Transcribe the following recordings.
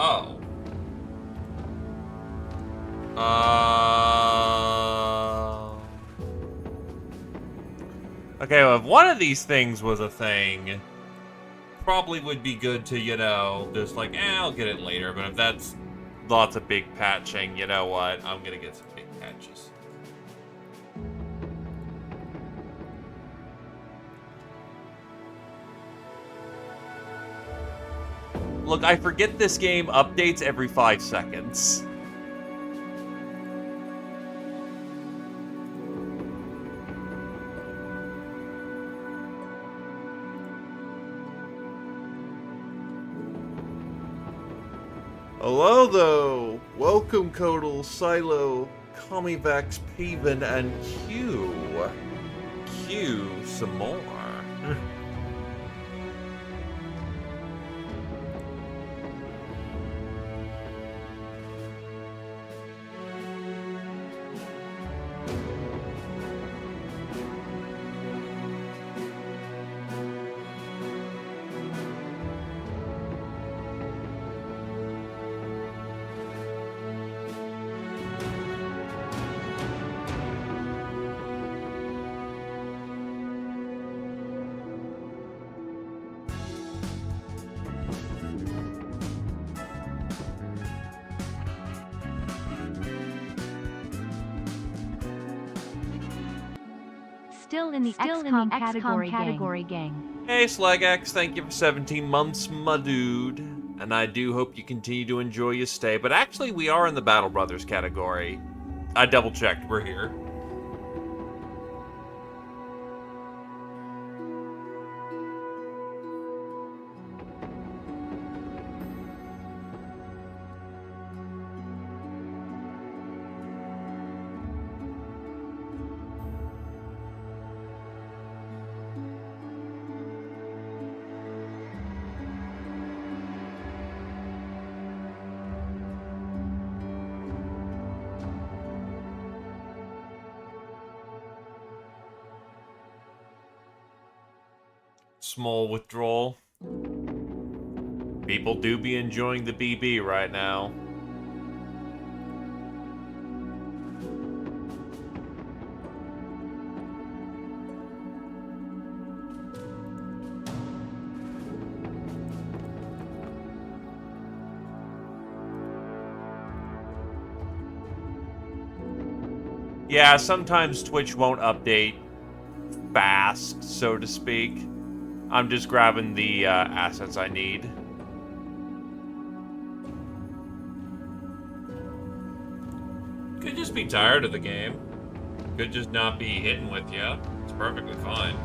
Oh. Okay, well, if one of these things was a thing, probably would be good to, you know, just like, I'll get it later. But if that's lots of big patching, you know what? I'm gonna get some big patches. Look, I forget this game updates every 5 seconds. Hello, though. Welcome, Codal, Silo, Comivax, Paven, and Q. Q some more. Still in the XCOM category gang. Hey, SlagX, thank you for 17 months, my dude. And I do hope you continue to enjoy your stay. But actually, we are in the Battle Brothers category. I double-checked, we're here. Small withdrawal. People do be enjoying the BB right now. Yeah, sometimes Twitch won't update fast, so to speak. I'm just grabbing the assets I need. Could just be tired of the game. Could just not be hitting with you. It's perfectly fine.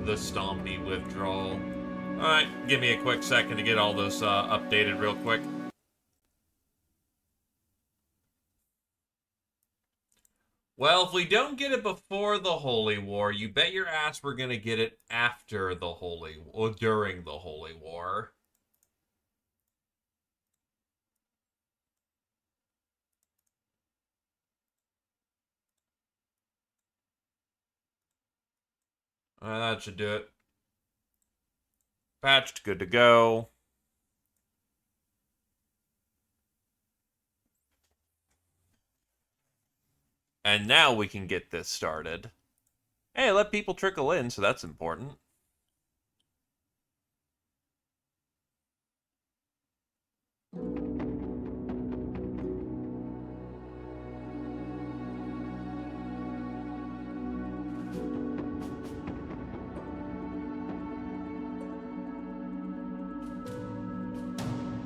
The Stompy withdrawal. Alright, give me a quick second to get all this updated real quick. Well, if we don't get it before the Holy War, you bet your ass we're gonna get it after the Holy or during the Holy War. That should do it. Patched, good to go. And now we can get this started. Hey, let people trickle in, so that's important.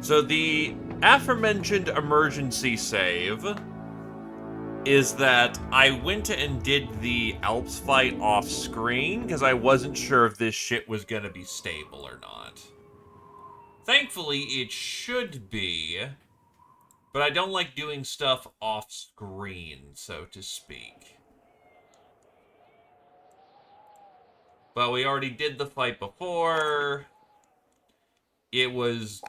So the aforementioned emergency save is that I went and did the Alps fight off screen because I wasn't sure if this shit was going to be stable or not. Thankfully, it should be. But I don't like doing stuff off-screen, so to speak. But we already did the fight before. It was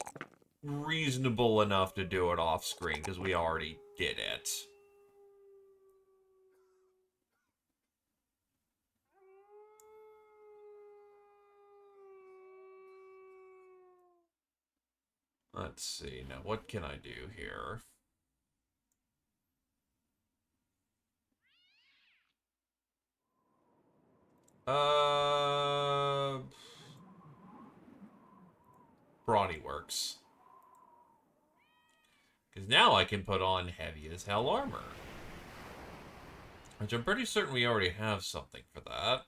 reasonable enough to do it off-screen, because we already did it. Let's see, now what can I do here? Brawny works. Because now I can put on heavy as hell armor. Which I'm pretty certain we already have something for that.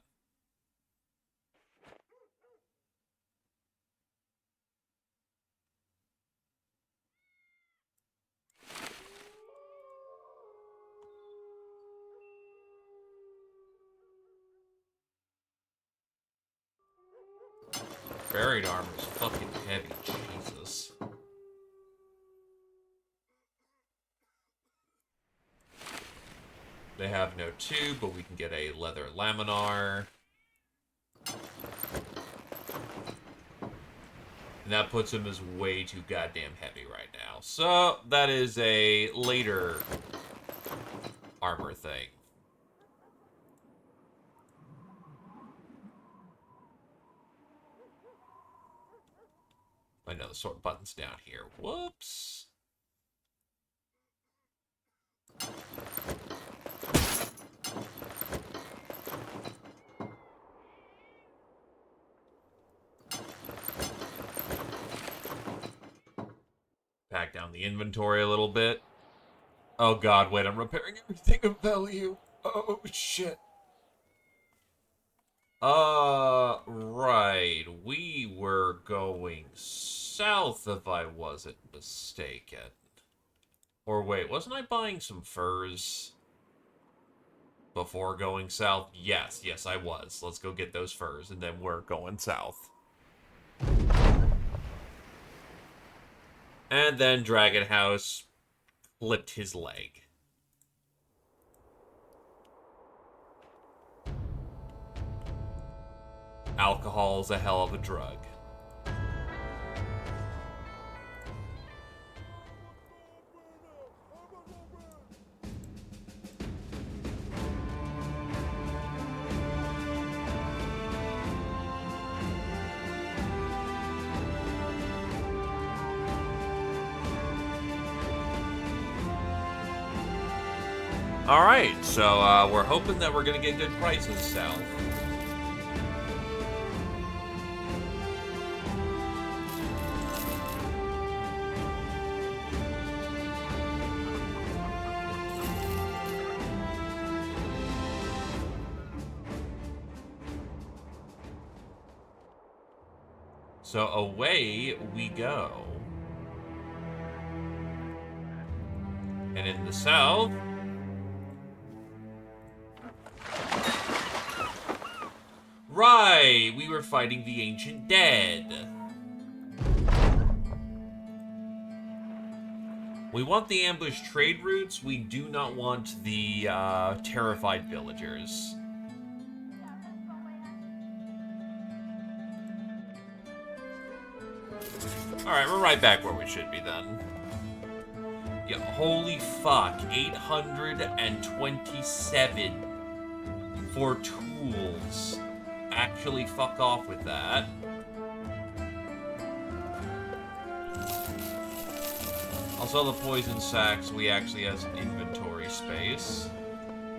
Buried armor is fucking heavy, Jesus. They have no tube, but we can get a leather laminar. And that puts him as way too goddamn heavy right now. So, that is a later armor thing. I know the sort button's down here. Whoops. Pack down the inventory a little bit. Oh god, wait, I'm repairing everything of value. Oh shit. Right. We were going south if I wasn't mistaken. Or wait, wasn't I buying some furs before going south? Yes, I was. Let's go get those furs, and then we're going south. And then Dragon House clipped his leg. Alcohol's a hell of a drug. Alright, so we're hoping that we're going to get good prices south. So away we go. And in the south... Right! We were fighting the Ancient Dead. We want the ambush trade routes. We do not want the terrified villagers. Alright, we're right back where we should be then. Yeah, holy fuck. 827 for tools. Actually fuck off with that. I'll sell the poison sacks so we actually have some inventory space.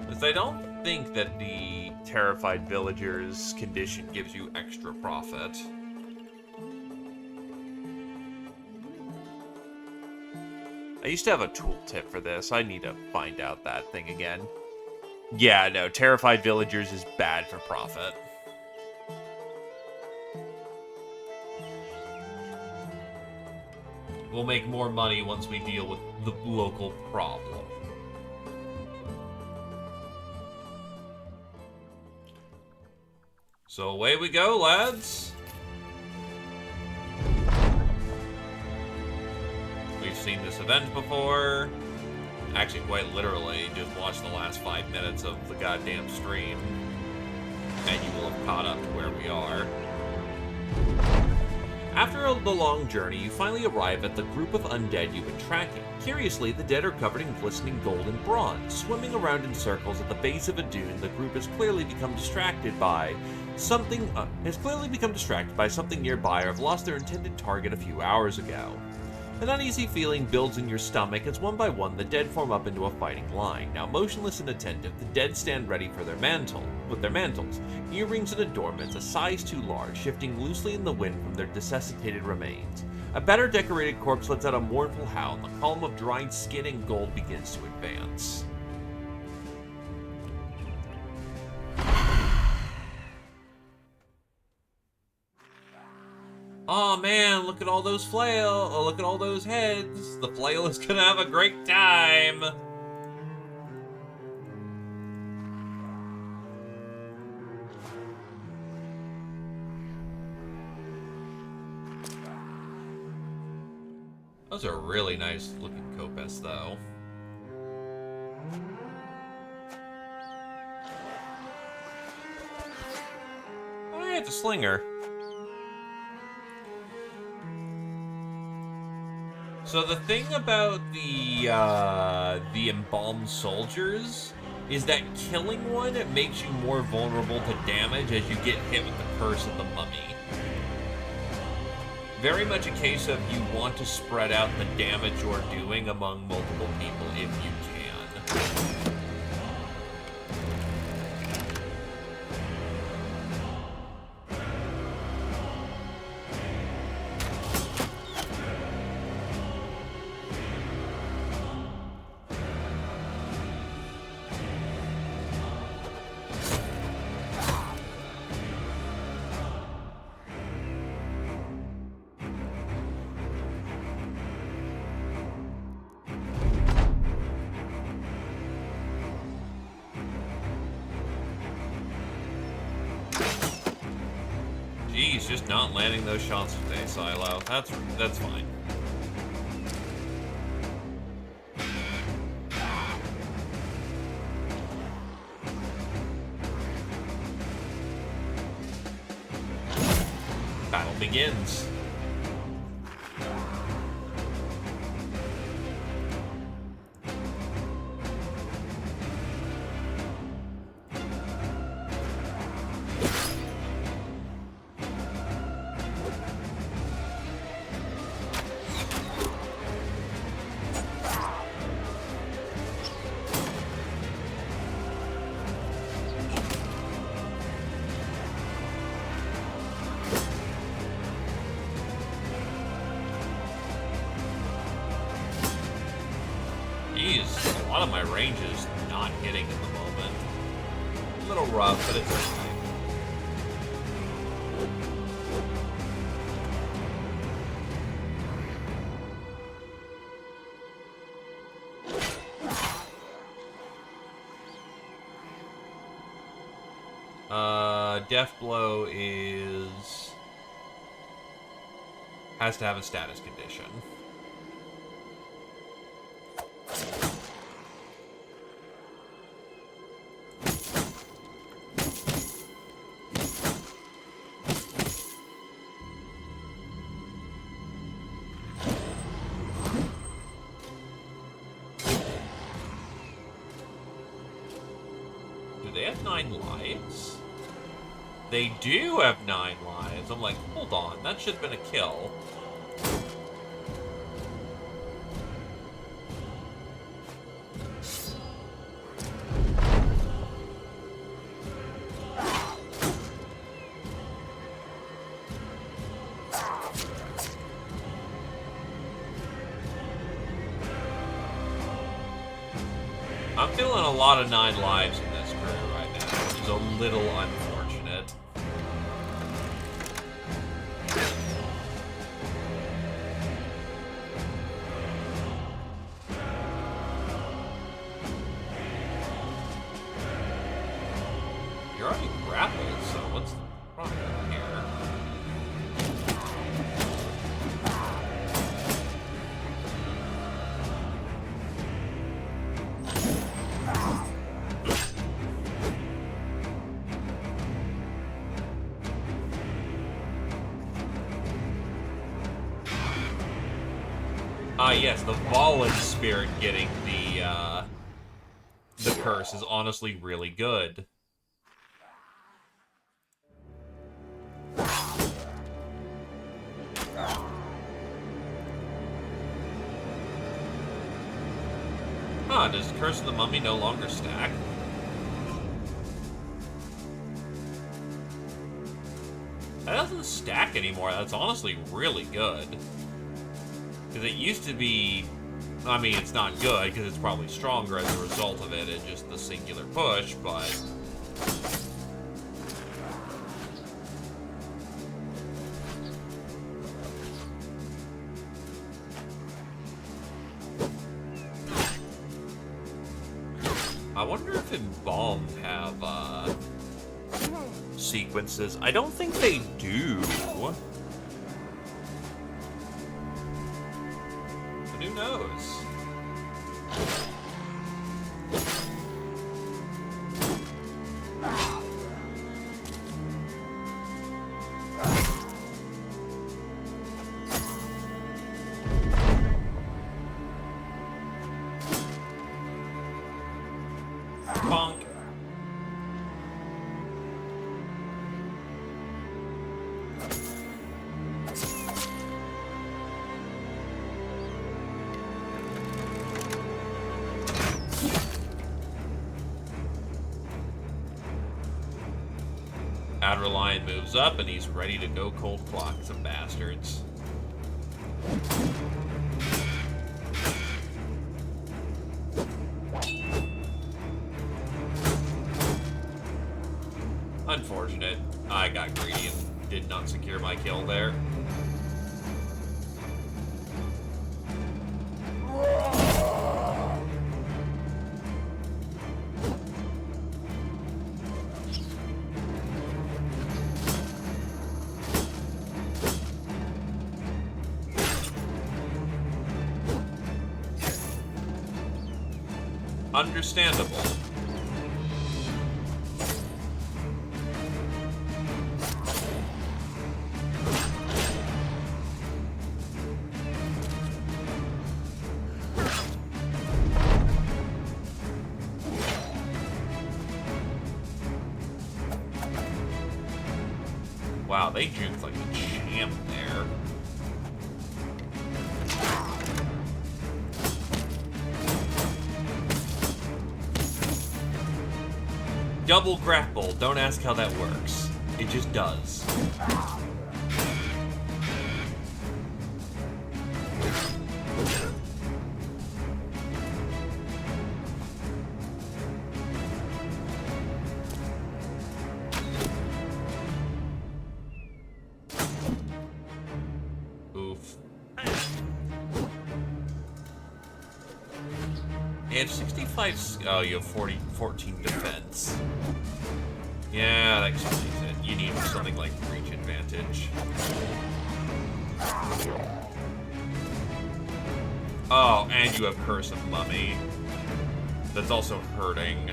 Because I don't think that the terrified villagers condition gives you extra profit. I used to have a tooltip for this. I need to find out that thing again. Yeah, no, terrified villagers is bad for profit. We'll make more money once we deal with the local problem. So away we go, lads. We've seen this this event before, actually quite literally, just watch the last 5 minutes of the goddamn stream, and you will have caught up to where we are. After the long journey, you finally arrive at the group of undead you've been tracking. Curiously, the dead are covered in glistening gold and bronze. Swimming around in circles at the base of a dune, the group has clearly become distracted by something nearby or have lost their intended target a few hours ago. An uneasy feeling builds in your stomach as one by one the dead form up into a fighting line. Now motionless and attentive, the dead stand ready for their mantles, earrings and adornments a size too large, shifting loosely in the wind from their desiccated remains. A better decorated corpse lets out a mournful howl, and the column of dried skin and gold begins to advance. Oh man, look at all those look at all those heads. The flail is gonna have a great time. Those are really nice looking kopis though. Oh yeah, it's a slinger. So the thing about the embalmed soldiers is that killing one makes you more vulnerable to damage as you get hit with the curse of the mummy. Very much a case of you want to spread out the damage you're doing among multiple people if you can. Jeez, just not landing those shots today, Silo. That's fine. Battle begins. Jeez, a lot of my range is not hitting at the moment. A little rough, but it's okay. Death Blow has to have a status condition. Do they have 9 lives? They do have 9 lives. I'm like, hold on, that should have been a kill. I'm feeling a lot of 9 lives in this crew right now, which is a little unfortunate. You're already grappled, so what's the problem here? yes, the Fallen Spirit getting the curse is honestly really good. Huh, does Curse of the Mummy no longer stack? That doesn't stack anymore. That's honestly really good. Because it used to be... I mean, it's not good, because it's probably stronger as a result of it and just the singular push, but... I wonder if Embalmed have, sequences. I don't think they do. But who knows? Bonk. Outer Lion moves up, and he's ready to go cold clock some bastards. Unfortunate. I got greedy and did not secure my kill there. Understandable. Wow, they juked like a champ there. Double grapple. Don't ask how that works. It just does. Oof. And 65... Oh, you have 14 defense. Yeah, that explains it. You need something like reach advantage. Oh, and you have Curse of Mummy. That's also hurting.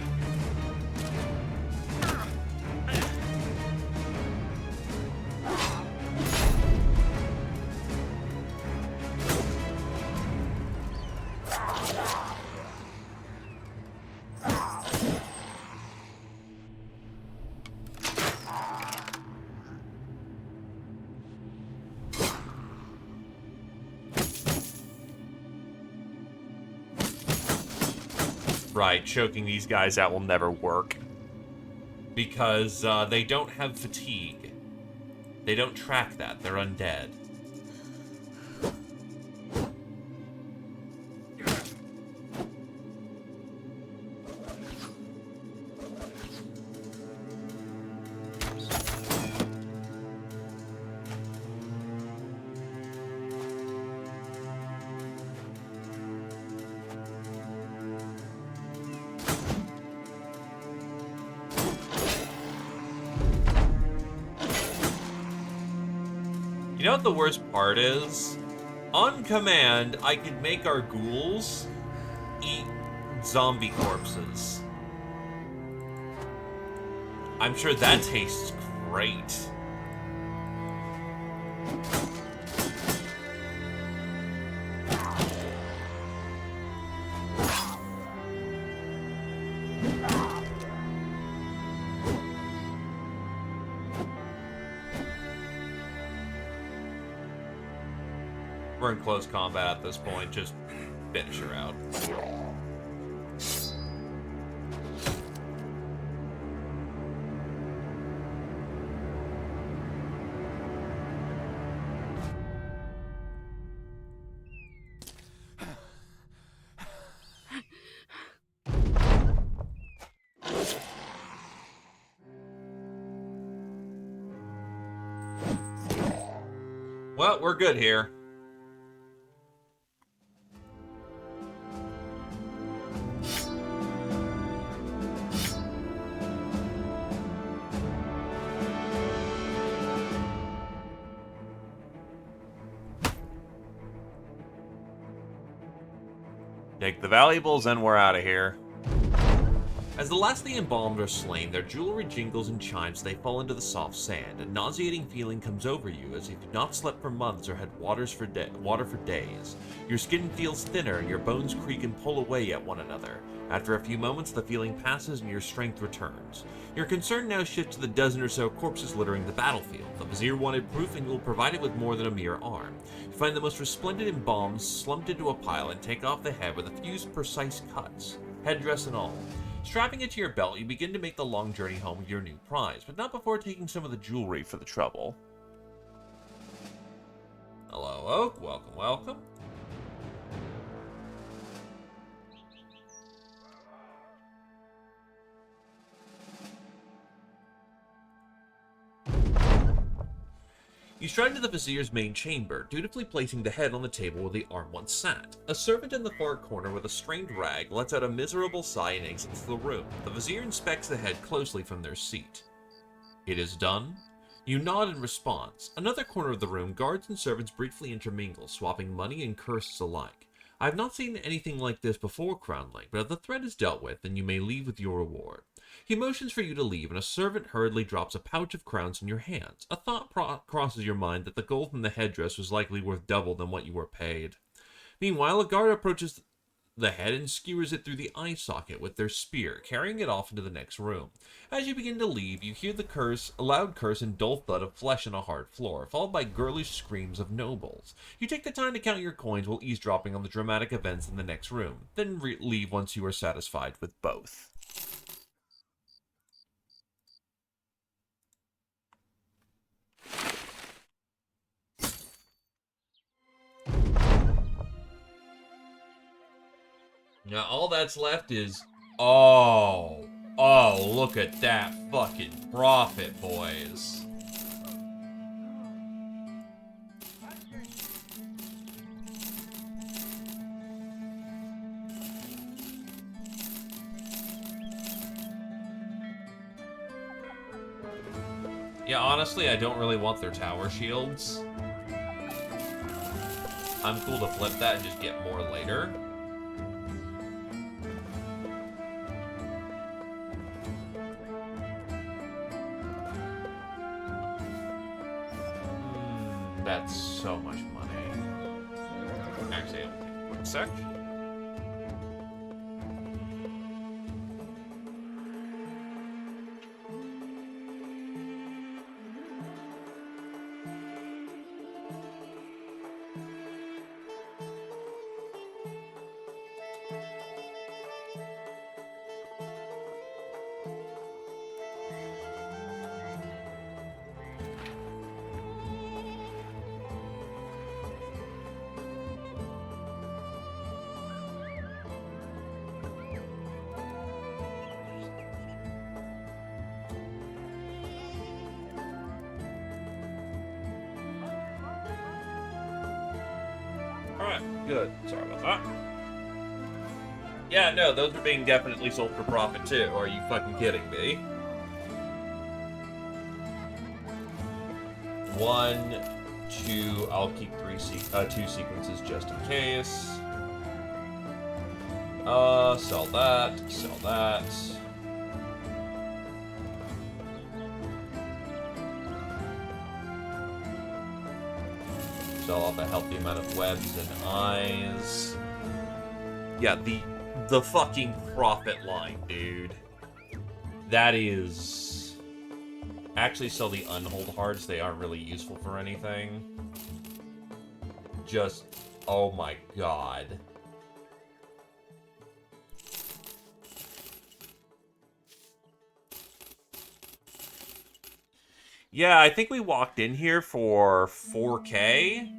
Right, choking these guys out will never work. Because they don't have fatigue. They don't track that. They're undead. You know what the worst part is? On command, I could make our ghouls eat zombie corpses. I'm sure that tastes great. We're in close combat at this point. Just finish her out. Well, we're good here. Take the valuables and we're out of here. As the last of the embalmed are slain, their jewelry jingles and chimes as they fall into the soft sand. A nauseating feeling comes over you as if you've not slept for months or had water for days. Your skin feels thinner and your bones creak and pull away at one another. After a few moments, the feeling passes and your strength returns. Your concern now shifts to the dozen or so corpses littering the battlefield. The Vizier wanted proof and you will provide it with more than a mere arm. You find the most resplendent embalmed slumped into a pile and take off the head with a few precise cuts, headdress and all. Strapping it to your belt, you begin to make the long journey home with your new prize, but not before taking some of the jewelry for the trouble. Hello, Oak. Welcome, welcome. You stride into the Vizier's main chamber, dutifully placing the head on the table where the arm once sat. A servant in the far corner with a strained rag lets out a miserable sigh and exits the room. The Vizier inspects the head closely from their seat. It is done. You nod in response. Another corner of the room, guards and servants briefly intermingle, swapping money and curses alike. I have not seen anything like this before, Crownling, but if the threat is dealt with, then you may leave with your reward. He motions for you to leave, and a servant hurriedly drops a pouch of crowns in your hands. A thought crosses your mind that the gold from the headdress was likely worth double than what you were paid. Meanwhile, a guard approaches the head and skewers it through the eye socket with their spear, carrying it off into the next room. As you begin to leave, you hear a loud curse and dull thud of flesh on a hard floor, followed by girlish screams of nobles. You take the time to count your coins while eavesdropping on the dramatic events in the next room, then leave once you are satisfied with both. Now all that's left is, oh, look at that fucking profit, boys. Yeah, honestly, I don't really want their tower shields. I'm cool to flip that and just get more later. That's so much money. Actually, it'll take a quick sec. Alright, good. Sorry about that. Yeah, no, those are being definitely sold for profit too. Or are you fucking kidding me? 1, 2, I'll keep 2 sequences just in case. Sell that, sell that. Sell off a healthy amount of webs and eyes. Yeah, the fucking profit line, dude. That is... Actually sell the unhold hearts, they aren't really useful for anything. just... Oh my god. Yeah, I think we walked in here for 4K.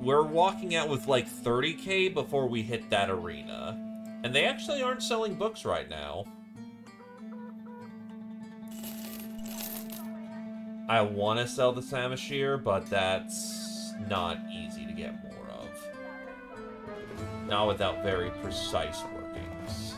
We're walking out with like 30K before we hit that arena. And they actually aren't selling books right now. I want to sell the Samashir, but that's not easy to get more of. Not without very precise workings.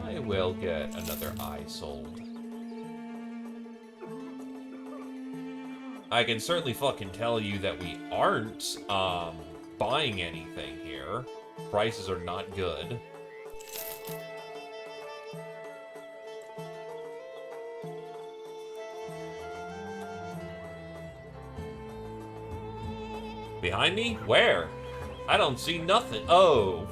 I will get another eye sold. I can certainly fucking tell you that we aren't, buying anything here. Prices are not good. Behind me? Where? I don't see nothing. Oh.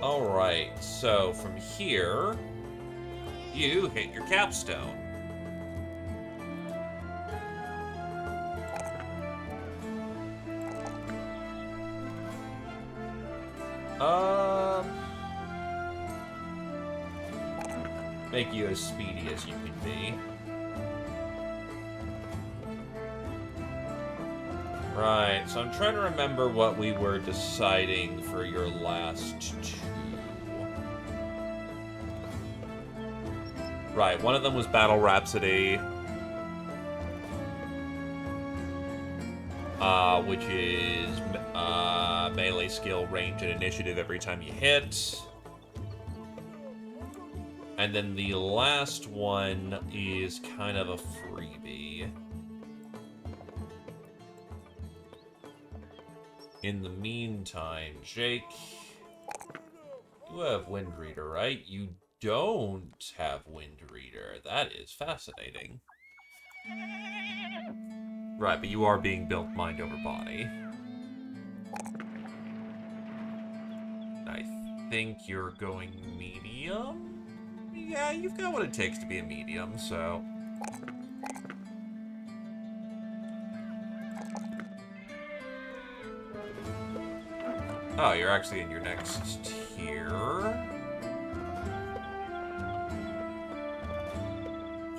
Alright, so from here, you hit your capstone. Make you as speedy as you can be. Right, so I'm trying to remember what we were deciding for your last two. Right, one of them was Battle Rhapsody. Which is melee skill, range, and initiative every time you hit. And then the last one is kind of a freebie. In the meantime, Jake, you have Wind Reader, right? You don't have Wind Reader. That is fascinating. Right, but you are being built mind over body. I think you're going medium? Yeah, you've got what it takes to be a medium, so... Oh, you're actually in your next tier.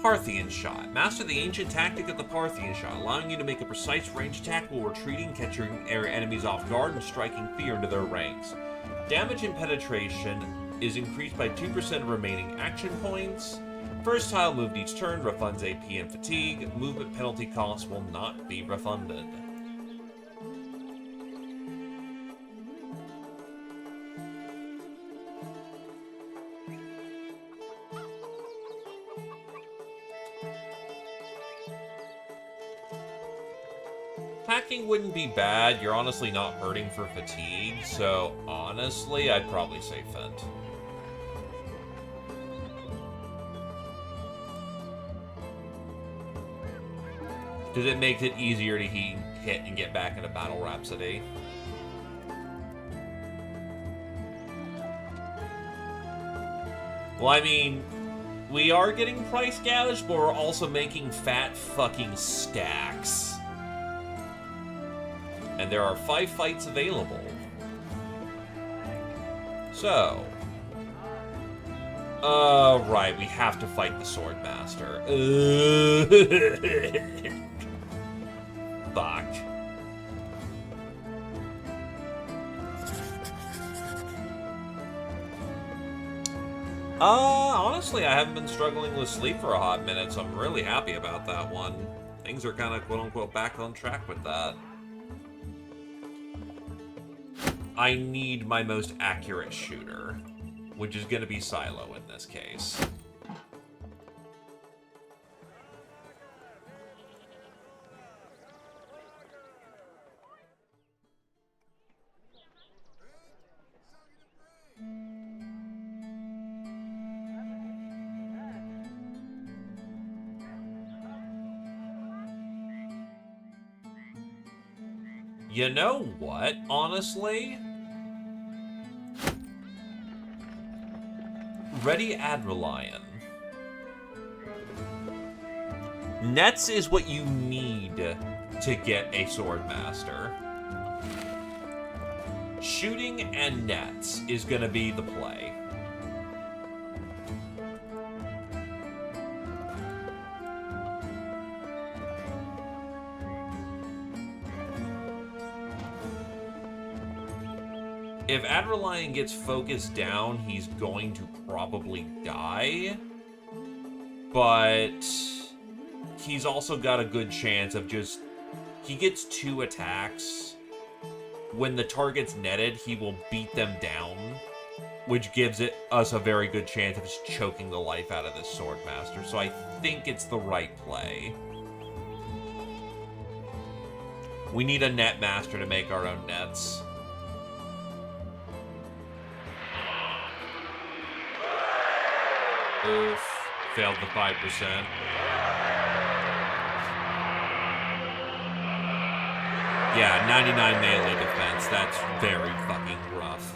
Parthian Shot. Master the ancient tactic of the Parthian Shot, allowing you to make a precise range attack while retreating, catching enemies off guard, and striking fear into their ranks. Damage and penetration is increased by 2% of remaining action points. First tile moved each turn refunds AP and fatigue. Movement penalty costs will not be refunded. Hacking wouldn't be bad. You're honestly not hurting for fatigue, so honestly, I'd probably say Fent. Because it makes it easier to hit and get back into Battle Rhapsody. Well, I mean, we are getting price gouged, but we're also making fat fucking stacks. And there are 5 fights available. So. Right, we have to fight the Swordmaster. Fuck. Honestly, I haven't been struggling with sleep for a hot minute, so I'm really happy about that one. Things are kind of quote-unquote back on track with that. I need my most accurate shooter, which is going to be Silo in this case. You know what, honestly? Ready Adrelion. Nets is what you need to get a Swordmaster. Shooting and nets is going to be the play. If Adrelion gets focused down, he's going to probably die. But he's also got a good chance of just... He gets 2 attacks. When the target's netted, he will beat them down, which gives us a very good chance of just choking the life out of this Swordmaster. So I think it's the right play. We need a net master to make our own nets. Oof. Failed the 5%. Yeah, 99 melee defense. That's very fucking rough.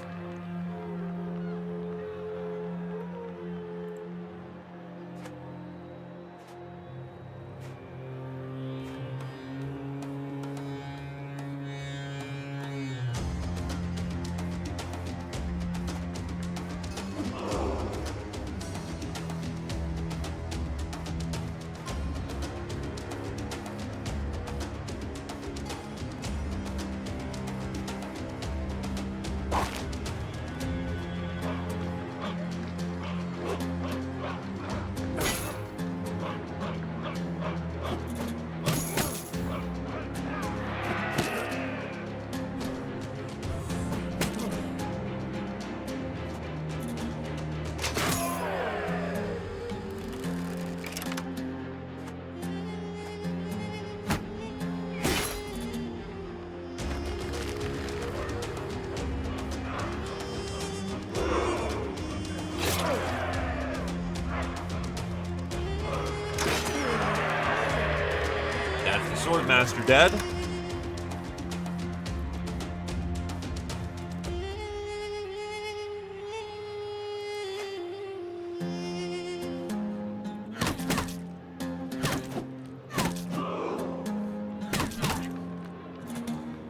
Swordmaster dead.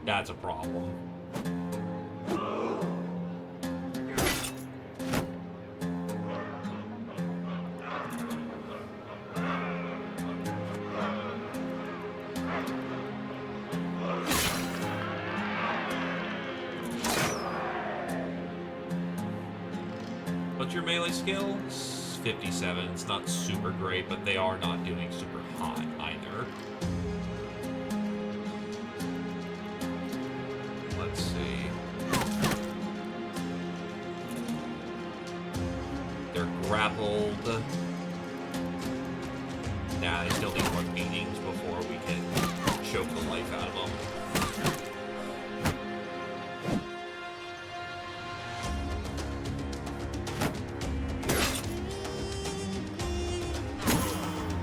That's a problem. What's your melee skill? 57. It's not super great, but they are not doing super hot either. Let's see. They're grappled. Nah, they still need more beatings before we can choke the life out of them.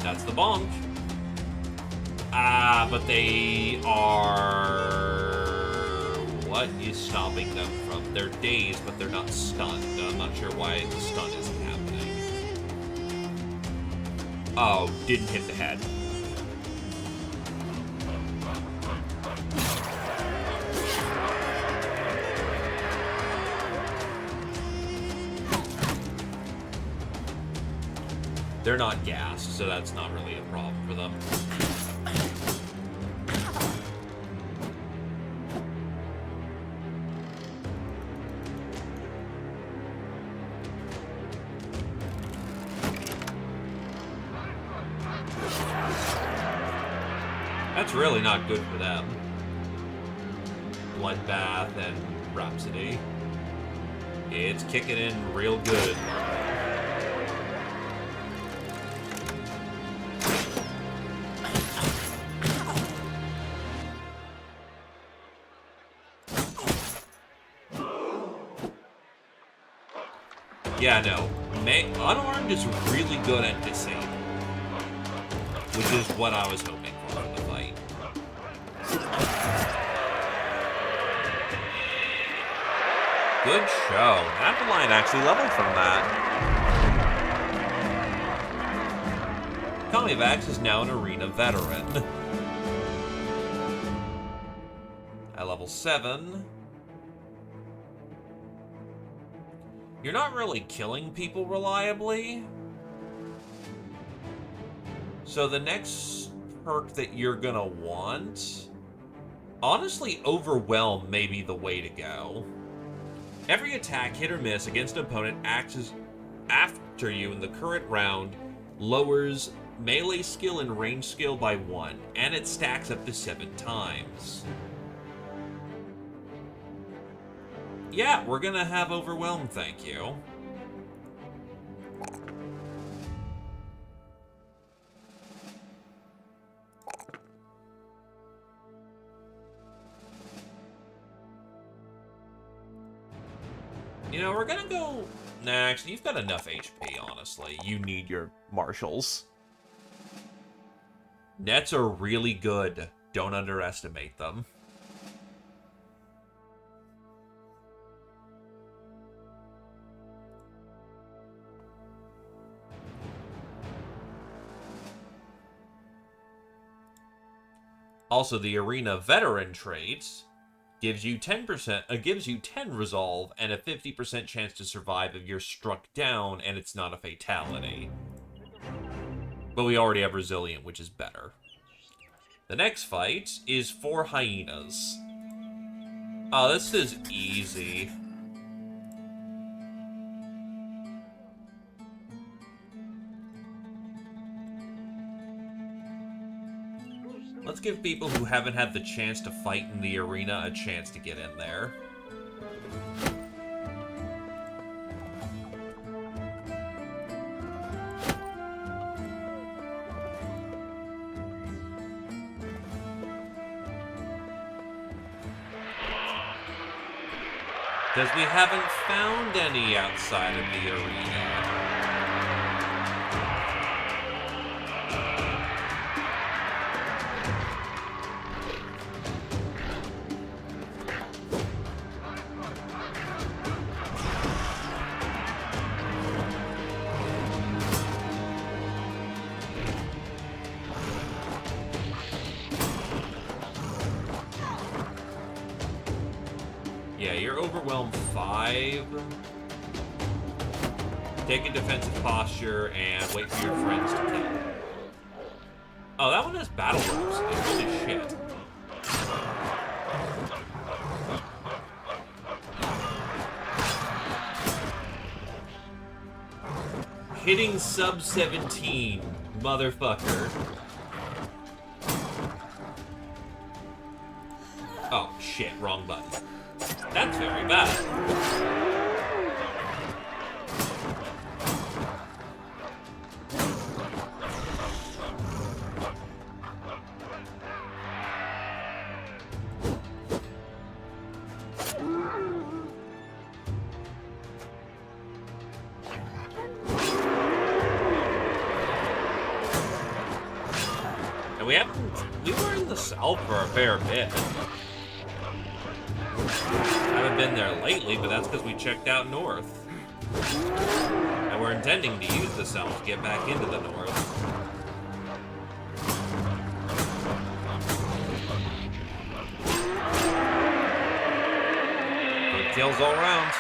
That's the bonk. Ah, but they are... What is stopping them from... They're dazed, but they're not stunned. I'm not sure why the stun isn't happening. Oh, didn't hit the head. They're not gassed, so that's not really a problem for them. That's really not good for them. Bloodbath and Rhapsody. It's kicking in real good. Yeah, no. Unarmed is really good at disable, which is what I was hoping for in the fight. Good show. Appeline actually leveled from that. Kamivax is now an arena veteran. At level 7. You're not really killing people reliably. So the next perk that you're gonna want... Honestly, Overwhelm may be the way to go. Every attack, hit or miss, against an opponent acts as after you in the current round lowers melee skill and range skill by 1, and it stacks up to 7 times. Yeah, we're gonna have Overwhelm, thank you. You know, we're gonna go... Nah, actually, you've got enough HP, honestly. You need your marshals. Nets are really good. Don't underestimate them. Also, the Arena Veteran traits gives you 10%, gives you 10 resolve and a 50% chance to survive if you're struck down and it's not a fatality. But we already have Resilient, which is better. The next fight is 4 hyenas. Oh, this is easy. Let's give people who haven't had the chance to fight in the arena a chance to get in there. Because we haven't found any outside of the arena. Yeah, you're Overwhelmed 5. Take a defensive posture and wait for your friends to kill. Oh, that one has battle ropes. Holy shit. Hitting sub 17, motherfucker. Oh, shit, wrong button. That's very bad. And we were in the south for a fair bit. Haven't been there lately, but that's because we checked out north. And we're intending to use the south to get back into the north. Good kills all around.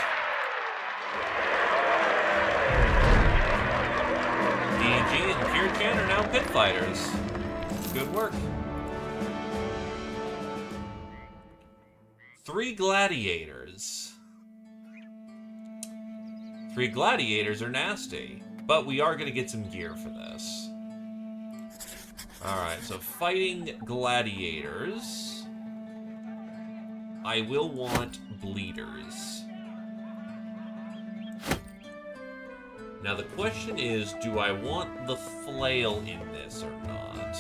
DG and Kirchan are now pit fighters. Good work. 3 gladiators. 3 gladiators are nasty, but we are going to get some gear for this. Alright, so fighting gladiators. I will want bleeders. Now the question is, do I want the flail in this or not?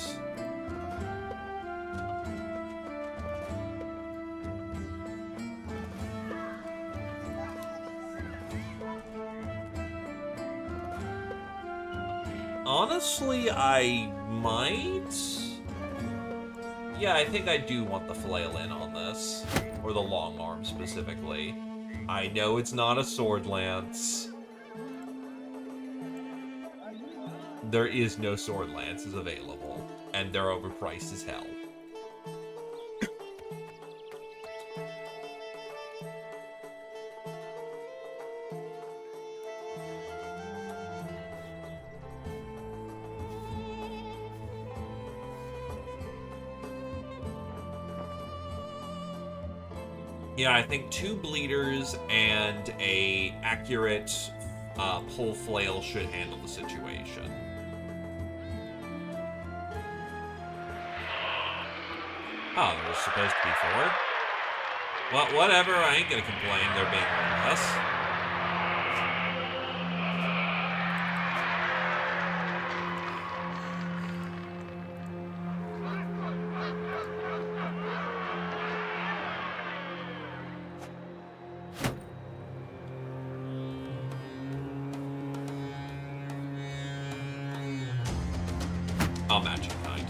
Honestly, I might. Yeah, I think I do want the flail in on this. Or the long arm, specifically. I know it's not a sword lance. There is no sword lances available, and they're overpriced as hell. Yeah, I think 2 bleeders and a accurate pull flail should handle the situation. Oh, there was supposed to be 4? Well, whatever, I ain't gonna complain, there being one less. I'll match it kind.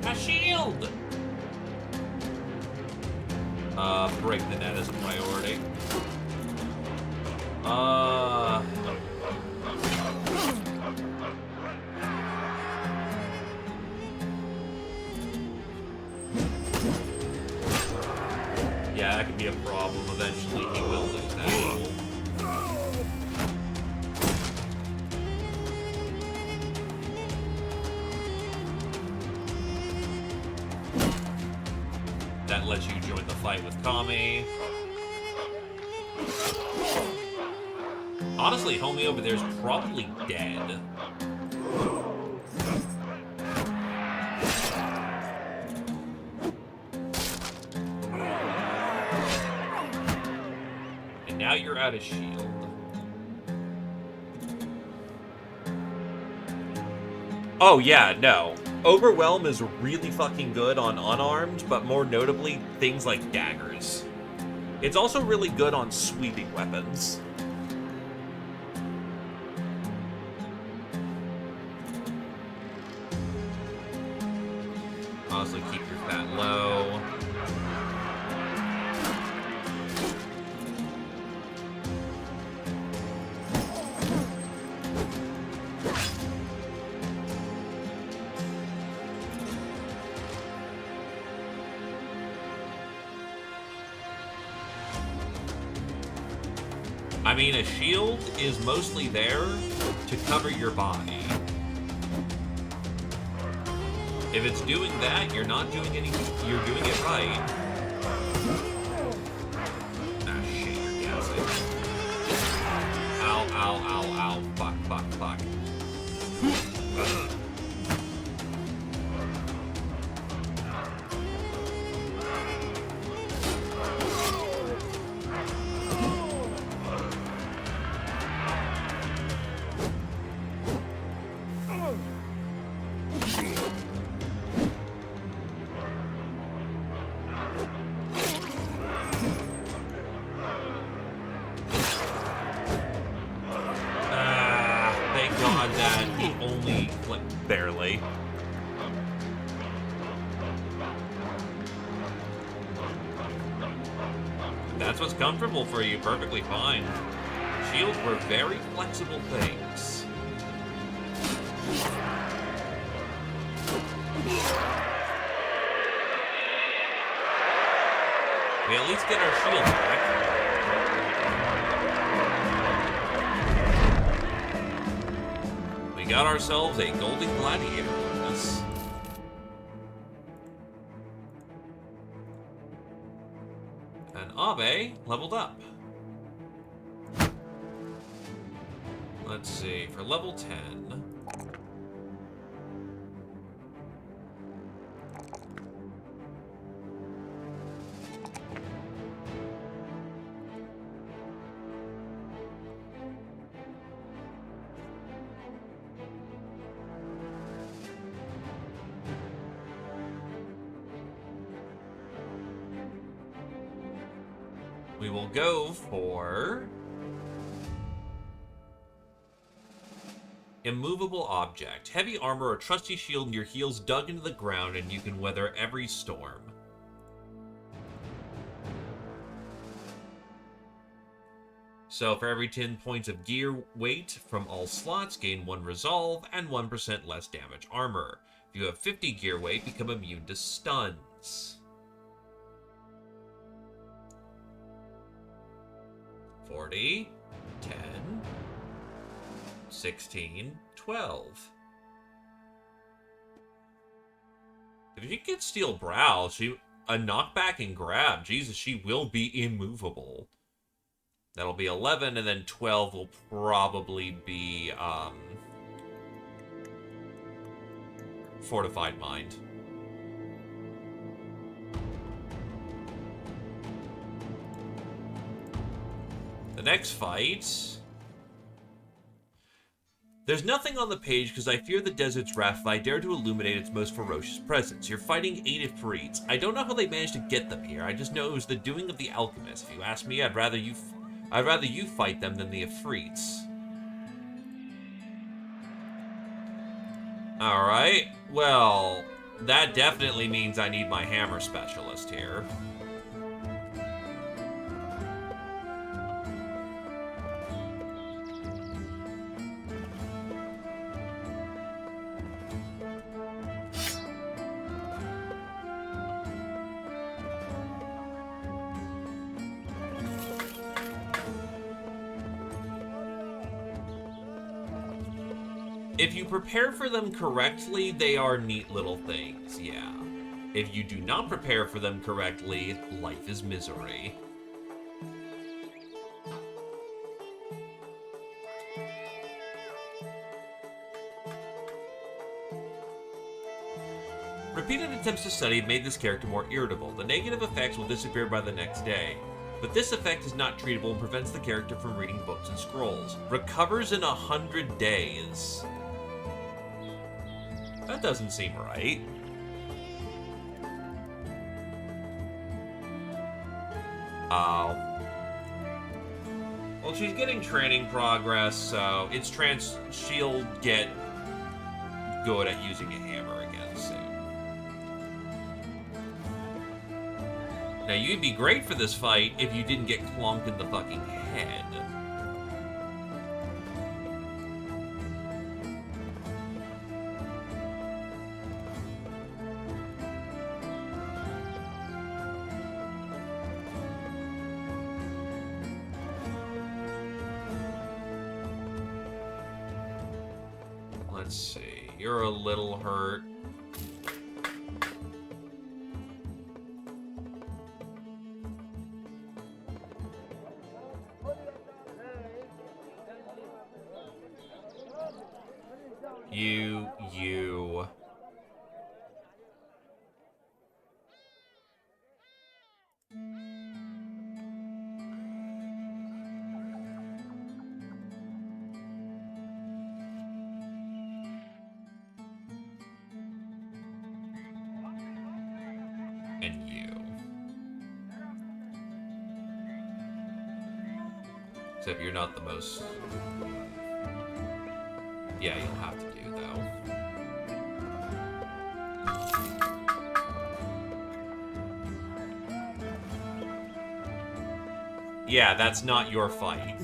A shield! Break the net as a priority. Yeah, that could be a problem. Eventually, he will lose that duel. That lets you join the fight with Kami. Honestly, homie over there's probably dead. And now you're out of shield. Oh yeah, no. Overwhelm is really fucking good on unarmed, but more notably, things like daggers. It's also really good on sweeping weapons. Honestly, keep your fat low. I mean, a shield is mostly there to cover your body. If it's doing that, you're not doing anything. You're doing it right. Ah, shit, you're gassing. Ow, ow, ow, ow. Fuck, fuck, fuck. Barely. That's what's comfortable for you, perfectly fine. Shields were very flexible things. We at least get our shield back. We got ourselves a golden gladiator on this. And Abe leveled up. Let's see, for level 10. We will go for immovable object. Heavy armor or trusty shield and your heels dug into the ground and you can weather every storm. So for every 10 points of gear weight from all slots, gain 1 resolve and 1% less damage armor. If you have 50 gear weight, become immune to stuns. 40, 10, 16, 12. If you get Steel Brow, a knockback and grab, Jesus, she will be immovable. That'll be 11, and then 12 will probably be, Fortified Mind. The next fight... There's nothing on the page because I fear the desert's wrath if I dare to illuminate its most ferocious presence. You're fighting 8 Ifrits. I don't know how they managed to get them here. I just know it was the doing of the alchemist. If you ask me, I'd rather you fight them than the Ifrits. Alright, well, that definitely means I need my hammer specialist here. If you prepare for them correctly, they are neat little things, yeah. If you do not prepare for them correctly, life is misery. Repeated attempts to study have made this character more irritable. The negative effects will disappear by the next day. But this effect is not treatable and prevents the character from reading books and scrolls. Recovers in 100 days. That doesn't seem right. Oh. Well, she's getting training progress, so she'll get good at using a hammer again soon. Now, you'd be great for this fight if you didn't get clonked in the fucking head. Let's see, you're a little hurt. You. And you. Except you're not the most... Yeah, you'll have to do, though. Yeah, that's not your fight.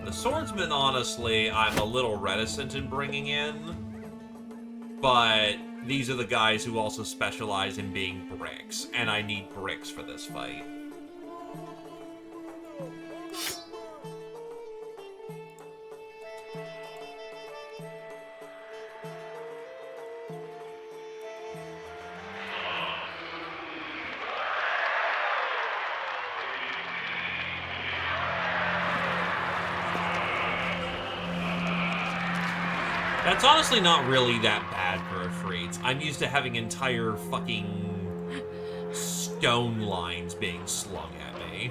The swordsman, honestly, I'm a little reticent in bringing in. But these are the guys who also specialize in being bricks, and I need bricks for this fight. That's honestly not really that bad for Ifrits. I'm used to having entire fucking stone lines being slung at me.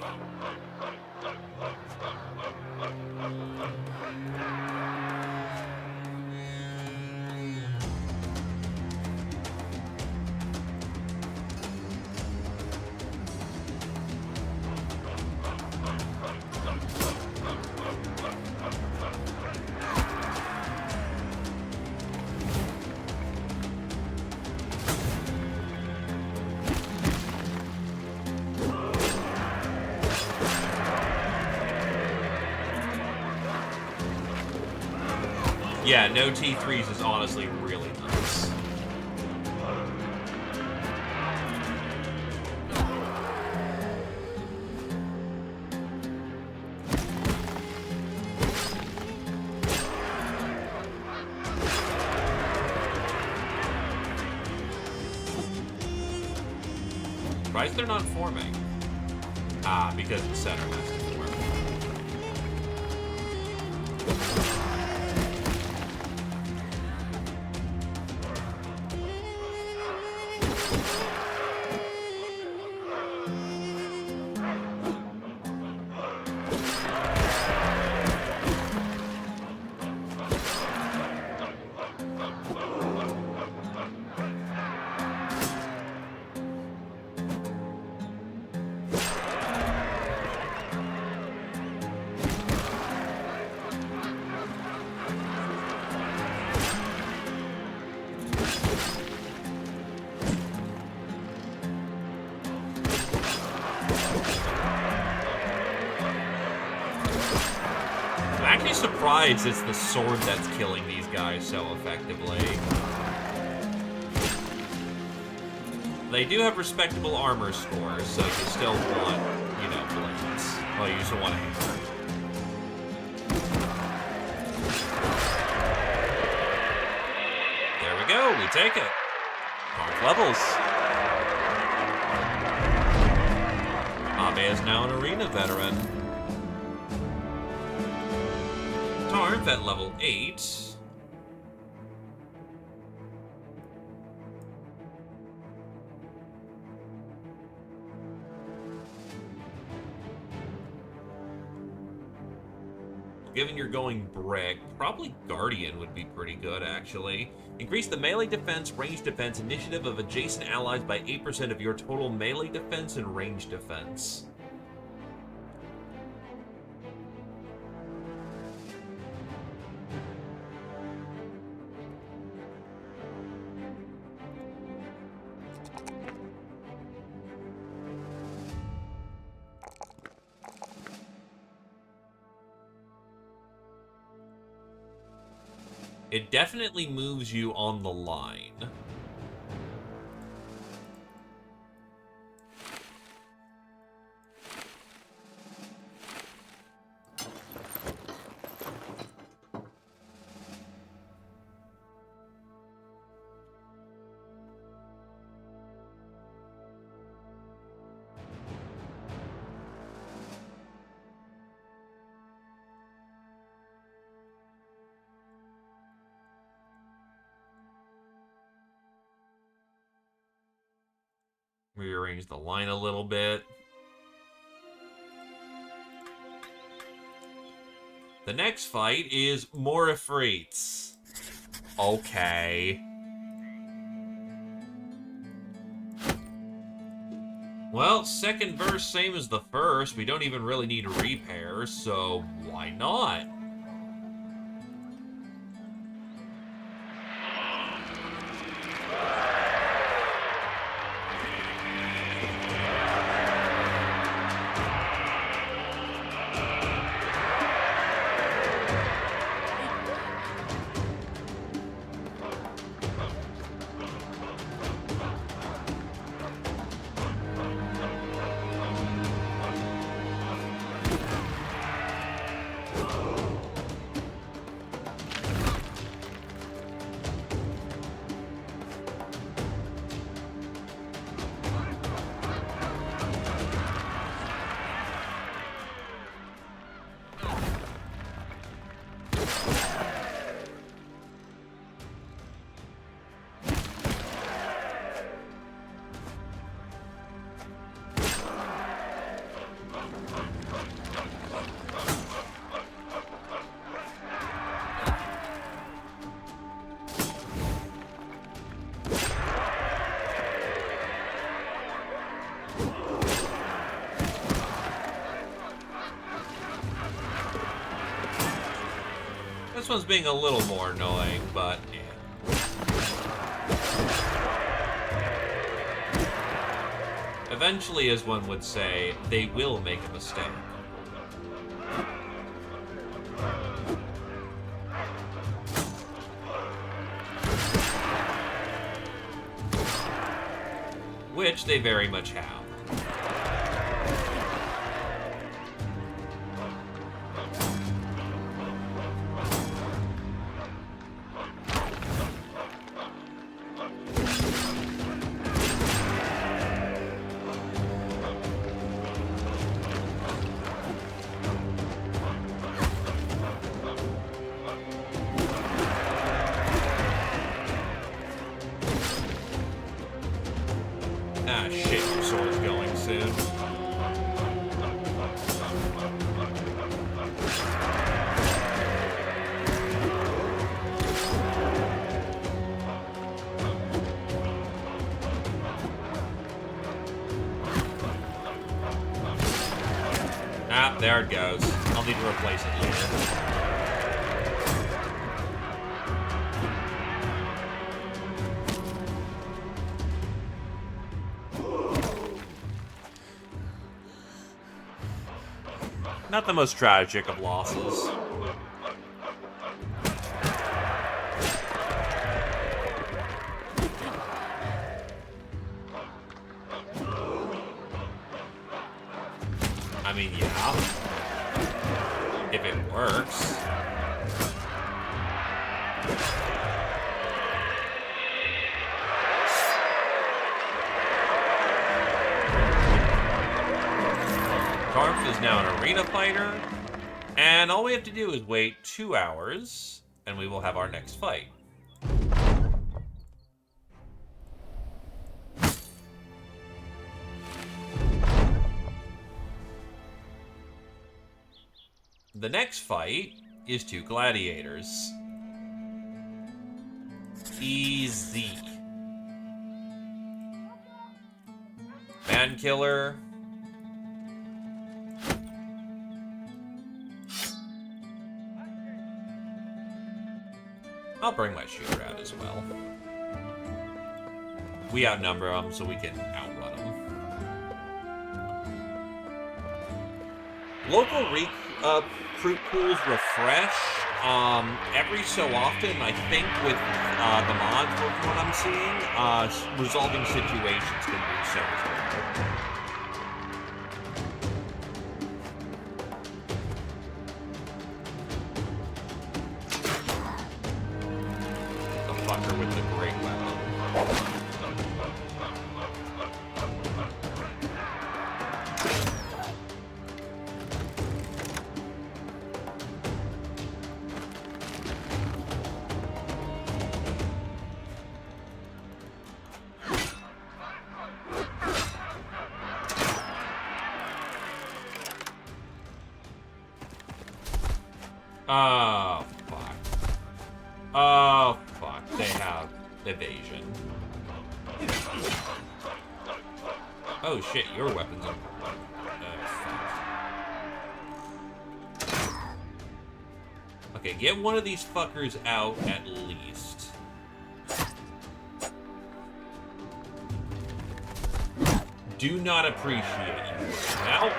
Yeah, no T3s is honestly really nice. Surprised they're not forming. Ah, because the center has to form. I'm actually surprised it's the sword that's killing these guys so effectively. They do have respectable armor scores, so you still want, you know, blades. Well, you still want a hammer. There we go, we take it. 5 levels. Abe is now an arena veteran. Tarv at level 8. Given you're going brick, probably Guardian would be pretty good, actually. Increase the melee defense, range defense, initiative of adjacent allies by 8% of your total melee defense and range defense. It definitely moves you on the line. Rearrange the line a little bit. The next fight is more Ifrits. Okay. Well, second verse, same as the first. We don't even really need a repair, so why not? This one's being a little more annoying, but yeah. Eventually, as one would say, they will make a mistake. Which they very much have. Ah, shit, your sword's going soon. Ah, there it goes. I'll need to replace it later. Not the most tragic of losses. I mean, yeah. If it works. Karph is now an arena fighter, and all we have to do is wait 2 hours, and we will have our next fight. The next fight is 2 gladiators. Easy. Man Killer. I'll bring my shooter out as well. We outnumber them, so we can outrun them. Local recruit pools refresh every so often. I think with the mods, from what I'm seeing, resolving situations can do so as well. With the great weapon. Oh, fuck. Oh, fuck. They have evasion. Oh, shit. Your weapons are... Okay, get one of these fuckers out at least. Do not appreciate you now.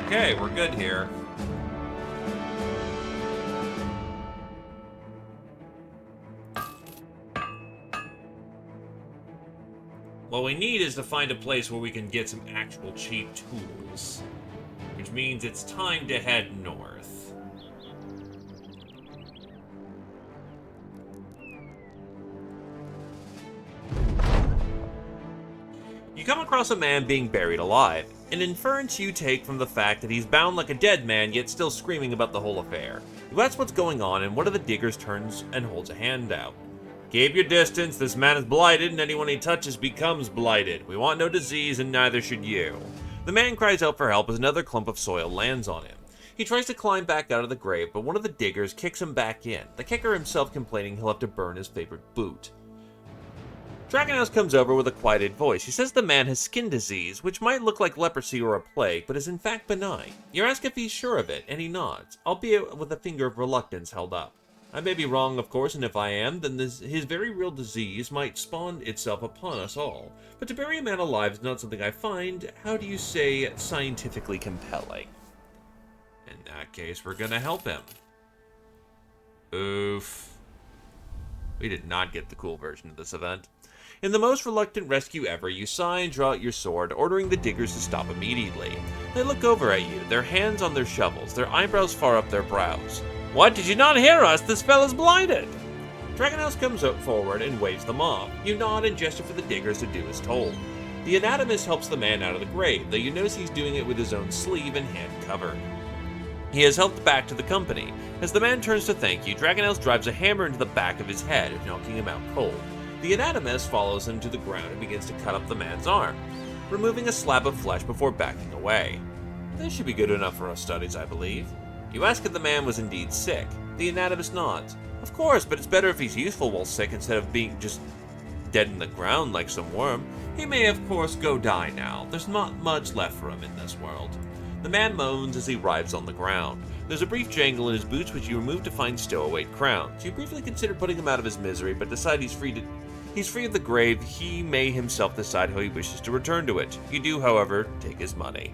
Okay, we're good here. What we need is to find a place where we can get some actual cheap tools. Which means it's time to head north. You come across a man being buried alive, an inference you take from the fact that he's bound like a dead man yet still screaming about the whole affair. You ask what's going on, and one of the diggers turns and holds a hand out. Keep your distance, this man is blighted, and anyone he touches becomes blighted. We want no disease, and neither should you. The man cries out for help as another clump of soil lands on him. He tries to climb back out of the grave, but one of the diggers kicks him back in, the kicker himself complaining he'll have to burn his favorite boot. Dragonhouse comes over with a quieted voice. He says the man has skin disease, which might look like leprosy or a plague, but is in fact benign. You ask if he's sure of it, and he nods, albeit with a finger of reluctance held up. I may be wrong, of course, and if I am, then his very real disease might spawn itself upon us all. But to bury a man alive is not something I find, how do you say, scientifically compelling. In that case, we're gonna help him. Oof. We did not get the cool version of this event. In the most reluctant rescue ever, you sigh and draw out your sword, ordering the diggers to stop immediately. They look over at you, their hands on their shovels, their eyebrows far up their brows. What, did you not hear us? This fella's blinded! Dragonhouse comes up forward and waves them off. You nod and gesture for the diggers to do as told. The anatomist helps the man out of the grave, though you notice he's doing it with his own sleeve and hand covered. He is helped back to the company. As the man turns to thank you, Dragonhouse drives a hammer into the back of his head, knocking him out cold. The anatomist follows him to the ground and begins to cut up the man's arm, removing a slab of flesh before backing away. This should be good enough for our studies, I believe. You ask if the man was indeed sick. The anatomist nods. Of course, but it's better if he's useful while sick instead of being just dead in the ground like some worm. He may, of course, go die now. There's not much left for him in this world. The man moans as he writhes on the ground. There's a brief jangle in his boots which you remove to find stowaway crowns. You briefly consider putting him out of his misery, but decide he's free of the grave. He may himself decide how he wishes to return to it. You do, however, take his money.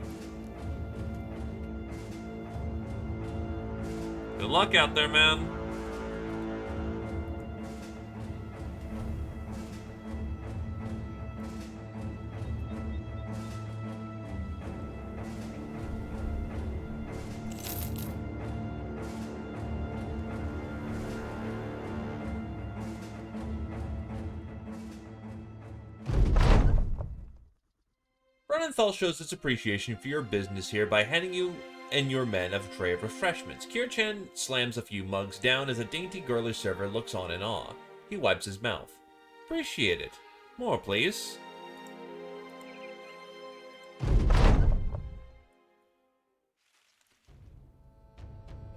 Good luck out there, man. Brunenthal shows its appreciation for your business here by handing you and your men a tray of refreshments. Kirchan slams a few mugs down as a dainty girlish server looks on in awe. He wipes his mouth. Appreciate it. More, please.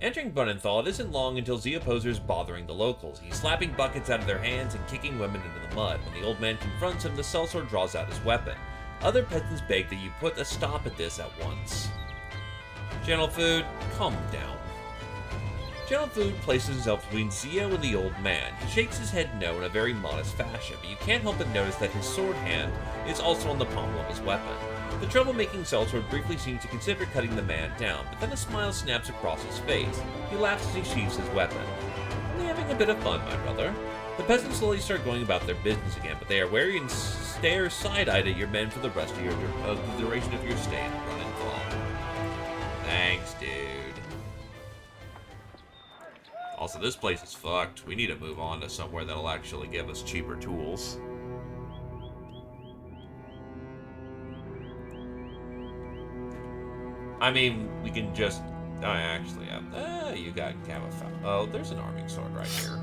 Entering Brunenthal, it isn't long until Zeoposer's bothering the locals. He's slapping buckets out of their hands and kicking women into the mud. When the old man confronts him, the sellsword draws out his weapon. Other peasants beg that you put a stop at this at once. Gentle Food, calm down. Gentle Food places himself between Zio and the old man. He shakes his head no in a very modest fashion, but you can't help but notice that his sword hand is also on the pommel of his weapon. The troublemaking sellsword briefly seems to consider cutting the man down, but then a smile snaps across his face. He laughs as he sheathes his weapon. Only having a bit of fun, my brother. The peasants slowly start going about their business again, but they are wary and stare side-eyed at your men for the rest of the duration of your stay in Brunenthal. Thanks, dude. Also, this place is fucked. We need to move on to somewhere that'll actually give us cheaper tools. I mean, we can just... I actually have... you got Cavafel. Oh, there's an arming sword right here.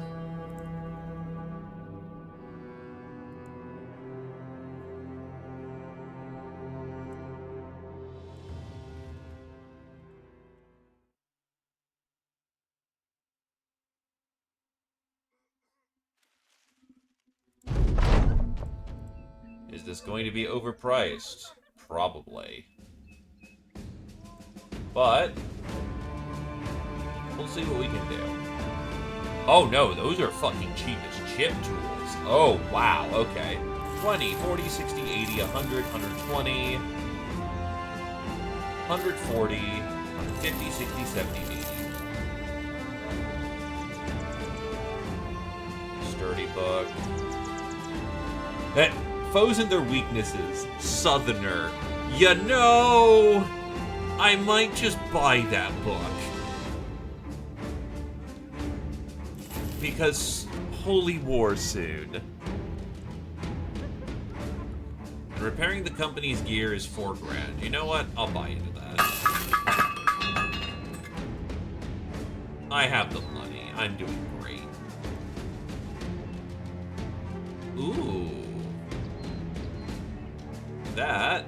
Is this going to be overpriced? Probably. But we'll see what we can do. Oh no, those are fucking cheap as chip tools. Oh wow, okay. 20, 40, 60, 80, 100, 120, 140, 150, 60, 70, 80. Sturdy book. That foes and their weaknesses. Southerner. You know, I might just buy that book. Because Holy War soon. And repairing the company's gear is $4 grand. You know what? I'll buy into that. I have the money. I'm doing great. Ooh. That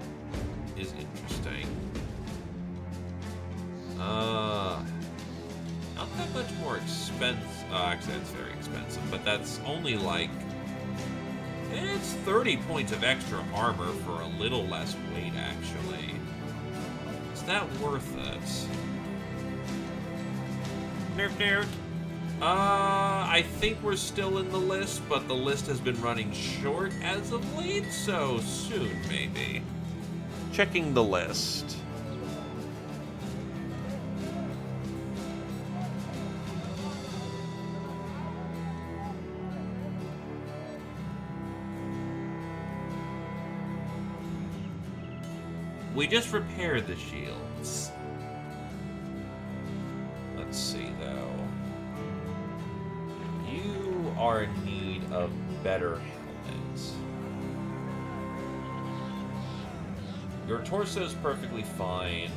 is interesting. Not that much more expensive. Actually, that's very expensive, but that's only like... It's 30 points of extra armor for a little less weight, actually. Is that worth it? Nerf, nerf. I think we're still in the list, but the list has been running short as of late, so soon, maybe. Checking the list. We just repaired the shields. Let's see, though. You are in need of better helmets. Your torso is perfectly fine.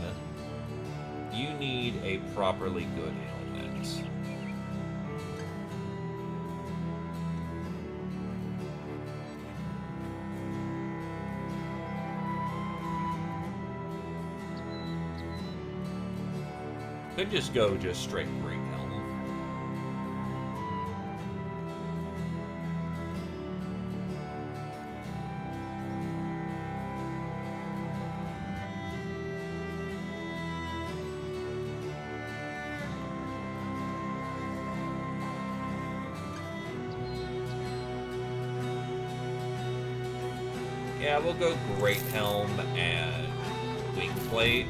You need a properly good helmet. Could just go straight great helm. Yeah, we'll go great helm and wing plate.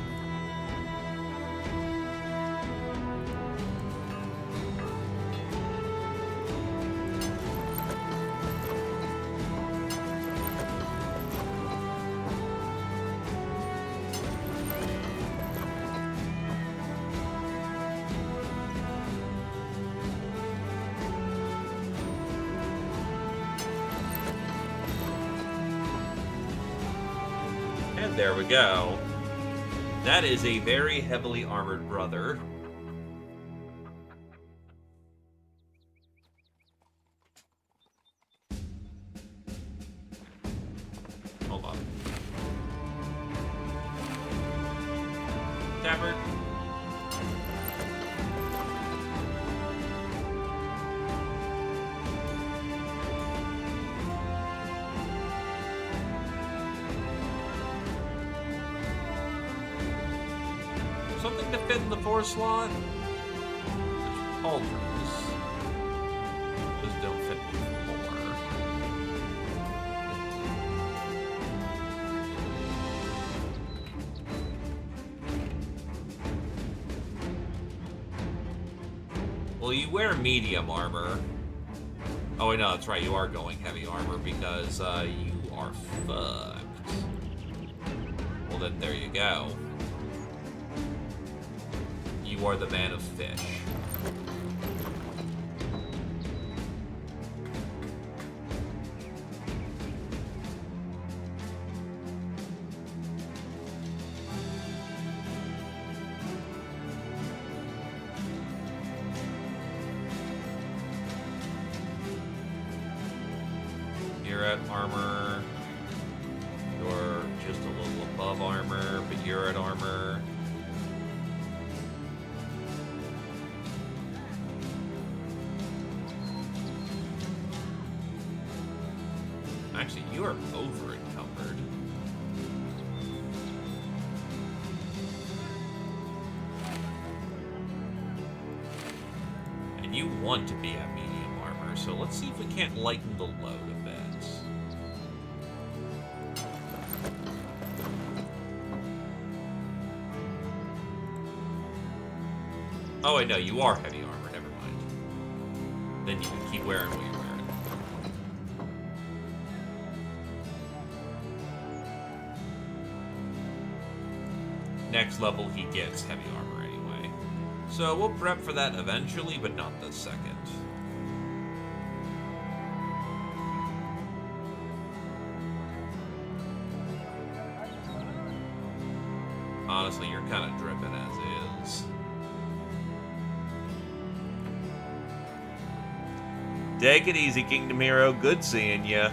And there we go. That is a very heavily armored brother. Hold on. Tabard. Something to fit in the 4 slot? There's pauldrons. Those don't fit in the 4. Well, you wear medium armor. Oh, wait, no, that's right. You are going heavy armor because you are fucked. Well, then there you go. You are the man of fish. You're at armor. You're just a little above armor, but you're at armor. Actually, you are over encumbered. And you want to be at medium armor, so let's see if we can't lighten the load a bit. Oh, wait, no, you are heavy armor, never mind. Then you can keep wearing what you're wearing. Next level, he gets heavy armor anyway. So we'll prep for that eventually, but not this second. Honestly, you're kind of dripping as is. Take it easy, Kingdom Hero. Good seeing ya.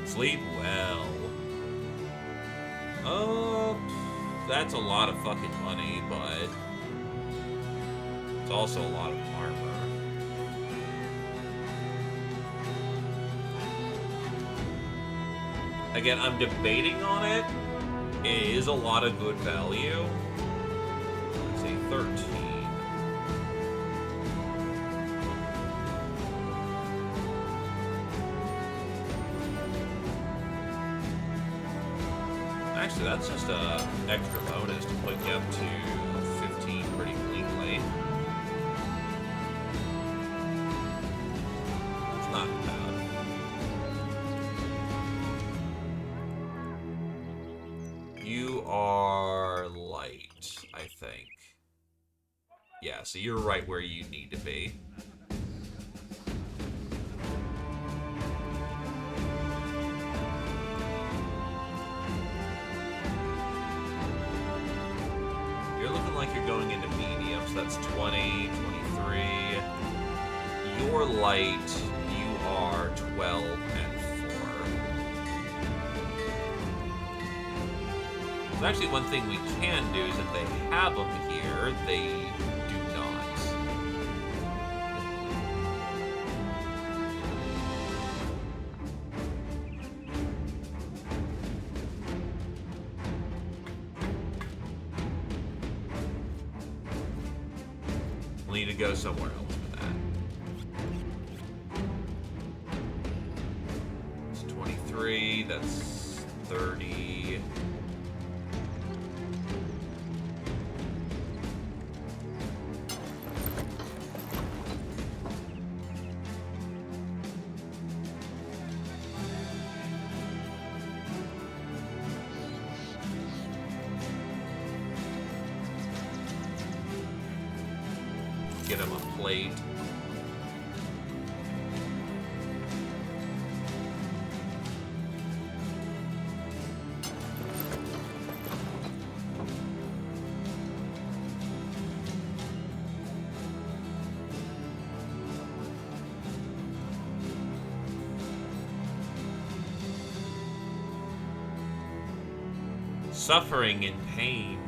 Sleep well. That's a lot of fucking money, but it's also a lot of armor. Again, I'm debating on it. It is a lot of good value. Let's say 13. Actually, that's just a extra bonus to put you up to 15 pretty cleanly. It's not bad. You are light, I think. Yeah, so you're right where you need to be. You're looking like you're going into medium, so that's 20, 23. You're light, you are 12 and 4. So actually, one thing we can do is if they have them here, they do not. We'll need to go somewhere else for that. It's 23, that's 30. Get him a plate. Suffering and pain.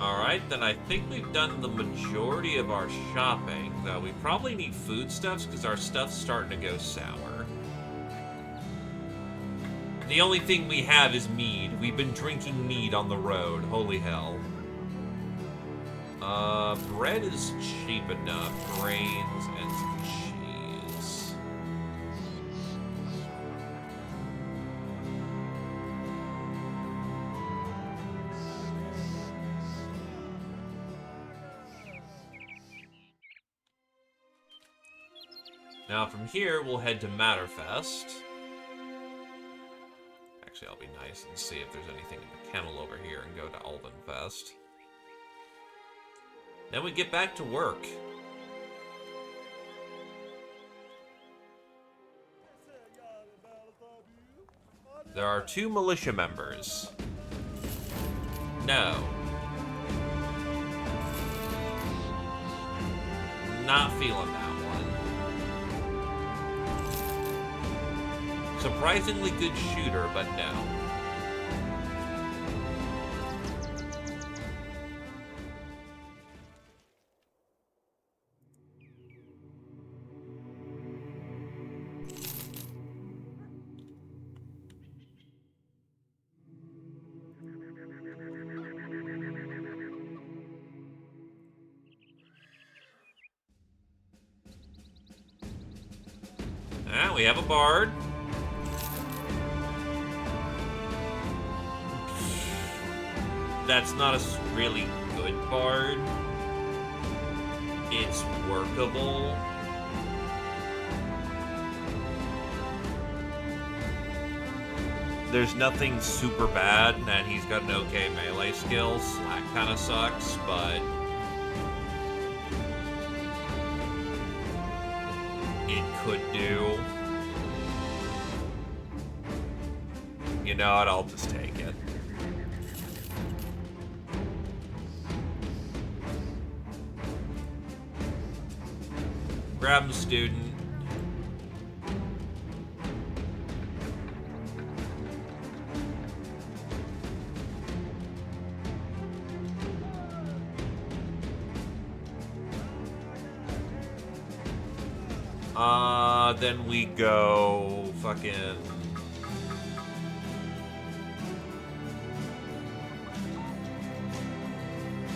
Alright, then I think we've done the majority of our shopping, though we probably need foodstuffs because our stuff's starting to go sour. The only thing we have is mead. We've been drinking mead on the road. Holy hell. Bread is cheap enough. Grains and some cheese. Now from here, we'll head to Matterfest. Actually, I'll be nice and see if there's anything in the kennel over here and go to Aldenfest. Then we get back to work. There are 2 militia members. No. Not feeling that one. Surprisingly good shooter, but no. We have a bard. That's not a really good bard. It's workable. There's nothing super bad, and he's got an okay melee skill. Slack kind of sucks, but it could do. You know what? I'll just take it. Grab him, student. Then we go fucking...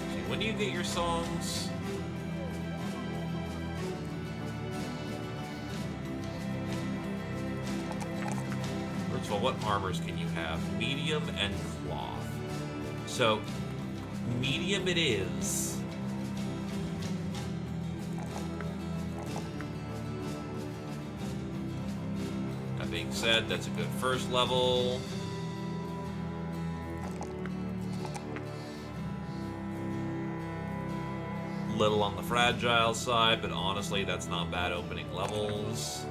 See, when do you get your songs? First of all, what armors can you have? Medium and cloth. So, medium it is. Being said, that's a good first level. Little on the fragile side, but honestly, that's not bad opening levels.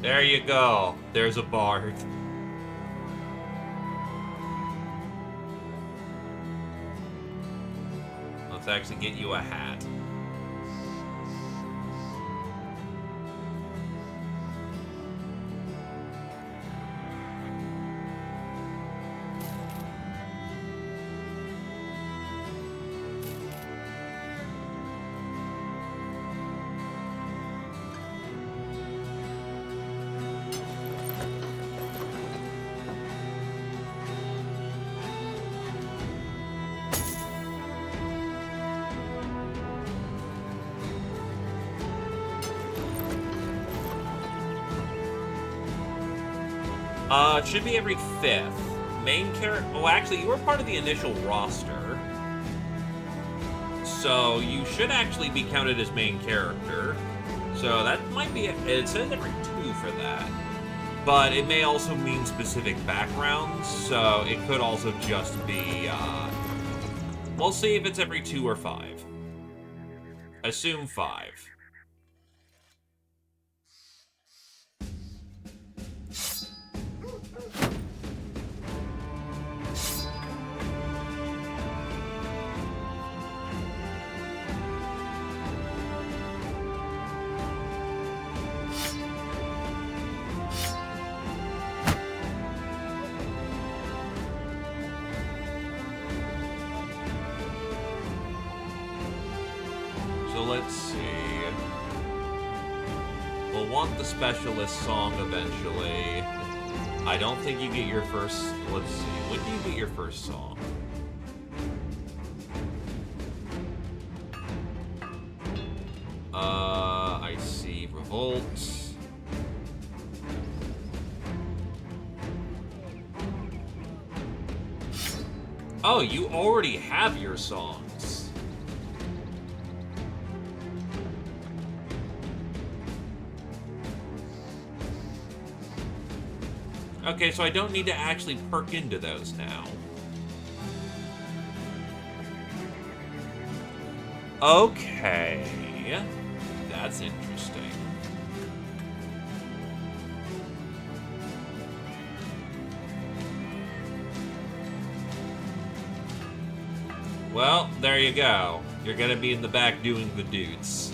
There you go. There's a bard. Let's actually get you a hat. It should be every 5th. Main character... Oh, actually, you were part of the initial roster. So, you should actually be counted as main character. So, that might be... It says every 2 for that. But it may also mean specific backgrounds, so it could also just be... We'll see if it's every 2 or 5. Assume 5. Let's see. We'll want the specialist song eventually. I don't think you get your first... Let's see. When do you get your first song? I see. Revolt. Oh, you already have your songs. Okay, so I don't need to actually perk into those now. Okay. That's interesting. Well, there you go. You're gonna be in the back doing the dudes.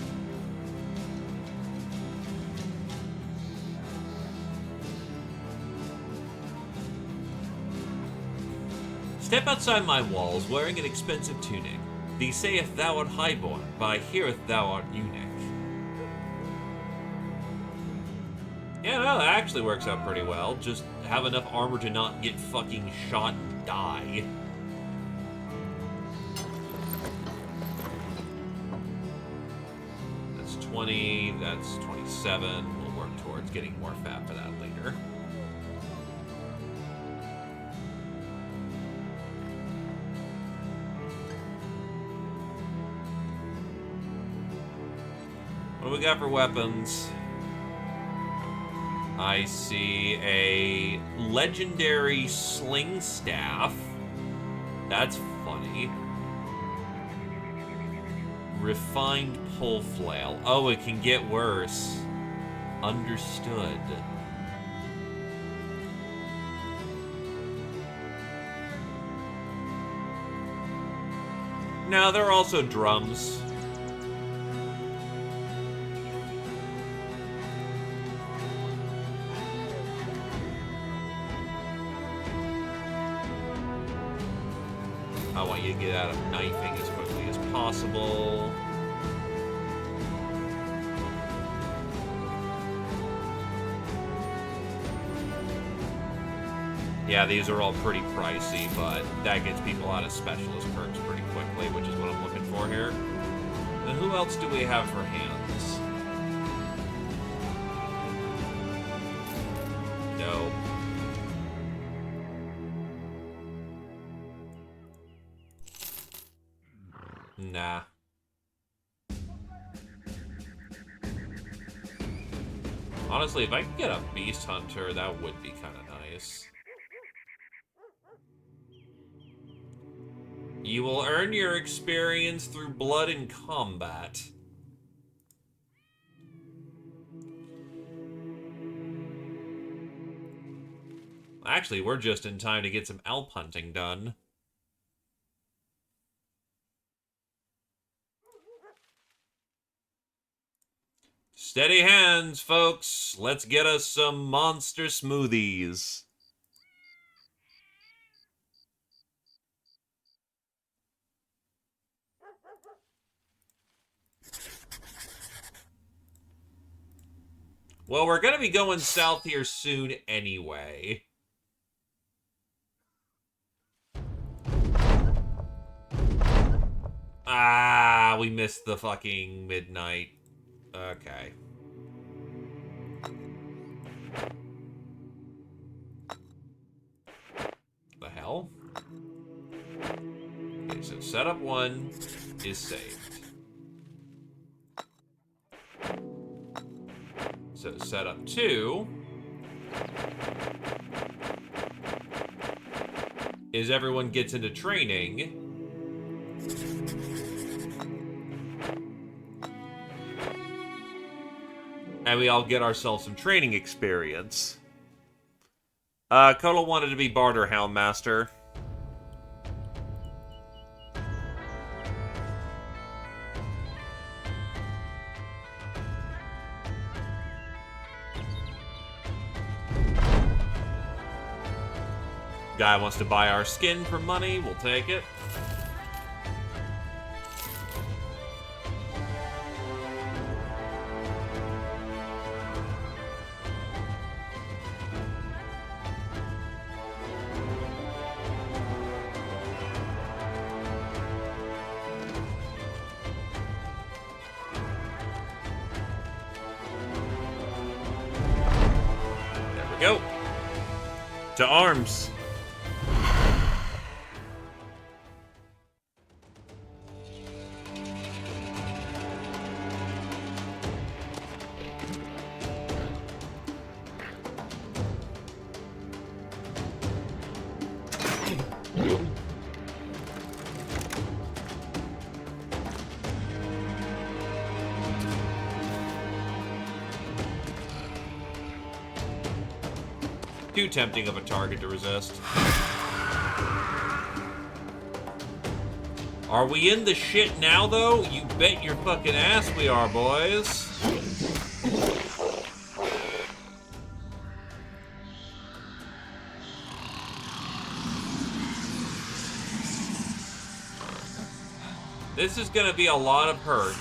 Step outside my walls, wearing an expensive tunic. Thee saith thou art highborn, but I heareth thou art eunuch. Yeah, no, that actually works out pretty well. Just have enough armor to not get fucking shot and die. That's 20, that's 27. We'll work towards getting more fat for that later. What do we got for weapons? I see a legendary sling staff. That's funny. Refined pull flail. Oh, it can get worse. Understood. Now, there are also drums. I want you to get out of knifing as quickly as possible. Yeah, these are all pretty pricey, but that gets people out of specialist perks pretty quickly, which is what I'm looking for here. And who else do we have for hands? No. Nah. Honestly, if I could get a Beast Hunter, that would be kind of nice. You will earn your experience through blood in combat. Actually, we're just in time to get some Alp hunting done. Steady hands, folks. Let's get us some monster smoothies. Well, we're going to be going south here soon anyway. Ah, we missed the fucking midnight. Okay. The hell? Okay, so setup 1 is saved. So setup 2 is everyone gets into training. And we all get ourselves some training experience. Kotal wanted to be Barter Houndmaster. Guy wants to buy our skin for money, we'll take it. There we go. To arms. Too tempting of a target to resist. Are we in the shit now, though? You bet your fucking ass we are, boys. This is gonna be a lot of hurt.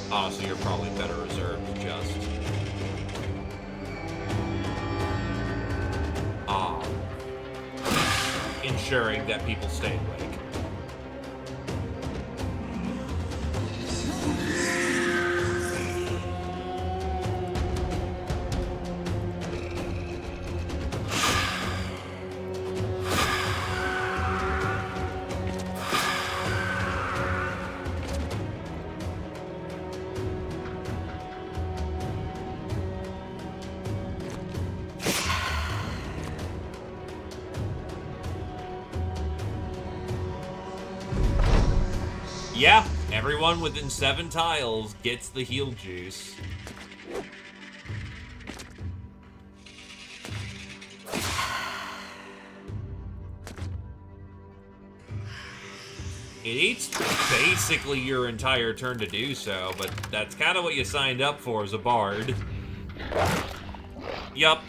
Oh, so you're probably better reserved, just... ensuring that people stay awake. Yeah, everyone within 7 tiles gets the heal juice. It eats basically your entire turn to do so, but that's kind of what you signed up for as a bard. Yup.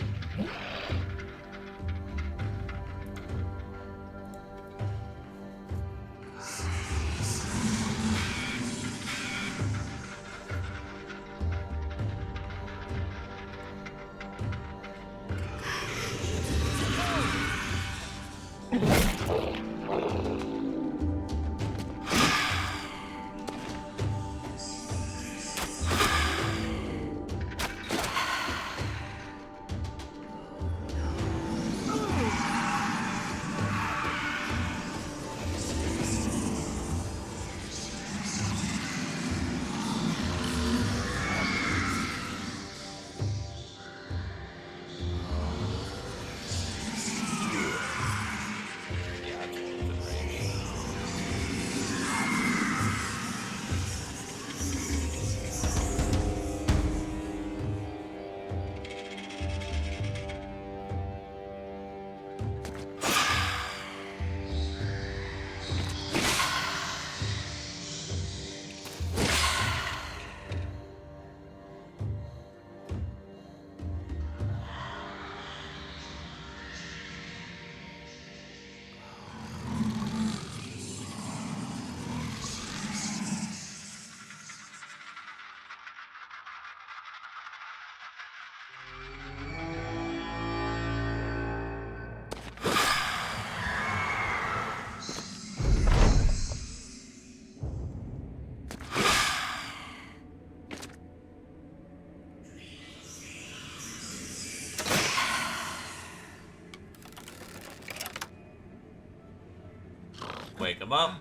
Wake him up.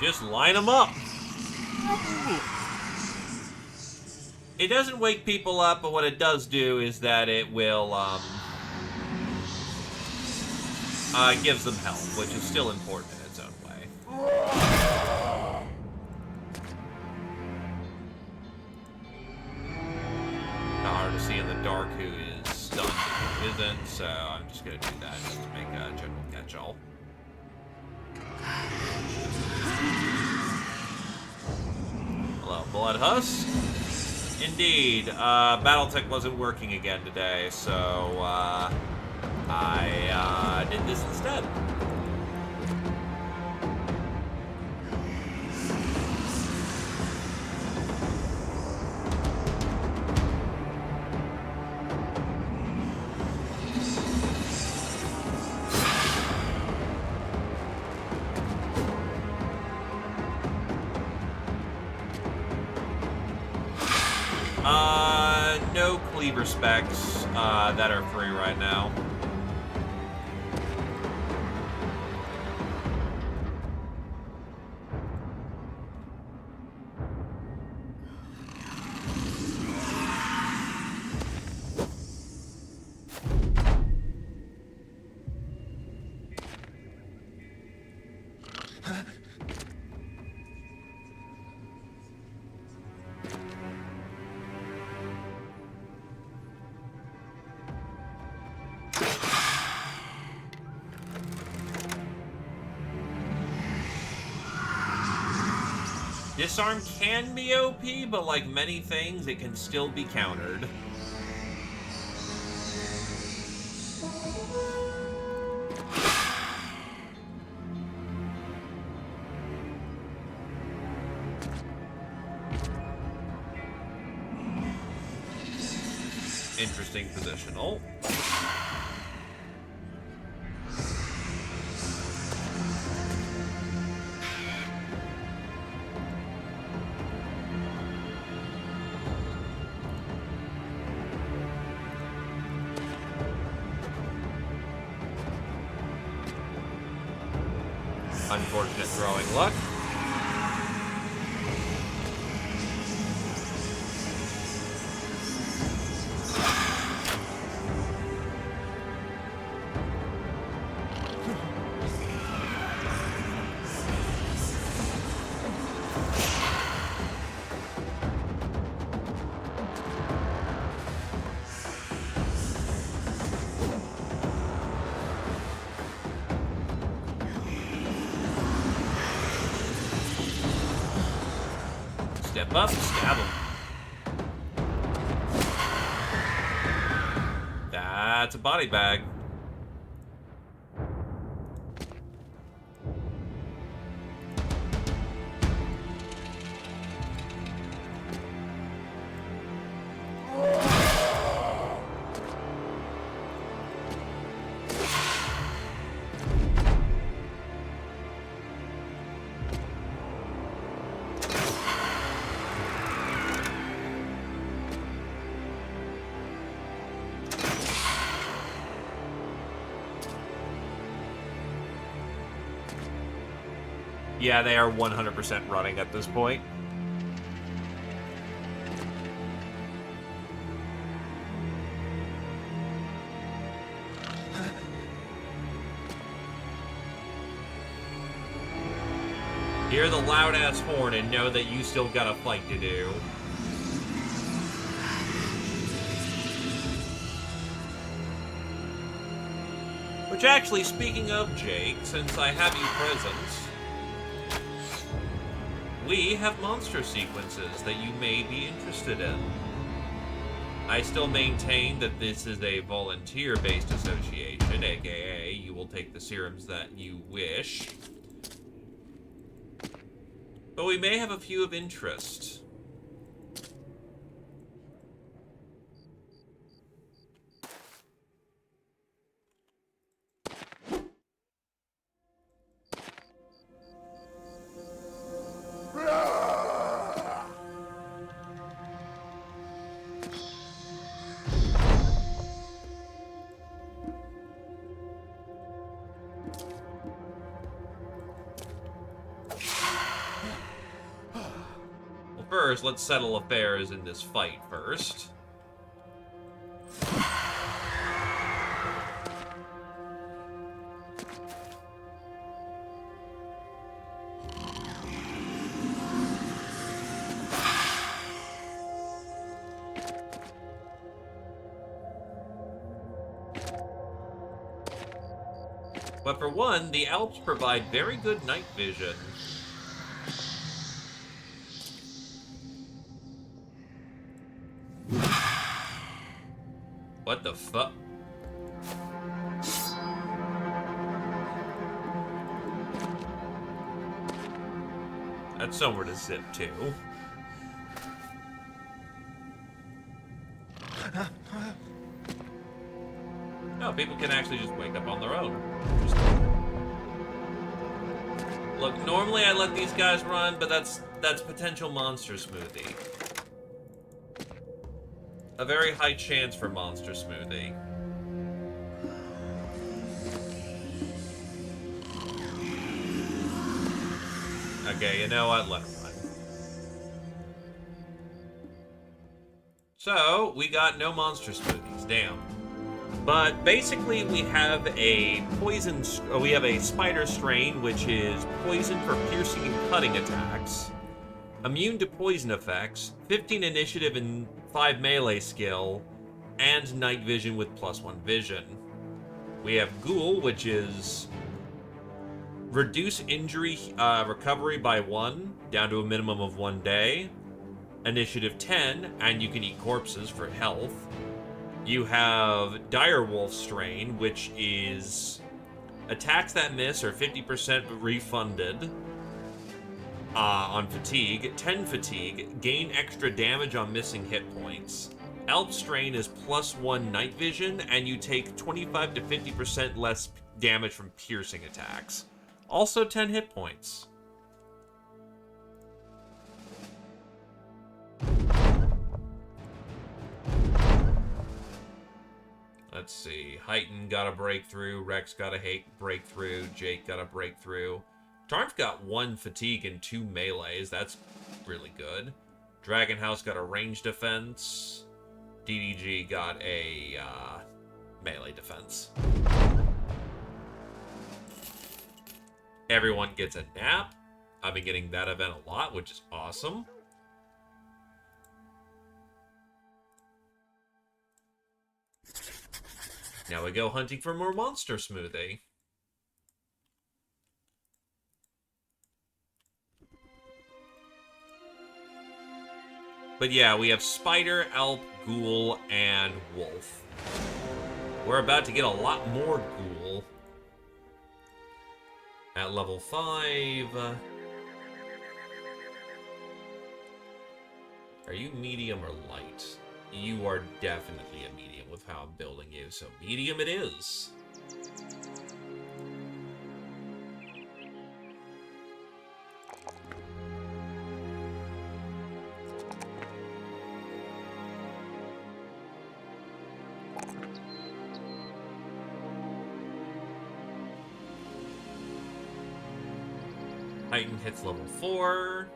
Just line them up. It doesn't wake people up, but what it does do is that it will, gives them health, which is still important in its own way. Hard to see in the dark who is stunned and who isn't, so I'm just gonna do that just to make a general catch-all. Hello, Blood Husk. Indeed, Battletech wasn't working again today, so I did this instead. No cleaver specs that are free right now. Disarm can be OP, but like many things, it can still be countered. Interesting positional. Unfortunate throwing luck. Step up, stab him. That's a body bag. Yeah, they are 100% running at this point. Hear the loud-ass horn and know that you still got a fight to do. Which actually, speaking of Jake, since I have you present, we have monster sequences that you may be interested in. I still maintain that this is a volunteer-based association, aka you will take the serums that you wish. But we may have a few of interest. First, let's settle affairs in this fight first. But for one, the Alps provide very good night vision. What the fuck? That's somewhere to zip to. No, people can actually just wake up on their own. Look, normally I let these guys run, but that's potential monster smoothie. A very high chance for monster smoothie. Okay, you know what? Let him run. So, we got no monster smoothies. Damn. But basically, we have a spider strain, which is poison for piercing and cutting attacks, immune to poison effects, 15 initiative and 5 melee skill, and night vision with +1 vision. We have Ghoul, which is reduce injury recovery by 1, down to a minimum of 1 day. Initiative 10, and you can eat corpses for health. You have Direwolf Strain, which is attacks that miss are 50% refunded on fatigue, 10 fatigue, gain extra damage on missing hit points. Alp Strain is +1 night vision, and you take 25 to 50% less damage from piercing attacks. Also 10 hit points. Let's see. Heighten got a breakthrough. Rex got a breakthrough. Jake got a breakthrough. Tarnf got 1 fatigue and 2 melees. That's really good. Dragon House got a range defense. DDG got a melee defense. Everyone gets a nap. I've been getting that event a lot, which is awesome. Now we go hunting for more monster smoothie. But yeah, we have Spider, Alp, Ghoul, and Wolf. We're about to get a lot more Ghoul. At level 5... Are you medium or light? You are definitely a medium with how I'm building you, so medium it is. Titan hits level 4.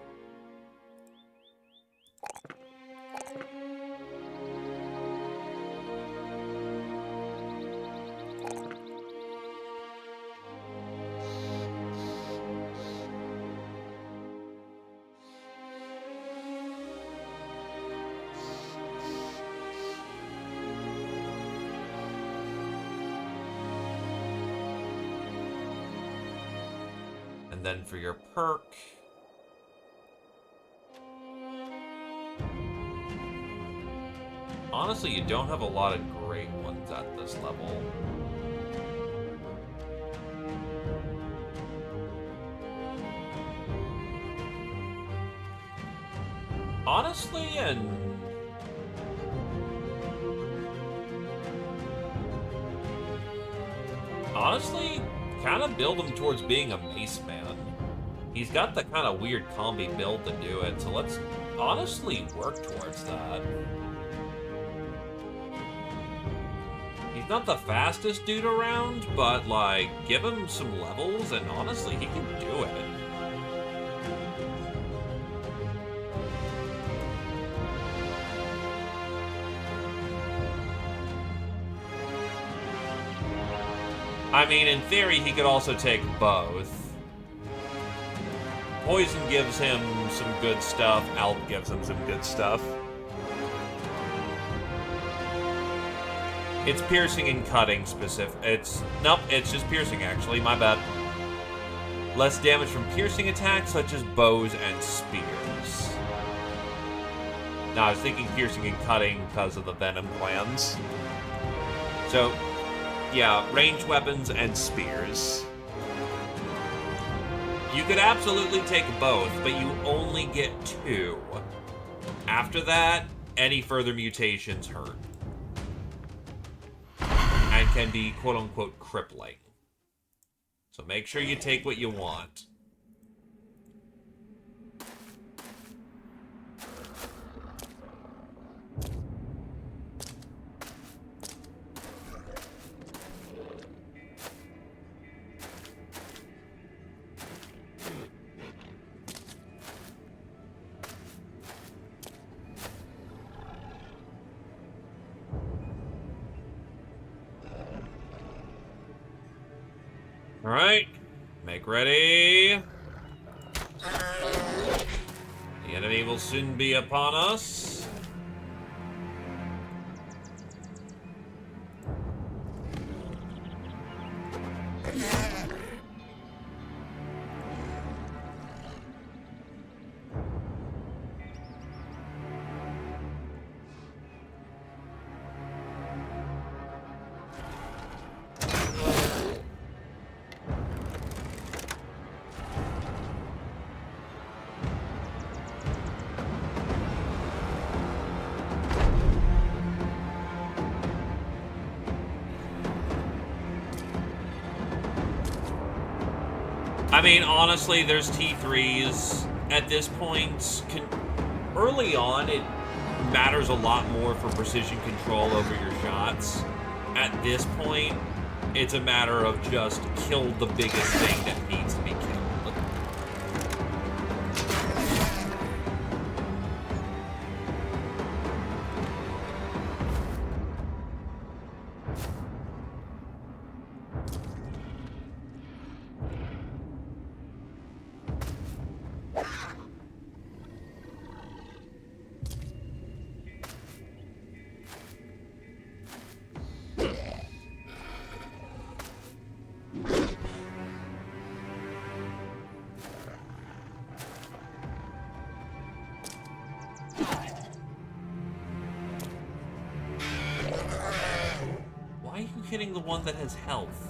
And then for your perk, honestly, you don't have a lot of great ones at this level. Honestly, kind of build him towards being a Mace Man. He's got the kind of weird combi build to do it, so let's honestly work towards that. He's not the fastest dude around, but, like, give him some levels, and honestly, he can do it. I mean, in theory, he could also take both. Poison gives him some good stuff. Alp gives him some good stuff. It's piercing and cutting specific. Nope, it's just piercing, actually. My bad. Less damage from piercing attacks, such as bows and spears. Now, I was thinking piercing and cutting because of the venom glands. So, yeah, ranged weapons and spears. You could absolutely take both, but you only get 2. After that, any further mutations hurt. And can be quote-unquote crippling. So make sure you take what you want. Alright, make ready. The enemy will soon be upon us. I mean, honestly, there's T3s. At this point, early on, it matters a lot more for precision control over your shots. At this point, it's a matter of just kill the biggest thing that needs to be killed. Why are you hitting the one that has health?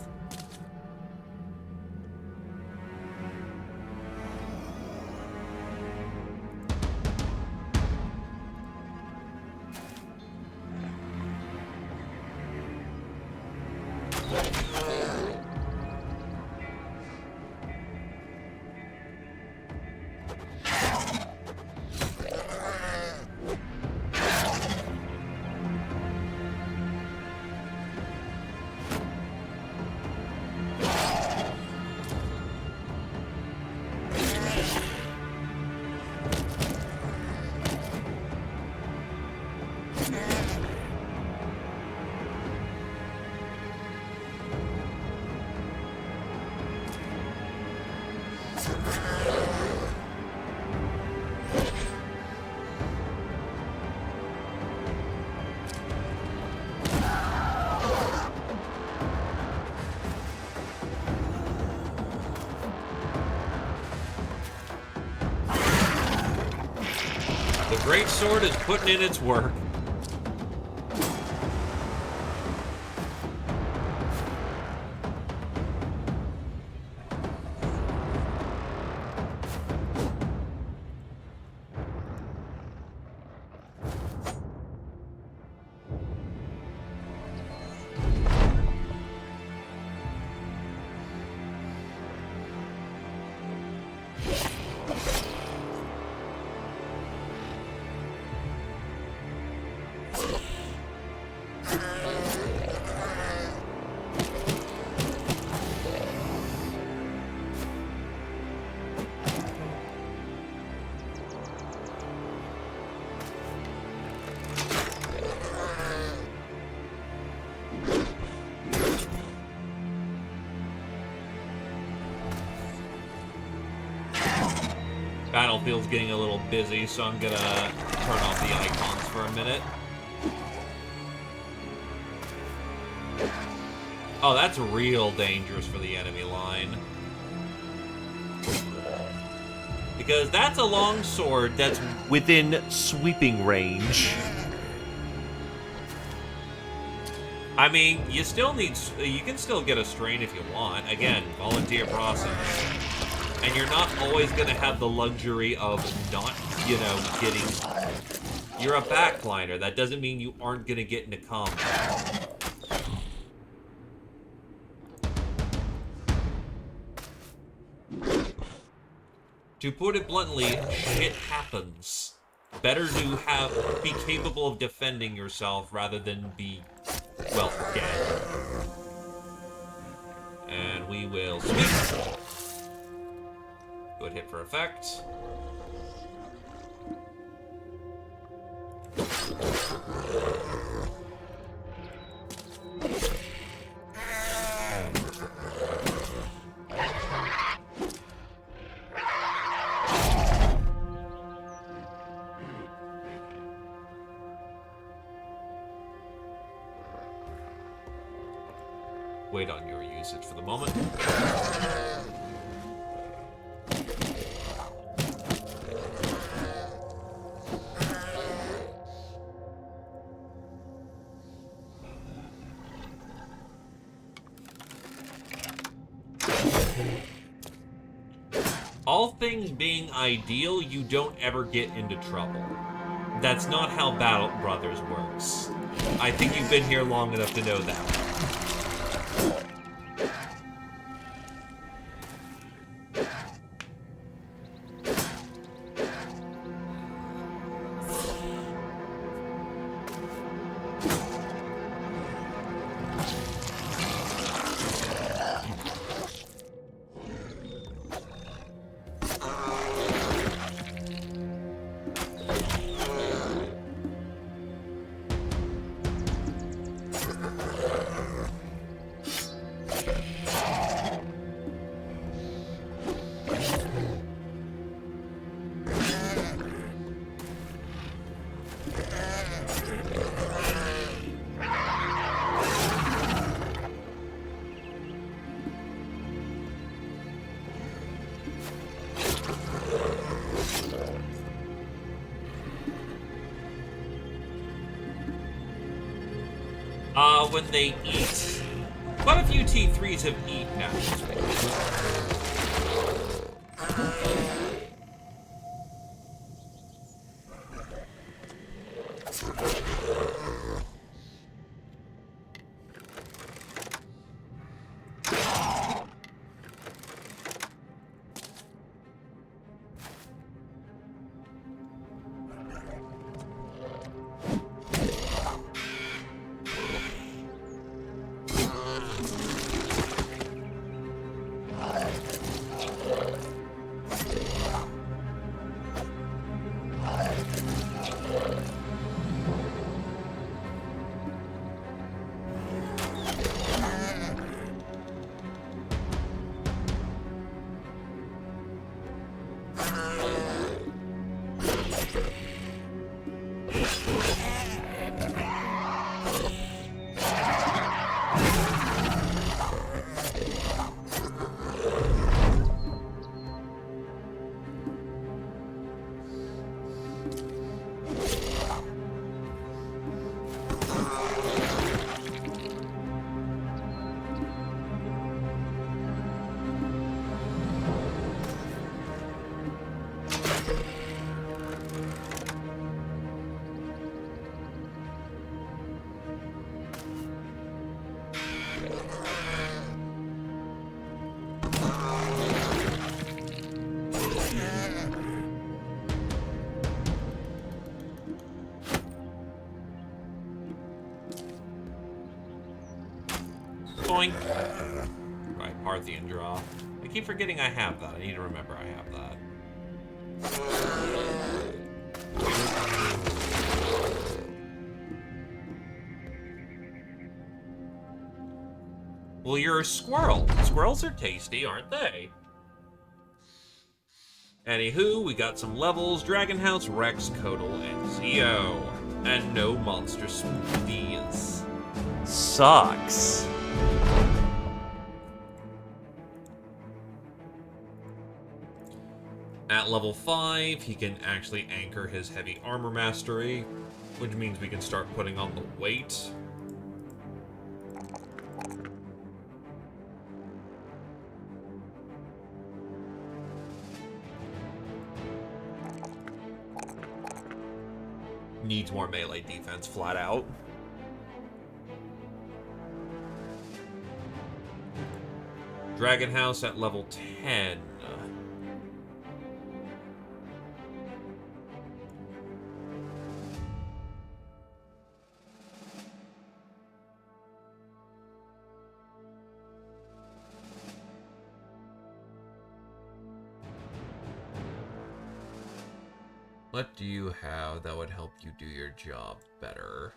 The great sword is putting in its work. Battlefield's getting a little busy, so I'm gonna turn off the icons for a minute. Oh, that's real dangerous for the enemy line. Because that's a long sword that's within sweeping range. I mean, you still need... You can still get a strain if you want. Again, volunteer process. And you're not always going to have the luxury of not, you know, getting... You're a backliner. That doesn't mean you aren't going to get into combat. To put it bluntly, shit happens. Better to be capable of defending yourself rather than be, well, dead. And we will sweep. Good hit for effect. Wait on your usage for the moment. All things being ideal, you don't ever get into trouble. That's not how Battle Brothers works. I think you've been here long enough to know that. When they eat. Quite a few T3s have eaten now. Boink. Right, Parthian draw. I keep forgetting I have that. I need to remember I have that. Well, you're a squirrel. Squirrels are tasty, aren't they? Anywho, we got some levels. Dragon House, Rex, Codal, and Zeo. And no monster smoothies. Sucks. At level 5, he can actually anchor his heavy armor mastery, which means we can start putting on the weight. Needs more melee defense, flat out. Dragon House at level 10. What do you have that would help you do your job better?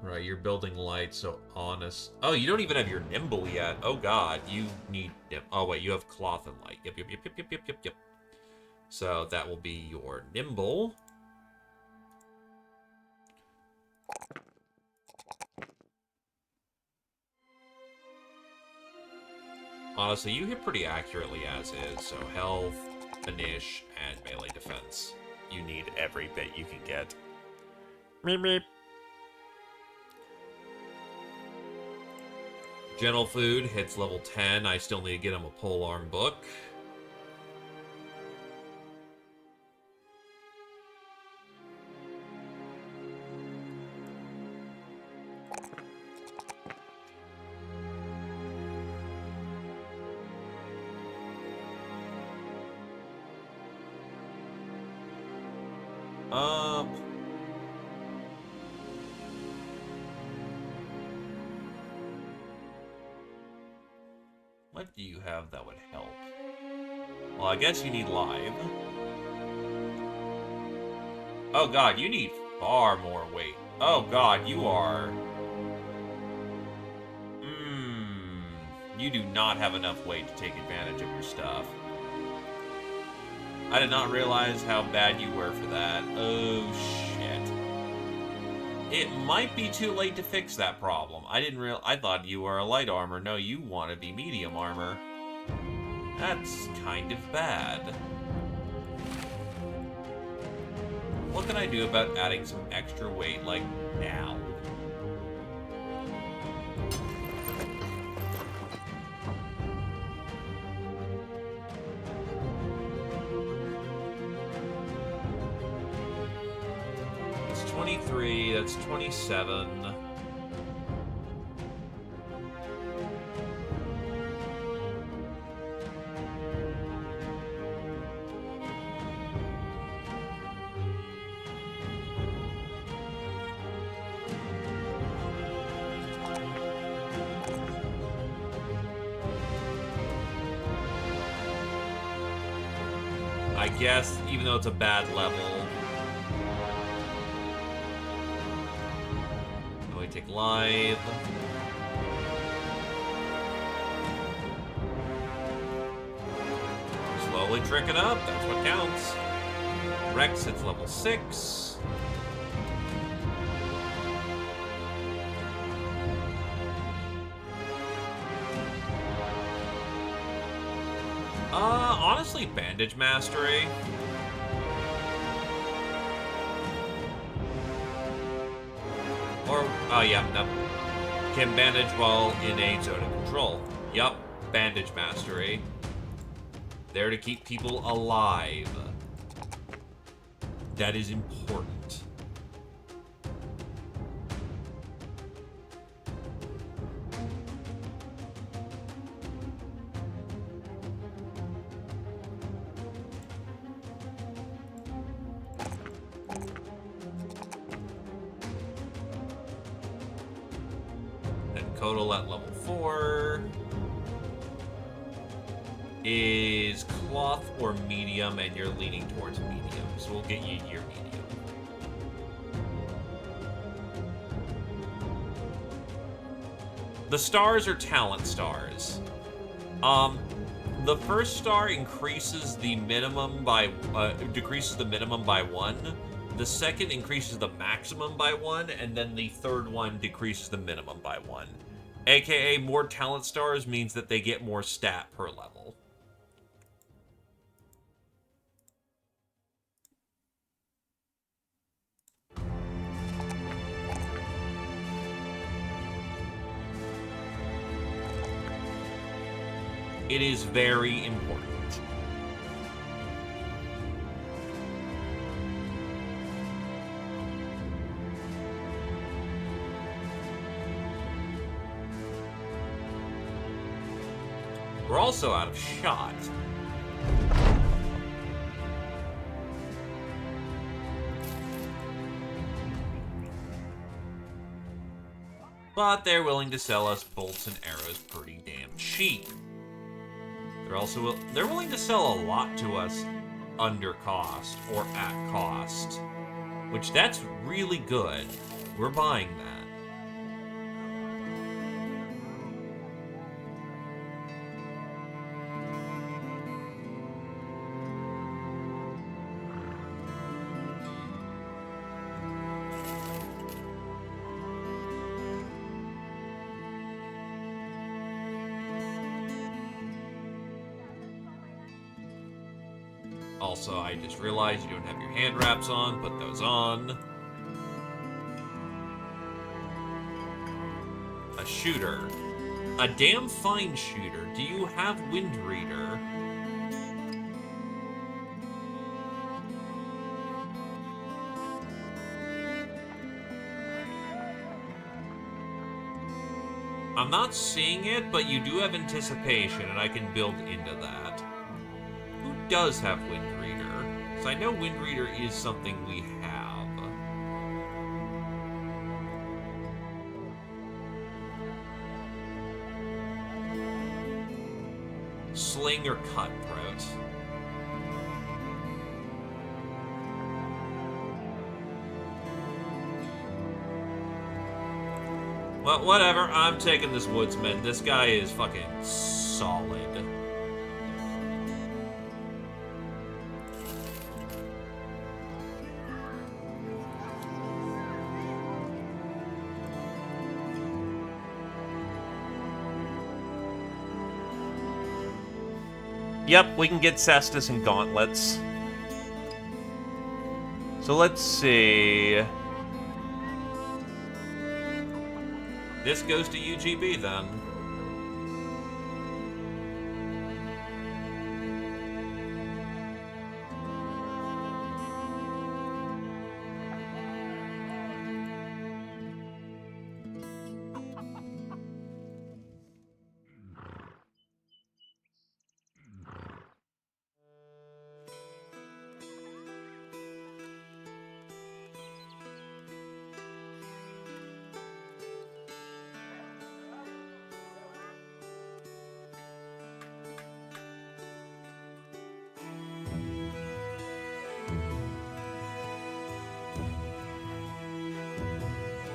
Right, you're building light, so honest. Oh, you don't even have your nimble yet. Oh god, you need. Oh wait, you have cloth and light. Yep. So that will be your nimble. Honestly, you hit pretty accurately as is, so health, finish, and melee defense. You need every bit you can get. Meep meep. Gentle Food hits level 10. I still need to get him a polearm book. What do you have that would help? Well, I guess you need live. Oh god, you need far more weight. Oh god, you are... You do not have enough weight to take advantage of your stuff. I did not realize how bad you were for that. Oh, shit. It might be too late to fix that problem. I thought you were a light armor. No, you want to be medium armor. That's kind of bad. What can I do about adding some extra weight, like, now? That's 23, that's 27. I guess, even though it's a bad level. Then we take live. Slowly tricking up, that's what counts. Rex hits level 6. Honestly, Bandage Mastery. Or, yeah, no. Can bandage while in a zone of control. Yup, Bandage Mastery. There to keep people alive. That is important. Total at level 4 is cloth or medium, and you're leaning towards medium, so we'll get you your medium. The stars are talent stars. The first star increases the minimum by decreases the minimum by 1. The second increases the maximum by 1, and then the third one decreases the minimum by 1. AKA, more talent stars means that they get more stat per level. It is very important. We're also out of shot. But they're willing to sell us bolts and arrows pretty damn cheap. They're willing to sell a lot to us under cost or at cost, which that's really good. We're buying that. Also, I just realized you don't have your hand wraps on. Put those on. A shooter. A damn fine shooter. Do you have Wind Reader? I'm not seeing it, but you do have Anticipation, and I can build into that. Who does have Wind Reader? Because I know Wind Reader is something we have. Sling or Cutthroat? Well, whatever. I'm taking this Woodsman. This guy is fucking solid. Yep, we can get Cestus and Gauntlets. So let's see. This goes to UGB then.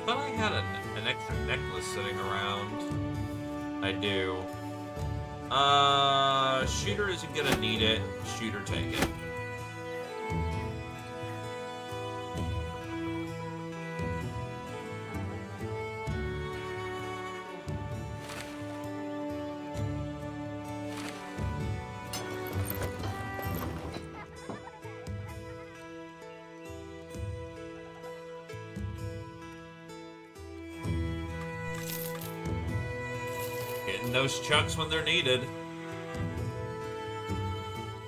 But I had an extra necklace sitting around. I do. Shooter isn't gonna need it. Shooter, take it. Getting those chucks when they're needed.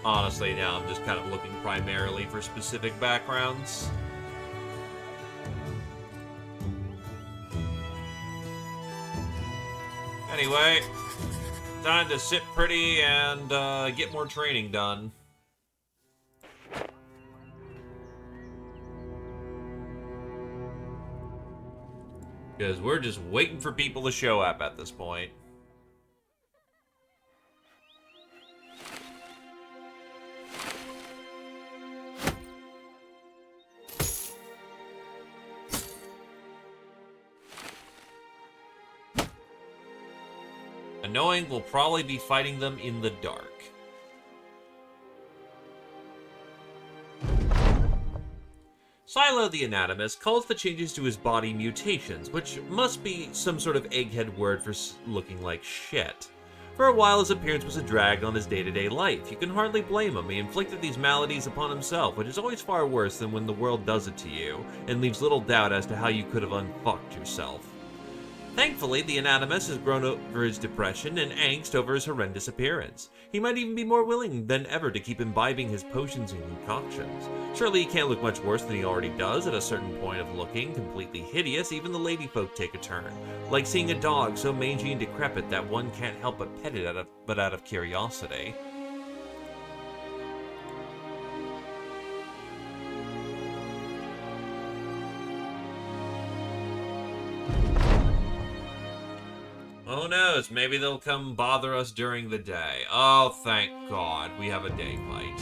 Honestly, now I'm just kind of looking primarily for specific backgrounds. Anyway, time to sit pretty and get more training done. Because we're just waiting for people to show up at this point. Knowing we'll probably be fighting them in the dark. Silo the Anatomist calls the changes to his body mutations, which must be some sort of egghead word for looking like shit. For a while, his appearance was a drag on his day-to-day life. You can hardly blame him. He inflicted these maladies upon himself, which is always far worse than when the world does it to you, and leaves little doubt as to how you could have unfucked yourself. Thankfully, the Anatomist has grown over his depression and angst over his horrendous appearance. He might even be more willing than ever to keep imbibing his potions and concoctions. Surely he can't look much worse than he already does. At a certain point of looking completely hideous, even the ladyfolk take a turn. Like seeing a dog so mangy and decrepit that one can't help but pet it out of curiosity. Who knows, maybe they'll come bother us during the day. Oh, thank God, we have a day fight.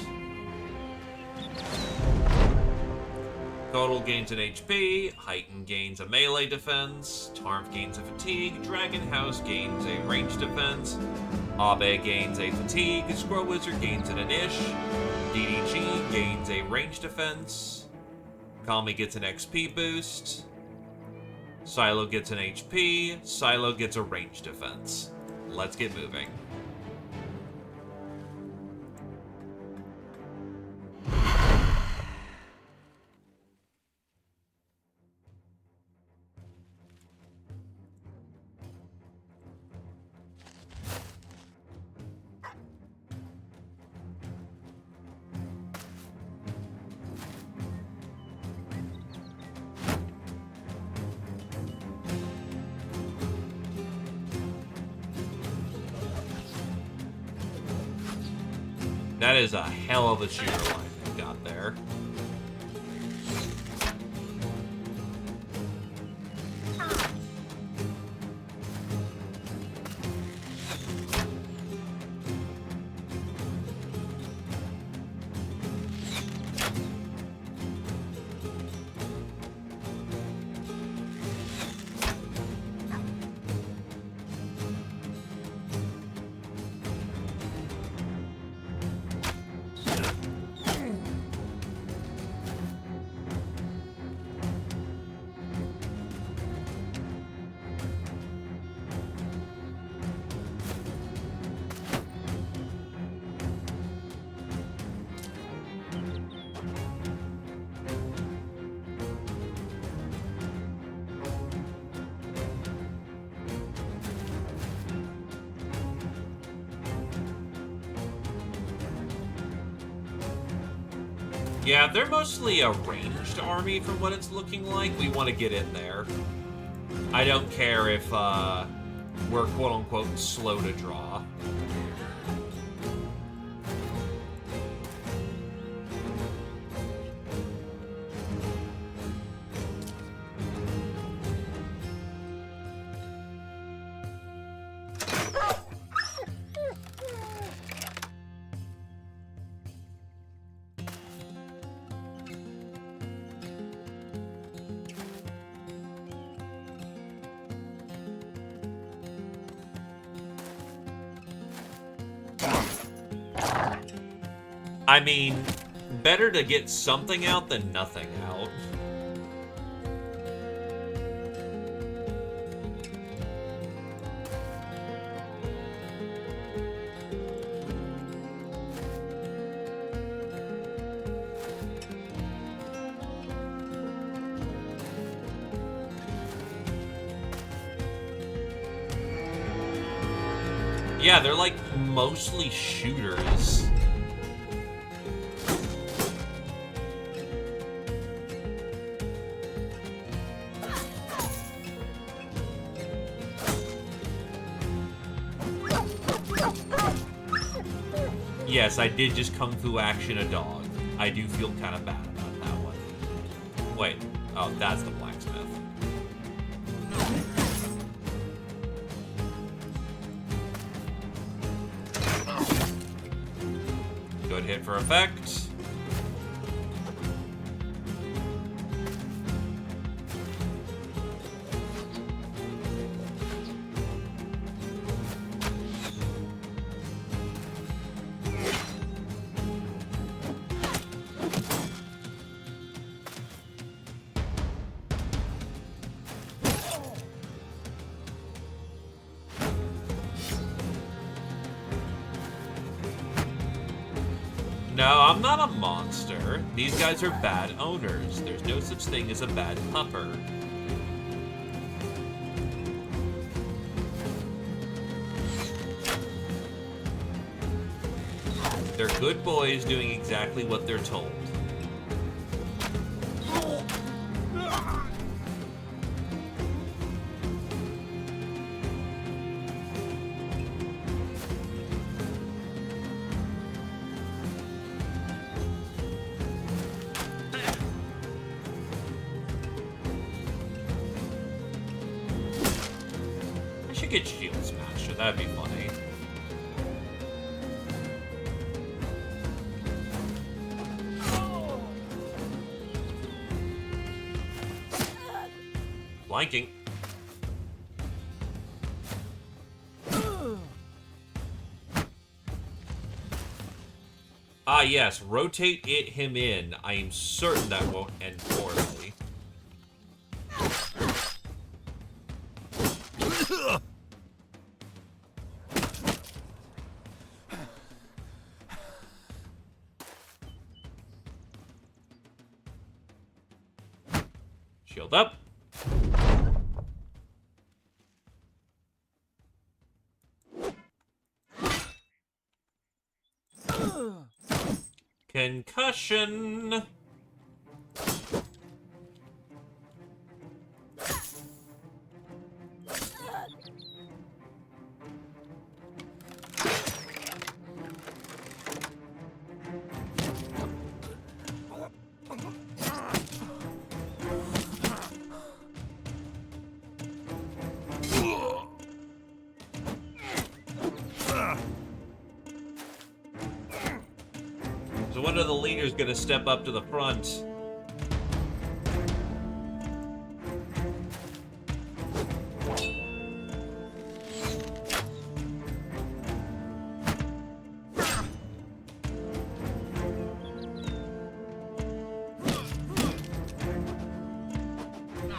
Total gains an HP, Heighten gains a melee defense, Tarmf gains a fatigue, Dragon House gains a range defense, Abe gains a fatigue, Scroll Wizard gains an inish, DDG gains a range defense, Kami gets an XP boost, Silo gets an HP, Silo gets a range defense. Let's get moving. That is a hell of a shooter line they've got there. Yeah, they're mostly a ranged army from what it's looking like. We want to get in there. I don't care if we're quote-unquote slow to draw. I mean, better to get something out than nothing out. Yeah, they're like mostly shooters. Yes, I did just Kung Fu action a dog. I do feel kind of bad about that one. Wait. Oh, that's the blacksmith. Good hit for effect. No, I'm not a monster. These guys are bad owners. There's no such thing as a bad pupper. They're good boys doing exactly what they're told. Get Shield Smasher, that'd be funny. Flanking. Ah yes, rotate him in. I am certain that won't end poorly. Shield up. Concussion. So when are the leaders gonna step up to the front?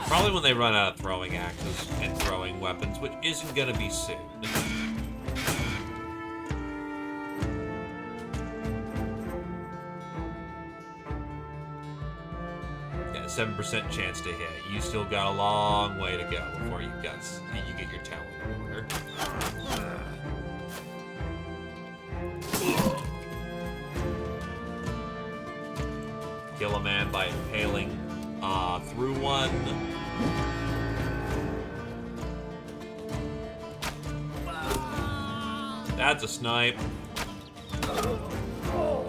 Probably when they run out of throwing axes and throwing weapons, which isn't gonna be soon. Yeah, 7% chance to hit. You still got a long way to go before you get your talent in order. Kill a man by impaling through one. That's a snipe.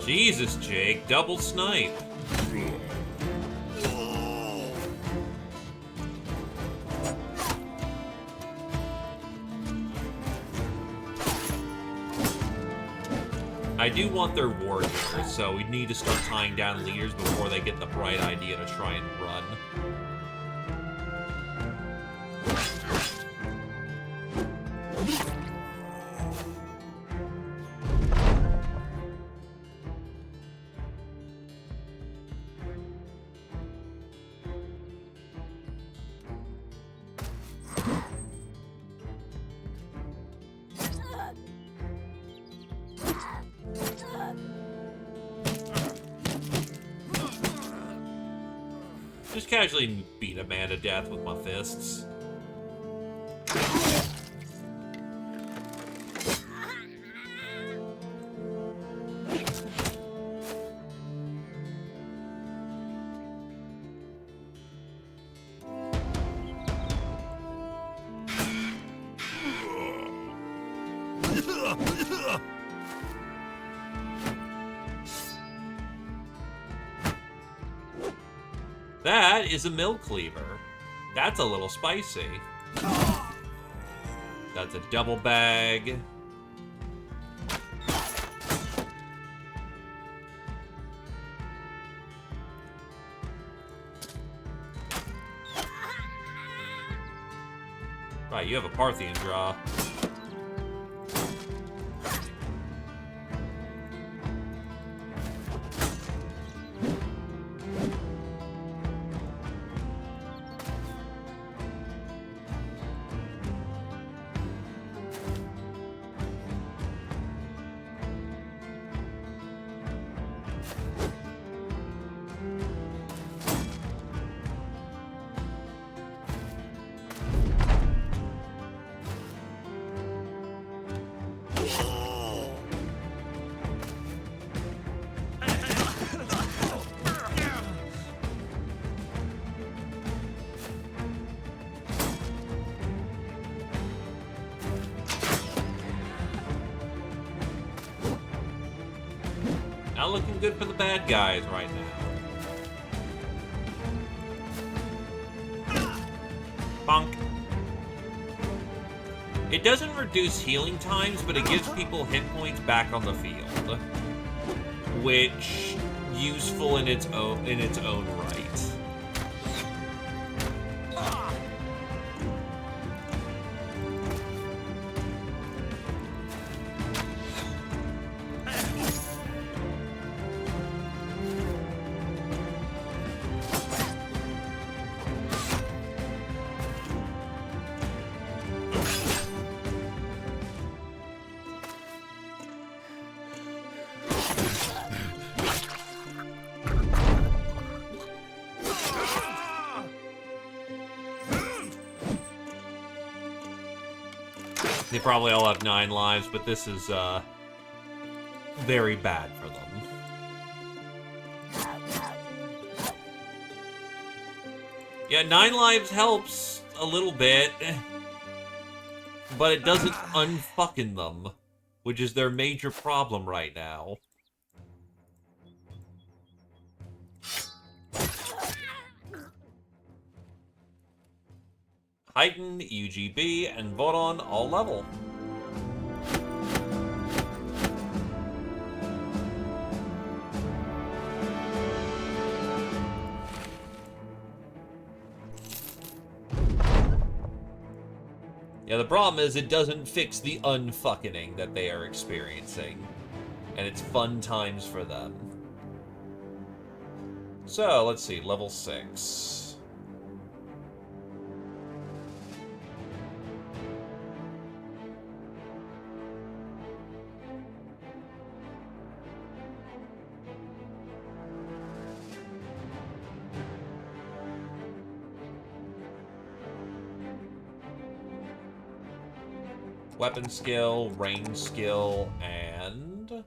Jesus, Jake, double snipe. I do want their war here, so we need to start tying down leaders before they get the bright idea to try and run. Just casually beat a man to death with my fists. That is a milk cleaver. That's a little spicy. That's a double bag. Right, you have a Parthian draw. Not looking good for the bad guys right now. Bonk. It doesn't reduce healing times, but it gives people hit points back on the field, which useful in its own right. They probably all have 9 lives, but this is, very bad for them. Yeah, 9 lives helps a little bit, but it doesn't unfucking them, which is their major problem right now. Heighten, UGB, and Boron all level. Yeah, the problem is it doesn't fix the unfucking that they are experiencing. And it's fun times for them. So, let's see, level 6. Weapon skill, range skill, and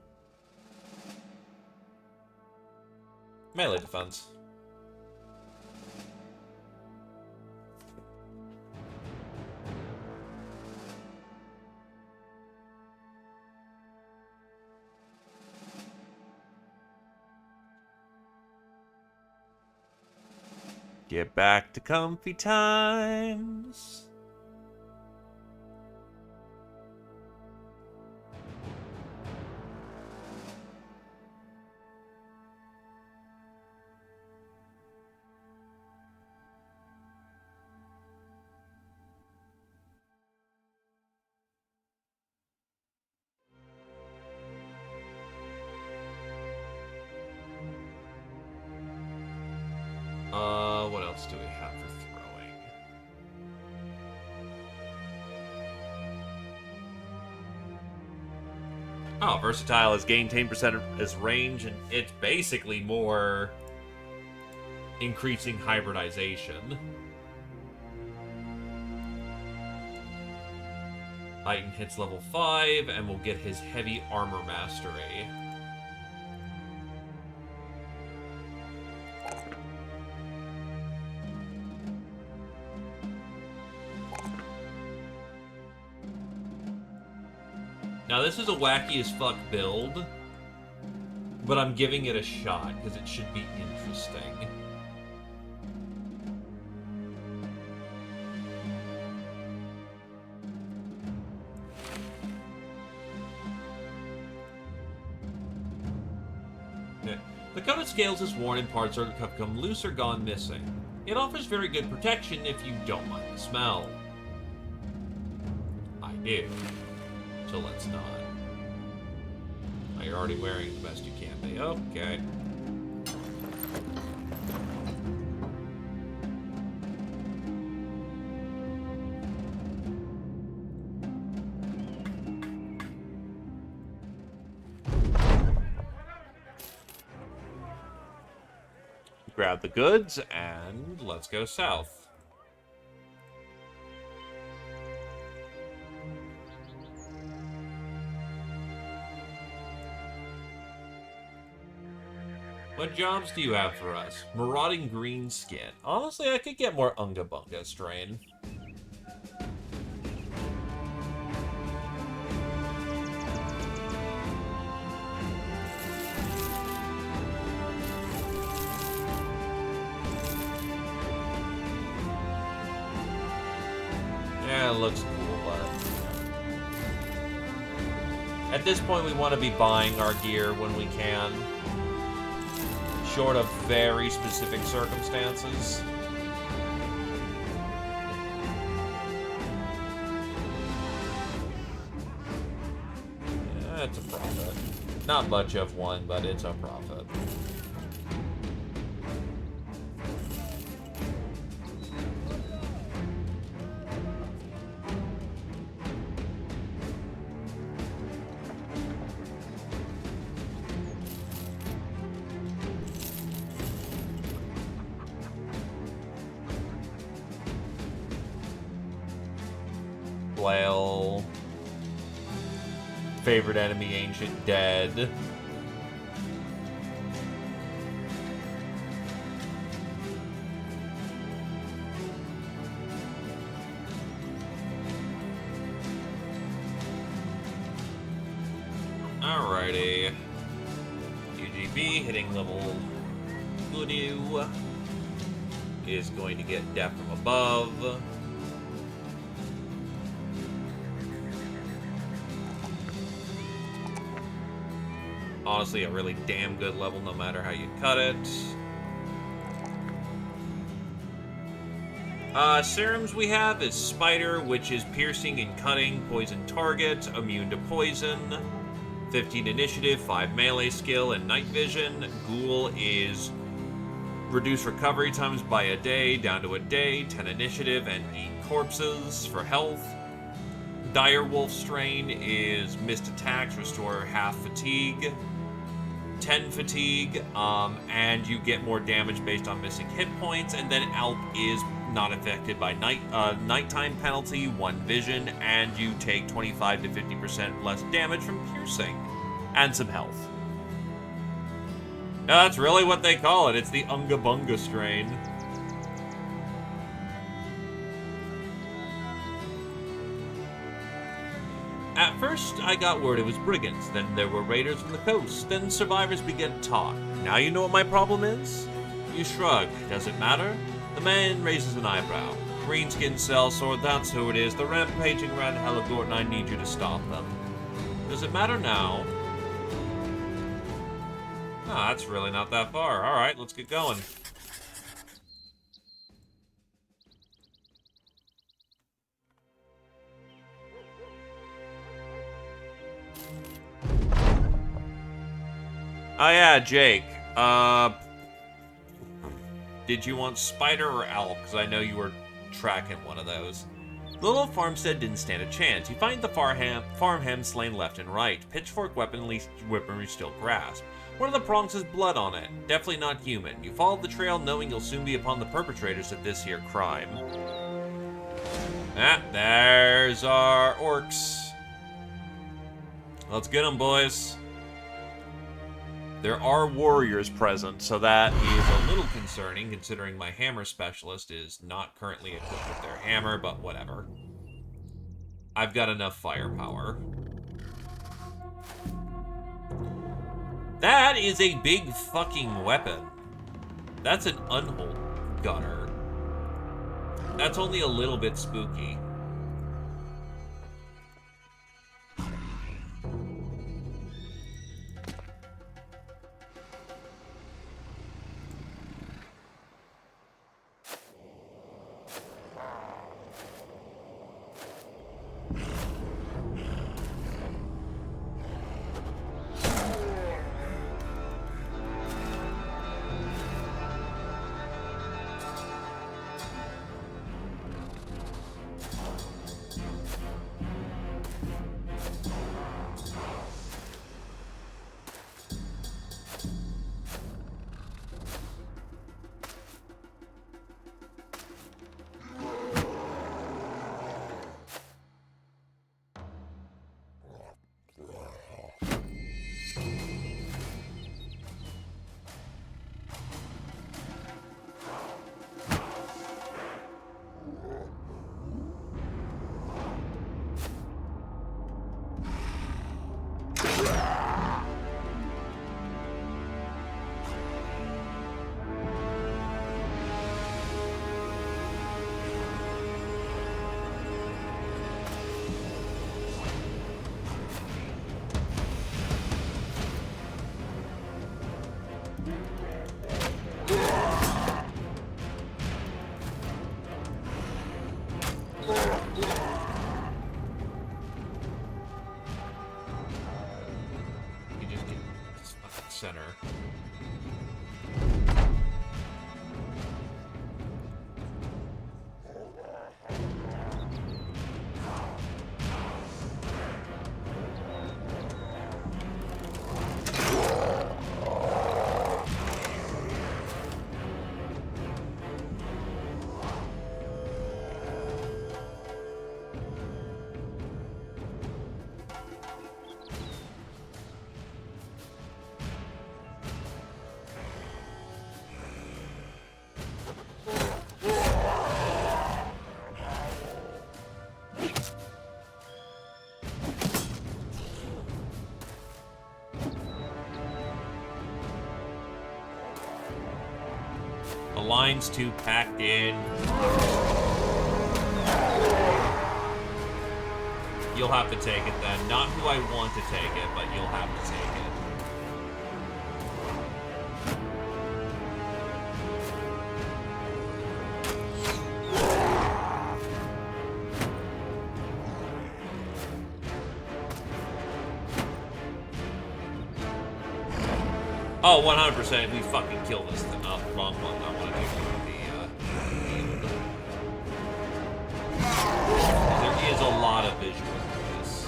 Melee defense. Get back to comfy times. What else do we have for throwing? Oh, versatile has gained 10% of his range, and it's basically more increasing hybridization. Titan hits level 5, and will get his heavy armor mastery. Now, this is a wacky as fuck build, but I'm giving it a shot because it should be interesting. Okay. The coated scales is worn and parts are have become loose or gone missing. It offers very good protection if you don't mind the smell. I do. So let's not. Oh, you're already wearing the best you can be. Okay. Grab the goods and let's go south. What jobs do you have for us? Marauding green skin. Honestly, I could get more Unga Bunga strain. Yeah, it looks cool, but... At this point, we want to be buying our gear when we can. Short of very specific circumstances. Yeah, it's a profit. Not much of one, but it's a profit. Flail. Favorite enemy, Ancient Dead. Alrighty. UGB hitting level 2 is going to get death from above. Honestly, a really damn good level no matter how you cut it. Serums we have is Spider, which is piercing and cutting, poison target, immune to poison, 15 initiative, 5 melee skill, and night vision. Ghoul is reduce recovery times by a day, down to a day, 10 initiative, and eat corpses for health. Direwolf strain is missed attacks, restore half fatigue, 10 fatigue, and you get more damage based on missing hit points. And then Alp is not affected by nighttime penalty, 1 vision, and you take 25 to 50% less damage from piercing, and some health. Yeah, that's really what they call it. It's the Unga Bunga strain. At first, I got word it was brigands, then there were raiders from the coast, then survivors began to talk. Now you know what my problem is? You shrug. Does it matter? The man raises an eyebrow. Greenskin sellsword, that's who it is. The rampaging around Helagort, I need you to stop them. Does it matter now? Ah, that's really not that far. Alright, let's get going. Oh yeah, Jake. Did you want spider or elk? Because I know you were tracking one of those. The little farmstead didn't stand a chance. You find the farmhand slain left and right. Pitchfork weaponry still grasped. One of the prongs has blood on it. Definitely not human. You follow the trail knowing you'll soon be upon the perpetrators of this here crime. Ah, there's our orcs. Let's get them, boys. There are warriors present, so that is a little concerning, considering my hammer specialist is not currently equipped with their hammer, but whatever. I've got enough firepower. That is a big fucking weapon. That's an unhold gunner. That's only a little bit spooky. Center. The line's too packed in. You'll have to take it then. Not who I want to take it, but you'll have to take it. Oh, 100%. We fucking kill this thing. Oh, wrong one. I want to do the there is a lot of visual for this.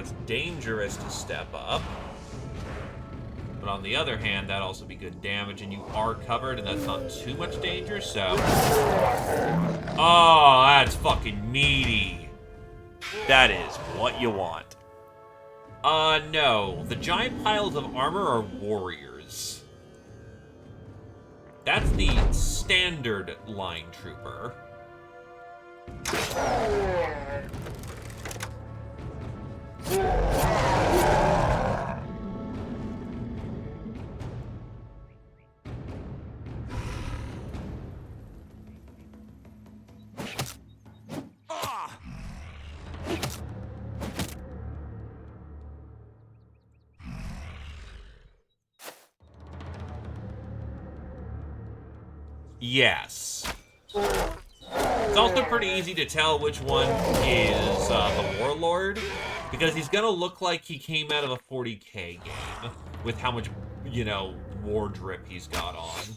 it's dangerous to step up. But on the other hand, that'd also be good damage, and you are covered, and that's not too much danger, so... Oh, that's fucking meaty. That is what you want. No. The giant piles of armor are warriors. That's the standard line trooper. Yes. It's also pretty easy to tell which one is the Warlord, because he's gonna look like he came out of a 40k game, with how much, you know, war drip he's got on.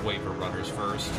Wait for runners first.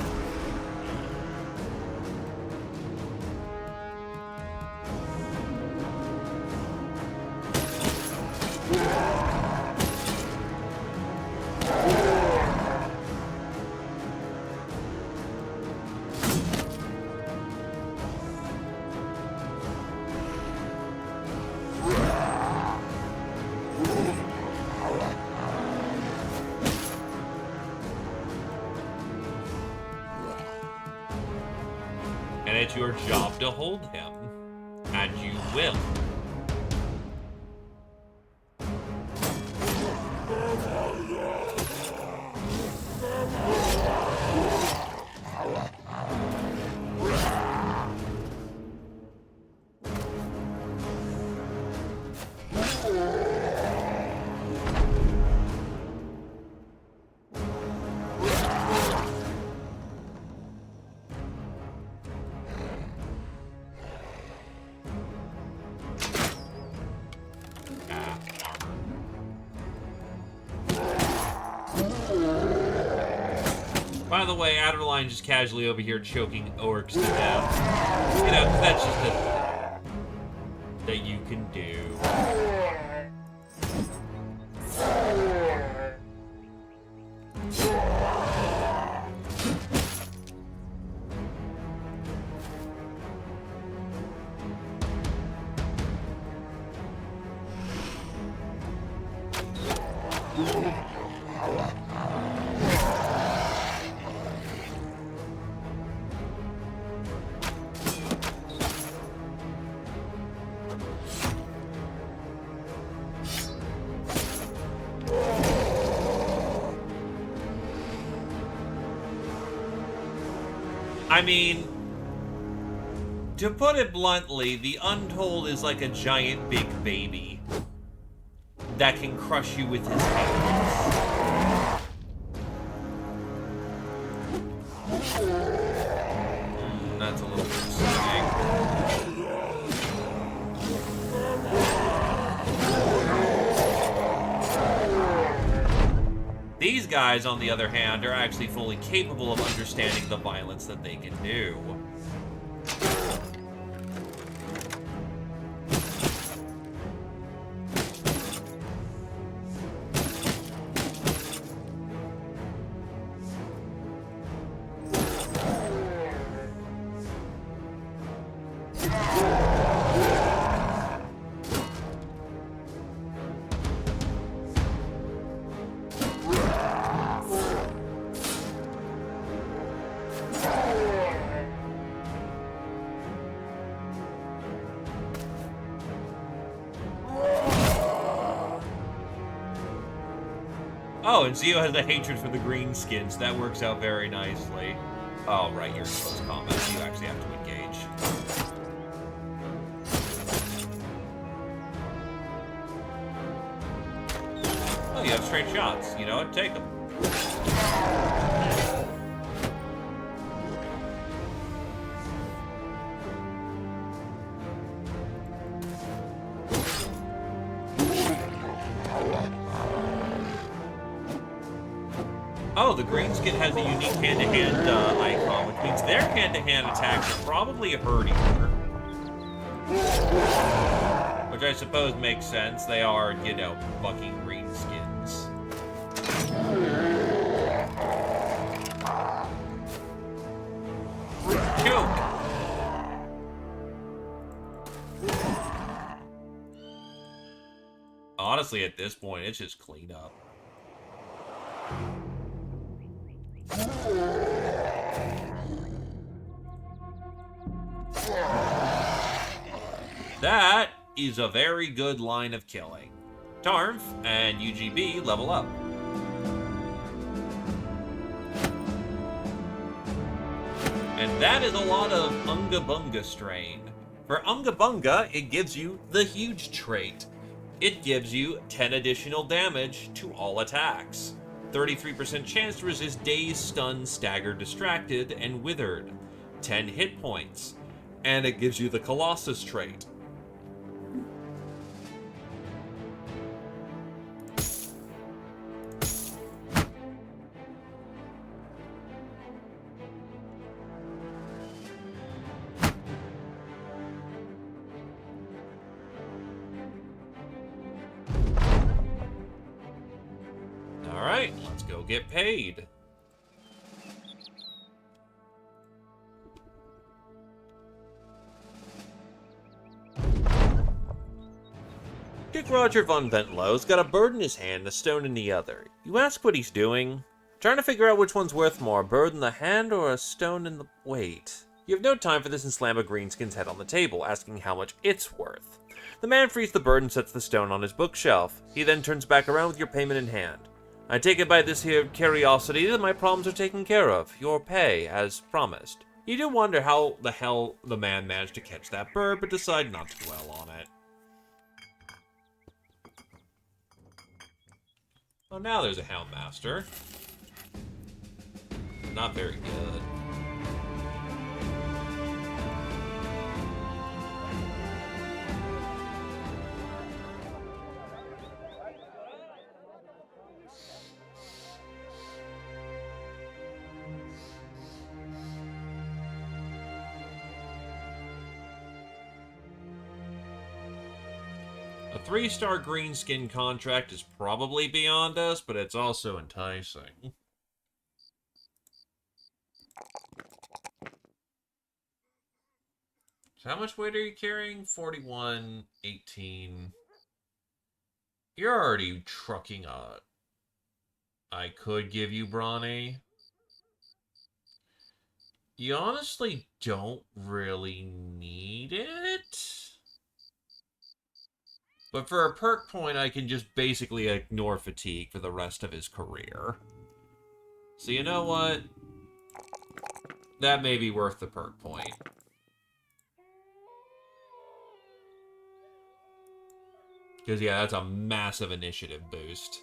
And it's your job to hold him. And you will. By the way, Adderline just casually over here choking orcs to death. You know, 'cause that's just a thing that you can do. I mean, to put it bluntly, the Untold is like a giant big baby that can crush you with his hands. That's a little concerning. These guys, on the other hand, are actually fully capable of understanding the violence that they can do. Oh, and Zio has a hatred for the greenskins. That works out very nicely. Oh, right, you're in close combat, so you actually have to engage. Oh, you have straight shots. You know what? Take them. Oh, the Greenskin has a unique hand-to-hand icon, which means their hand-to-hand attacks are probably herdier. Which I suppose makes sense. They are, you know, fucking Greenskins. Choke! Honestly, at this point, it's just clean up. That is a very good line of killing. Tarf and UGB level up. And that is a lot of Unga Bunga strain. For Unga Bunga, it gives you the huge trait. It gives you 10 additional damage to all attacks. 33% chance to resist dazed, stunned, staggered, distracted, and withered. 10 hit points. And it gives you the Colossus trait. Alright, let's go get paid. Dick Roger von Ventlow's got a bird in his hand and a stone in the other. You ask what he's doing? Trying to figure out which one's worth more, a bird in the hand or a stone in the... Wait. You have no time for this and slam a Greenskin's head on the table, asking how much it's worth. The man frees the bird and sets the stone on his bookshelf. He then turns back around with your payment in hand. I take it by this here curiosity that my problems are taken care of. Your pay, as promised. You do wonder how the hell the man managed to catch that bird, but decide not to dwell on it. Oh, now there's a Houndmaster. Not very good. A 3-star Greenskin contract is probably beyond us, but it's also enticing. So how much weight are you carrying? 41, 18. You're already trucking up. I could give you Brawny. You honestly don't really need it. But for a perk point, I can just basically ignore fatigue for the rest of his career. So you know what? That may be worth the perk point. Because, yeah, that's a massive initiative boost.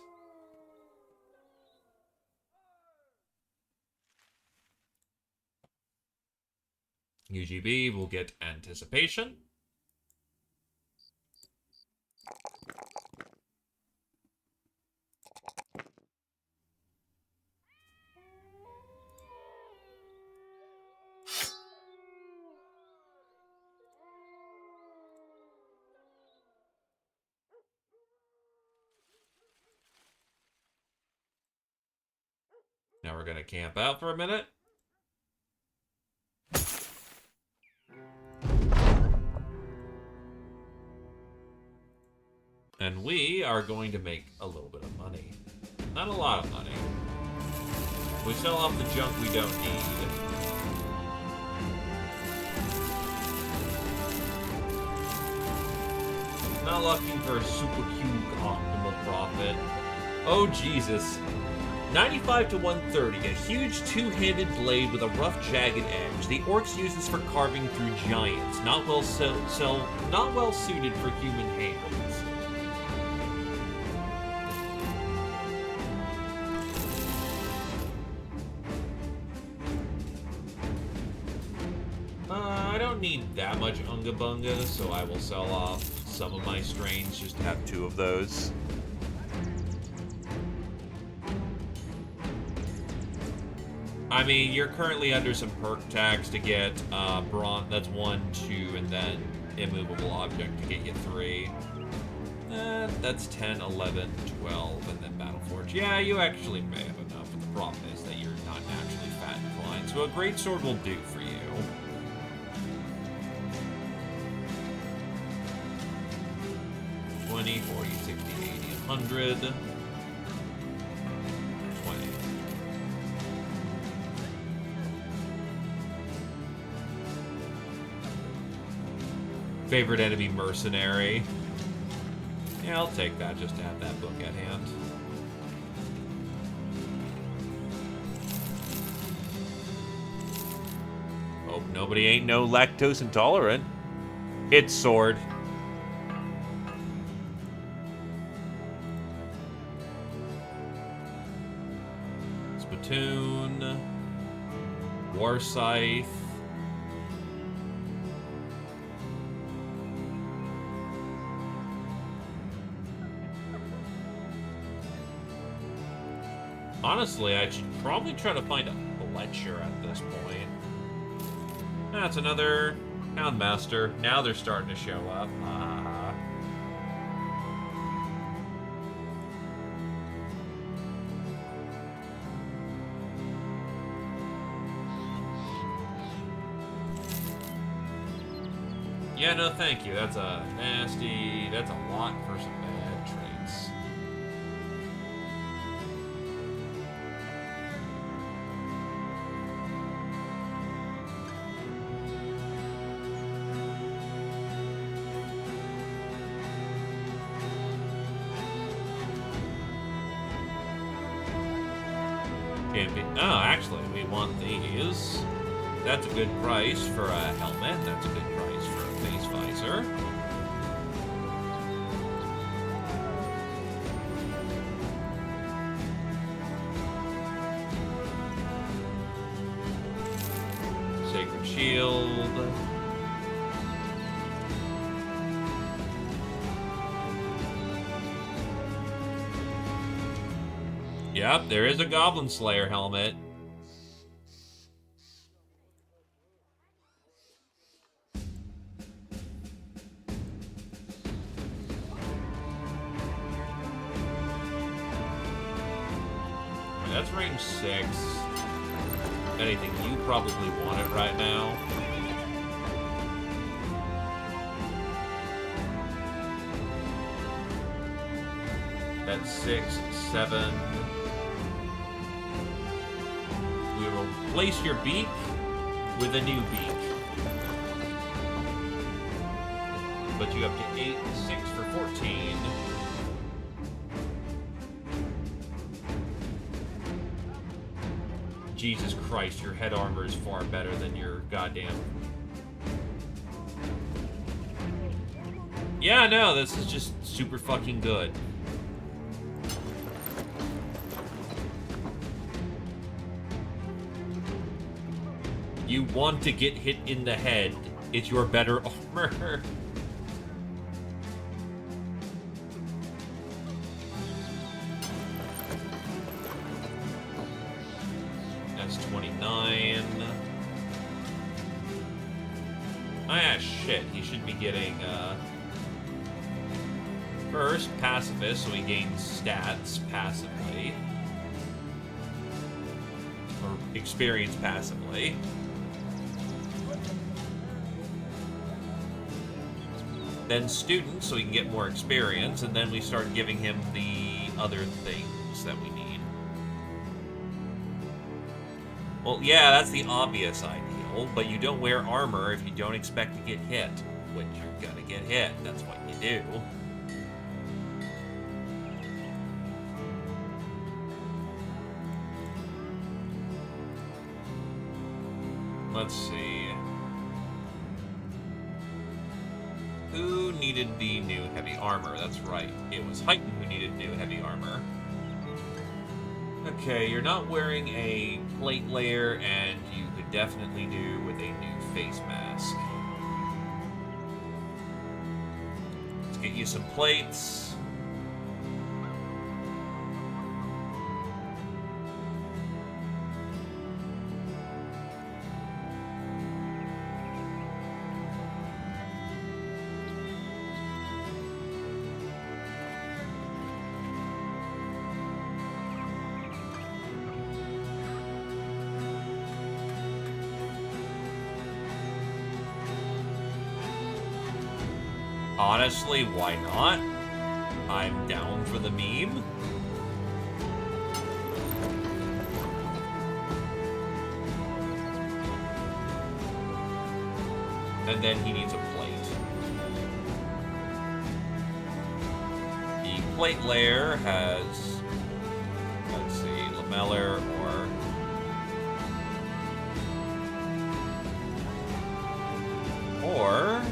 UGB will get Anticipation. Now we're going to camp out for a minute. And we are going to make a little bit of money. Not a lot of money. We sell off the junk we don't need. Not looking for a super huge optimal profit. Oh, Jesus. 95 to 130, a huge two-handed blade with a rough, jagged edge. The orcs use this for carving through giants, not well suited for human hands. I don't need that much Unga Bunga, so I will sell off some of my strains just to have 2 of those. I mean, you're currently under some perk tax to get bronze. That's 1, 2, and then immovable object to get you 3. That's 10, 11, 12, and then Battleforge. Yeah, you actually may have enough, but the problem is that you're not naturally fat inclined, so a greatsword will do for you. $20, $40, $60, $80, $100. Favorite enemy, mercenary. Yeah, I'll take that just to have that book at hand. Hope nobody ain't no lactose intolerant. It's sword. Spittoon. War Scythe. Honestly, I should probably try to find a Fletcher at this point. That's another Houndmaster. Now they're starting to show up. Yeah, no thank you. That's a nasty... That's a lot for some bad traits. Can't be... Oh, actually, we want these. That's a good price for a helmet. That's a good price for a face visor. Sacred Shield. Yep, there is a Goblin Slayer helmet. That's range 6. If anything, you probably want it right now. That's 6, 7. We will replace your beak with a new beak. But you have to 8 and 6 for 14. Jesus Christ, your head armor is far better than your goddamn... Yeah, no, this is just super fucking good. You want to get hit in the head. It's your better armor. That's 29. Ah, shit. He should be getting, first, Pacifist, so he gains stats passively. Or experience passively. Then Student, so he can get more experience, and then we start giving him the other things that we need. Well, yeah, that's the obvious ideal, but you don't wear armor if you don't expect to get hit, which you're gonna get hit. That's what you do. Let's see. Who needed the new heavy armor? That's right. It was Heighton who needed new heavy armor. Okay, you're not wearing a plate layer, and you could definitely do with a new face mask. Let's get you some plates. Honestly, why not? I'm down for the meme. And then he needs a plate. The plate layer has, let's see, lamellar or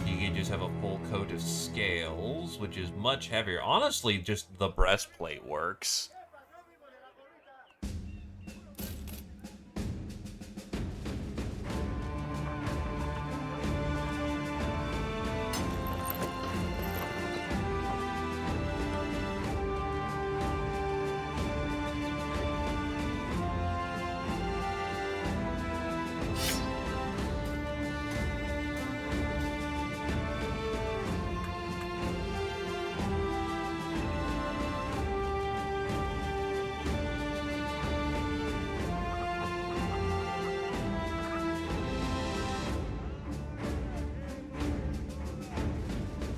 you can just have a full coat of scales, which is much heavier. Honestly, just the breastplate works.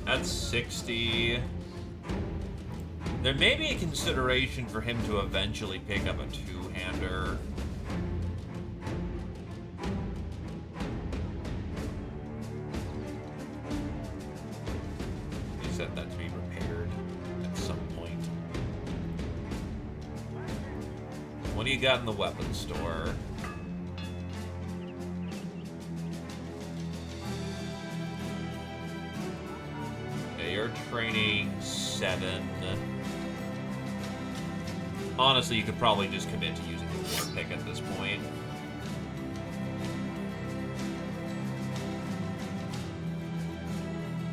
That's 60. There may be a consideration for him to eventually pick up a two-hander. He said that to be repaired at some point. What do you got in the weapons store? You're training 7. Honestly, you could probably just commit to using the war pick at this point.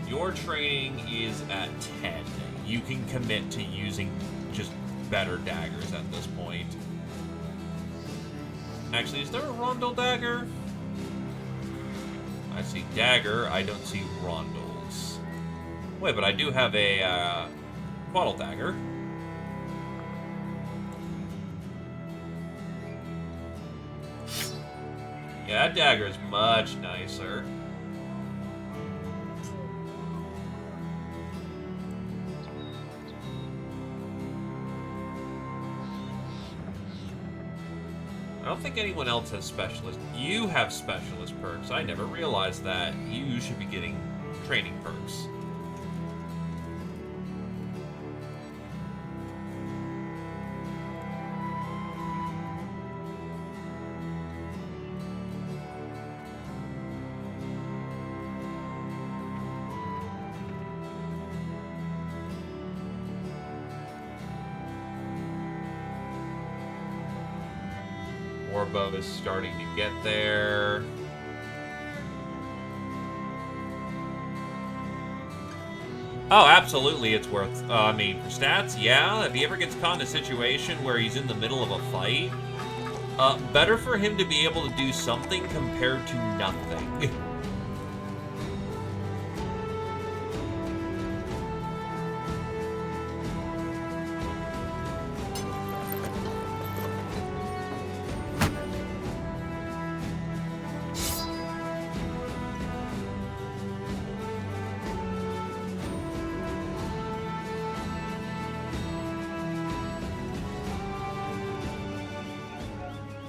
Your training is at 10. You can commit to using just better daggers at this point. Actually, is there a rondel dagger? I see dagger, I don't see rondels. Wait, but I do have a quaddle dagger. Yeah, that dagger is much nicer. I don't think anyone else has specialist. You have specialist perks. I never realized that. You should be getting training perks. Warbow is starting to get there. Oh, absolutely, it's worth... I mean, for stats, yeah. If he ever gets caught in a situation where he's in the middle of a fight, better for him to be able to do something compared to nothing.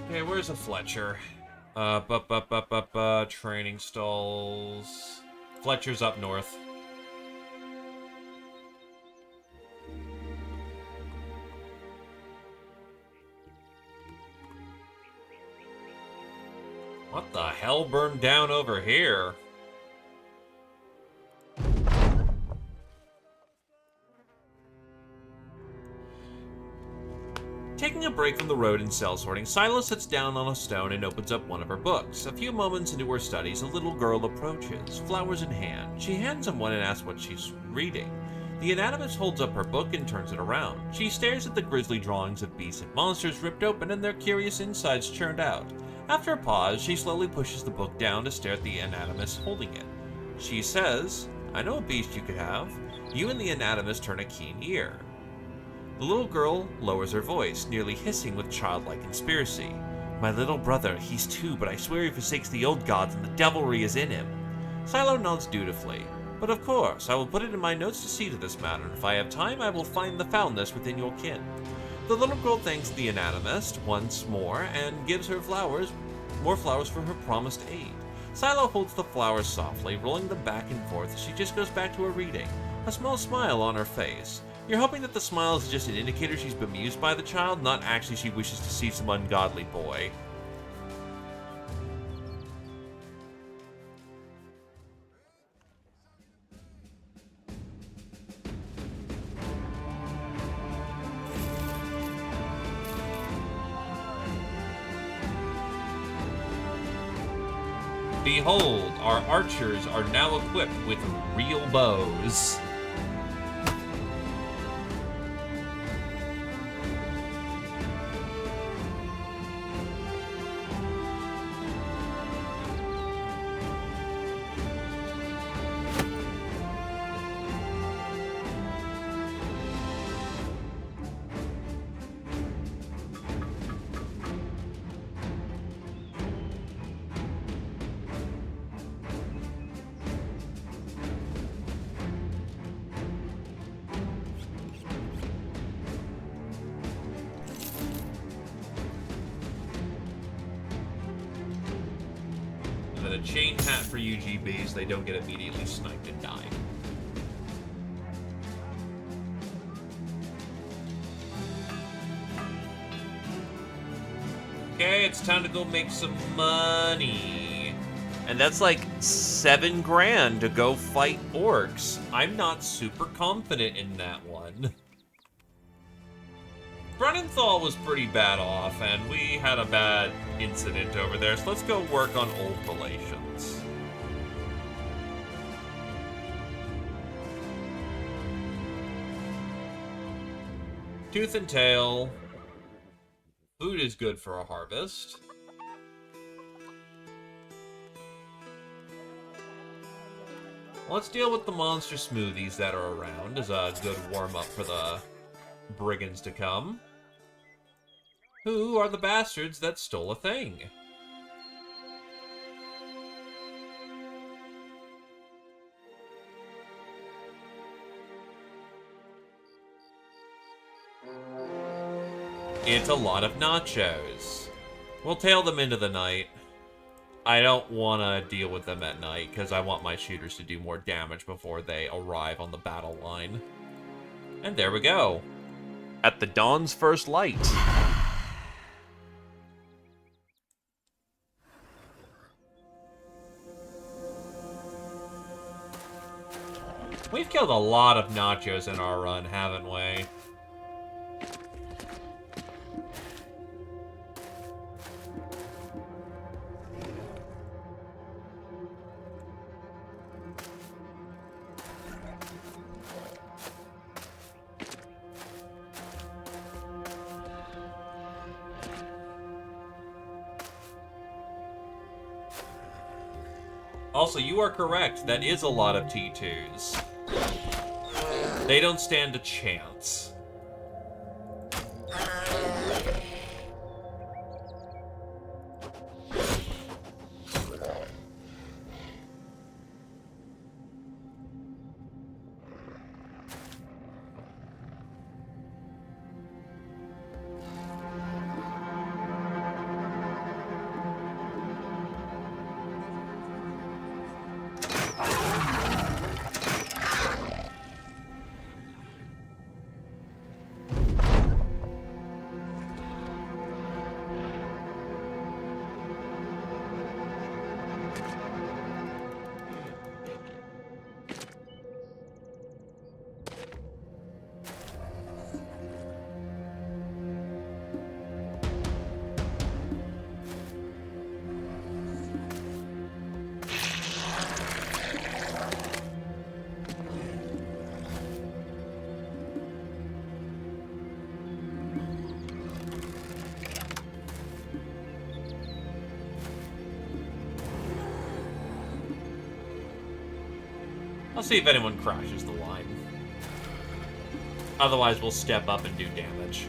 Okay, where's a Fletcher? Training stalls. Fletcher's up north. What the hell burned down over here? Taking a break from the road and cell sorting, Silo sits down on a stone and opens up one of her books. A few moments into her studies, a little girl approaches, flowers in hand. She hands him one and asks what she's reading. The anatomist holds up her book and turns it around. She stares at the grisly drawings of beasts and monsters ripped open and their curious insides churned out. After a pause, she slowly pushes the book down to stare at the anatomist holding it. She says, "I know a beast you could have." You and the anatomist turn a keen ear. The little girl lowers her voice, nearly hissing with childlike conspiracy. "My little brother, he's two, but I swear he forsakes the old gods and the devilry is in him." Silo nods dutifully. "But of course, I will put it in my notes to see to this matter, and if I have time, I will find the foulness within your kin." The little girl thanks the anatomist once more and gives her more flowers for her promised aid. Silo holds the flowers softly, rolling them back and forth as she just goes back to her reading, a small smile on her face. You're hoping that the smile is just an indicator she's bemused by the child, not actually she wishes to see some ungodly boy. Behold, our archers are now equipped with real bows. A chain hat for UGBs, they don't get immediately sniped and die. Okay, it's time to go make some money. And that's like 7 grand to go fight orcs. I'm not super confident in that one. Brennenthal was pretty bad off, and we had a bad incident over there, so let's go work on old relations. Tooth and tail. Food is good for a harvest. Let's deal with the monster smoothies that are around as a good warm-up for the brigands to come. Who are the bastards that stole a thing? It's a lot of nachos. We'll tail them into the night. I don't want to deal with them at night, because I want my shooters to do more damage before they arrive on the battle line. And there we go. At the dawn's first light. We've killed a lot of nachos in our run, haven't we? Also, you are correct. That is a lot of T2s. They don't stand a chance. I'll see if anyone crashes the line. Otherwise, we'll step up and do damage.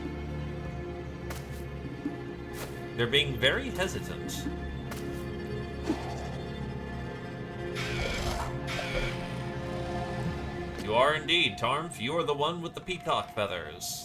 They're being very hesitant. You are indeed, Tarmf. You are the one with the peacock feathers.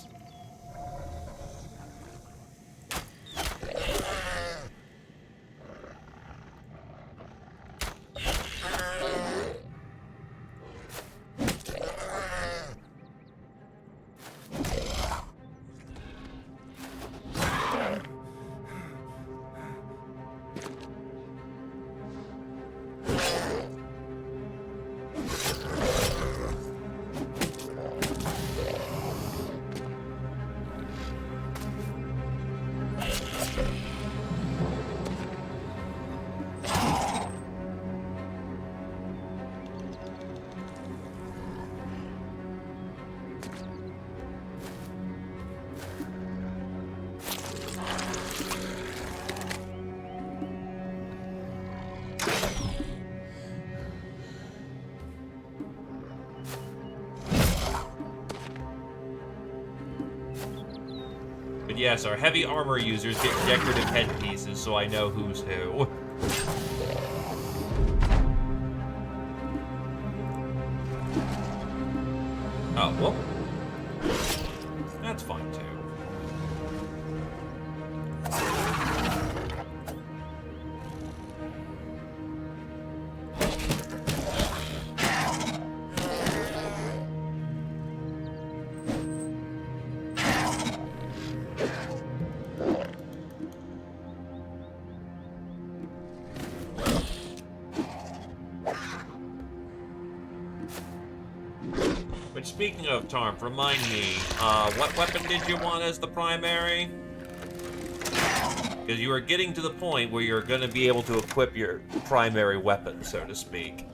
But yes, our heavy armor users get decorative headpieces, so I know who's who. Oh, well. That's fine, too. But speaking of Tarmf, remind me, what weapon did you want as the primary? Because you are getting to the point where you're going to be able to equip your primary weapon, so to speak.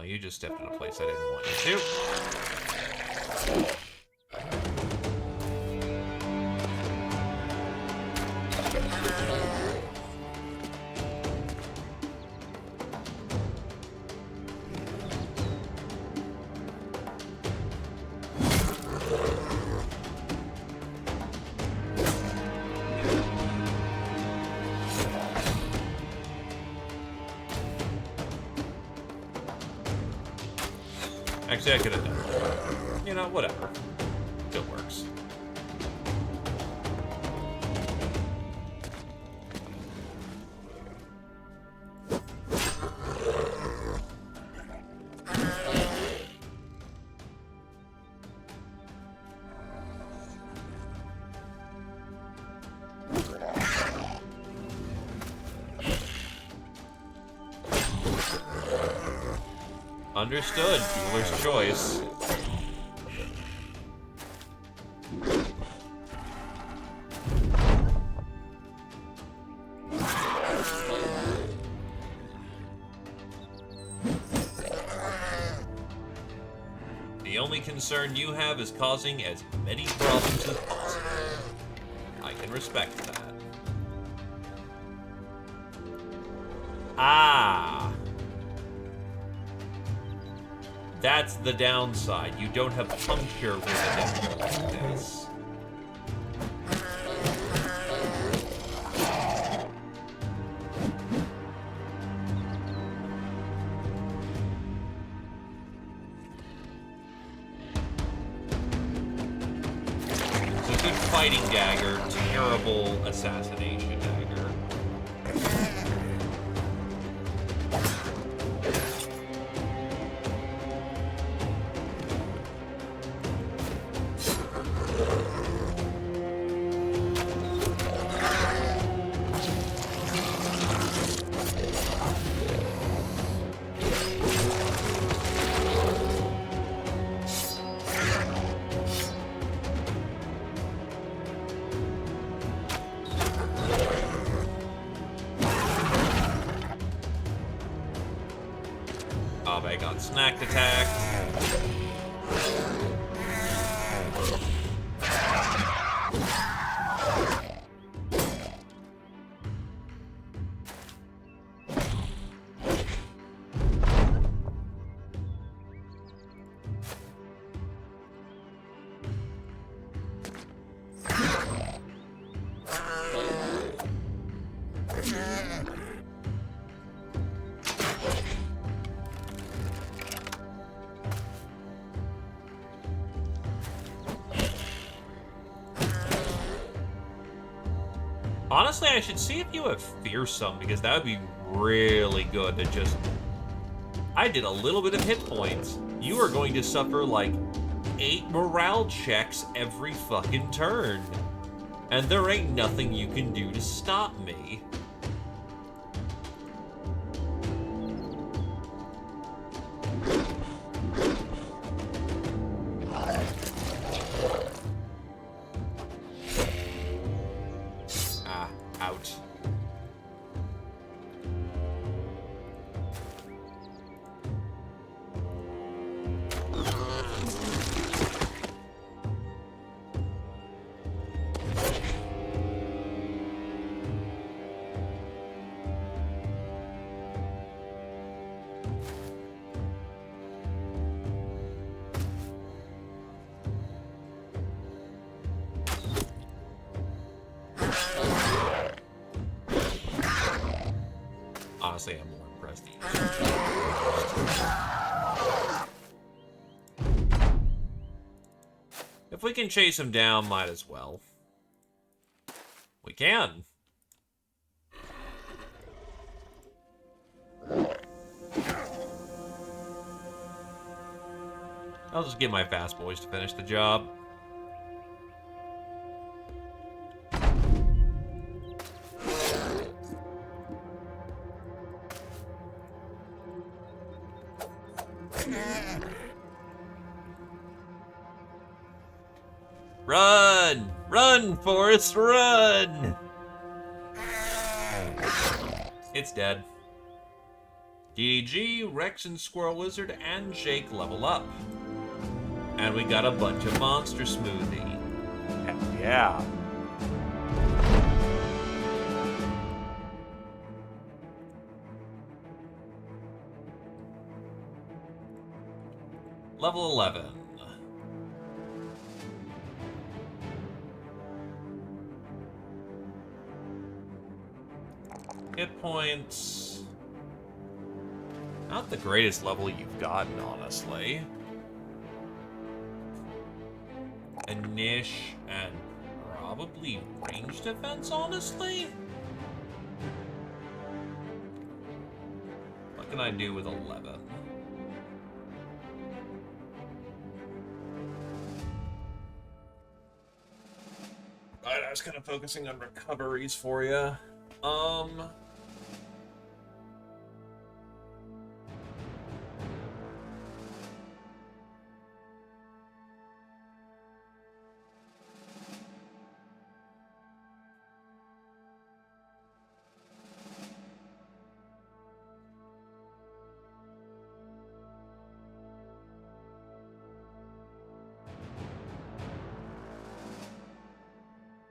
You just stepped in a place I didn't want you to. Actually, I could have done it. You know, whatever. Still works. Understood. Dealer's choice. The only concern you have is causing as many problems as possible. I can respect that. Ah! That's the downside. You don't have puncture with a dagger like this. It's a good fighting dagger, terrible assassination dagger. I got snack attacked. Honestly, I should see if you have Fearsome, because that would be really good to just... I did a little bit of hit points. You are going to suffer, like, 8 morale checks every fucking turn. And there ain't nothing you can do to stop me. Out. Honestly, I'm more impressed with you. If we can chase him down, might as well. We can. I'll just get my fast boys to finish the job. Run! Run, Forrest, run! It's dead. DDG, Rex and Squirrel Wizard, and Jake level up. And we got a bunch of Monster Smoothie. Heck yeah. Level 11. Hit points. Not the greatest level you've gotten, honestly. A niche and probably range defense, honestly? What can I do with 11? Alright, I was kind of focusing on recoveries for you.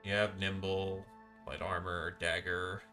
You have Nimble, Light Armor, Dagger.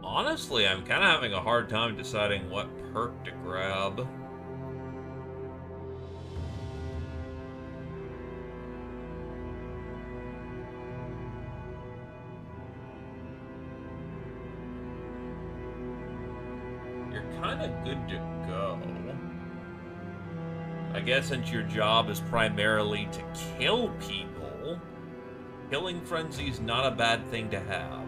Honestly, I'm kind of having a hard time deciding what perk to grab. You're kind of good to go. I guess since your job is primarily to kill people, Killing Frenzy's not a bad thing to have.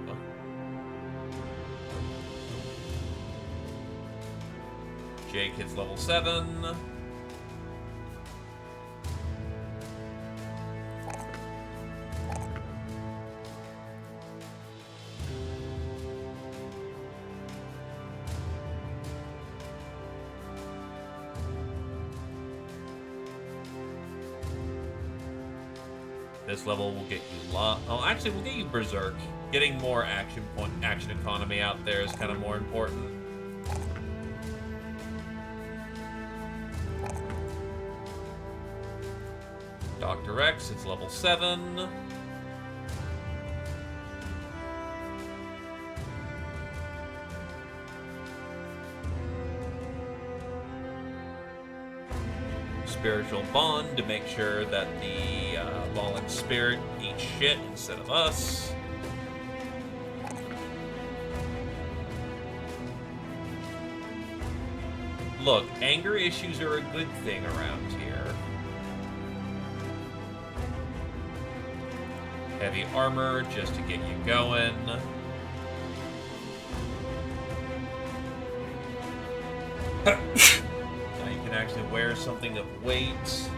Jake hits level 7. This level will get you oh, actually, we'll get you Berserk. Getting more action economy out there is kind of more important. Dr. X, it's level 7. Spiritual bond to make sure that the fallen spirit eats shit instead of us. Look, anger issues are a good thing around here. Heavy armor just to get you going. Now you can actually wear something of weight.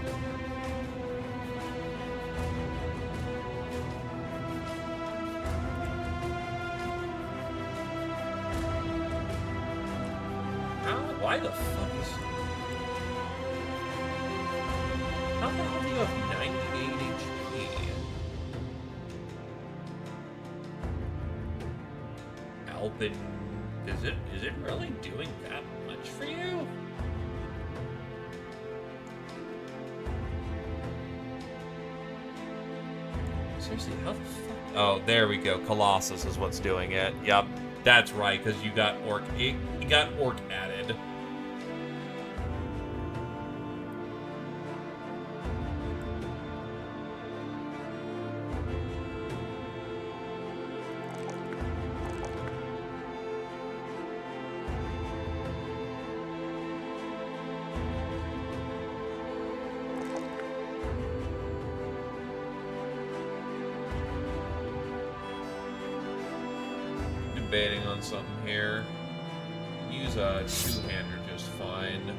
Why the fuck is... How the hell do you have 98 HP? Alpin... Is it really doing that much for you? Seriously, how the fuck... Oh, there we go. Colossus is what's doing it. Yep. That's right, because you got Orc... You got Orc added. Debating on something here. Use a two-hander just fine.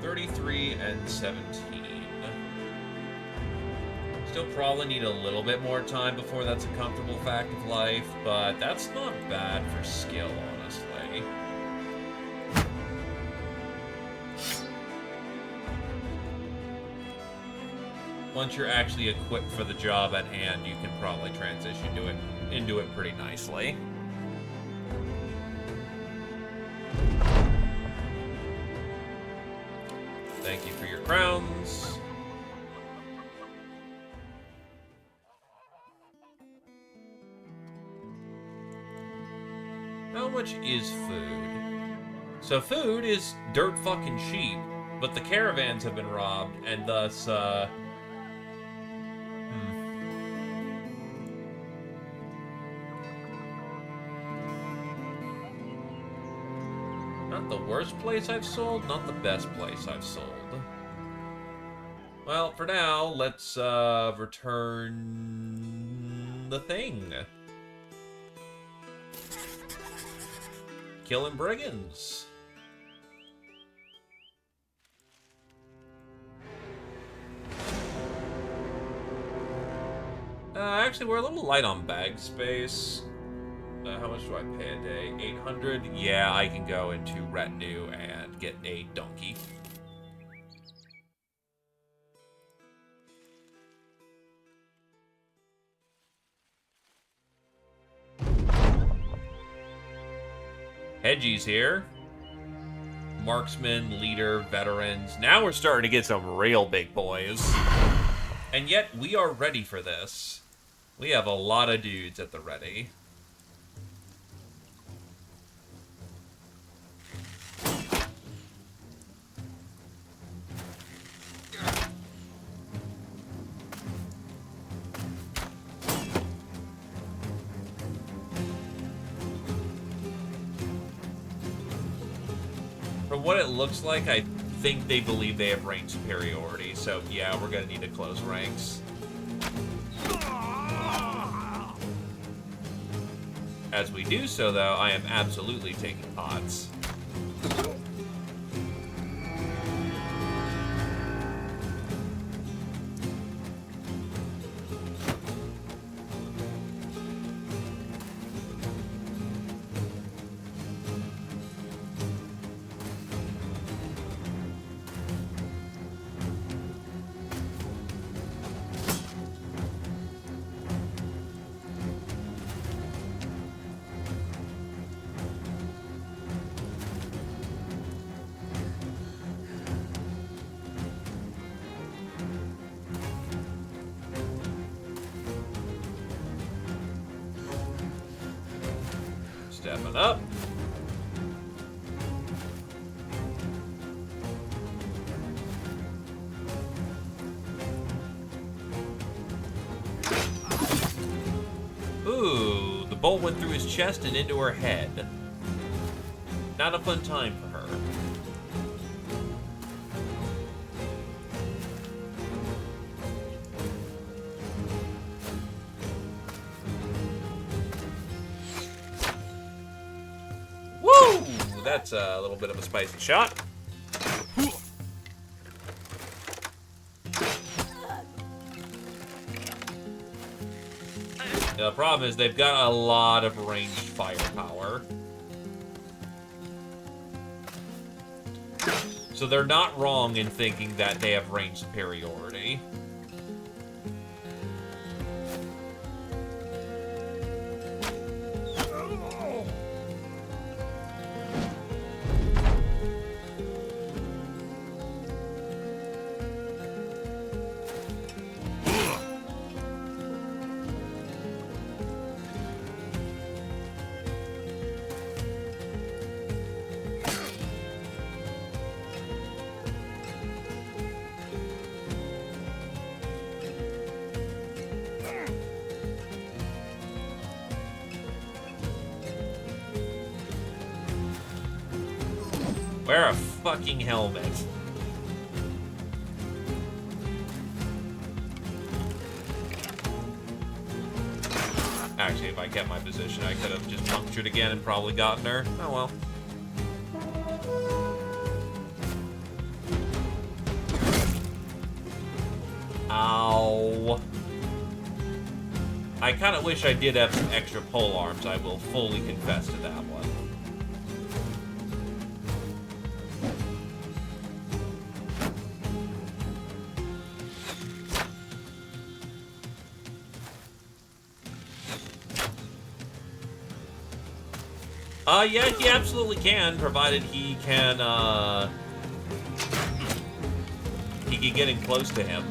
33 and 17. Still probably need a little bit more time before that's a comfortable fact of life, but that's not bad for skill, honestly. Once you're actually equipped for the job at hand, you can probably transition into it pretty nicely. Thank you for your crowns. How much is food? So food is dirt fucking cheap, but the caravans have been robbed, and thus, Not the worst place I've sold, not the best place I've sold. Well, for now, let's return the thing. Killing brigands. Actually, we're a little light on bag space. How much do I pay a day? 800? Yeah, I can go into retinue and get a donkey. Hedgie's here. Marksman, leader, veterans. Now we're starting to get some real big boys. And yet, we are ready for this. We have a lot of dudes at the ready. From what it looks like, I think they believe they have range superiority, so yeah, we're gonna need to close ranks. As we do so, though, I am absolutely taking pots. stepping up. Ooh, the bolt went through his chest and into her head. Not a fun time for her. Woo! That's a little bit of a spicy shot. The problem is they've got a lot of ranged firepower. So they're not wrong in thinking that they have range superiority. Wear a fucking helmet. Actually, if I kept my position, I could have just punctured again and probably gotten her. Oh well. Ow. I kind of wish I did have some extra pole arms, I will fully confess to that one. Yeah, he absolutely can, provided he can, he can get in close to him.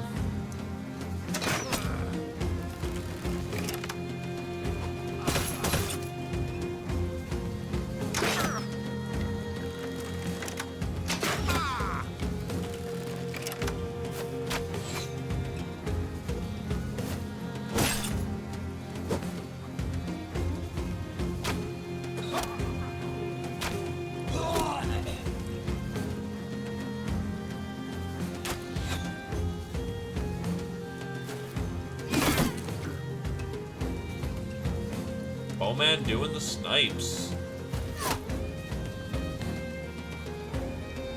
Man doing the snipes.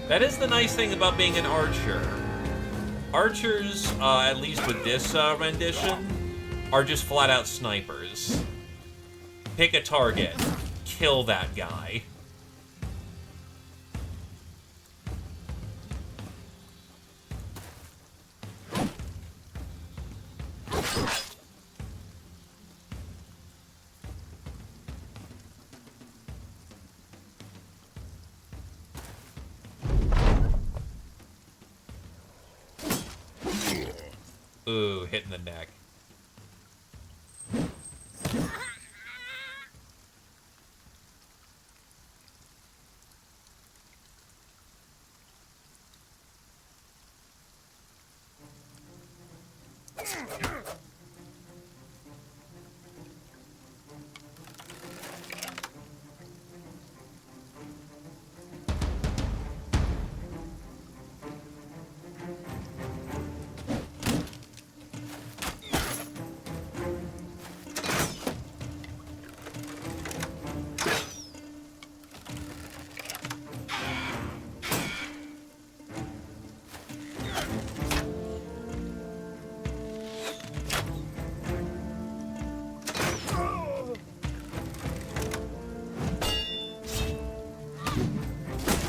That is the nice thing about being an archer. Archers, at least with this rendition, are just flat out snipers. Pick a target, kill that guy. Ooh, hitting the neck.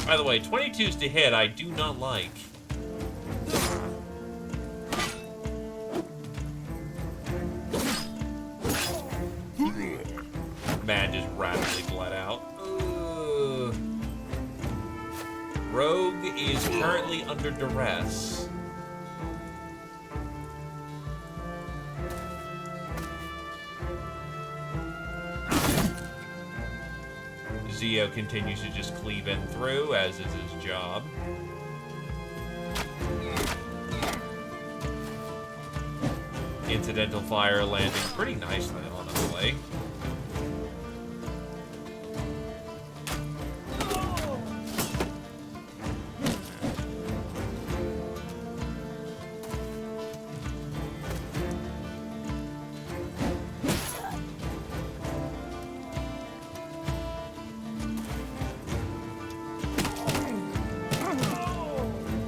By the way, 22s to hit, I do not like. Man just rapidly bled out. Ugh. Rogue is currently under duress. Zio continues to just cleave in through, as is his job. Incidental fire landing pretty nicely, honestly.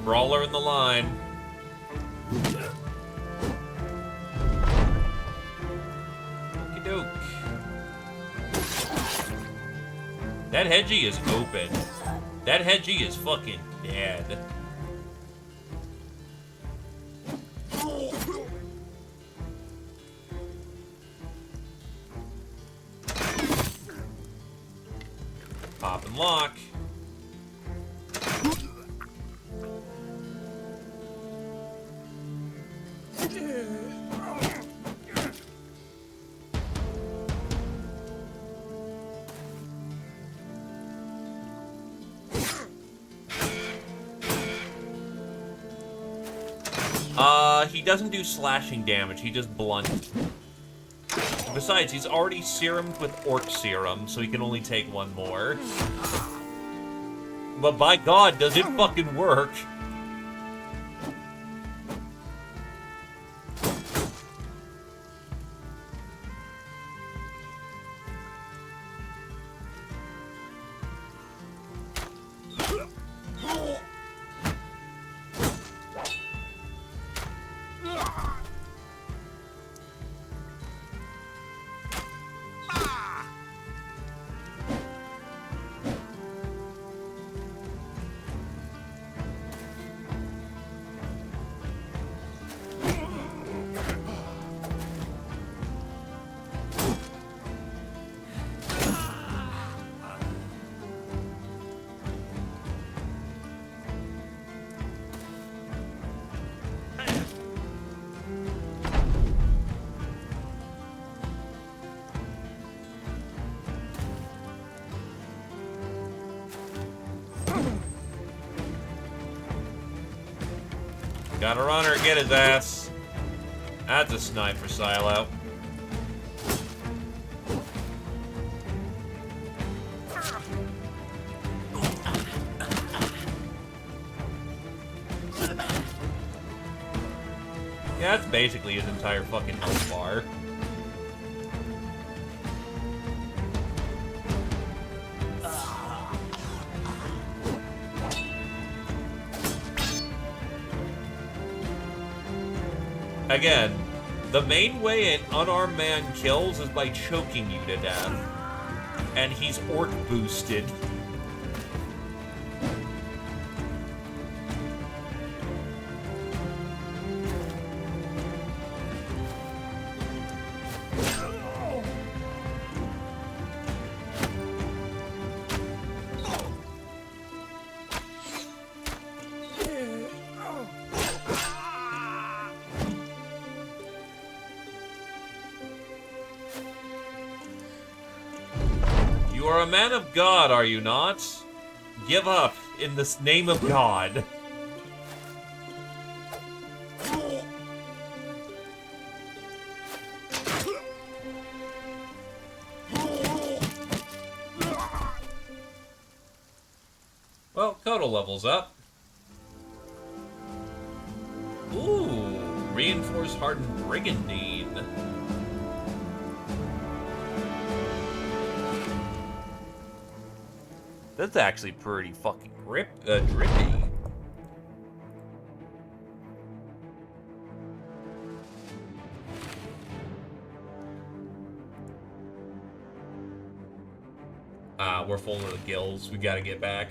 Brawler in the line. Okie doke. That Hedgie is open. That Hedgie is fucking dead. Pop and lock. He doesn't do slashing damage, he just blunt. Besides, he's already serumed with Orc Serum, so he can only take one more. But by God, does it fucking work? Gotta run or get his ass. That's a sniper silo. Yeah, that's basically his entire fucking health bar. Again, the main way an unarmed man kills is by choking you to death. And he's orc boosted. You are a man of God, are you not? Give up in the name of God. Well, Kodo levels up. Ooh, reinforced hardened brigandine. That's actually pretty fucking drippy. We're full of the gills. We gotta get back.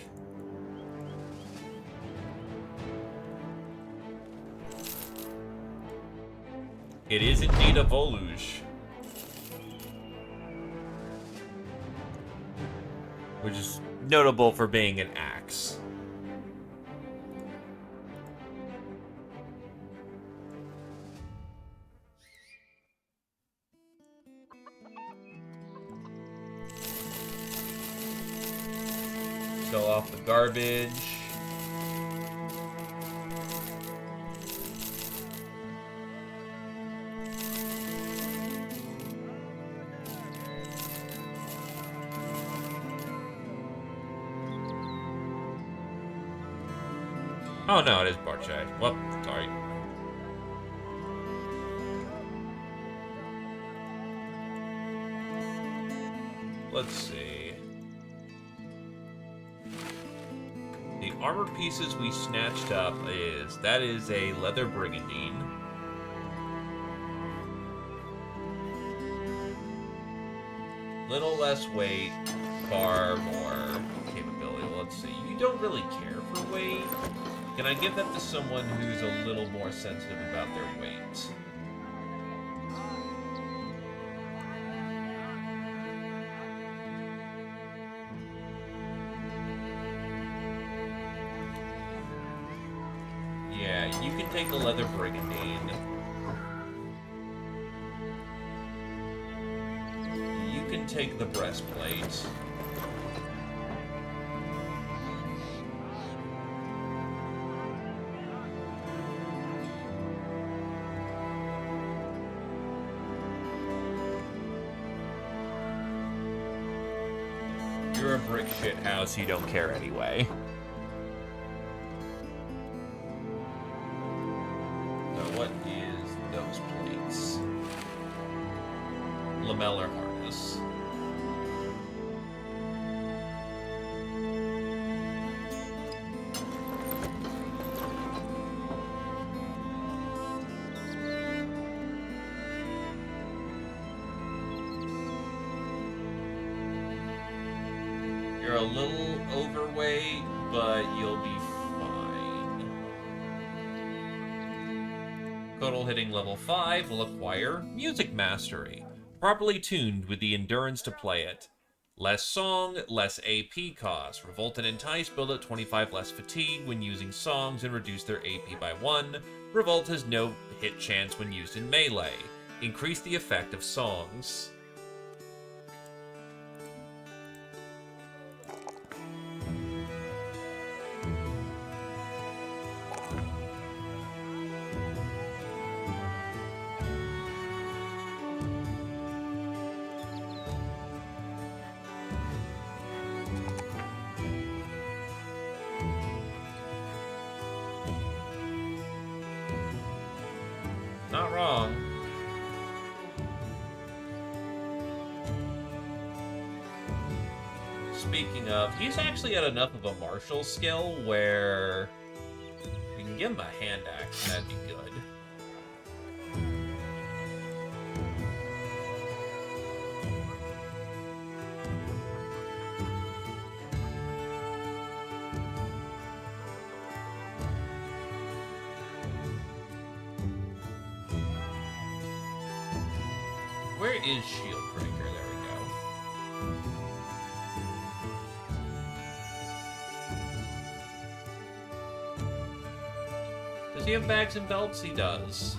It is indeed a Voluge. Which is notable for being an axe. Sell off the garbage. Oh no, it is Barchay. Well, sorry. Let's see. The armor pieces we snatched up that is a leather brigandine. Little less weight, far more capability. Let's see. You don't really care for weight. Can I give that to someone who's a little more sensitive about their weight? Yeah, you can take the leather brigandine. You can take the breastplate. You're a brick shit house, you don't care anyway. So what is those plates? Lamellar harness. You're a little overweight, but you'll be fine. Total hitting level 5 will acquire Music Mastery, properly tuned with the endurance to play it. Less song, less AP cost. Revolt and Entice build at 25 less fatigue when using songs and reduce their AP by 1. Revolt has no hit chance when used in melee. Increase the effect of songs. Not wrong. Speaking of, he's actually at enough of a martial skill where you can give him a hand axe, and that'd be good. Where is Shieldbreaker? There we go. Does he have bags and belts? He does.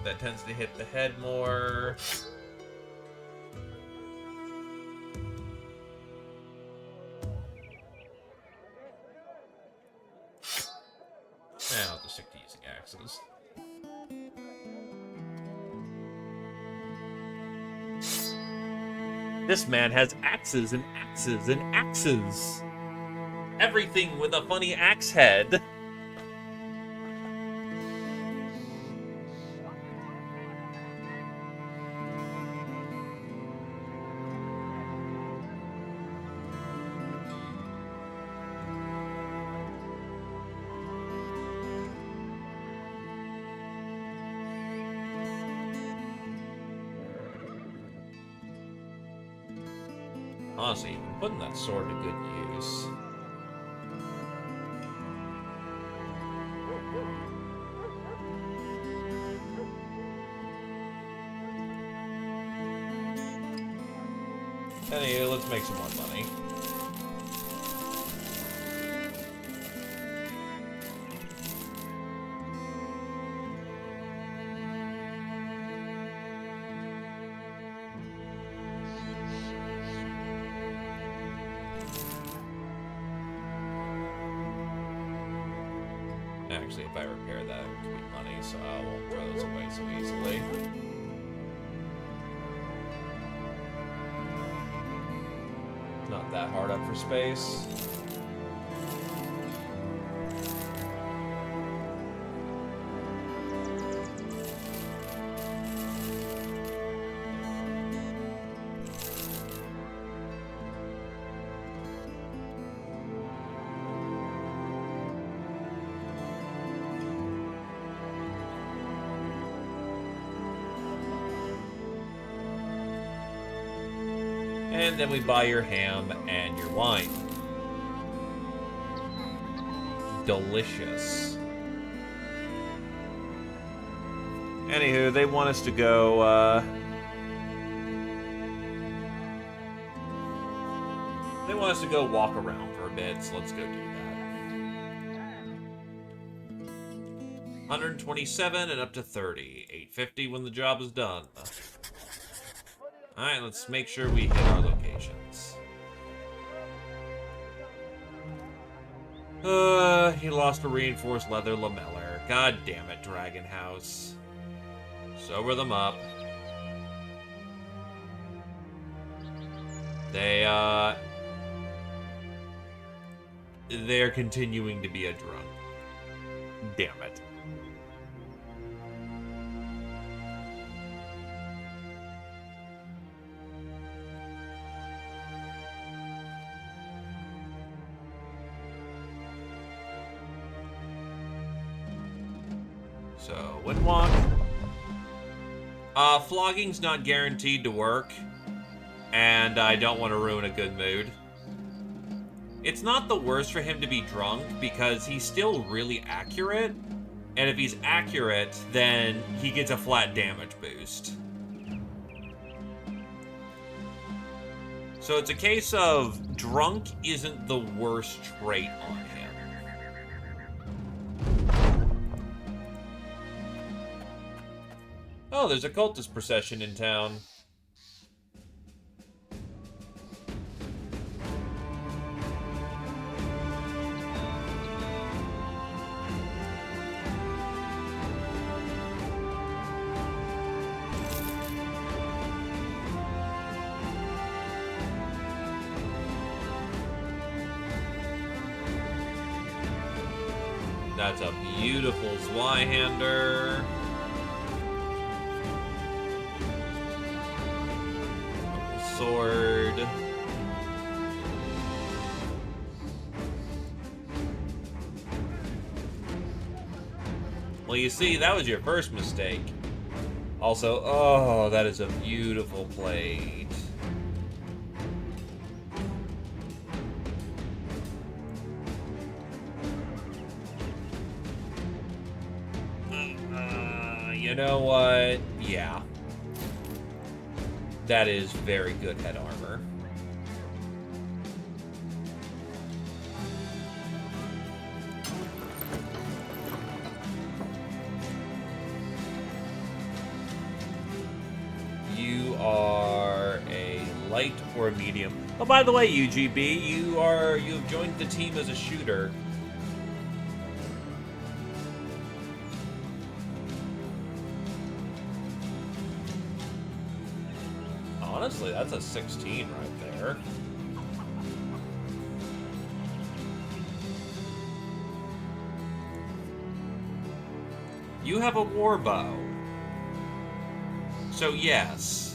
That tends to hit the head more. I'll just stick to using axes. This man has axes and axes and axes. Everything with a funny axe head. Honestly, you've been putting that sword to good use. Anyway, let's make some more money. Actually, if I repair that, it could be money, so I won't throw those away so easily. Not that hard up for space. And then we buy your ham and your wine. Delicious. Anywho, they want us to go, they want us to go walk around for a bit, so let's go do that. 127 and up to 30. 850 when the job is done. Alright, let's make sure we hit our locations. He lost a reinforced leather lameller. God damn it, Dragon House. Sober them up. They're continuing to be a drunk. Damn it. So, Windwalk. Flogging's not guaranteed to work, and I don't want to ruin a good mood. It's not the worst for him to be drunk, because he's still really accurate, and if he's accurate, then he gets a flat damage boost. So it's a case of drunk isn't the worst trait on him. Oh, there's a cultist procession in town. That's a beautiful Zweihander. Sword. Well, you see, that was your first mistake. Also, oh, that is a beautiful plate. You know what? Yeah. That is very good head armor. You are a light or a medium. Oh, by the way, UGB, you've joined the team as a shooter. Honestly, that's a 16 right there. You have a war bow. So yes.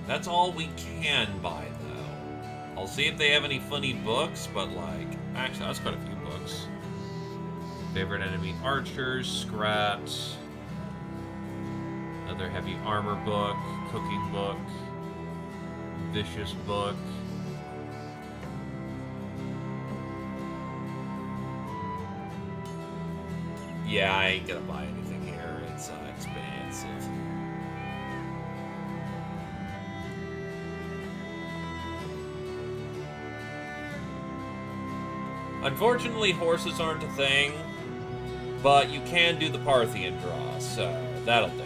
That's all we can buy, though. I'll see if they have any funny books, but, like... Actually, that's quite a few books. Favorite enemy archers, scraps... Another heavy armor book, cooking book... vicious book. Yeah, I ain't gonna buy anything here. It's expensive. Unfortunately, horses aren't a thing, but you can do the Parthian draw, so that'll do.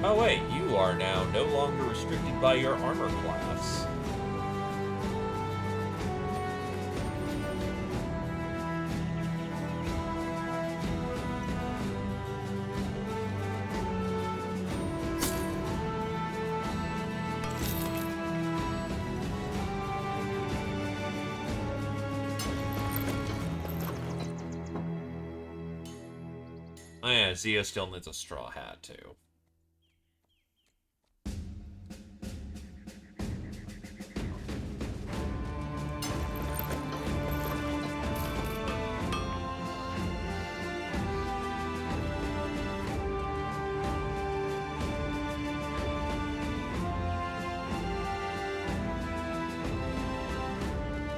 Oh wait, you are now no longer restricted by your armor class. Oh yeah, Zia still needs a straw hat too.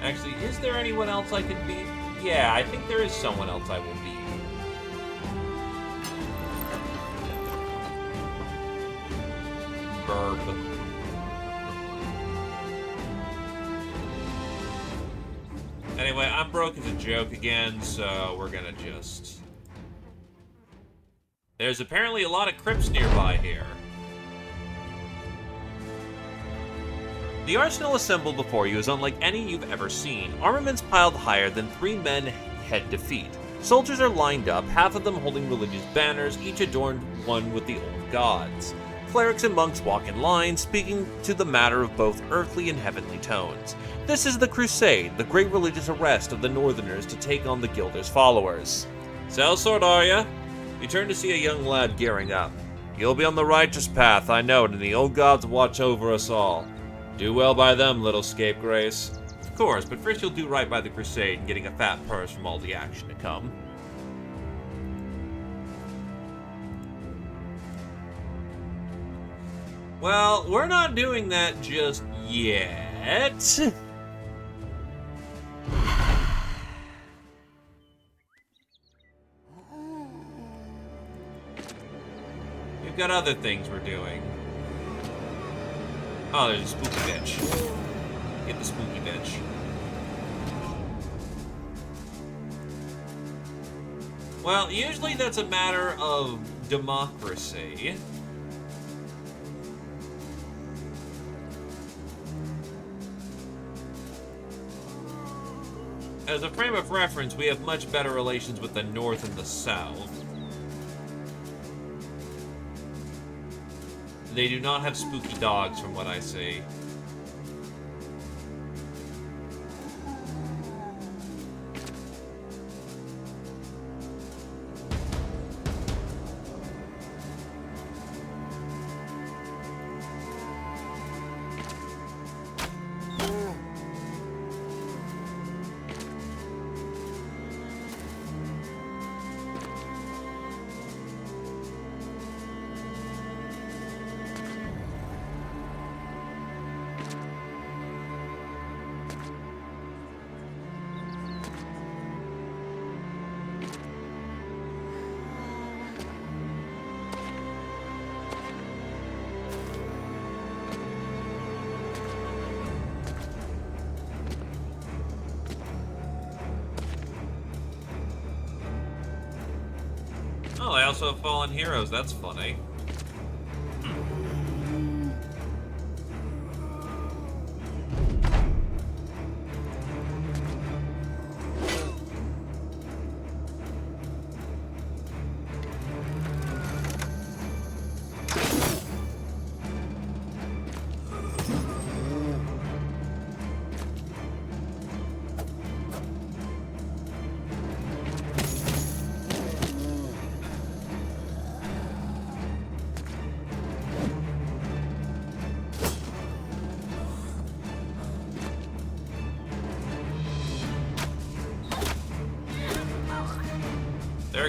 Actually, is there anyone else I could beat? Yeah, I think there is someone else I will beat. Burb. Anyway, I'm broke as a joke again, so we're gonna just... There's apparently a lot of crypts nearby here. The arsenal assembled before you is unlike any you've ever seen. Armaments piled higher than 3 men head to feet. Soldiers are lined up, half of them holding religious banners, each adorned one with the old gods. Clerics and monks walk in line, speaking to the matter of both earthly and heavenly tones. This is the Crusade, the great religious arrest of the Northerners to take on the Guilder's followers. Sellsword, are ya? You turn to see a young lad gearing up. You'll be on the righteous path, I know it, and the old gods watch over us all. Do well by them, little scapegrace. Of course, but first you'll do right by the Crusade and getting a fat purse from all the action to come. Well, we're not doing that just yet. We've got other things we're doing. Oh, there's a spooky bitch. Get the spooky bitch. Well, usually that's a matter of democracy. As a frame of reference, we have much better relations with the North and the South. They do not have spooky dogs, from what I see. Oh, they also have fallen heroes. That's funny.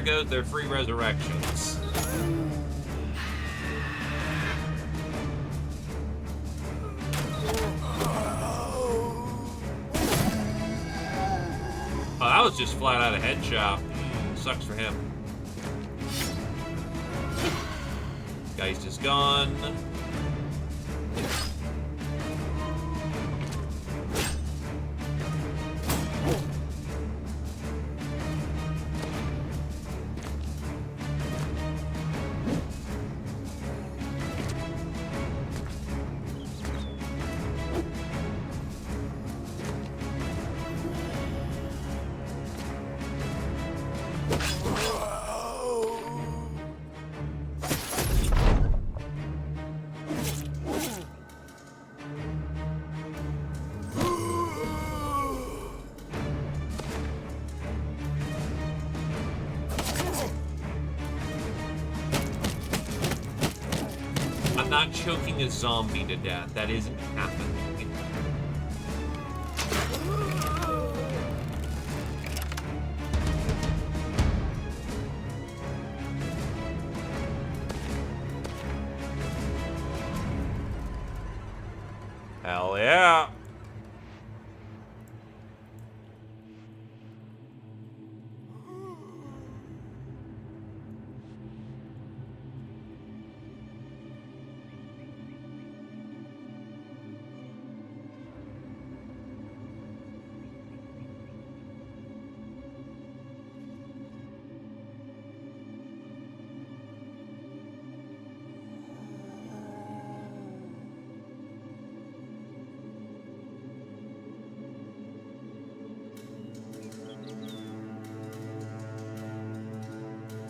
goes their free resurrections. Oh, that was just flat out a headshot. Sucks for him. Geist is gone. I'm not choking a zombie to death. That isn't happening. Hell yeah.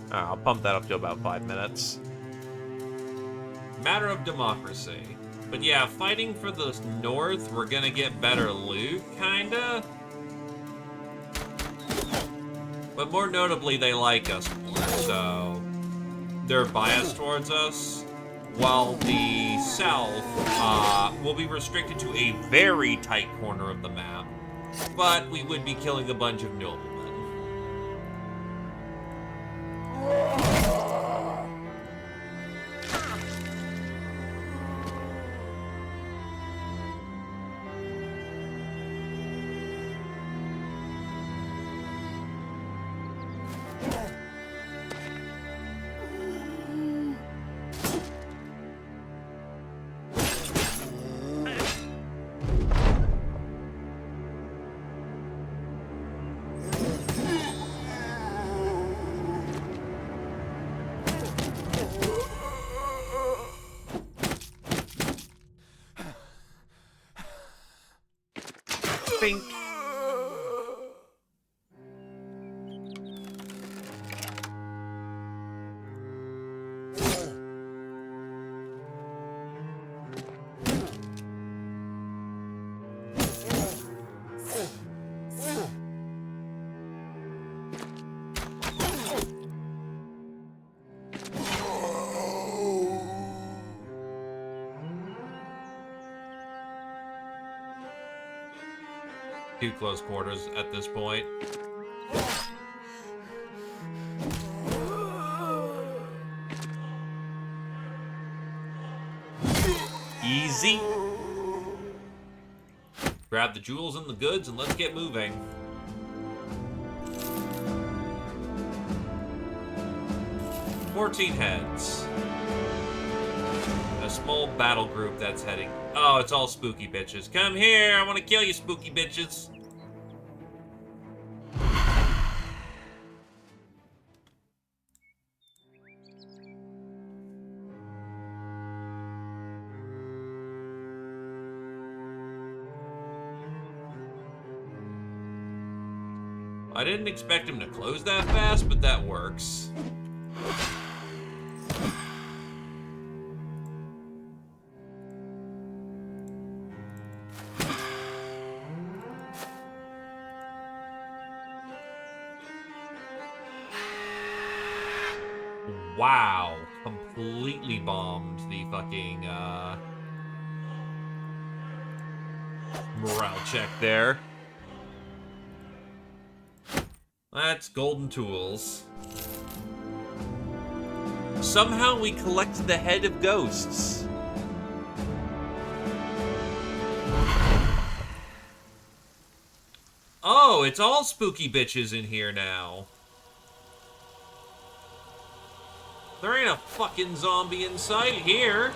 I'll pump that up to about 5 minutes. Matter of democracy. But yeah, fighting for the North, we're gonna get better loot, kinda. But more notably, they like us more, so they're biased towards us. While the South will be restricted to a very tight corner of the map, but we would be killing a bunch of noblemen. Bink. Too close quarters at this point. Easy. Grab the jewels and the goods and let's get moving. "14 heads. A small battle group that's heading. Oh, it's all spooky bitches. Come here, I want to kill you, spooky bitches. I didn't expect him to close that fast, but that works. Wow, completely bombed the fucking morale check there. That's golden tools. Somehow we collect the head of ghosts. Oh, it's all spooky bitches in here now. There ain't a fucking zombie in sight here.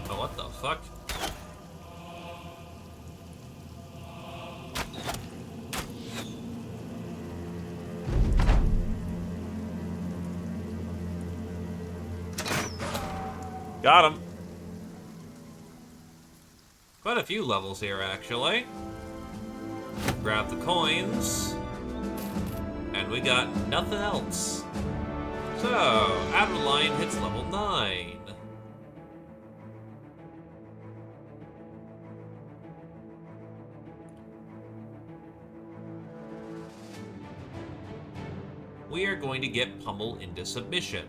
What the fuck? Got him. Quite a few levels here, actually. Grab the coins. And we got nothing else. So, Adeline hits level 9. We are going to get Pummel into submission.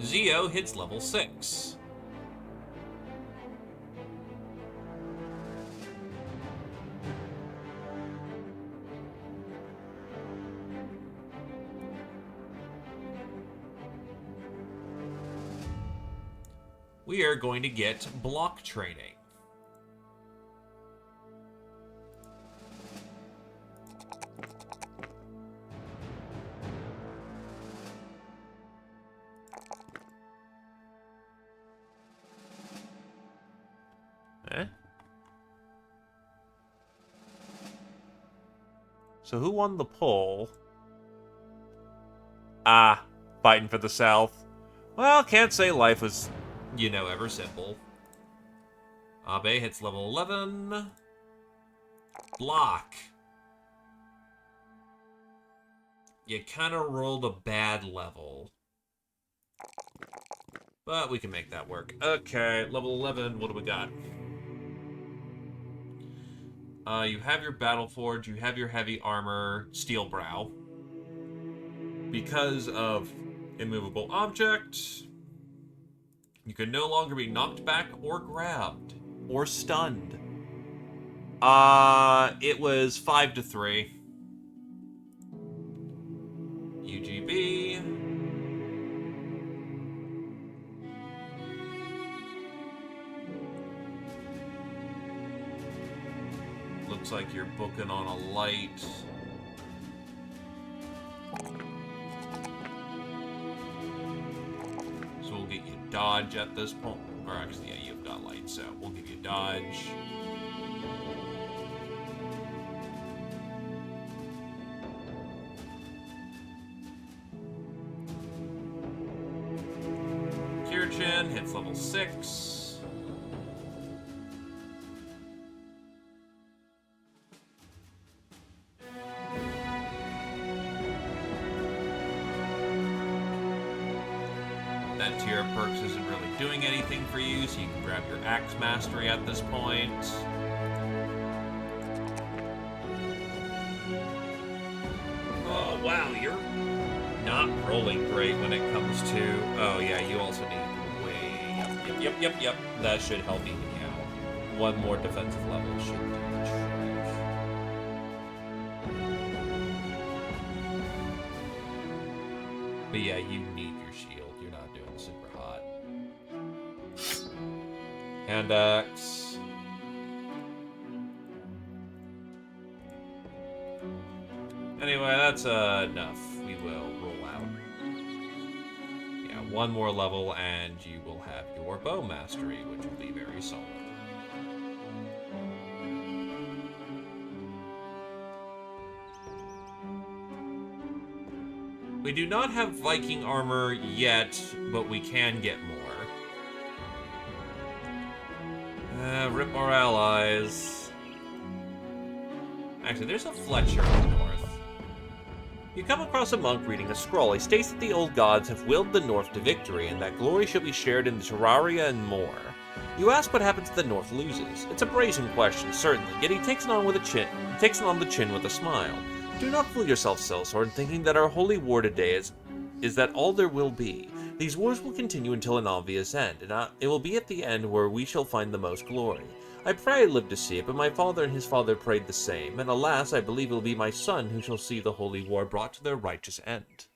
Zio hits level 6. We are going to get block training. So who won the poll? Ah, fighting for the South. Well, can't say life was, you know, ever simple. Abe hits level 11. Block. You kind of rolled a bad level. But we can make that work. Okay, level 11, what do we got? You have your Battle Forge, you have your heavy armor, Steel Brow. Because of immovable object, you can no longer be knocked back or grabbed or stunned. It was 5 to 3. UGB. Looks like you're booking on a light. So we'll get you dodge at this point. Or actually, yeah, you've got light, so we'll give you dodge. Kirchin hits level 6. That tier of perks isn't really doing anything for you, so you can grab your Axe Mastery at this point. Oh, wow, you're not rolling great when it comes to... Oh, yeah, you also need Yep. That should help even you out. One more defensive level should do the trick. But yeah, you need your shield. You're not doing super hot. Hand axe. Anyway, that's enough. We will roll out. Yeah, one more level and you will have your bow mastery, which will be very solid. We do not have Viking armor yet, but we can get more. Rip our allies. Actually, there's a Fletcher in the north. You come across a monk reading a scroll. He states that the old gods have willed the North to victory, and that glory shall be shared in the Terraria and more. You ask what happens if the North loses. It's a brazen question, certainly, yet he takes it on the chin with a smile. Do not fool yourself, Sellsword, thinking that our holy war today is that all there will be. These wars will continue until an obvious end, and it will be at the end where we shall find the most glory. I pray I live to see it, but my father and his father prayed the same, and alas, I believe it will be my son who shall see the holy war brought to their righteous end.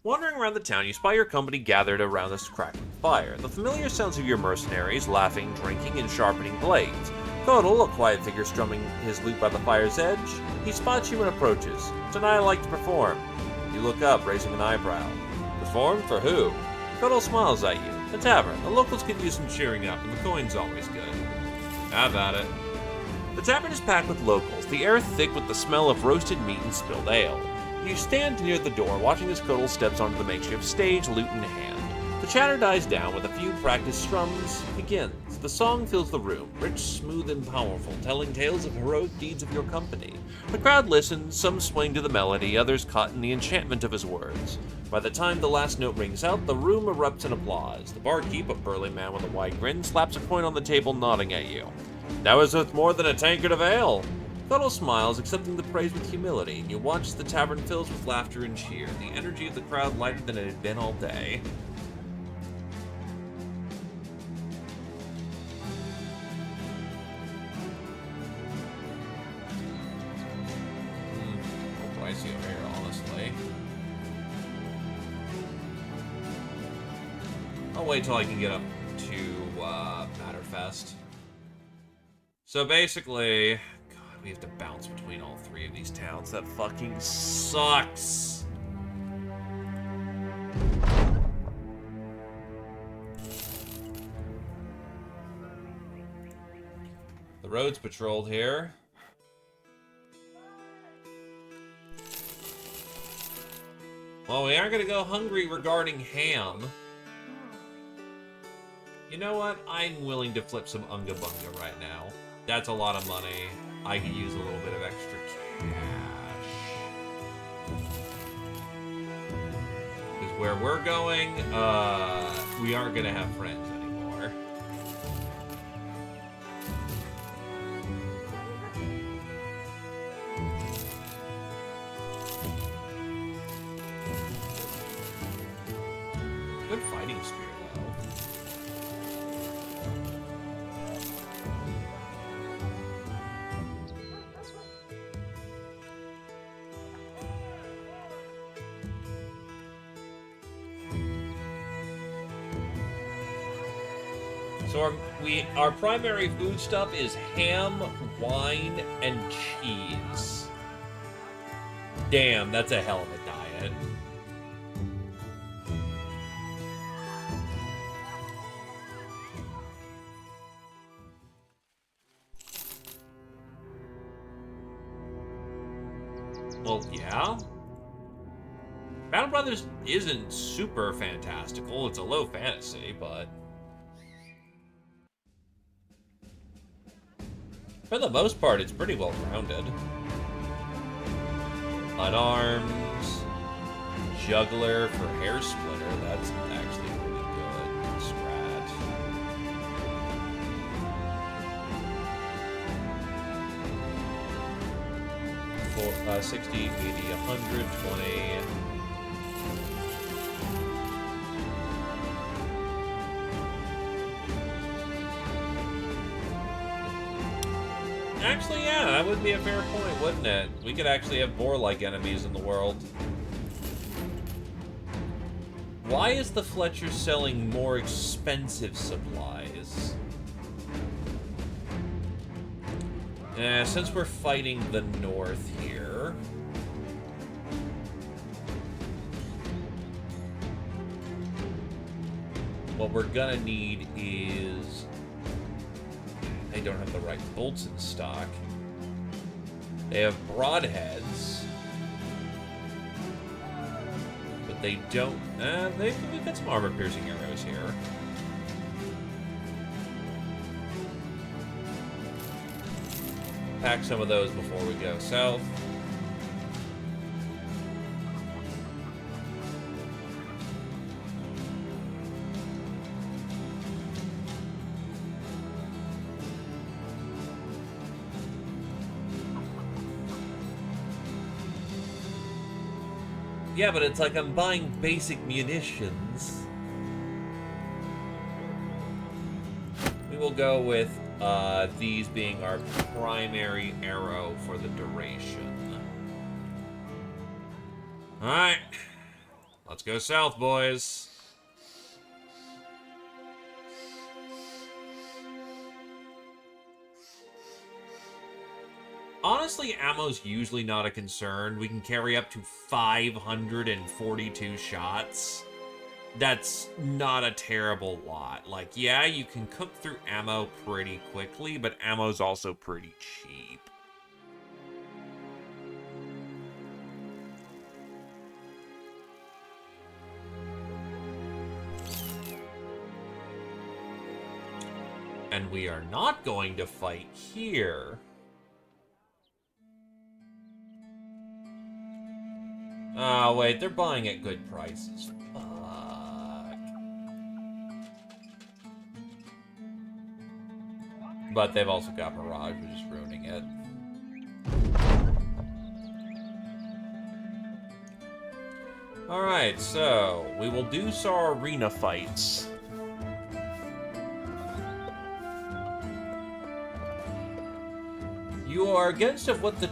Wandering around the town, you spy your company gathered around this crackling fire. The familiar sounds of your mercenaries, laughing, drinking, and sharpening blades. Godel, a quiet figure strumming his lute by the fire's edge, he spots you and approaches. Tonight I like to perform. You look up, raising an eyebrow. Perform? For who? Godel smiles at you. The tavern. The locals could use some cheering up, and the coin's always good. Have at it. The tavern is packed with locals, the air thick with the smell of roasted meat and spilled ale. You stand near the door, watching as Godel steps onto the makeshift stage, lute in hand. The chatter dies down with a few practiced strums begins. The song fills the room, rich, smooth, and powerful, telling tales of heroic deeds of your company. The crowd listens, some swing to the melody, others caught in the enchantment of his words. By the time the last note rings out, the room erupts in applause. The barkeep, a burly man with a wide grin, slaps a coin on the table, nodding at you. That was worth more than a tankard of ale. Godel smiles, accepting the praise with humility, and you watch as the tavern fills with laughter and cheer, the energy of the crowd lighter than it had been all day. Pricey over here, honestly. I'll wait till I can get up to Matterfest. So basically, God, we have to bounce between all three of these towns. That fucking sucks. The road's patrolled here. Well, we aren't going to go hungry regarding ham. You know what? I'm willing to flip some Unga Bunga right now. That's a lot of money. I could use a little bit of extra cash. Because where we're going, we aren't going to have friends anymore. Good fighting spear, though. So our primary food stuff is ham, wine, and cheese. Damn, that's a hell of a diet. Well, yeah. Battle Brothers isn't super fantastical. It's a low fantasy, but for the most part, it's pretty well rounded. Unarmed, juggler for hair splitter. That's actually really good. Scratch. 60, 80, 120. Actually, yeah, that would be a fair point, wouldn't it? We could actually have boar-like enemies in the world. Why is the Fletcher selling more expensive supplies? Since we're fighting the north here... what we're gonna need is... they don't have the right bolts in stock. They have broadheads. But they don't... we've got some armor-piercing arrows here. Pack some of those before we go south. Yeah, but it's like I'm buying basic munitions. We will go with these being our primary arrow for the duration. Alright. Let's go south, boys. Honestly, ammo's usually not a concern. We can carry up to 542 shots. That's not a terrible lot. Like, yeah, you can cook through ammo pretty quickly, but ammo's also pretty cheap. And we are not going to fight here. Oh, wait, they're buying at good prices. Fuck. But they've also got Mirage, which is ruining it. Alright, so we will do our arena fights. You are against of what the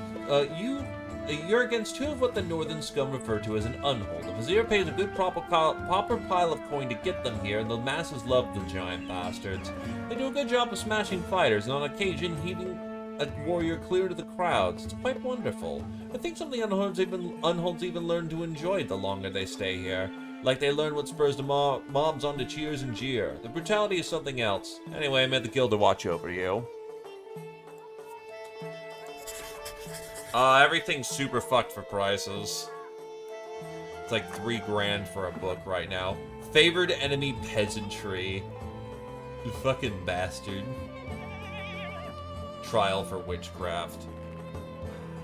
you're against two of what the Northern scum refer to as an unhold. The Vizier pays a good proper pile of coin to get them here, and the masses love the giant bastards. They do a good job of smashing fighters, and on occasion heaving a warrior clear to the crowds. It's quite wonderful. I think some of the unholds even learn to enjoy it the longer they stay here. Like they learn what spurs the mobs on to cheers and jeer. The brutality is something else. Anyway, I made the guild to watch over you. Everything's super fucked for prices. It's like $3 grand for a book right now. Favored enemy peasantry. You fucking bastard. Trial for witchcraft.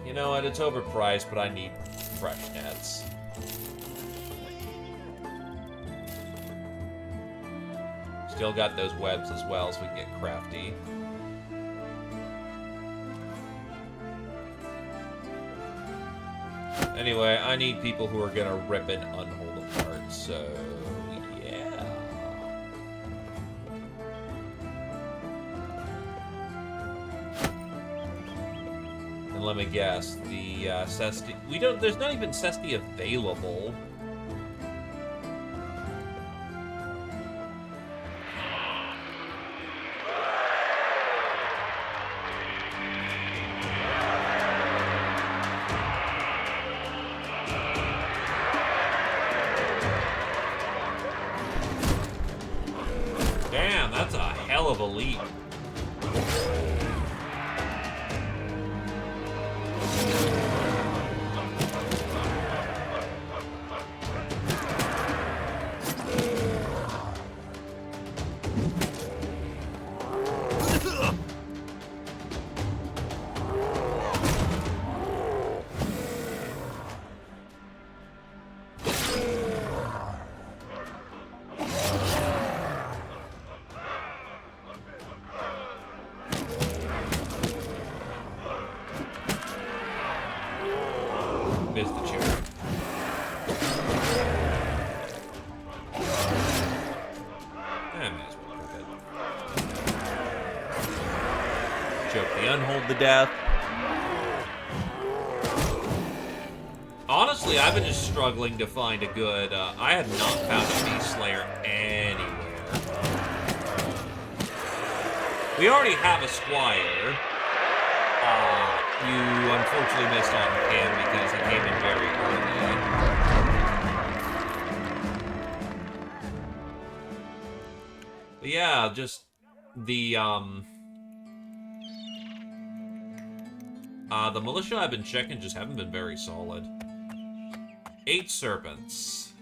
You know what, it's overpriced, but I need fresh nets. Still got those webs as well, so we can get crafty. Anyway, I need people who are gonna rip an unhold apart, so yeah. And let me guess, the Cesti... there's not even Cesti available. Damn, that's a hell of a leap. the chair. I may as well cook it. Choke the unhold to death. Honestly, I've been just struggling to find a good, I have not found a Beast Slayer anywhere. We already have a Squire. You unfortunately missed on him because he came in very early. But yeah, just the militia I've been checking just haven't been very solid. 8 serpents.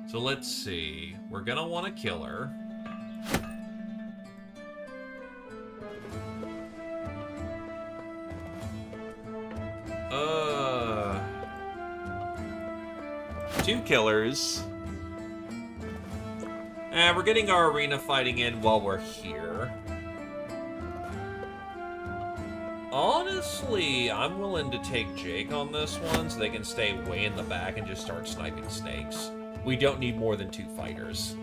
So let's see. We're gonna want to kill her. Two killers. And we're getting our arena fighting in while we're here. Honestly, I'm willing to take Jake on this one so they can stay way in the back and just start sniping snakes. We don't need more than 2 fighters.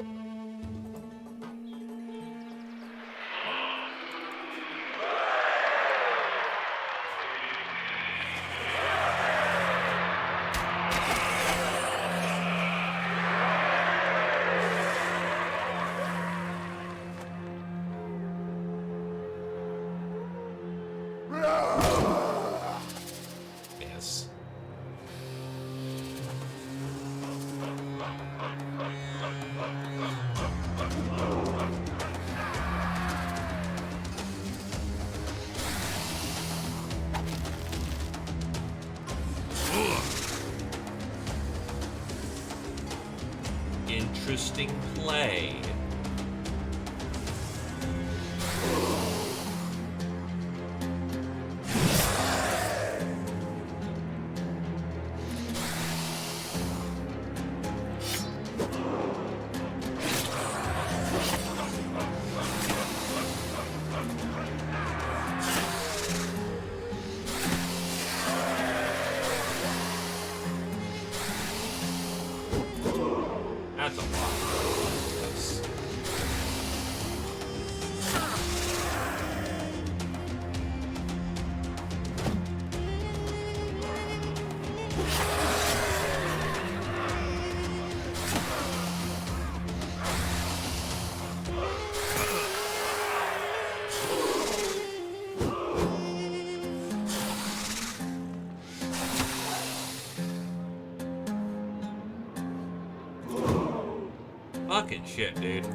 Yes. Interesting play. That's a lot. Yes. Fucking shit, dude.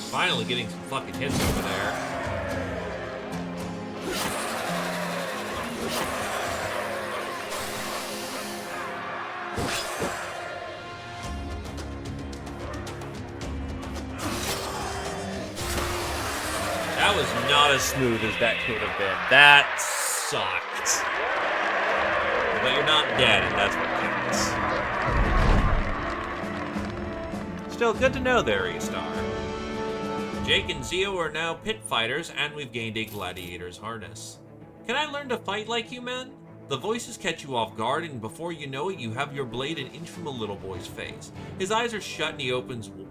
Finally getting some fucking hits over there. That was not as smooth as that could have been. That sucked. But you're not dead, and that's what counts. Still good to know there, E-Star. Jake and Zio are now pit fighters, and we've gained a gladiator's harness. Can I learn to fight like you men? The voices catch you off guard, and before you know it, you have your blade an inch from a little boy's face. His eyes are shut, and he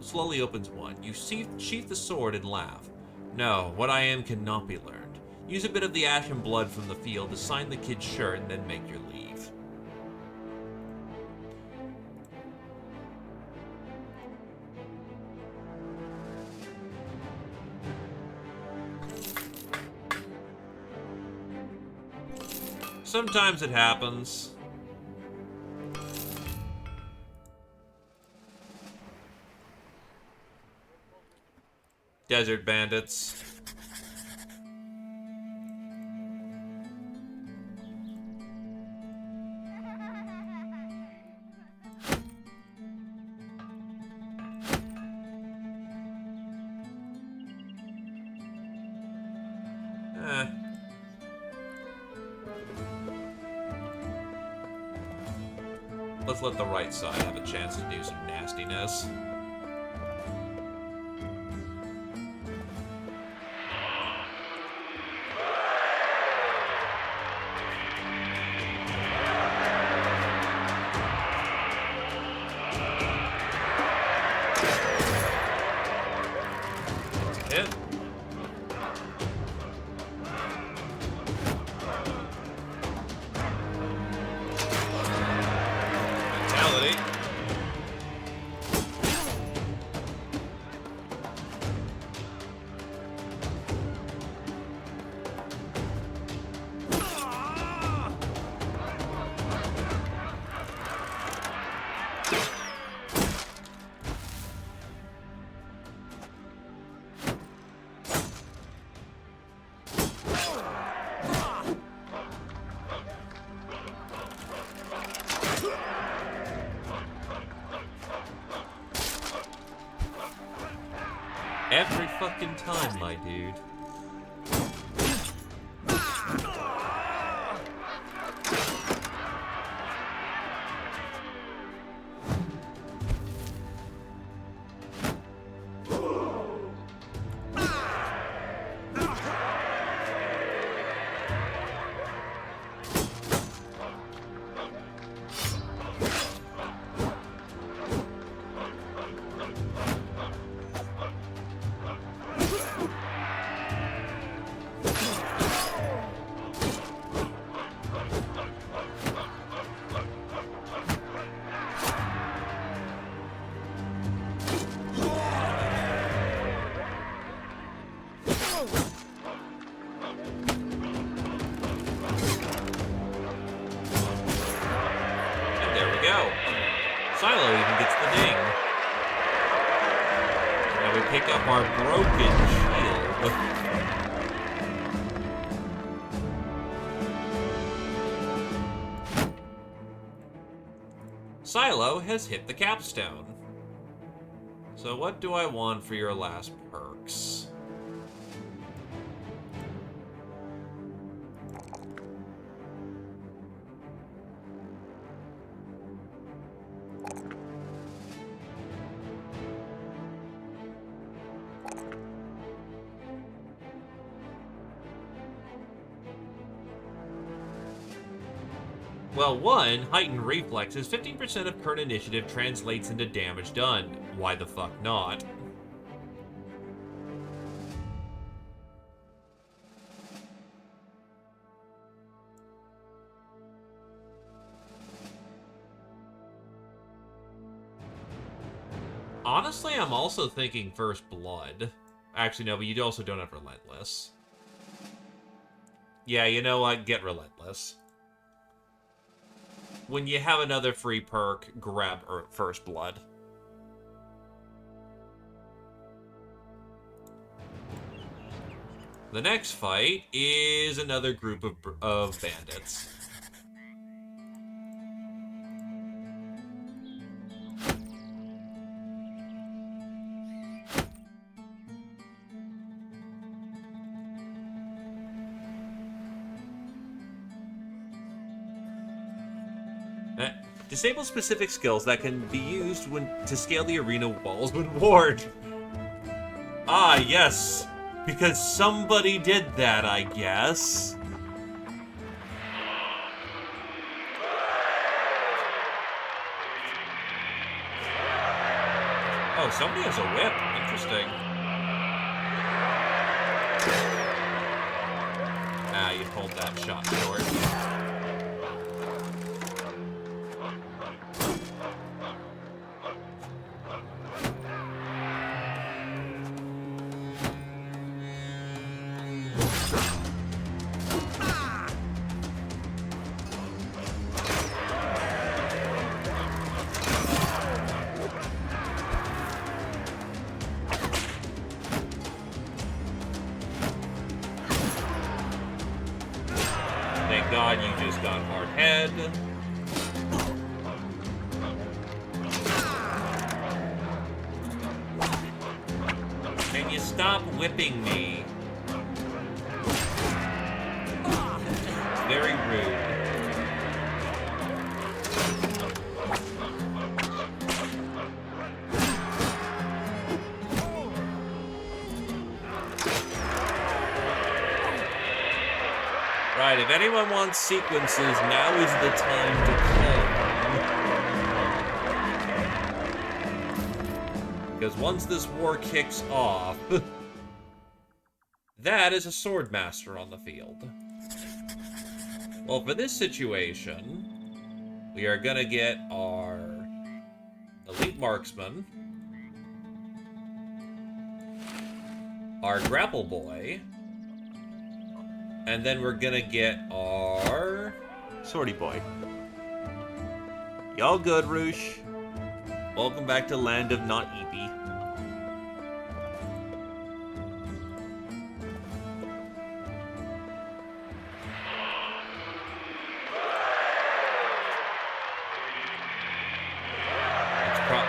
slowly opens one. You sheath the sword and laugh. No, what I am cannot be learned. Use a bit of the ash and blood from the field to sign the kid's shirt, and then make your leave. Sometimes it happens. desert bandits. Let's let the right side have a chance to do some nastiness. Hit. Mentality. Every fucking time, my dude. Go. Silo even gets the ding. Now we pick up our broken shield. Silo has hit the capstone. So what do I want for your last perks? Well, 1, heightened reflexes, 15% of current initiative translates into damage done. Why the fuck not? Honestly, I'm also thinking First Blood. Actually, no, but you also don't have Relentless. Yeah, you know what? Get Relentless. When you have another free perk, grab First Blood. The next fight is another group of bandits. Disable specific skills that can be used to scale the arena walls when warned. Ah, yes. Because somebody did that, I guess. Oh, somebody has a whip. Interesting. Ah, you pulled that shot short. god, you just got hard head. Can you stop whipping me? Very rude. Right, if anyone wants sequences, now is the time to call. Because once this war kicks off, that is a sword master on the field. Well, for this situation, we are gonna get our elite marksman, our grapple boy, and then we're gonna get our swordy boy. Y'all good, Roosh? Welcome back to Land of Not Eepy.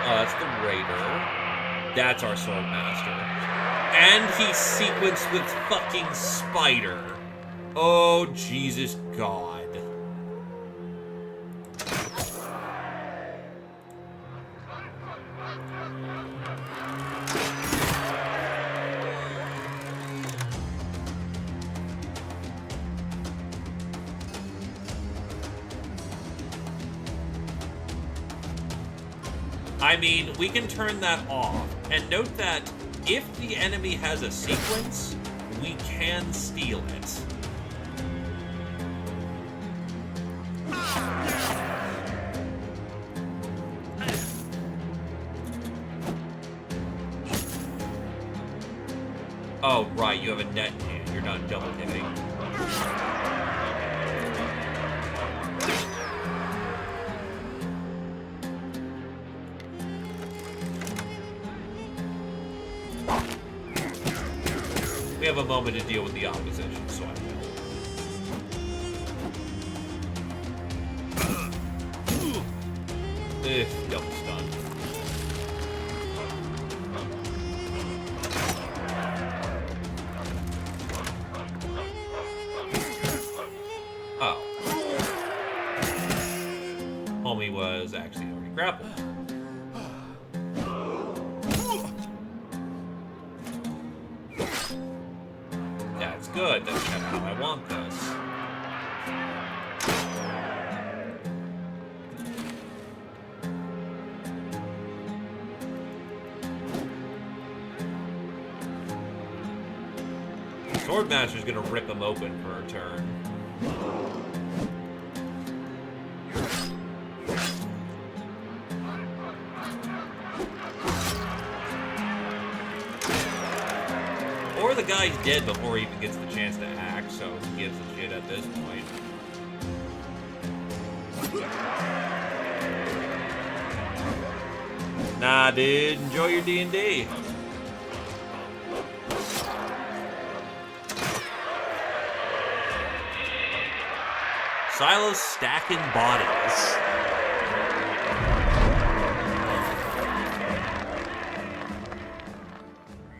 That's the Raider. That's our Sword Master. And he's sequenced with fucking Spider. Oh, Jesus God. I mean, we can turn that off. And note that if the enemy has a sequence, we can steal it. Oh, right, you have a net in hand. You're not double hitting. We have a moment to deal with the opposition, so I will. Double stun. Oh. Homie was actually already grappled. That's good. That's kind of how I want this. Swordmaster's gonna rip him open for a turn. Or the guy's dead before he even gets the chance to act, so who gives a shit at this point? Nah, dude. Enjoy your D&D. Silos stacking bodies.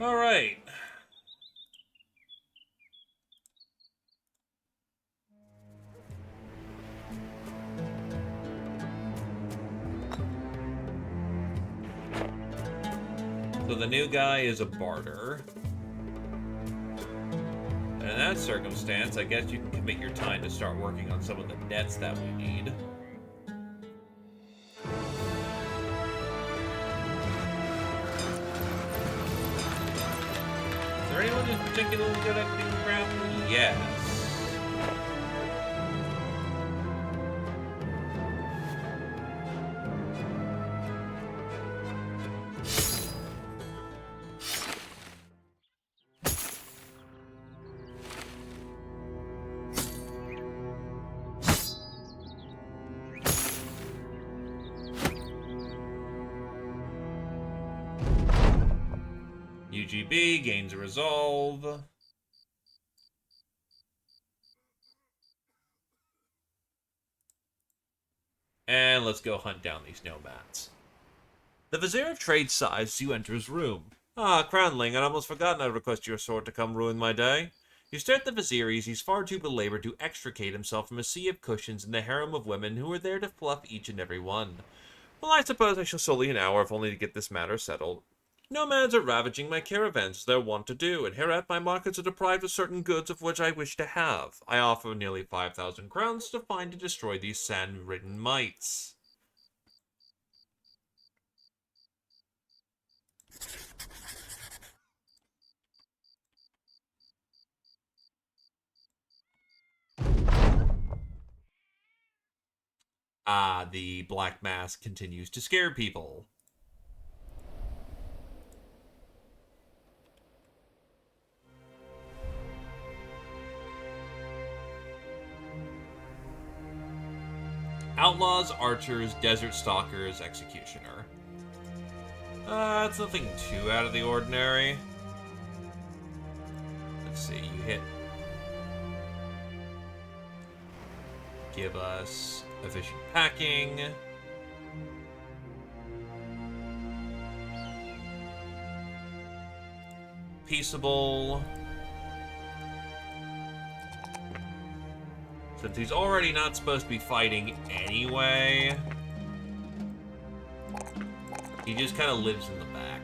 All right. So the new guy is a barter. And in that circumstance, I guess you can commit your time to start working on some of the nets that we need. Is there anyone who's particularly good at being grappled? Yes. UGB gains a resolve. And let's go hunt down these nomads. The Vizier of Trade sighs as you enter his room. Ah, Crownling, I'd almost forgotten I'd request your sword to come ruin my day. You stare at the Vizier as he's far too belabored to extricate himself from a sea of cushions and the harem of women who are there to fluff each and every one. Well, I suppose I shall sully an hour if only to get this matter settled. Nomads are ravaging my caravans as they're wont to do, and hereat my markets are deprived of certain goods of which I wish to have. I offer nearly 5,000 crowns to find and destroy these sand-ridden mites. Ah, the black mask continues to scare people. Outlaws, archers, desert stalkers, executioner. It's nothing too out of the ordinary. Let's see, you hit. Give us efficient packing. Peaceable. Since he's already not supposed to be fighting anyway, he just kind of lives in the back.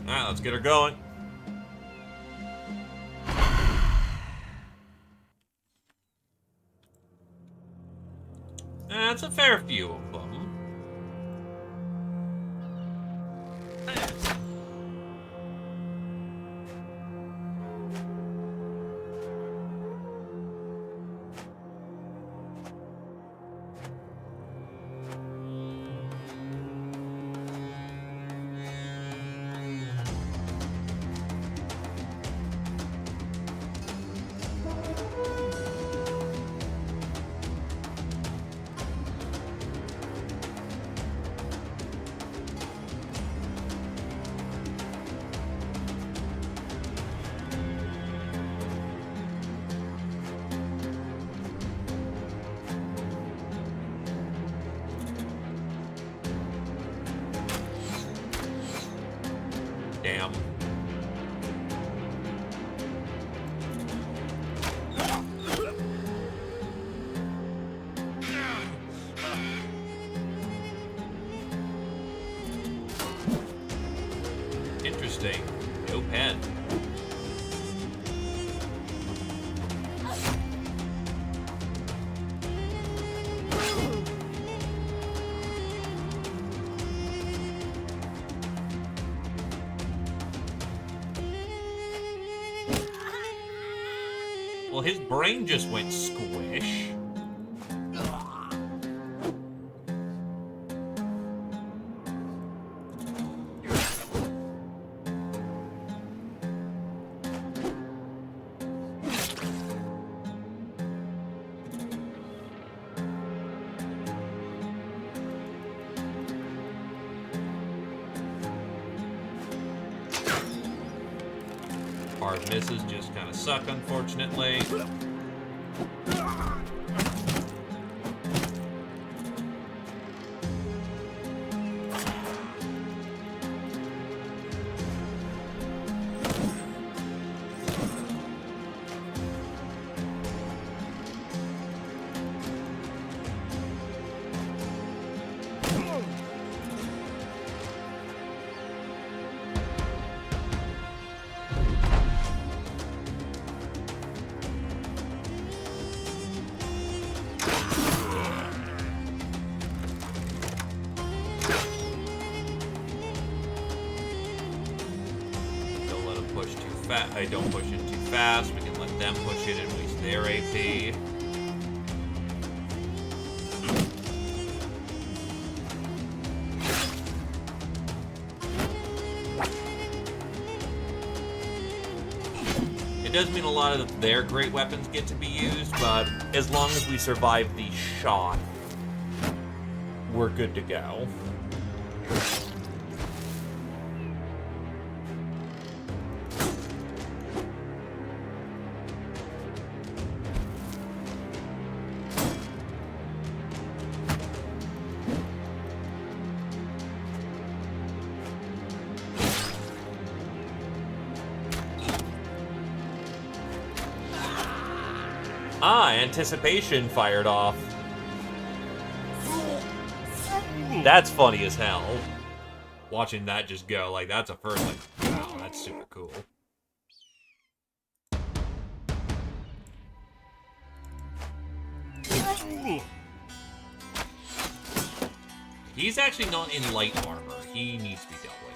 Alright, let's get her going. That's a fair few of them. Damn. Interesting. No pen. Well, his brain just went squish. Hard misses just kind of suck, unfortunately. I don't push it too fast. We can let them push it and waste their AP. It does mean a lot of their great weapons get to be used, but as long as we survive the shot, we're good to go. Ah, anticipation fired off. That's funny as hell. Watching that just go, like, that's a first, like, wow, that's super cool. He's actually not in light armor. He needs to be dealt with.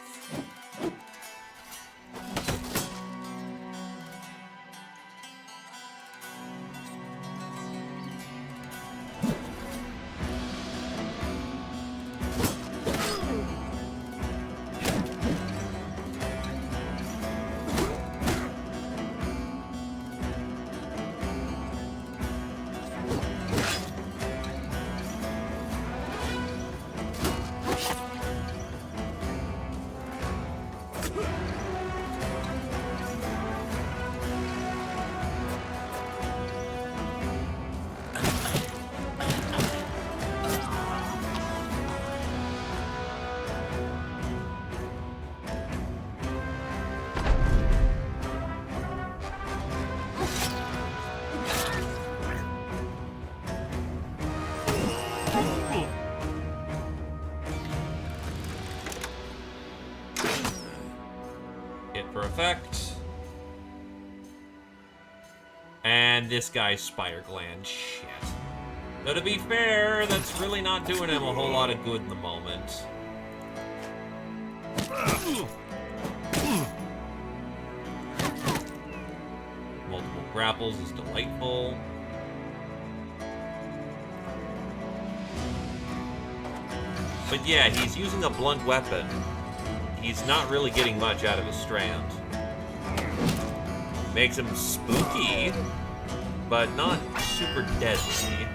Effect. And this guy's Spire Gland. Shit. Though to be fair, that's really not doing him a whole lot of good in the moment. Multiple grapples is delightful. But yeah, he's using a blunt weapon. He's not really getting much out of his strand. Makes him spooky, but not super deadly.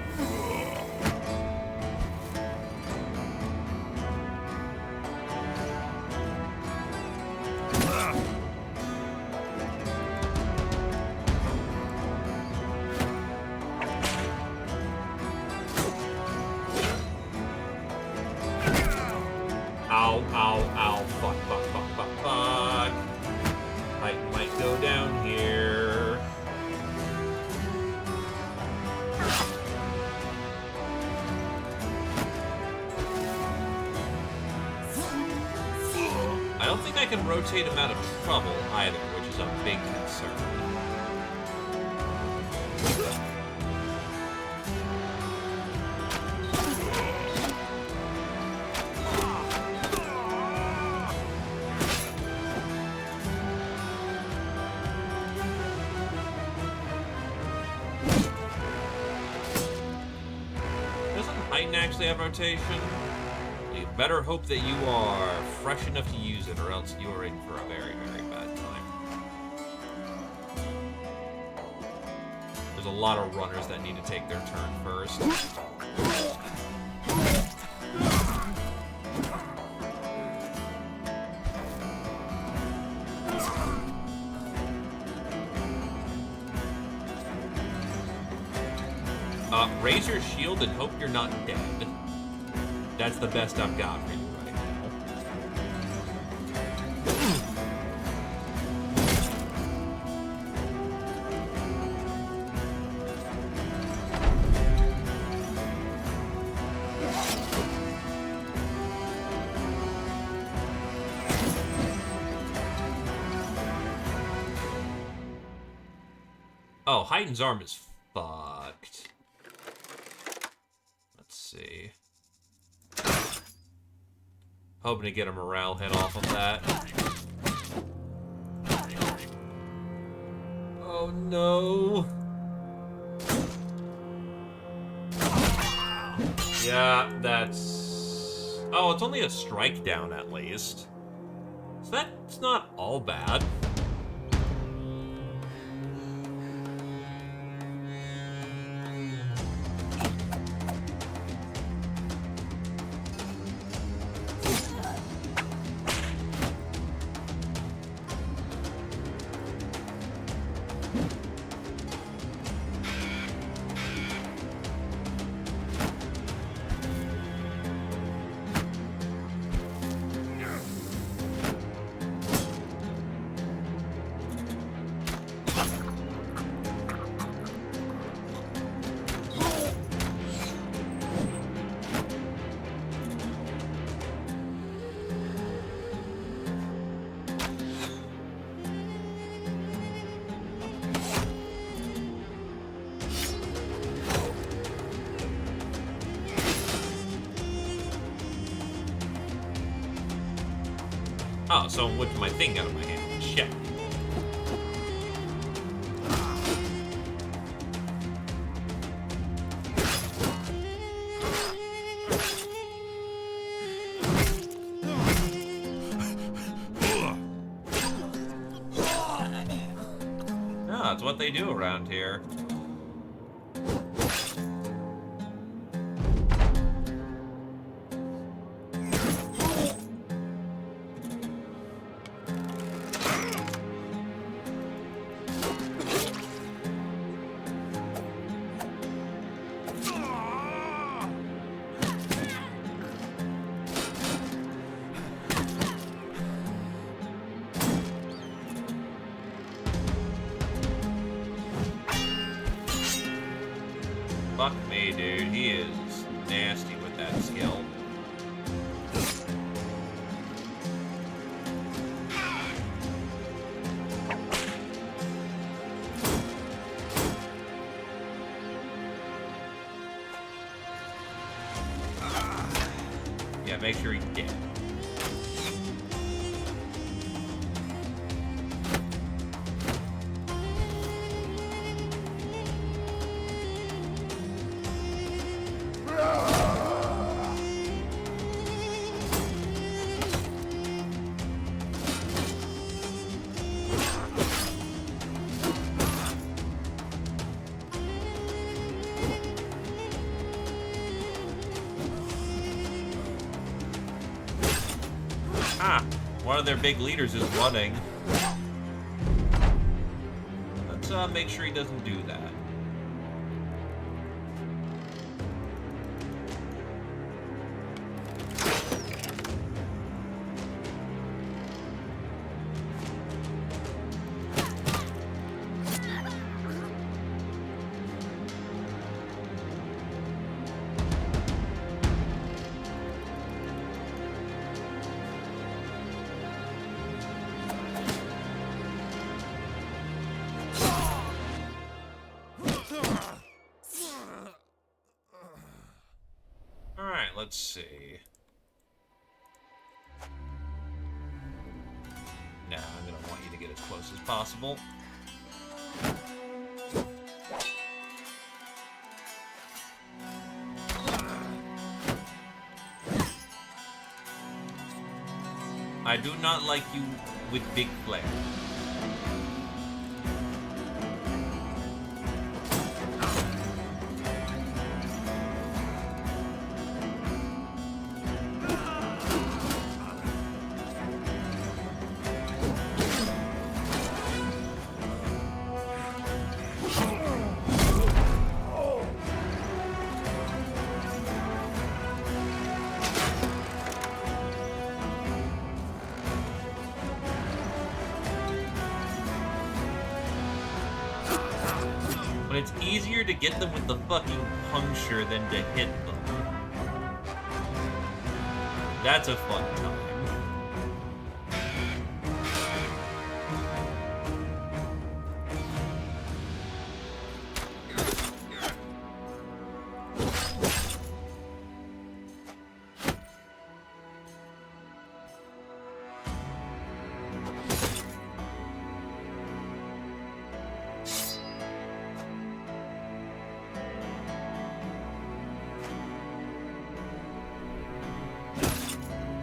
Ow, ow, ow. Fuck, fuck, fuck, fuck, fuck. I might go down here. I don't think I can rotate him out of trouble either, which is a big concern. Actually have rotation, you better hope that you are fresh enough to use it, or else you are in for a very, very bad time. There's a lot of runners that need to take their turn first. Raise your shield and hope you're not dead. That's the best I've got for you right now. Oh, Heiden's arm is fucked. Let's see. Hoping to get a morale hit off of that. Oh no. Yeah, that's... Oh, it's only a strike down at least. So that's not all bad. Oh, someone whipped my thing out of my hand. Shit. No, that's what they do around here. Fuck me, dude. He is nasty with that skill. Yeah, make sure he's dead. Ah, one of their big leaders is running. Let's make sure he doesn't do that. Alright, let's see. Nah, I'm gonna want you to get as close as possible. I do not like you with big flare. But it's easier to get them with the fucking puncture than to hit them. That's a fun time.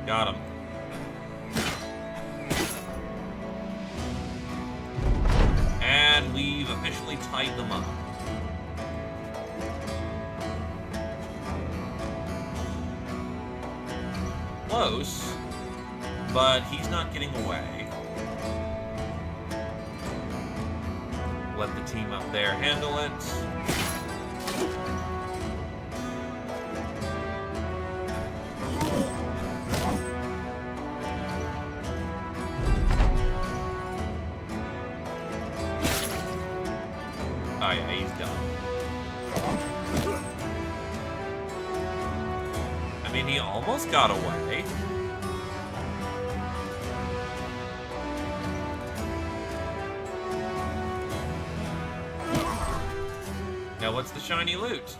Got him. And we've officially tied them up. Close, but he's not getting away. Let the team up there handle it. Oh yeah, he's done. I mean, he almost got away. Now what's the shiny loot?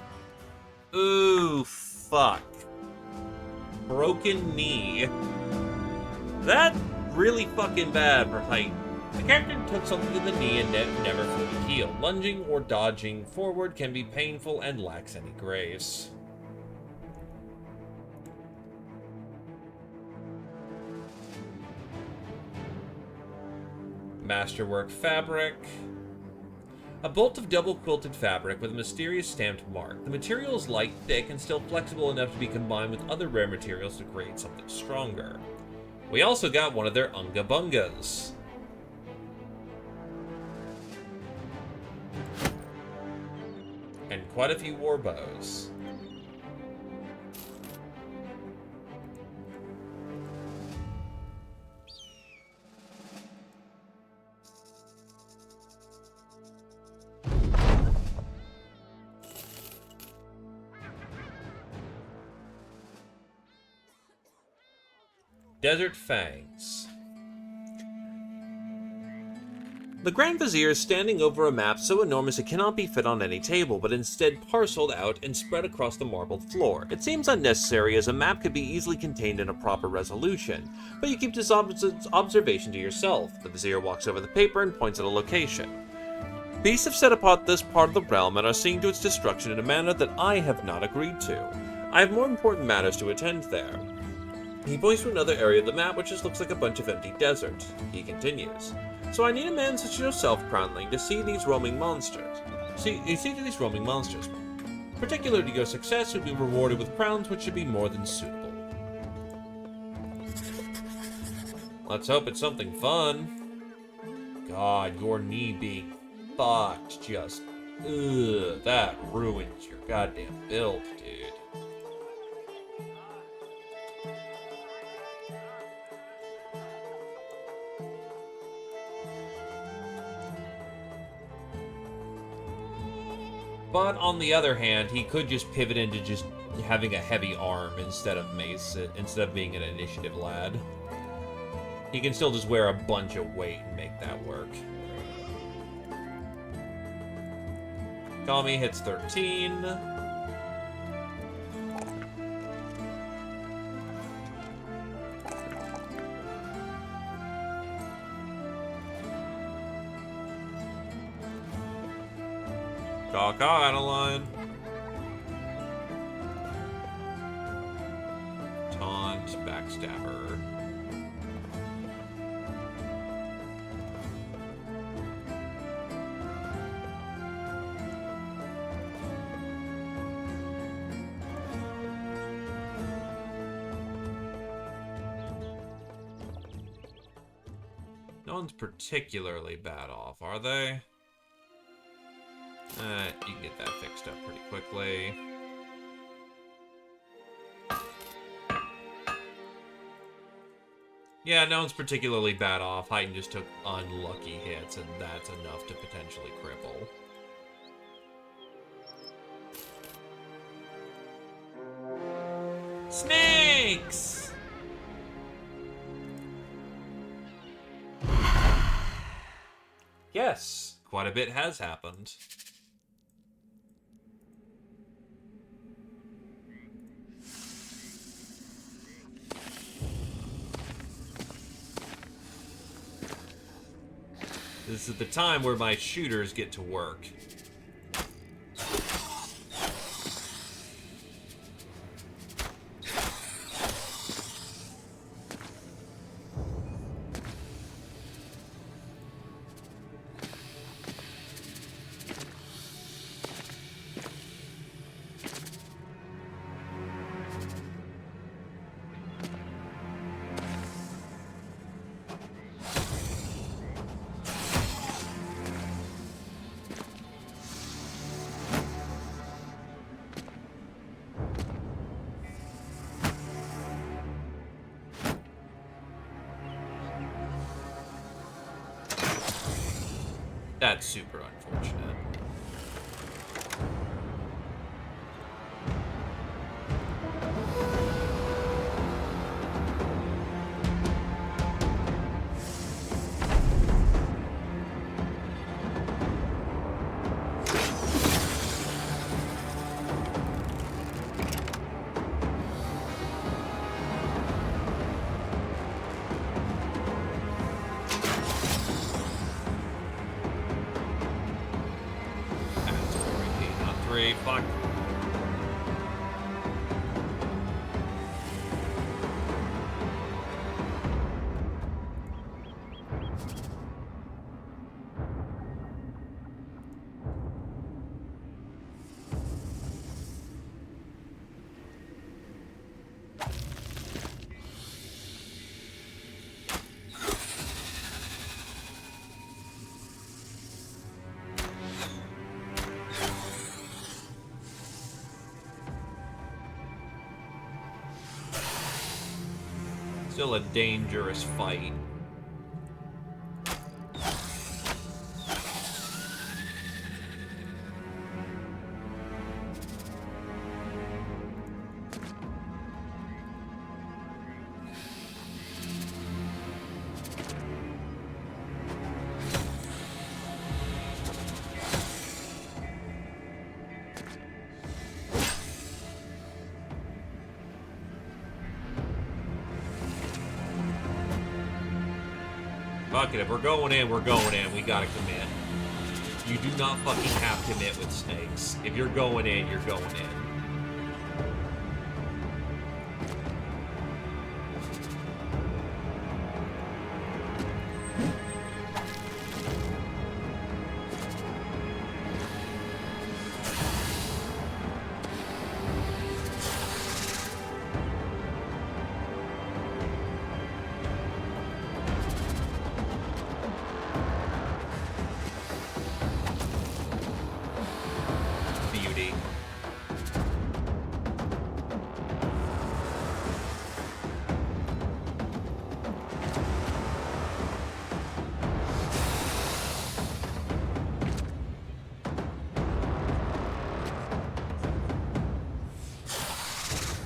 Ooh, fuck. Broken knee. That really fucking bad for height. The captain took something to the knee and never fully healed. Lunging or dodging forward can be painful and lacks any grace. Masterwork fabric. A bolt of double-quilted fabric with a mysterious stamped mark. The material is light, thick, and still flexible enough to be combined with other rare materials to create something stronger. We also got one of their Unga Bungas. And quite a few war bows. Desert Fangs. The Grand Vizier is standing over a map so enormous it cannot be fit on any table, but instead parceled out and spread across the marbled floor. It seems unnecessary, as a map could be easily contained in a proper resolution, but you keep this observation to yourself. The Vizier walks over the paper and points at a location. Beasts have set apart this part of the realm and are seeing to its destruction in a manner that I have not agreed to. I have more important matters to attend there. He points to another area of the map which just looks like a bunch of empty desert. He continues. So I need a man such as yourself, Crownling, to see these roaming monsters. See to these roaming monsters. Particularly your success, you'll be rewarded with crowns which should be more than suitable. Let's hope it's something fun. God, your knee being fucked just... Ugh, that ruins your goddamn build, dude. But on the other hand, he could just pivot into just having a heavy arm instead of mace, instead of being an initiative lad. He can still just wear a bunch of weight and make that work. Kami hits 13. Caw, Adeline. Taunt, backstabber. No one's particularly bad off, are they? You can get that fixed up pretty quickly. Yeah, no one's particularly bad off. Heighten just took unlucky hits, and that's enough to potentially cripple. Snakes! Yes, quite a bit has happened. This is the time where my shooters get to work. That's super unfortunate. fuck? Still a dangerous fight. Fuck it, if we're going in, we're going in. We gotta commit. You do not fucking have to commit with snakes. If you're going in, you're going in.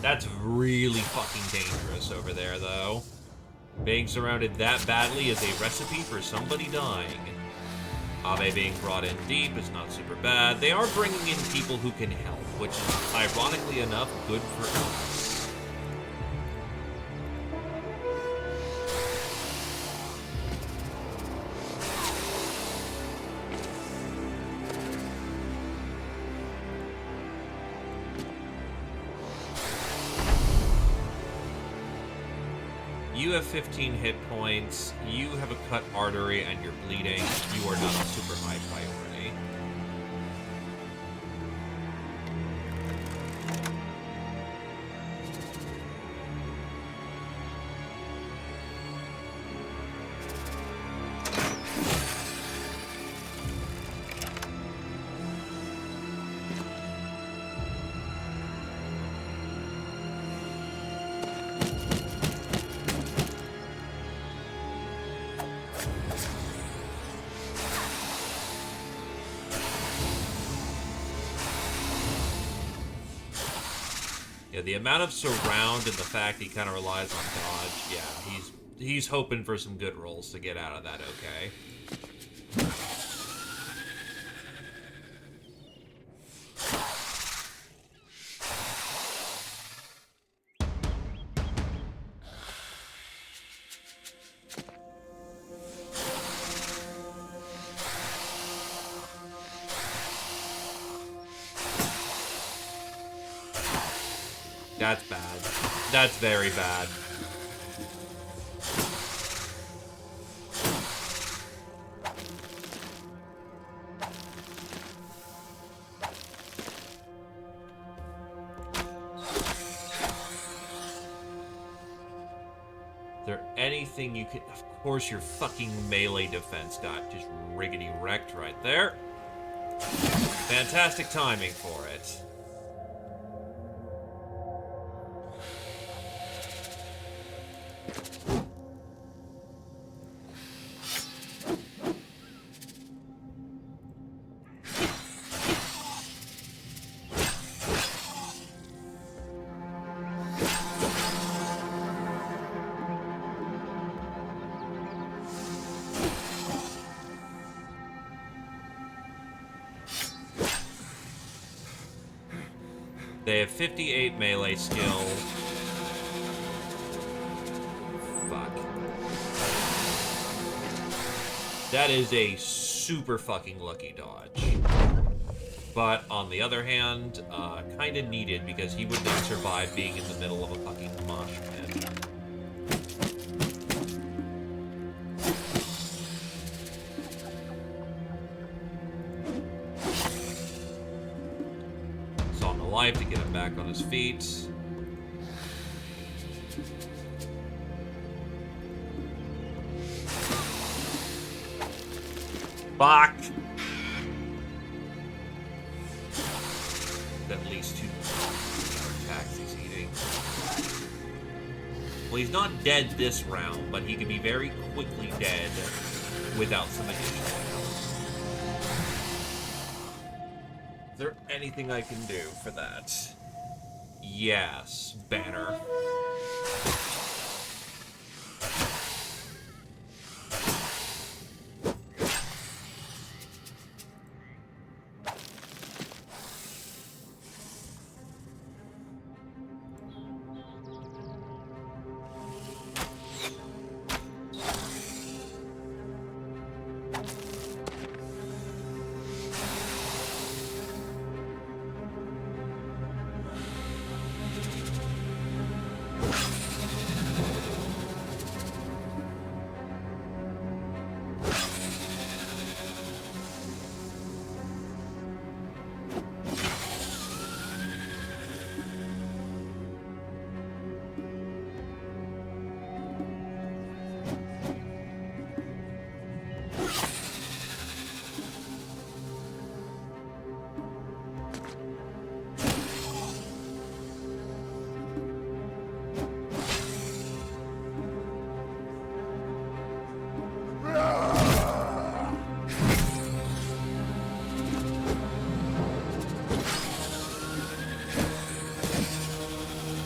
That's really fucking dangerous over there, though. Being surrounded that badly is a recipe for somebody dying. Abe being brought in deep is not super bad. They are bringing in people who can help, which is, ironically enough, good for us. You have 15 hit points, you have a cut artery, and you're bleeding. You are not a super high priority. Yeah, the amount of surround and the fact he kind of relies on dodge, yeah, he's hoping for some good rolls to get out of that okay. That's bad. That's very bad. Is there anything you could... Of course your fucking melee defense got just riggedy wrecked right there. Fantastic timing for it. They have 58 melee skill. Fuck. That is a super fucking lucky dodge. But on the other hand, kind of needed because he would not survive being in the middle of a fucking mosh pit. Saw him alive to get him back on his feet. Fuck! At least 2 attacks he's eating. Well, he's not dead this round, but he can be very quickly dead without some additional help. Is there anything I can do for that? Yes, banner.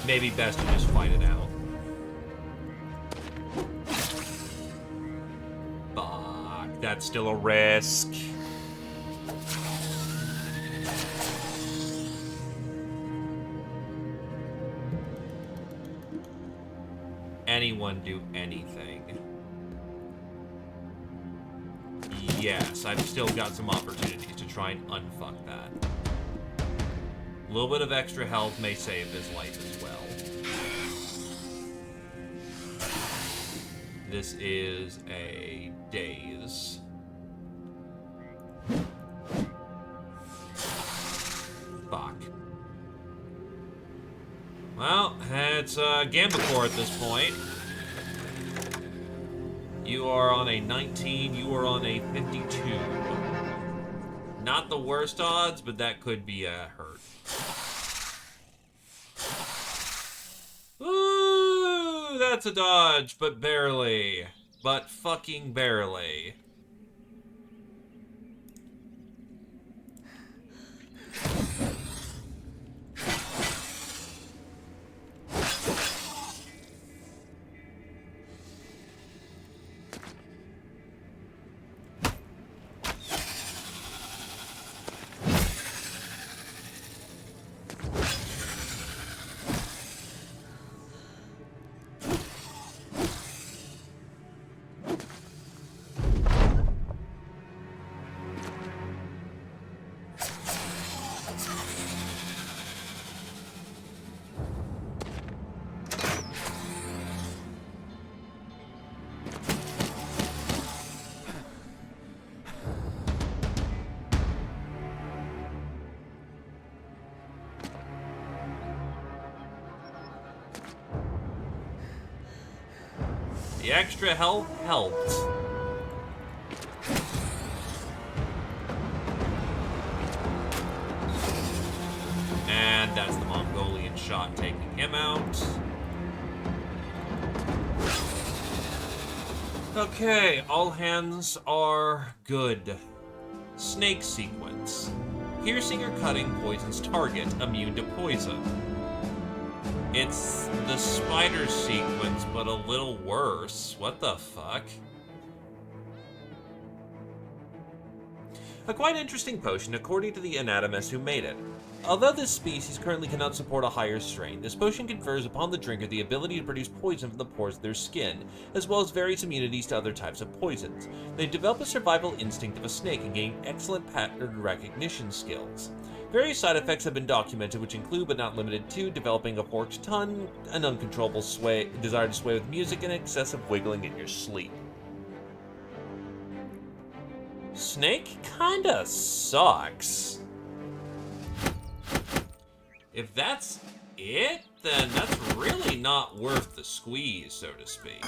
Maybe best to just fight it out. Fuck, that's still a risk. Anyone do anything? Yes, I've still got some opportunities to try and unfuck that. A little bit of extra health may save his life as well. This is a daze. Fuck. Well, it's Gambacor at this point. You are on a 19, you are on a 52. Not the worst odds, but that could be a hurt. Ooh, that's a dodge, but barely. But fucking barely. The extra health helped. And that's the Mongolian shot taking him out. Okay, all hands are good. Snake sequence. Piercing or cutting poisons target, immune to poison. It's the spider sequence, but a little worse. What the fuck? A quite interesting potion according to the anatomist who made it. Although this species currently cannot support a higher strain, this potion confers upon the drinker the ability to produce poison from the pores of their skin, as well as various immunities to other types of poisons. They develop a survival instinct of a snake and gain excellent pattern recognition skills. Various side effects have been documented, which include but not limited to developing a forked tongue, an uncontrollable desire to sway with music, and excessive wiggling in your sleep. Snake kinda sucks. If that's it, then that's really not worth the squeeze, so to speak.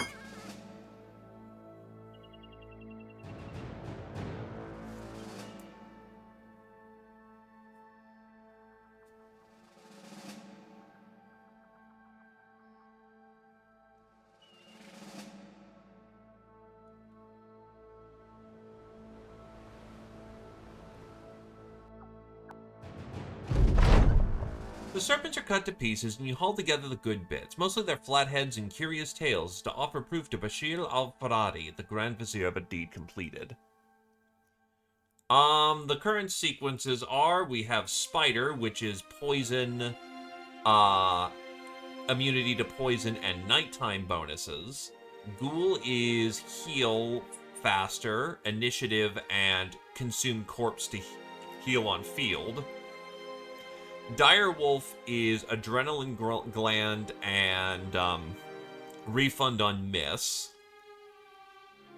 The serpents are cut to pieces, and you haul together the good bits, mostly their flat heads and curious tails, to offer proof to Bashir al-Faradi, the Grand Vizier of a deed completed. The current sequences are, we have Spider, which is poison, immunity to poison and nighttime bonuses. Ghoul is heal faster, initiative, and consume corpse to heal on field. Direwolf is adrenaline gland and refund on miss.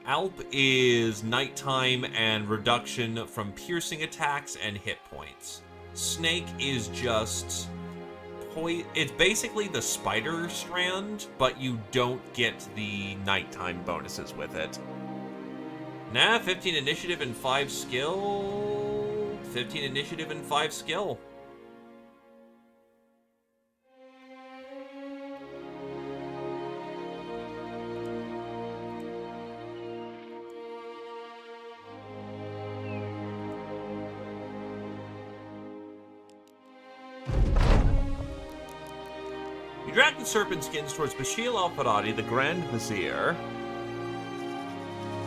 Alp is nighttime and reduction from piercing attacks and hit points. Snake is just it's basically the spider strand, but you don't get the nighttime bonuses with it. 15 initiative and 5 skill. 15 initiative and 5 skill. You drag the serpent skins towards Bashir al-Faradi, the Grand Vizier,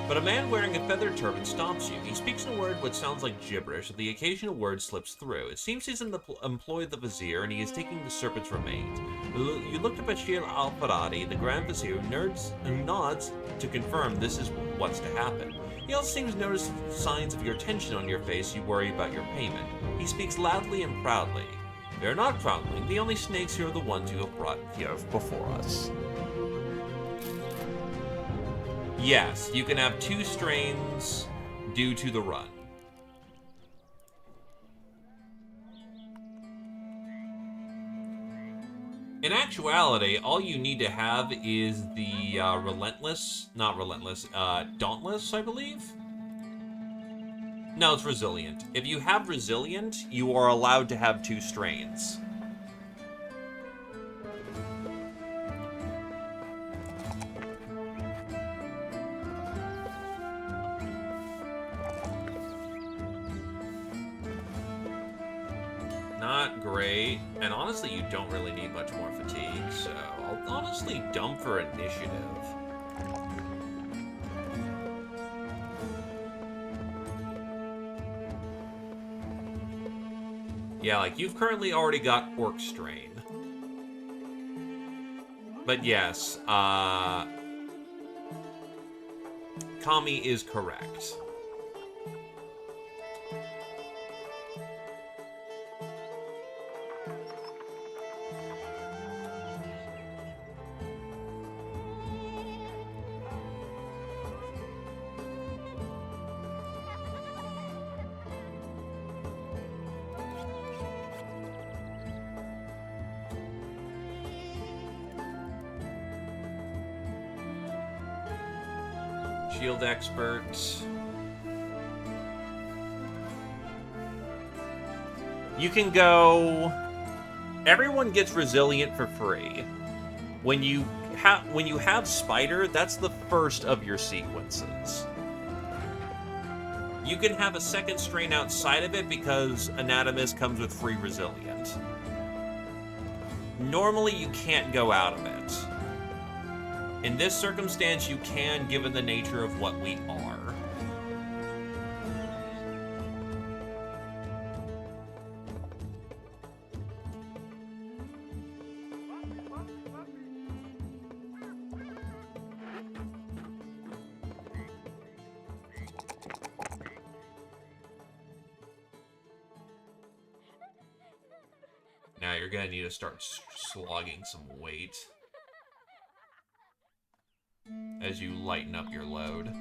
but a man wearing a feathered turban stops you. He speaks in a word which sounds like gibberish, and the occasional word slips through. It seems he's in the employ of the Vizier, and he is taking the serpent's remains. You look to Bashir al-Faradi, the Grand Vizier, who nods to confirm this is what's to happen. He also seems to notice signs of your tension on your face. You worry about your payment. He speaks loudly and proudly. "We are not foundling. The only snakes here are the ones you have brought here before us." Yes, you can have 2 strains due to the run. In actuality, all you need to have is the Dauntless, I believe? No, it's Resilient. If you have Resilient, you are allowed to have 2 strains. Not great, and honestly, you don't really need much more fatigue, so I'll honestly dump for initiative. Yeah, like, you've currently already got Orc Strain. But yes, Kami is correct. Shield Expert. You can go... Everyone gets Resilient for free. When you have Spider, that's the first of your sequences. You can have a second strain outside of it because Anatomist comes with free Resilient. Normally, you can't go out of it. In this circumstance, you can, given the nature of what we are. you're gonna need to start slogging some weight as you lighten up your load.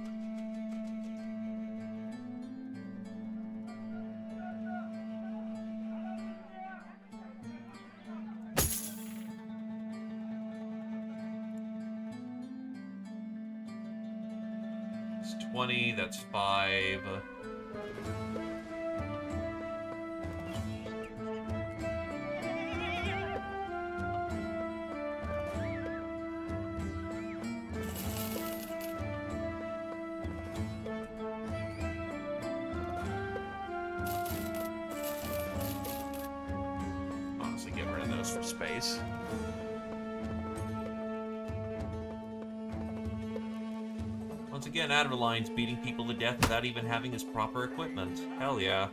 It's 20, that's 5. Honestly, get rid of those for space. Once again, Adderline's beating people to death without even having his proper equipment. Hell yeah.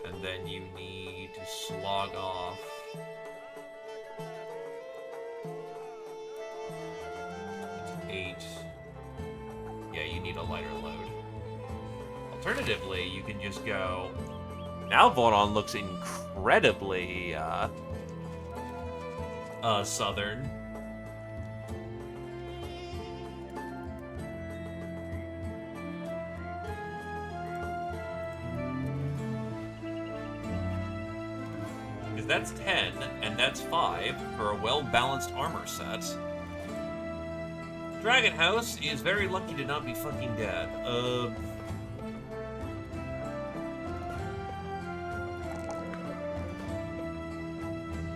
And then you need to slog off. That's 8. Yeah, you need a lighter load. Alternatively, you can just go... Now Vodon looks incredibly, southern. Because that's 10, and that's 5 for a well-balanced armor set. Dragon House is very lucky to not be fucking dead.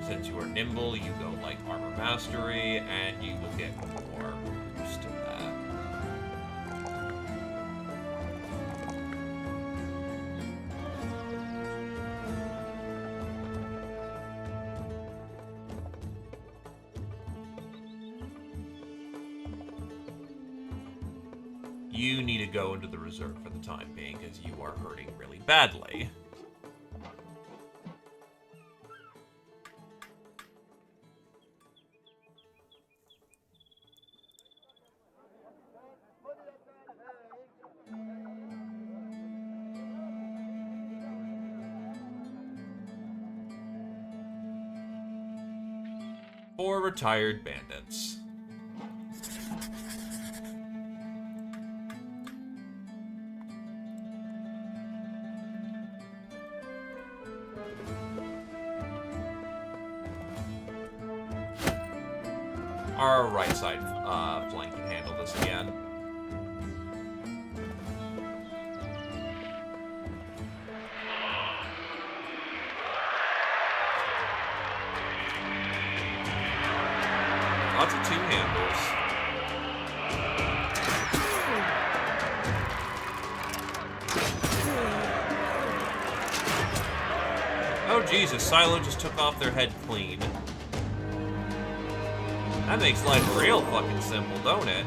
Since you are nimble, you go like Armor Mastery, and you will get more boost to that. You need to go into the reserve for the time being, because you are hurting really badly. For retired bandits. Our right side flank can handle this again. Lots of two-handles. Oh Jesus, Silo just took off their head clean. That makes life real fucking simple, don't it?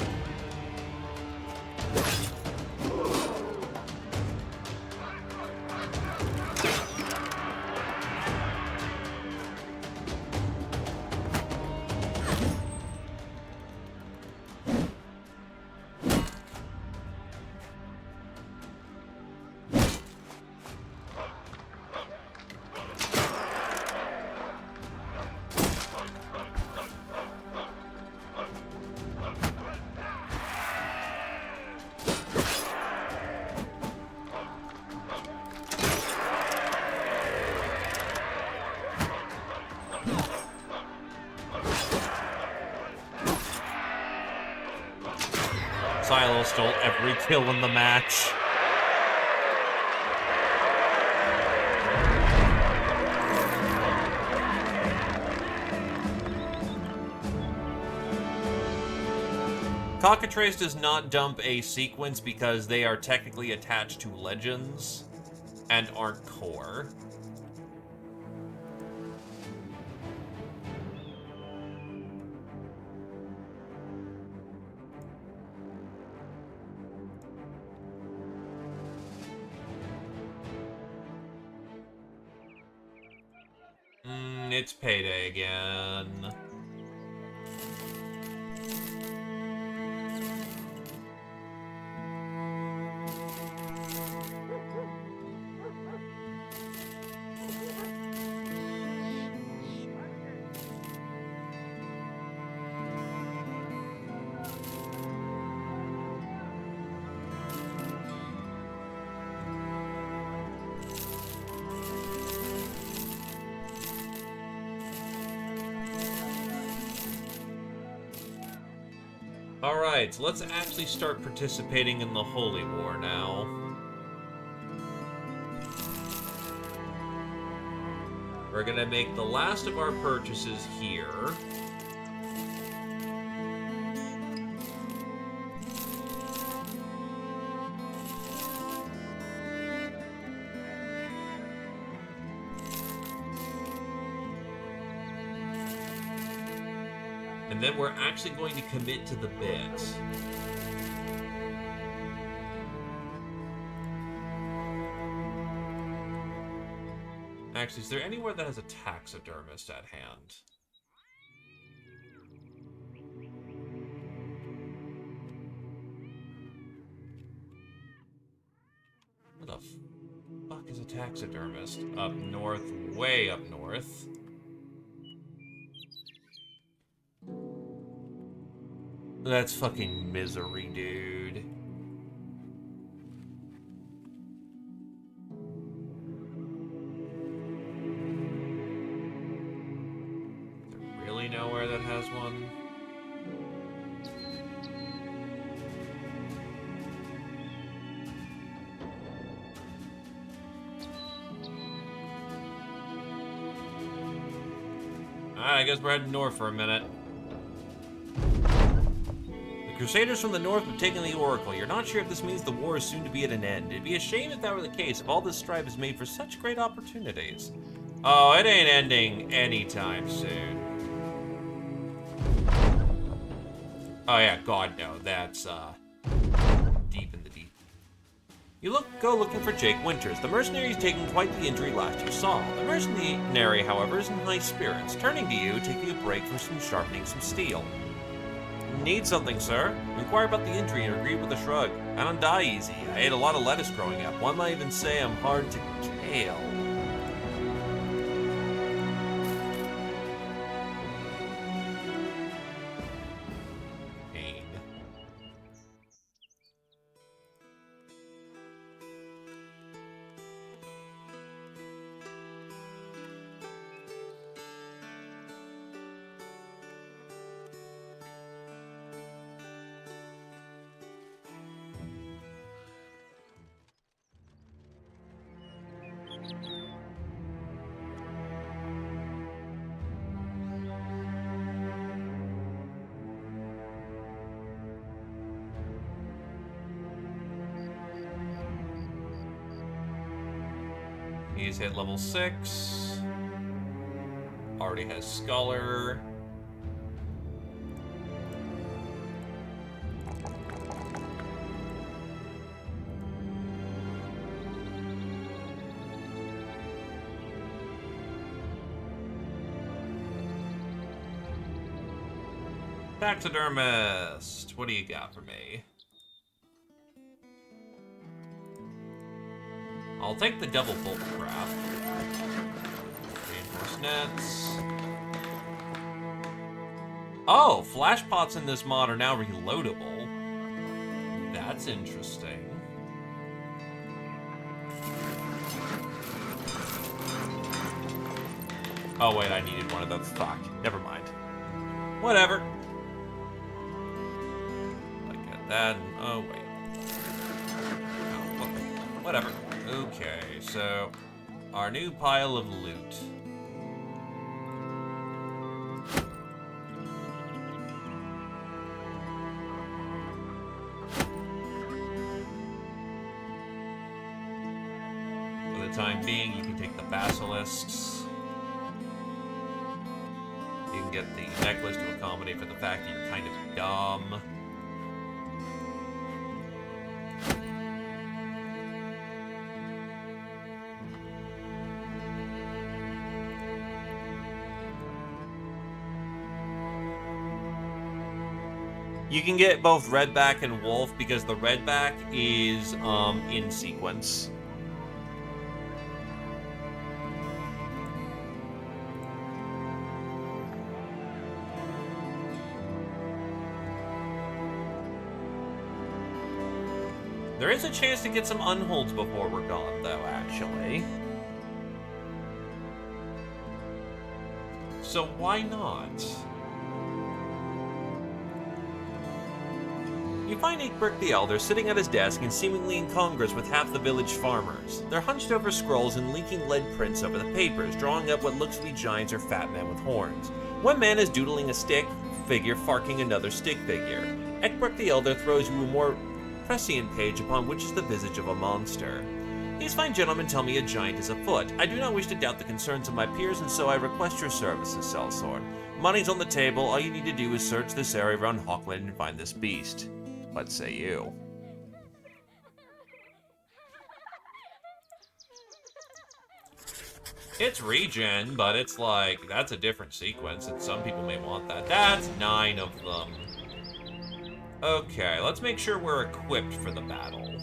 Silo stole every kill in the match. Cockatrice does not dump a sequence because they are technically attached to legends and aren't core. It's payday again. Alright, so let's actually start participating in the Holy War now. We're gonna make the last of our purchases here. And then we're actually going to commit to the bit. Actually, is there anywhere that has a taxidermist at hand? Where the fuck is a taxidermist? Up north, way up north. That's fucking misery, dude. Is there really nowhere that has one? Alright, I guess we're heading north for a minute. The Crusaders from the north have taken the Oracle. You're not sure if this means the war is soon to be at an end. It'd be a shame if that were the case, if all this strife is made for such great opportunities. Oh, it ain't ending anytime soon. Oh yeah, God no, that's, deep in the deep. You go looking for Jake Winters. The mercenary's taken quite the injury last you saw. The mercenary, however, is in high spirits, turning to you, taking a break from sharpening some steel. Need something, sir? Inquire about the injury and agree with a shrug. I don't die easy. I ate a lot of lettuce growing up. One might even say I'm hard to kill. Pain. He's hit level 6. Already has Scholar. Taxidermist, what do you got for me? I'll take the double bolt crap. Reinforced nets. Oh, flash pots in this mod are now reloadable. That's interesting. Oh wait, I needed one of those. Fuck. Never mind. Whatever. Look at that. Oh wait. Oh, whatever. Okay, so our new pile of loot. For the time being, you can take the basilisks. You can get the necklace to accommodate for the fact that you're kind of dumb. You can get both Redback and Wolf because the Redback is in sequence. There is a chance to get some unholds before we're gone, though, actually. So why not? We find Egbert the Elder sitting at his desk and seemingly in congress with half the village farmers. They're hunched over scrolls and leaking lead prints over the papers, drawing up what looks to be giants or fat men with horns. One man is doodling a stick figure, farking another stick figure. Egbert the Elder throws you a more prescient page upon which is the visage of a monster. These fine gentlemen tell me a giant is afoot. I do not wish to doubt the concerns of my peers, and so I request your services, Sellsword. Money's on the table. All you need to do is search this area around Hawkland and find this beast. What say you? It's regen, but it's like, that's a different sequence, and some people may want that. That's 9 of them. Okay, let's make sure we're equipped for the battle.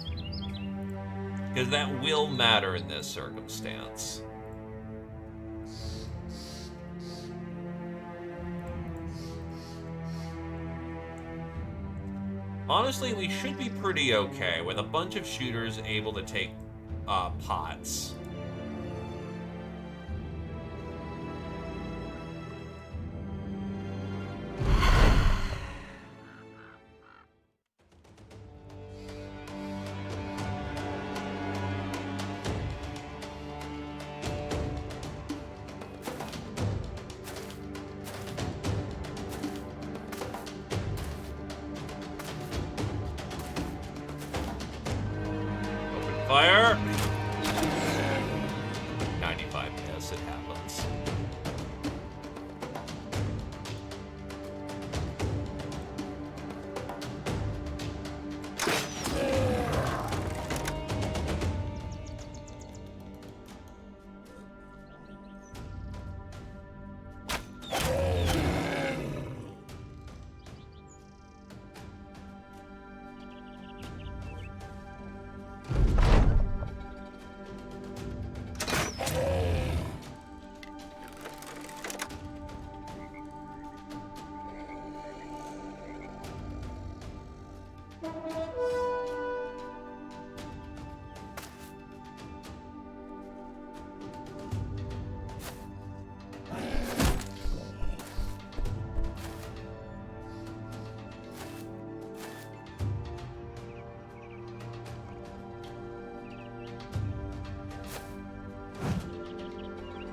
Because that will matter in this circumstance. Honestly, we should be pretty okay with a bunch of shooters able to take pots. Fire! 95, yes, it happens.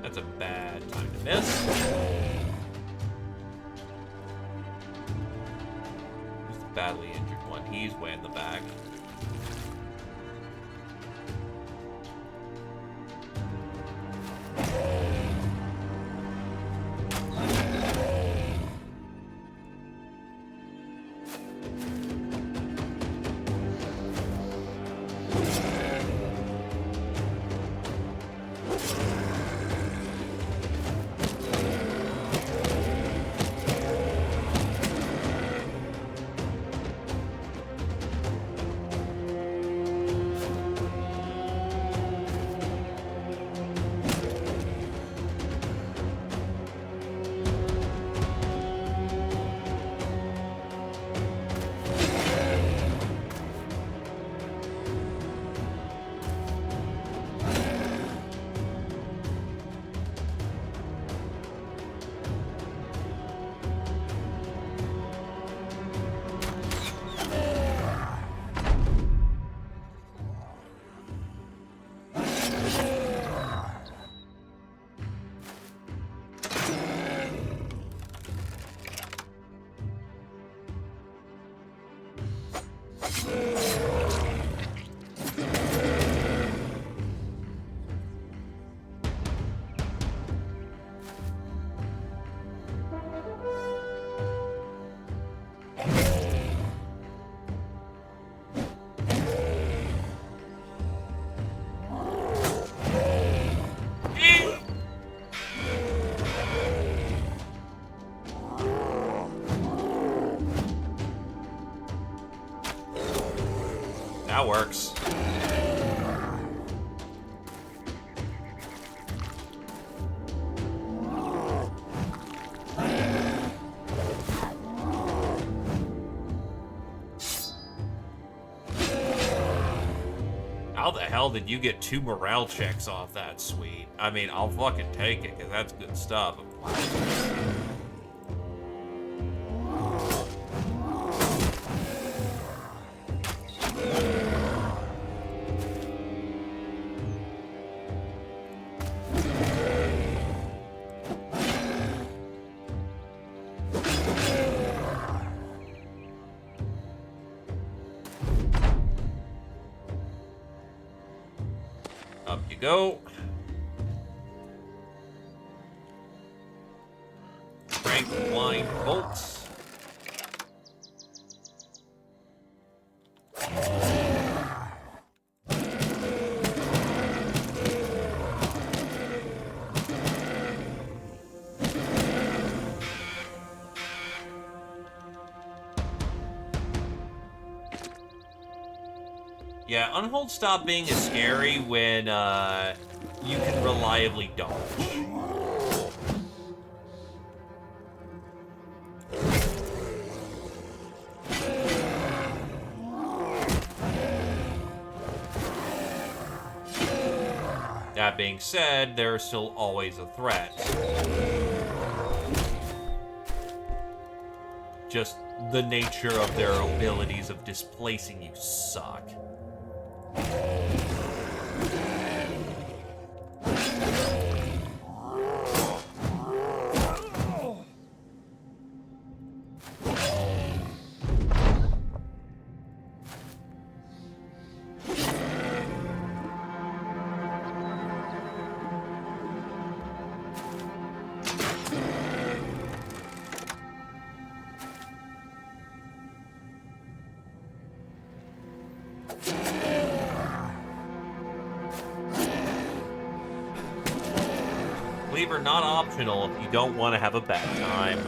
That's a bad time to miss. Who's the badly injured one? He's way in the back. That works. How the hell did you get 2 morale checks off that, sweet? I mean, I'll fucking take it, because that's good stuff. go. Strength, blind, bolts. Yeah, Unhold stop being as scary when you can reliably dodge. That being said, they're still always a threat. Just the nature of their abilities of displacing you suck. Lever not optional if you don't want to have a bad time.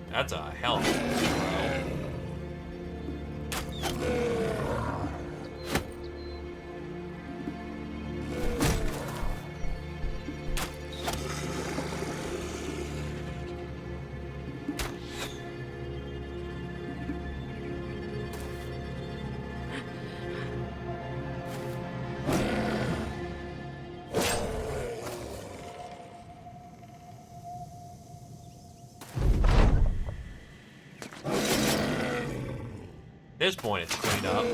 That's a hell of a throw. At this point, it's cleaned up.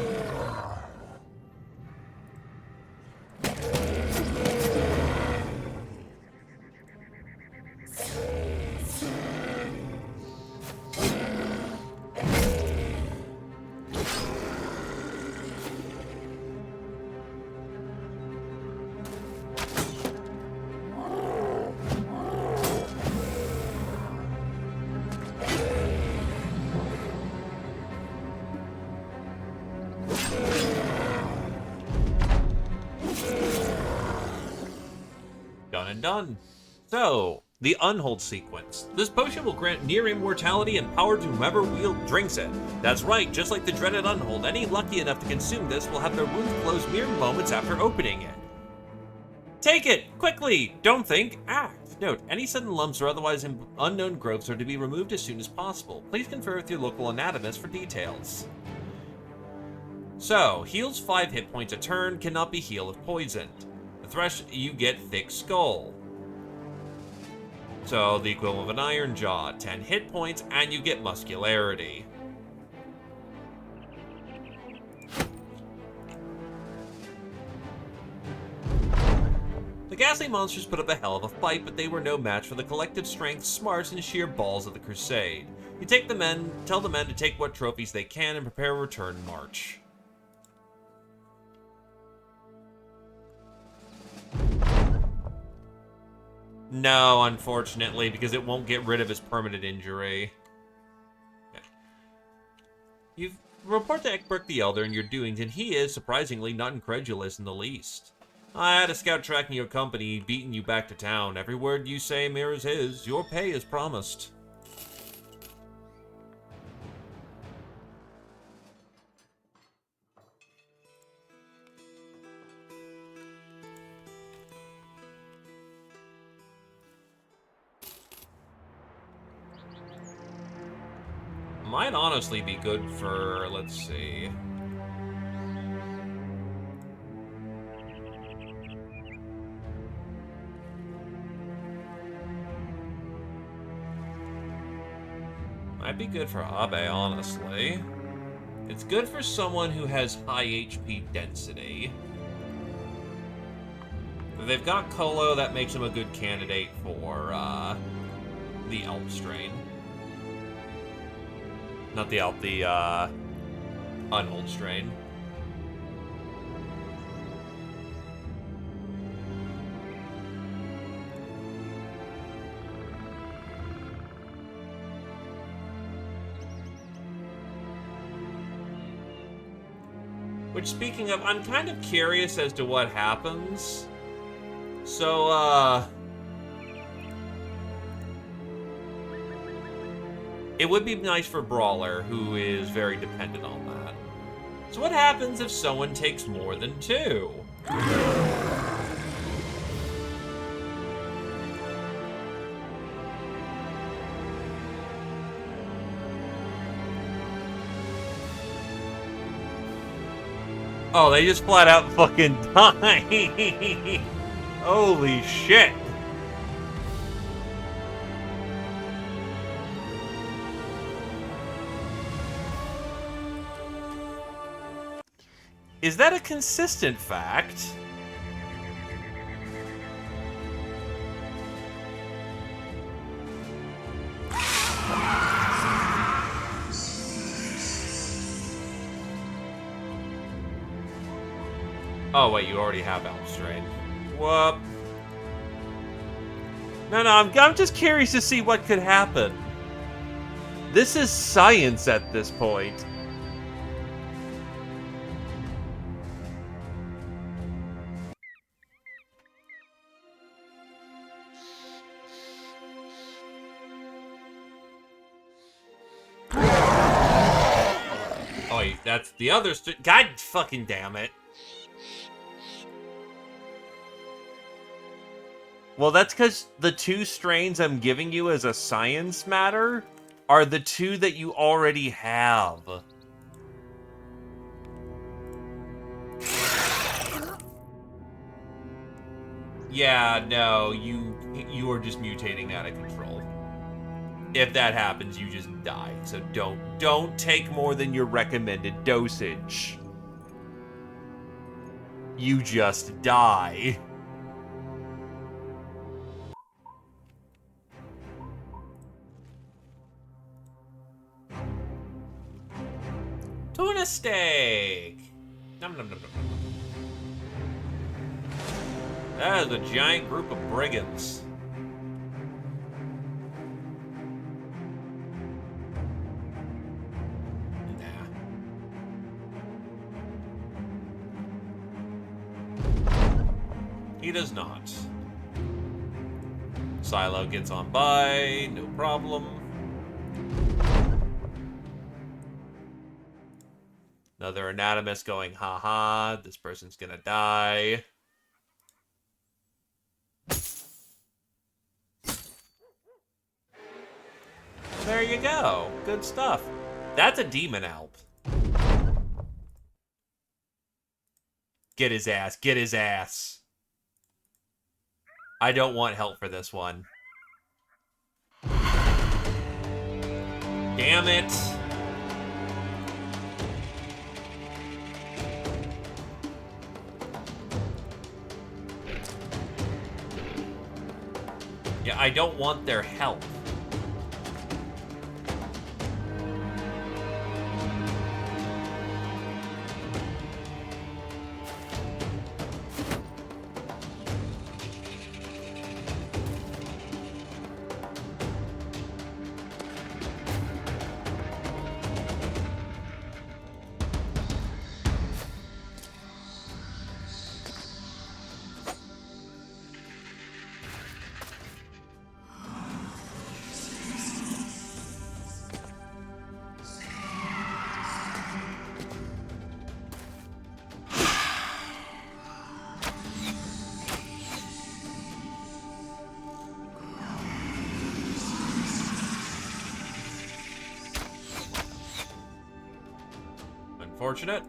Done and done. So, the Unhold sequence. This potion will grant near immortality and power to whomever drinks it. That's right, just like the dreaded Unhold, any lucky enough to consume this will have their wounds close mere moments after opening it. Take it! Quickly! Don't think, act! Note, any sudden lumps or otherwise unknown growths are to be removed as soon as possible. Please confer with your local anatomist for details. So, heals 5 hit points a turn, cannot be healed if poisoned. Thresh, you get Thick Skull. So, the equivalent of an Iron Jaw, 10 hit points, and you get Muscularity. The ghastly monsters put up a hell of a fight, but they were no match for the collective strength, smarts, and sheer balls of the Crusade. You tell the men to take what trophies they can and prepare a return march. No, unfortunately, because it won't get rid of his permanent injury. Okay. You report to Ekberg the Elder and your doings, and he is, surprisingly, not incredulous in the least. I had a scout tracking your company, beating you back to town. Every word you say mirrors his. Your pay is promised. Might honestly be good for, let's see. Might be good for Abe, honestly. It's good for someone who has high HP density. If they've got Colo, that makes him a good candidate for the Elf strain. Not the Elf, the Unhold strain. Which, speaking of, I'm kind of curious as to what happens. So, it would be nice for Brawler, who is very dependent on that. So what happens if someone takes more than 2? Oh, they just flat out fucking die. Holy shit. Is that a consistent fact? Oh, wait, you already have Elf Strain. Whoop. No, I'm just curious to see what could happen. This is science at this point. Oh, wait, that's the other... God fucking damn it. Well, that's because the 2 strains I'm giving you as a science matter are the 2 that you already have. Yeah, no, you are just mutating out of control. If that happens, you just die. So don't take more than your recommended dosage. You just die. Tuna steak! Nom nom nom nom nom. That is a giant group of brigands. Nah. He does not. Silo gets on by, no problem. Another anatomist going, haha, this person's gonna die. There you go. Good stuff. That's a demon alp. Get his ass. Get his ass. I don't want help for this one. Damn it. Yeah, I don't want their help. Unfortunate.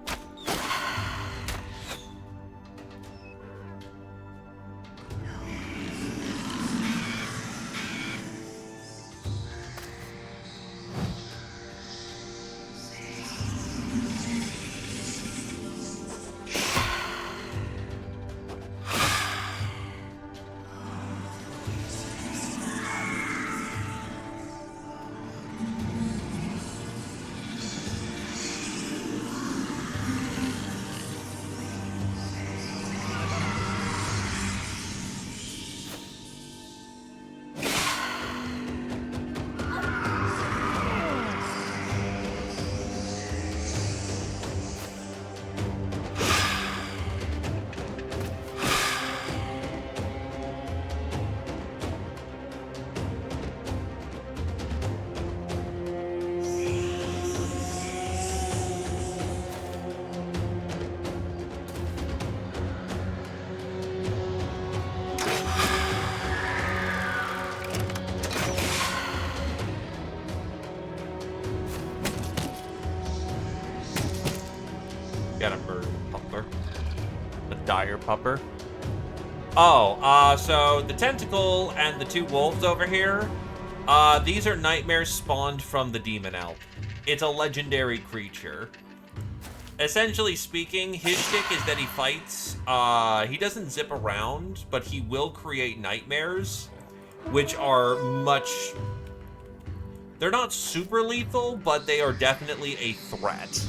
dire pupper. Oh, so the tentacle and the two wolves over here, these are nightmares spawned from the demon elf. It's a legendary creature. Essentially speaking, his shtick is that he fights, he doesn't zip around, but he will create nightmares, which are much... They're not super lethal, but they are definitely a threat.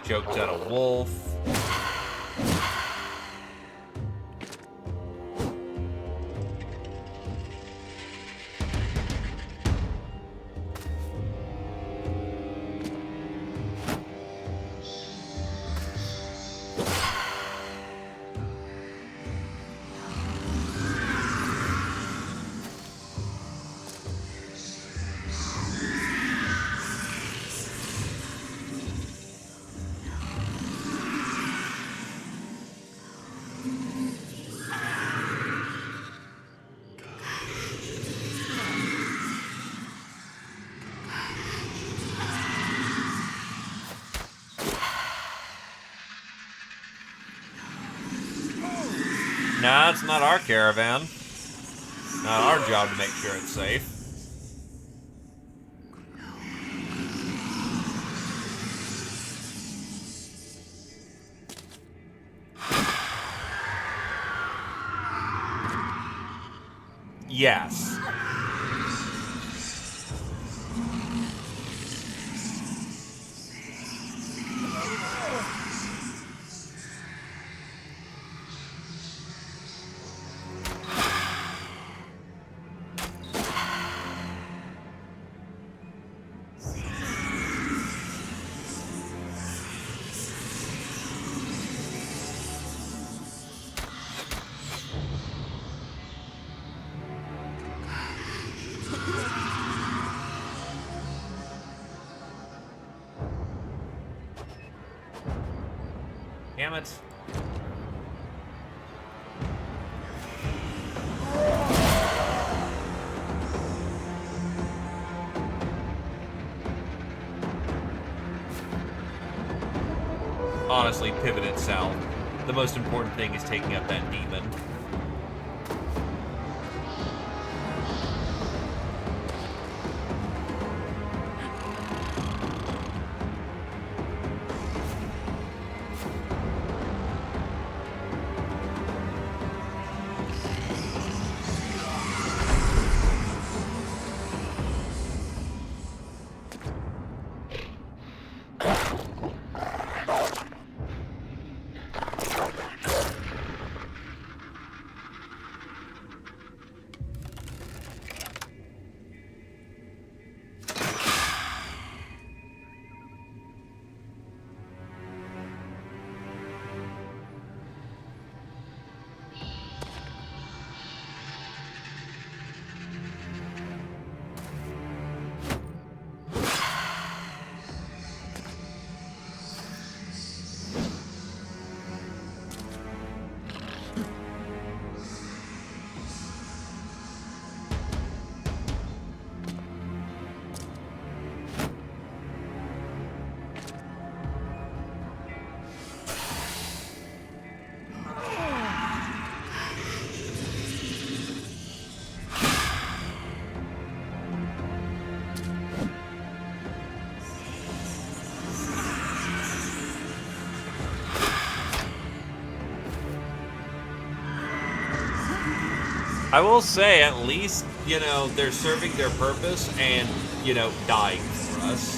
Joked at a wolf. Nah, it's not our caravan. Not our job to make sure it's safe. Yes. Damn it. Honestly, pivot it south. The most important thing is taking up that demon. I will say, at least, you know, they're serving their purpose and, you know, dying for us.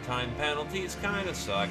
Nighttime penalties kinda suck.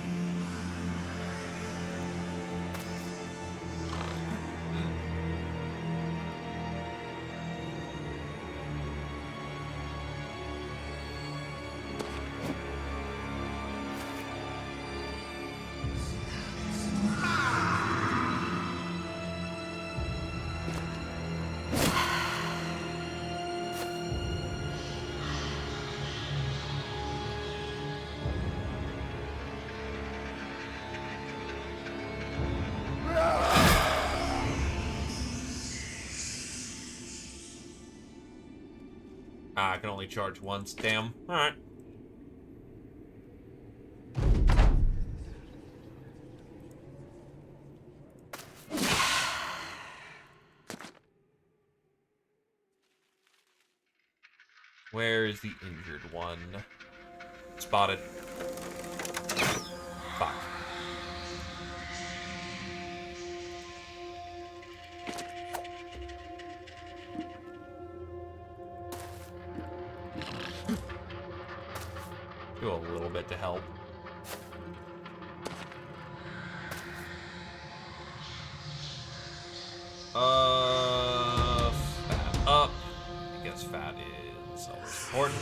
Ah, I can only charge once. Damn. Alright. Where is the injured one? Spotted. Fuck. Do a little bit to help. Fat up. I guess fat is always important.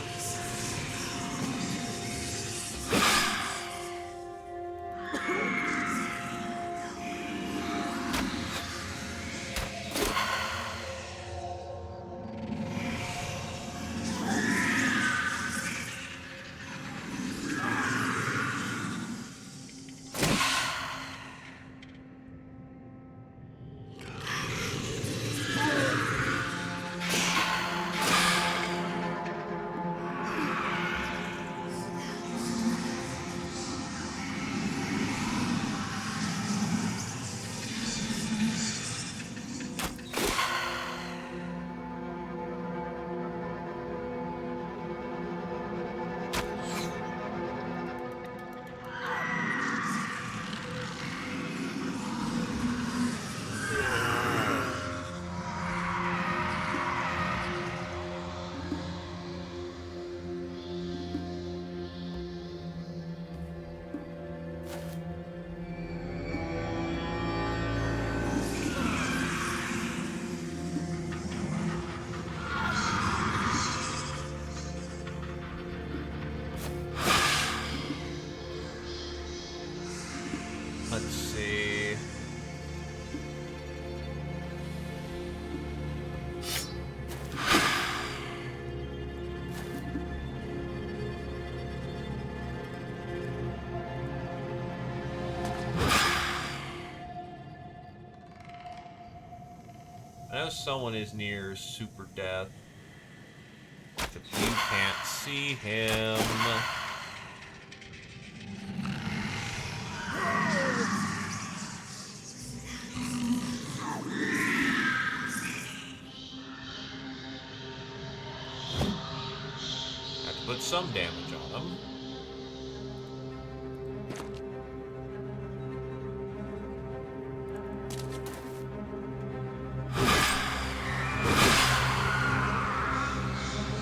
Let's see. I know someone is near super death. But you can't see him. Put some damage on him.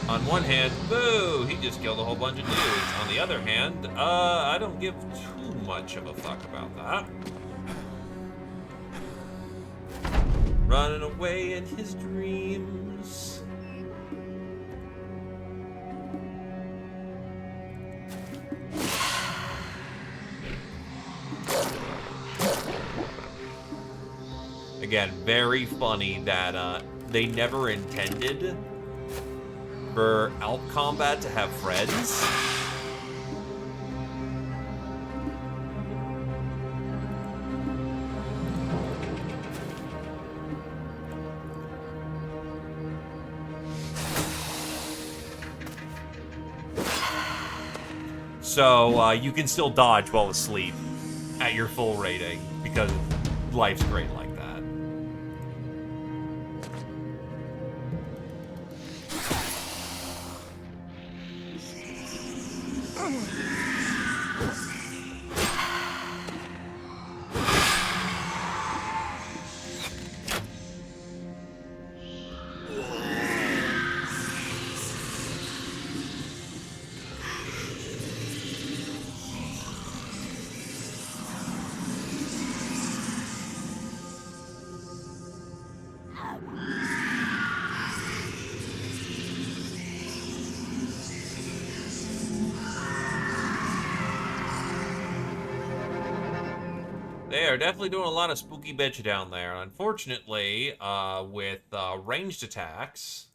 On one hand, boo, he just killed a whole bunch of dudes. On the other hand, I don't give too much of a fuck about that. Running away in his dreams. Again, very funny that they never intended for Alp Combat to have friends. So, you can still dodge while asleep at your full rating, because life's great like that. They are definitely doing a lot of spooky bitch down there. Unfortunately, with ranged attacks,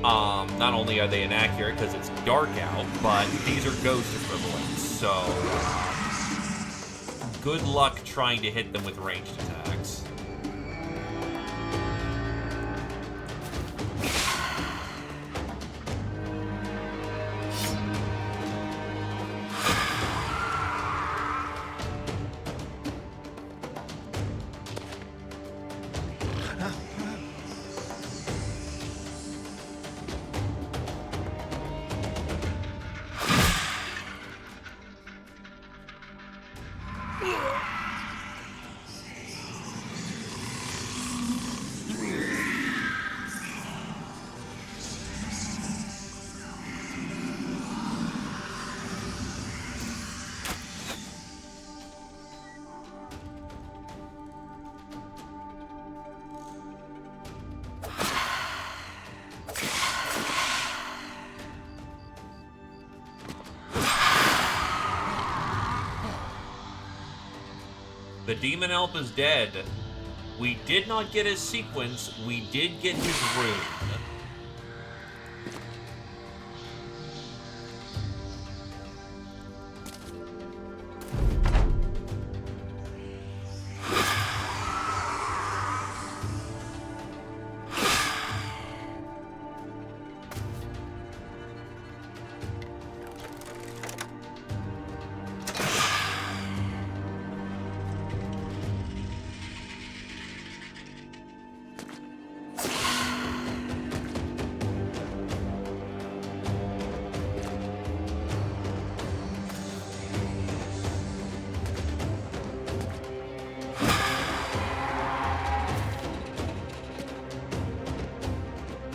not only are they inaccurate because it's dark out, but these are ghost equivalents. So, good luck trying to hit them with ranged attacks. The Demon Elf is dead. We did not get his sequence, we did get his rune.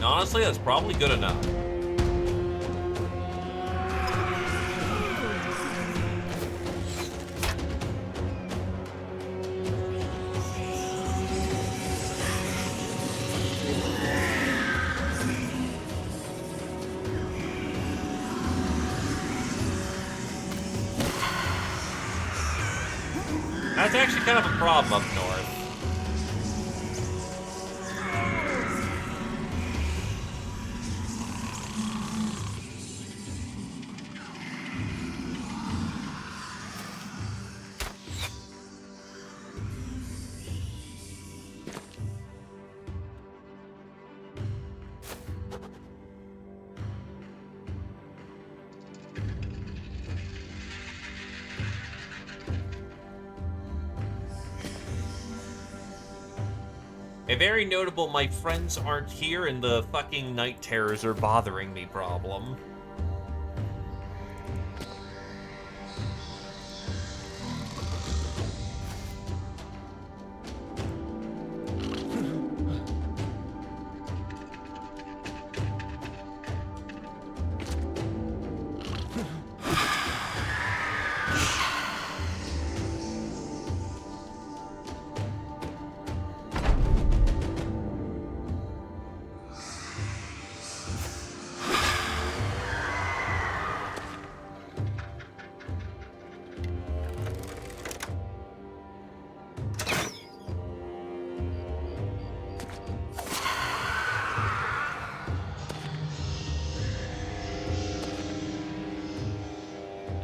Honestly, that's probably good enough. That's actually kind of a problem up north. A very notable "my friends aren't here and the fucking night terrors are bothering me" problem.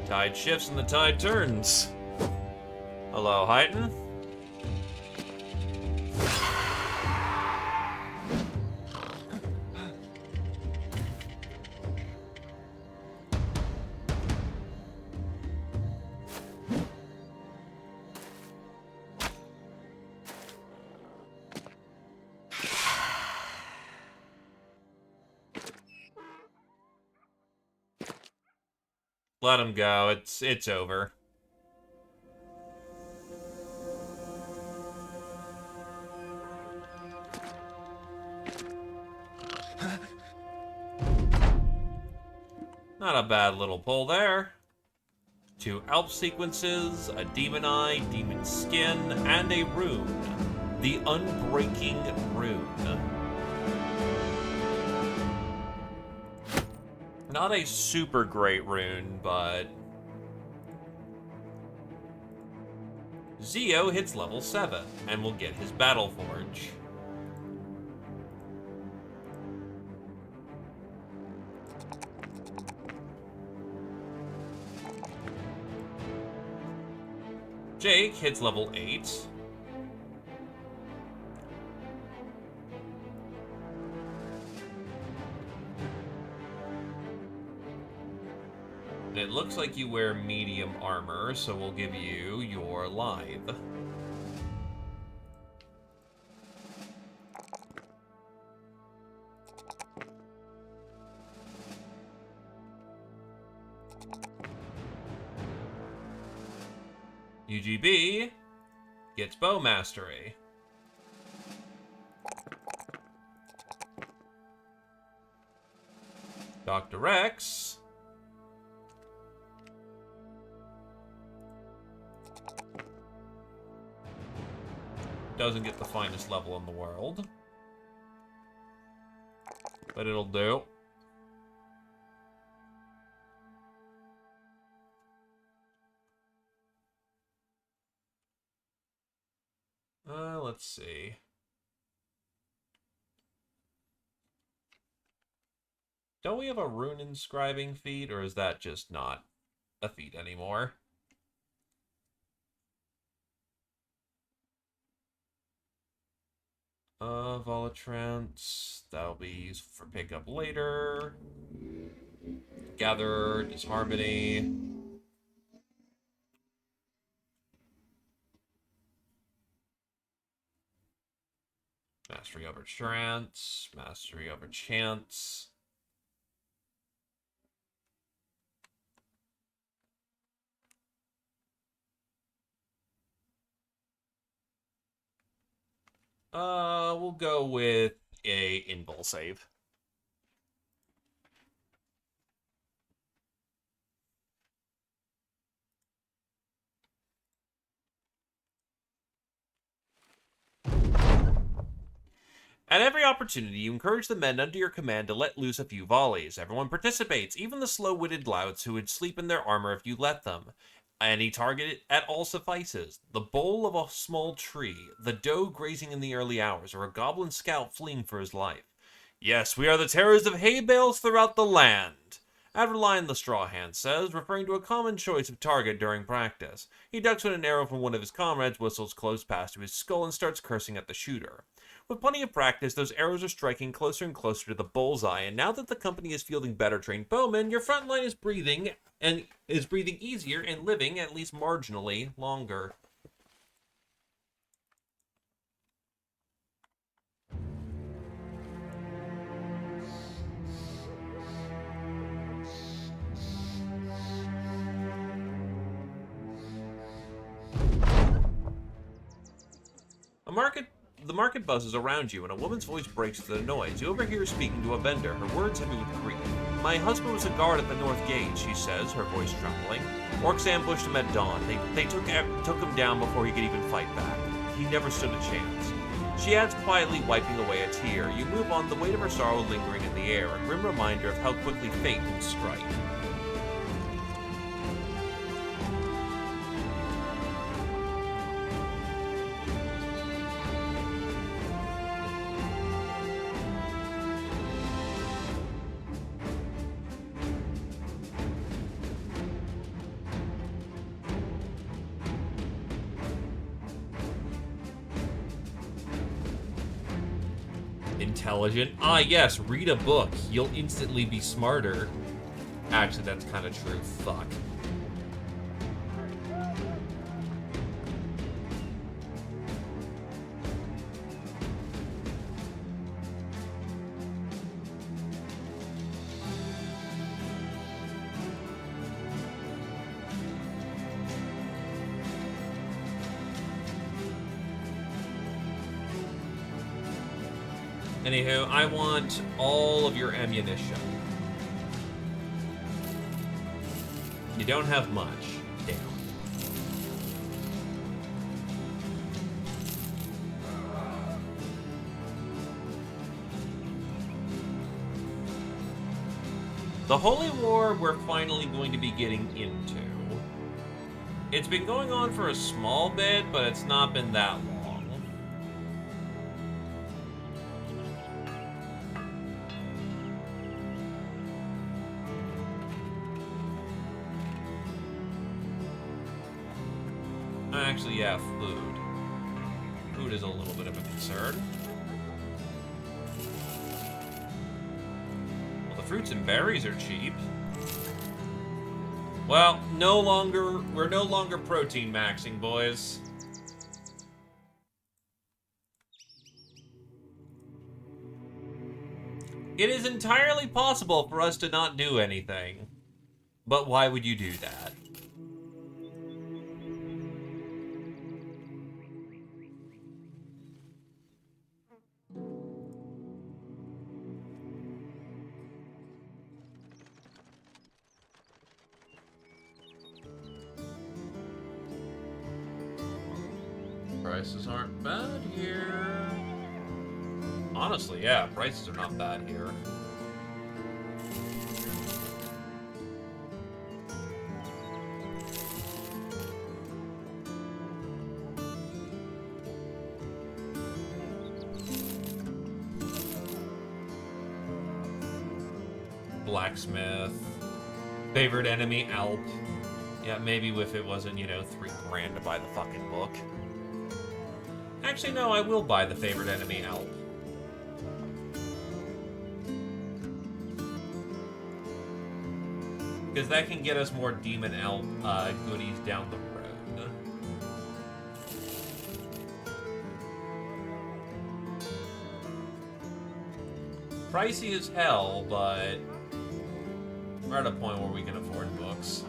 Tide shifts and the tide turns. Hello, Hyten. Let him go. It's over. Not a bad little pull there. 2 Alp sequences, a Demon Eye, Demon Skin, and a rune. The Unbreaking Rune. Not a super great rune, but Zio hits level 7 and will get his Battle Forge. Jake hits level 8. And it looks like you wear medium armor, so we'll give you your Lithe. UGB gets Bow Mastery. Dr. X doesn't get the finest level in the world, but it'll do. Let's see. Don't we have a rune inscribing feat, or is that just not a feat anymore? Volatrance, that'll be useful for pickup later. Gather, Disharmony. Mastery over Trance, Mastery over Chance. We'll go with a invul save. At every opportunity, you encourage the men under your command to let loose a few volleys. Everyone participates, even the slow-witted louts who would sleep in their armor if you let them. Any target at all suffices. The bole of a small tree, the doe grazing in the early hours, or a goblin scout fleeing for his life. Yes, we are the terrors of hay bales throughout the land. Adverline the Straw Hand says, referring to a common choice of target during practice. He ducks when an arrow from one of his comrades whistles close past to his skull and starts cursing at the shooter. With plenty of practice, those arrows are striking closer and closer to the bullseye, and now that the company is fielding better trained bowmen, your front line is breathing easier and living at least marginally longer. The market buzzes around you, and a woman's voice breaks through the noise. You overhear her speaking to a vendor, her words heavy with grief. My husband was a guard at the north gate, she says, her voice trembling. Orcs ambushed him at dawn. They took him down before he could even fight back. He never stood a chance. She adds quietly, wiping away a tear. You move on, the weight of her sorrow lingering in the air, a grim reminder of how quickly fate can strike. Intelligent. Ah, yes, read a book. You'll instantly be smarter. Actually, that's kind of true. Fuck. Anywho, I want all of your ammunition. You don't have much. Damn. The Holy War we're finally going to be getting into It's been going on for a small bit, but it's not been that long. Actually, yeah, food. Food is a little bit of a concern. Well, the fruits and berries are cheap. Well, we're no longer protein maxing, boys. It is entirely possible for us to not do anything. But why would you do that? Prices aren't bad here. Honestly, yeah, prices are not bad here. Blacksmith. Favorite enemy, Alp. Yeah, maybe if it wasn't, you know, $3 to buy the fucking book. Actually, no, I will buy the favorite enemy, Alp. Because that can get us more Demon Alp goodies down the road. Pricey as hell, but we're at a point where we can afford books.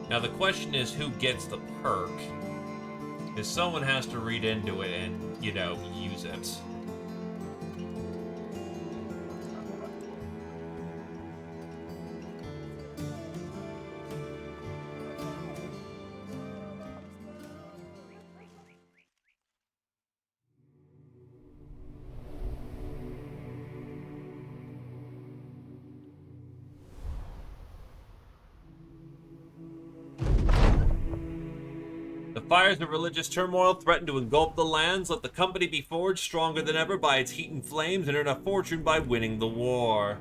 Now the question is, who gets the perk? Because someone has to read into it and, you know, use it. The fires of religious turmoil threaten to engulf the lands. Let the company be forged stronger than ever by its heat and flames and earn a fortune by winning the war.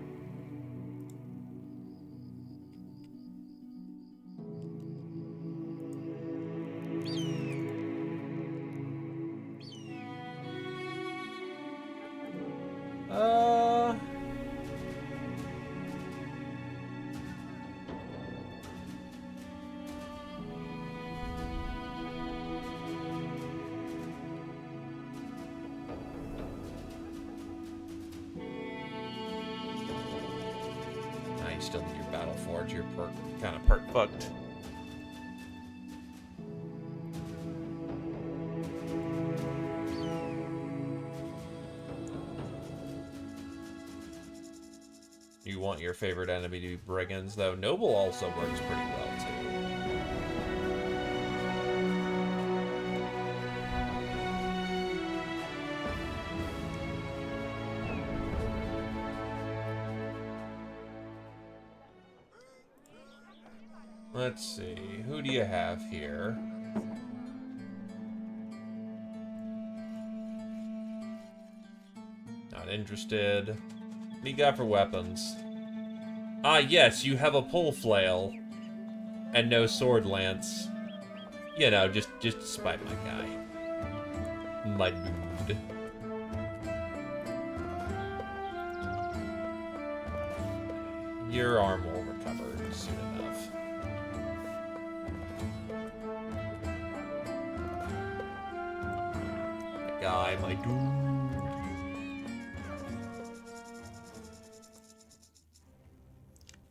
You still need your Battle Forge. You're kind of perk fucked. You want your favorite enemy to be brigands, though. Noble also works pretty well, too. Let's see, who do you have here? Not interested. What do you got for weapons? Ah, yes, you have a pole flail. And no sword lance. You know, just spite my guy. My dude. Your arm will recover soon enough. Guy, my dude.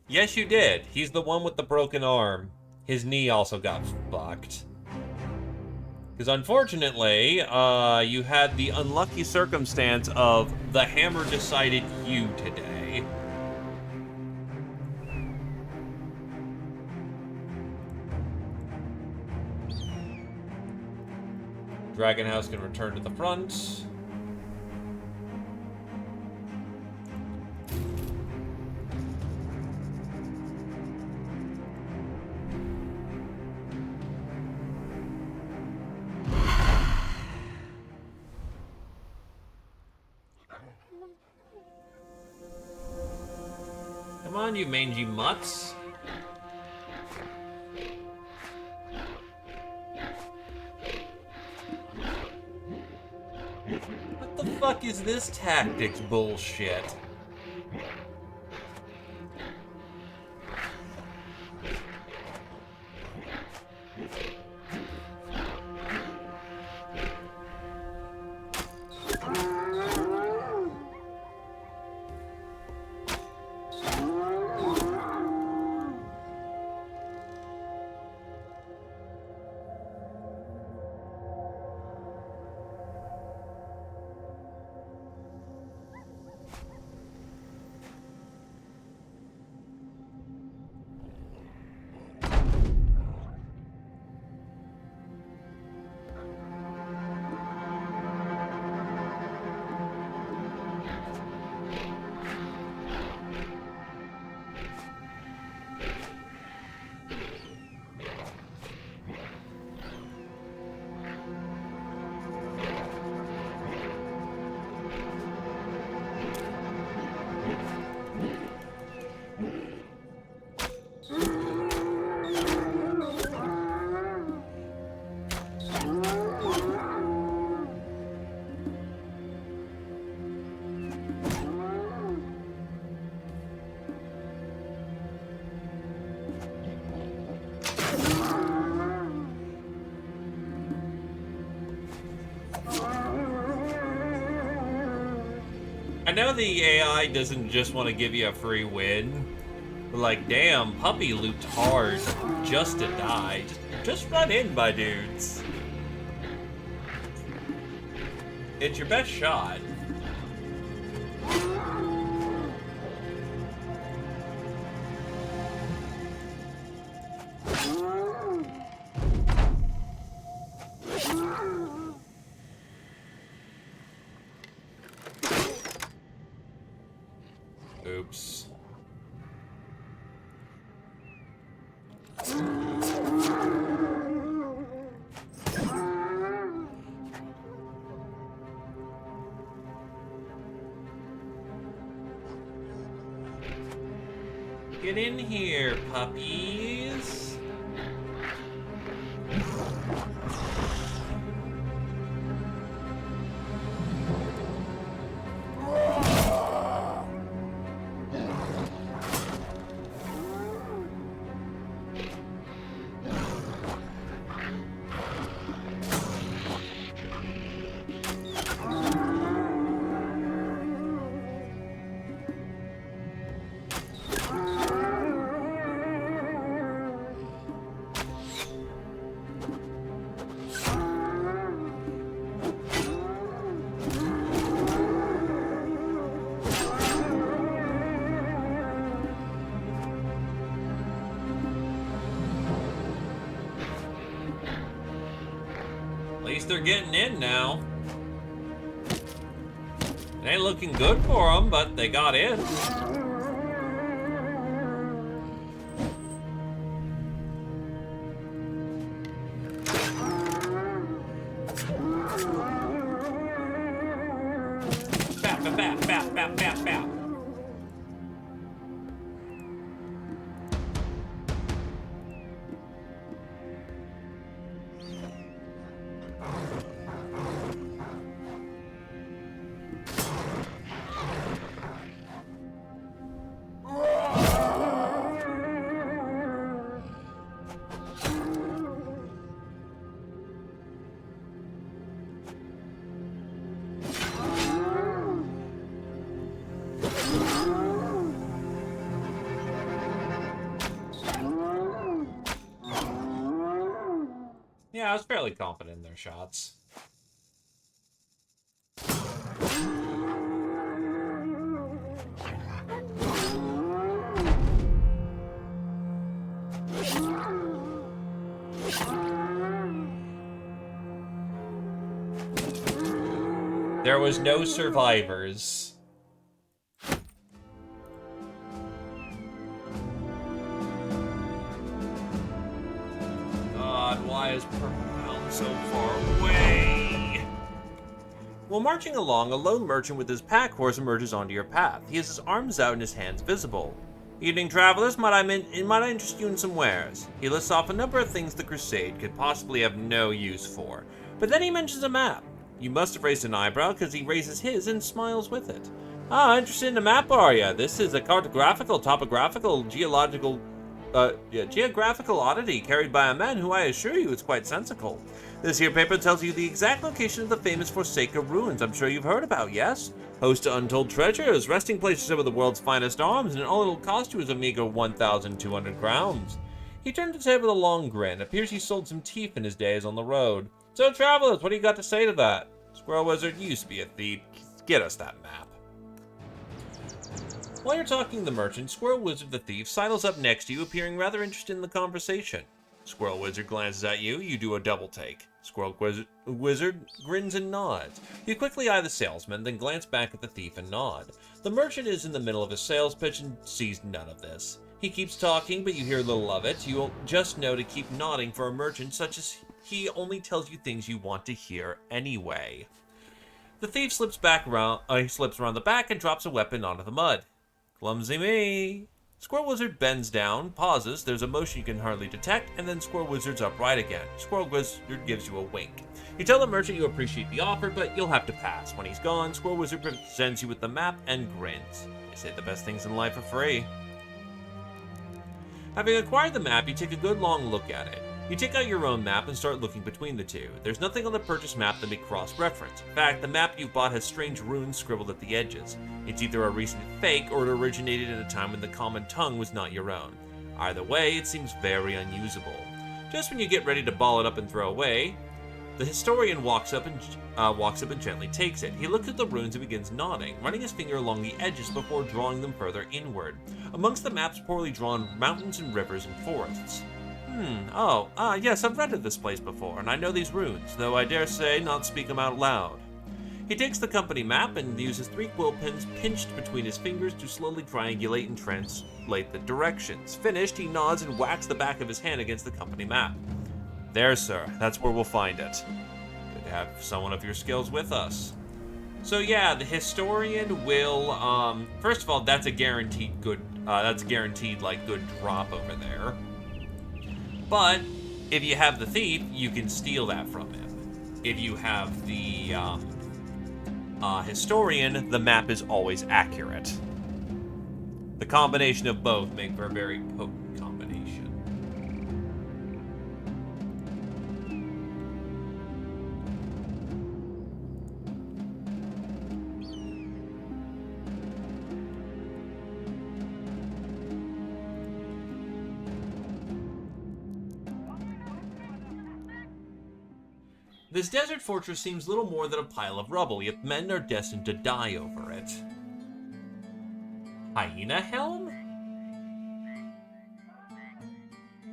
Yes, you did. He's the one with the broken arm. His knee also got fucked. Because unfortunately, you had the unlucky circumstance of the hammer decided you today. Dragon House can return to the front. Come on, you mangy mutts. What the fuck is this tactics bullshit? I know the AI doesn't just want to give you a free win, but like, damn, Puppy looped hard just to die. Just run in, my dudes. It's your best shot. Oops. Get in here, puppies. At least they're getting in now. It ain't looking good for them, but they got in. Bap, bap, bap, bap, bap, bap, bap. Yeah, I was fairly confident in their shots. There was no survivors. God, why is Purple so far away? While marching along, a lone merchant with his pack horse emerges onto your path. He has his arms out and his hands visible. Evening travelers, might I interest you in some wares? He lists off a number of things the Crusade could possibly have no use for, but then he mentions a map. You must have raised an eyebrow because he raises his and smiles with it. Ah, interested in a map, are ya? This is a cartographical, topographical, geographical oddity carried by a man who I assure you is quite sensical. This here paper tells you the exact location of the famous Forsaken ruins I'm sure you've heard about, yes? Host to untold treasures, resting place for some of the world's finest arms, and all it'll cost you is a meager 1,200 crowns. He turned his head with a long grin. Appears he sold some teeth in his days on the road. So travelers, what do you got to say to that? Squirrel Wizard used to be a thief. Get us that map. While you're talking to the merchant, Squirrel Wizard the thief sidles up next to you, appearing rather interested in the conversation. Squirrel Wizard glances at you, you do a double take. Squirrel Wizard grins and nods. You quickly eye the salesman, then glance back at the thief and nod. The merchant is in the middle of a sales pitch and sees none of this. He keeps talking, but you hear little of it. You'll just know to keep nodding for a merchant such as he only tells you things you want to hear anyway. The thief slips around the back and drops a weapon onto the mud. Clumsy me. Squirrel Wizard bends down, pauses, there's a motion you can hardly detect, and then Squirrel Wizard's upright again. Squirrel Wizard gives you a wink. You tell the merchant you appreciate the offer, but you'll have to pass. When he's gone, Squirrel Wizard presents you with the map and grins. They say the best things in life are free. Having acquired the map, you take a good long look at it. You take out your own map and start looking between the two. There's nothing on the purchase map that may cross-reference. In fact, the map you bought has strange runes scribbled at the edges. It's either a recent fake or it originated at a time when the common tongue was not your own. Either way, it seems very unusable. Just when you get ready to ball it up and throw away, the historian walks up and gently takes it. He looks at the runes and begins nodding, running his finger along the edges before drawing them further inward. Amongst the map's poorly drawn mountains and rivers and forests. Yes, I've read of this place before, and I know these runes, though I dare say not speak them out loud. He takes the company map and uses 3 quill pens pinched between his fingers to slowly triangulate and translate the directions. Finished, he nods and whacks the back of his hand against the company map. There, sir, that's where we'll find it. Good to have someone of your skills with us. So yeah, the historian will, first of all, that's a guaranteed good drop over there. But if you have the thief, you can steal that from him. If you have the historian, the map is always accurate. The combination of both make for a very potent combination. This desert fortress seems little more than a pile of rubble, yet men are destined to die over it. Hyena helm?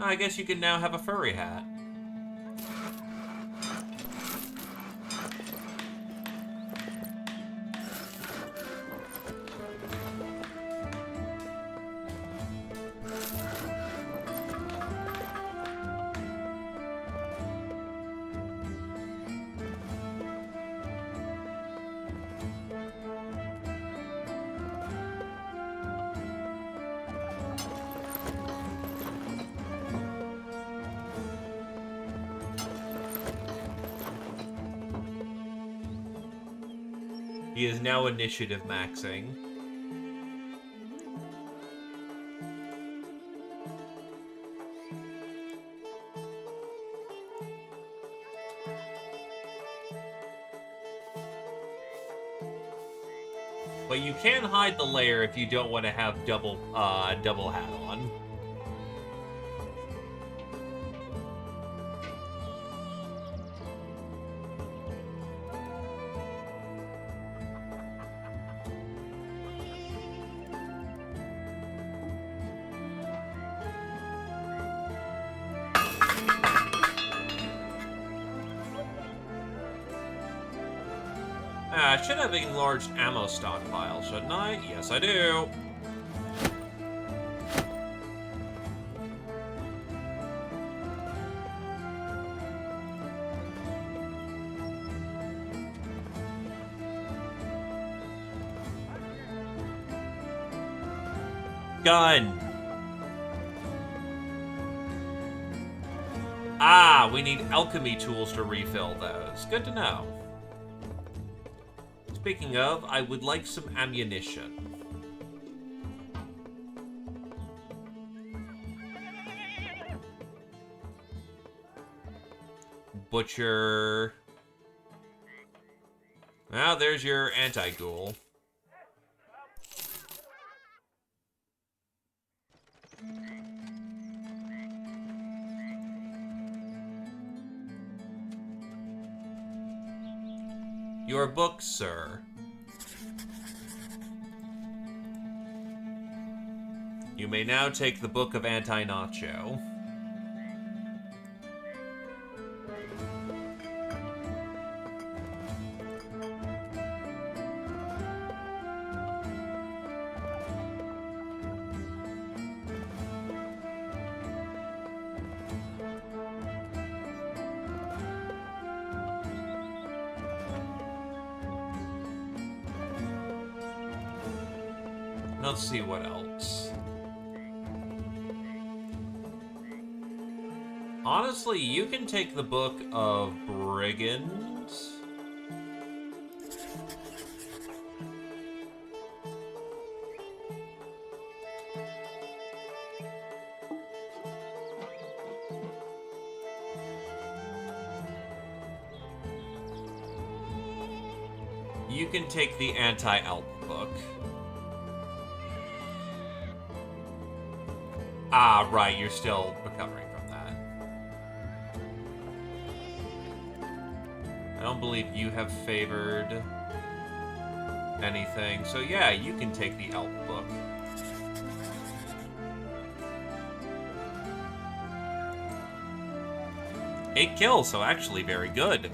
I guess you can now have a furry hat. He is now initiative maxing. But you can hide the layer if you don't want to have double hat on. I should have an enlarged ammo stockpile, shouldn't I? Yes, I do. Gun. Ah, we need alchemy tools to refill those. Good to know. Speaking of, I would like some ammunition. Butcher. Well, there's your anti-ghoul. Your book, sir. You may now take the Book of Anti-Nacho. Let's see what else. Honestly, you can take the Book of Brigands. You can take the Anti-Alp book. Ah, right, you're still recovering from that. I don't believe you have favored anything. So yeah, you can take the Elf book. Eight kills, so actually very good.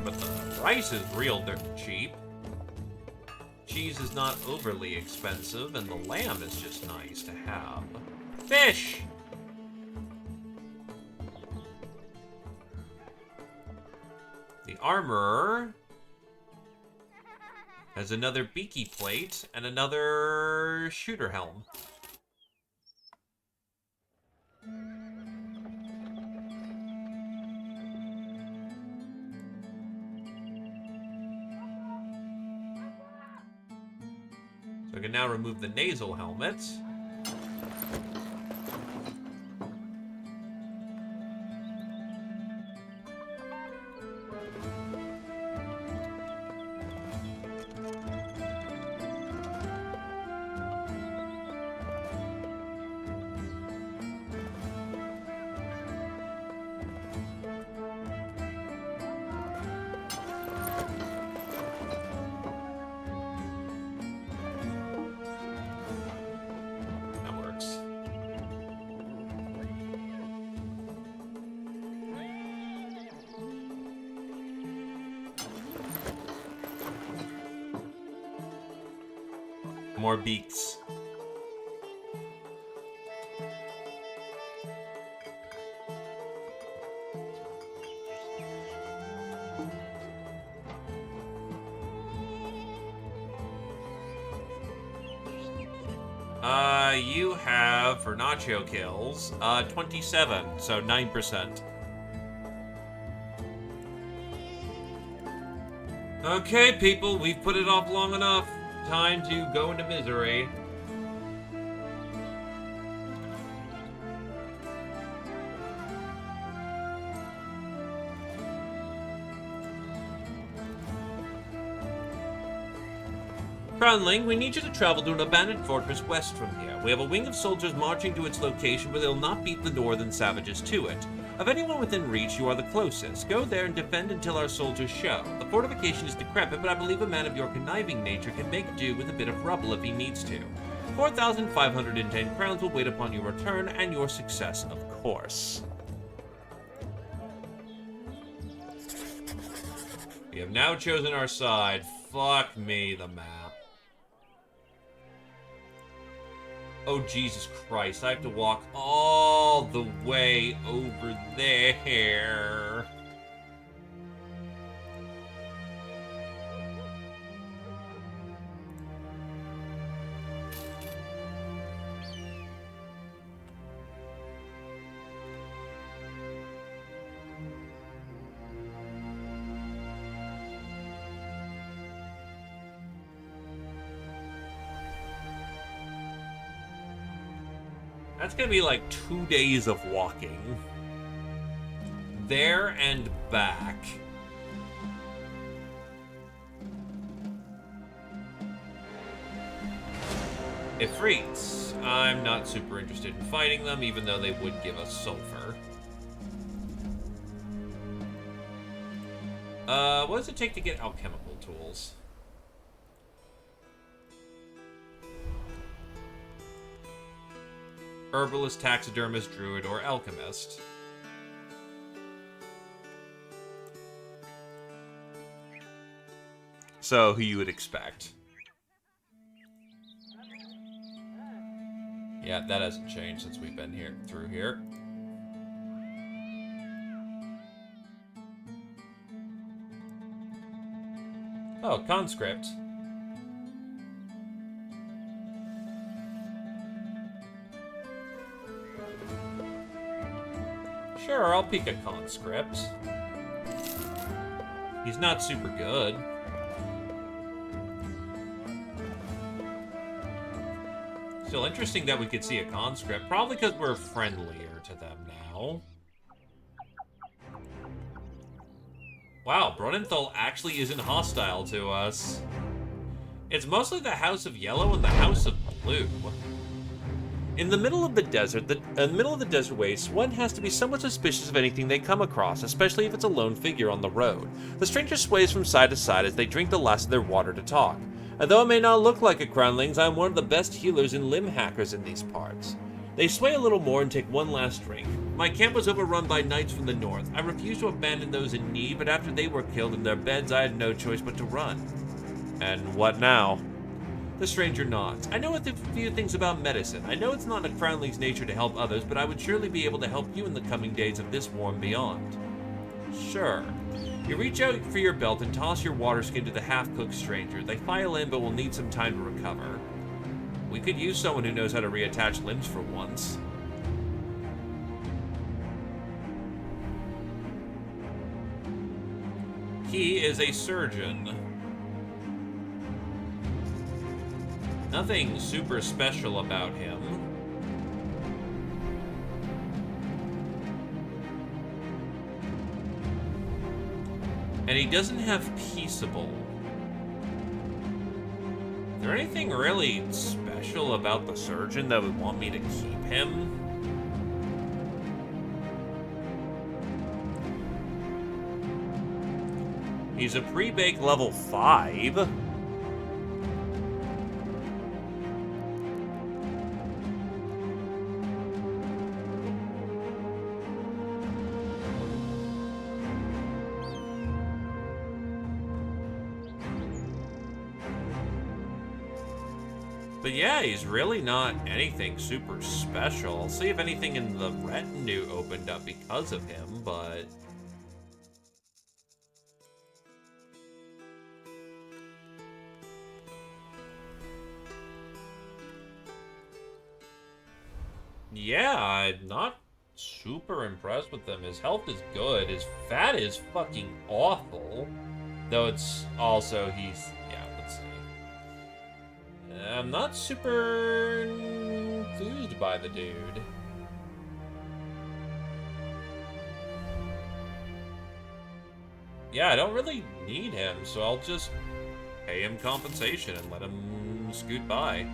But the rice is real dirt cheap. Cheese is not overly expensive, and the lamb is just nice to have. Fish! The armorer has another beaky plate and another shooter helm. So I can now remove the nasal helmet. More beaks. You have, for Nacho kills, 27, so 9%. Okay, people, we've put it off long enough. Time to go into misery. Crownling, we need you to travel to an abandoned fortress west from here. We have a wing of soldiers marching to its location, but they'll not beat the northern savages to it. Of anyone within reach, you are the closest. Go there and defend until our soldiers show. The fortification is decrepit, but I believe a man of your conniving nature can make do with a bit of rubble if he needs to. 4,510 crowns will wait upon your return and your success, of course. We have now chosen our side. Fuck me, the map. Oh, Jesus Christ. I have to walk all the way over there. That's gonna be like 2 days of walking. There and back. Ifrits. I'm not super interested in fighting them, even though they would give us sulfur. What does it take to get alchemical tools? Herbalist, taxidermist, druid, or alchemist. So, who you would expect. Yeah, that hasn't changed since we've been here through here. Oh, conscript. Sure, I'll pick a conscript. He's not super good. Still interesting that we could see a conscript. Probably because we're friendlier to them now. Wow, Brunenthal actually isn't hostile to us. It's mostly the House of Yellow and the House of Blue. In the middle of the desert, waste, one has to be somewhat suspicious of anything they come across, especially if it's a lone figure on the road. The stranger sways from side to side as they drink the last of their water to talk. Although I may not look like a Crownlings, I'm one of the best healers and limb hackers in these parts. They sway a little more and take one last drink. My camp was overrun by knights from the north. I refused to abandon those in need, but after they were killed in their beds, I had no choice but to run. And what now? The stranger nods. I know a few things about medicine. I know it's not in a Crownling's nature to help others, but I would surely be able to help you in the coming days of this war and beyond. Sure. You reach out for your belt and toss your water skin to the half-cooked stranger. They file in, but will need some time to recover. We could use someone who knows how to reattach limbs for once. He is a surgeon. Nothing super special about him. And he doesn't have peaceable. Is there anything really special about the surgeon that would want me to keep him? He's a pre-baked level 5. But yeah, he's really not anything super special. I'll see if anything in the retinue opened up because of him, but... yeah, I'm not super impressed with him. His health is good. His fat is fucking awful. Though it's also, he's... yeah, let's see. I'm not super enthused by the dude. Yeah, I don't really need him, so I'll just pay him compensation and let him can scoot by.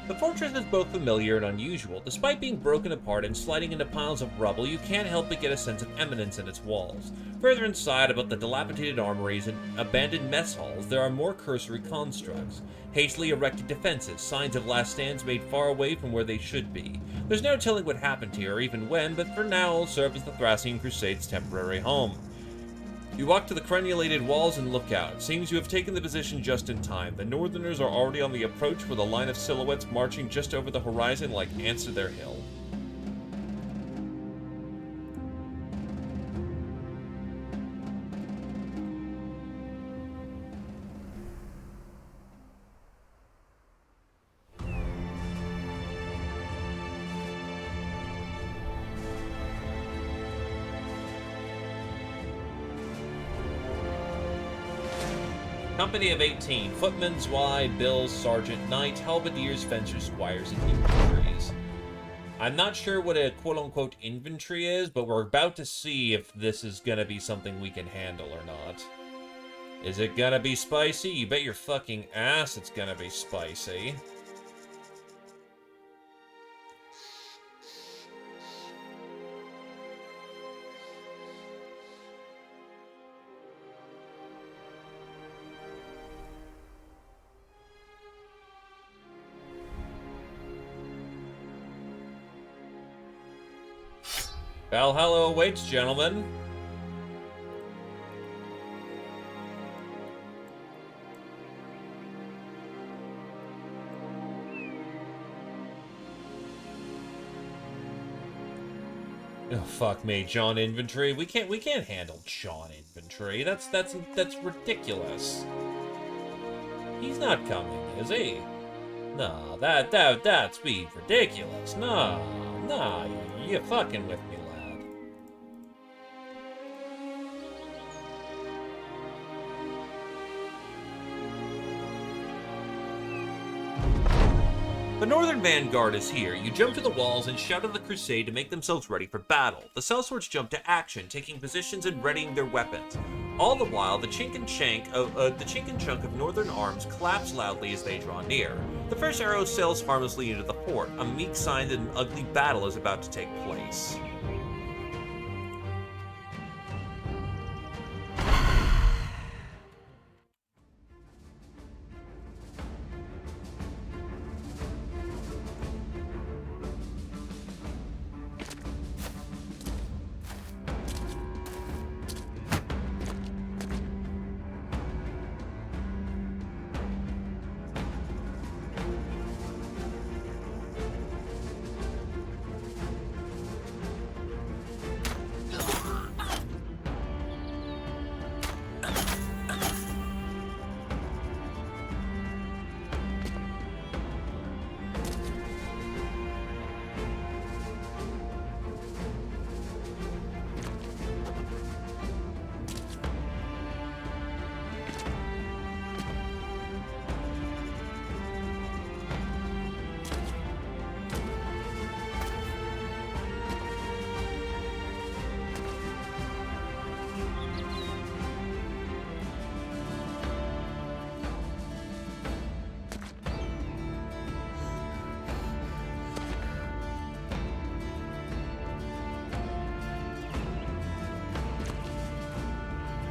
The fortress is both familiar and unusual. Despite being broken apart and sliding into piles of rubble, you can't help but get a sense of eminence in its walls. Further inside, about the dilapidated armories and abandoned mess halls, there are more cursory constructs. Hastily erected defenses, signs of last stands made far away from where they should be. There's no telling what happened here, or even when, but for now it'll serve as the Thracian Crusade's temporary home. You walk to the crenulated walls and look out. It seems you have taken the position just in time. The Northerners are already on the approach with a line of silhouettes marching just over the horizon like ants to their hill. Company of 18, footmen, zwai, bills, sergeant, knight, halberdiers, fencers, squires, and infantries. I'm not sure what a quote-unquote infantry is, but we're about to see if this is gonna be something we can handle or not. Is it gonna be spicy? You bet your fucking ass it's gonna be spicy. Valhalla awaits, gentlemen. Oh fuck me, John infantry. We can't handle John infantry. That's ridiculous. He's not coming, is he? No, that's be ridiculous. No, you're fucking with me, lad. The Northern Vanguard is here. You jump to the walls and shout at the Crusade to make themselves ready for battle. The sellswords jump to action, taking positions and readying their weapons. All the while, the chink and chunk of Northern arms claps loudly as they draw near. The first arrow sails harmlessly into the fort, a meek sign that an ugly battle is about to take place.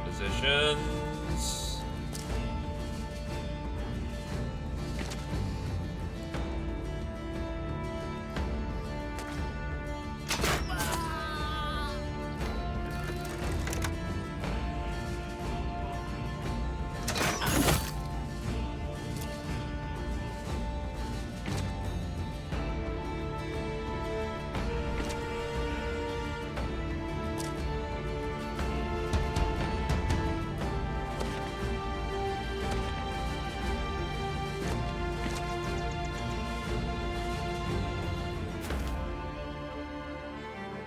Positions.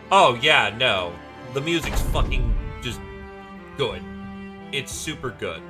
Oh, yeah, no. The music's fucking just good. It's super good.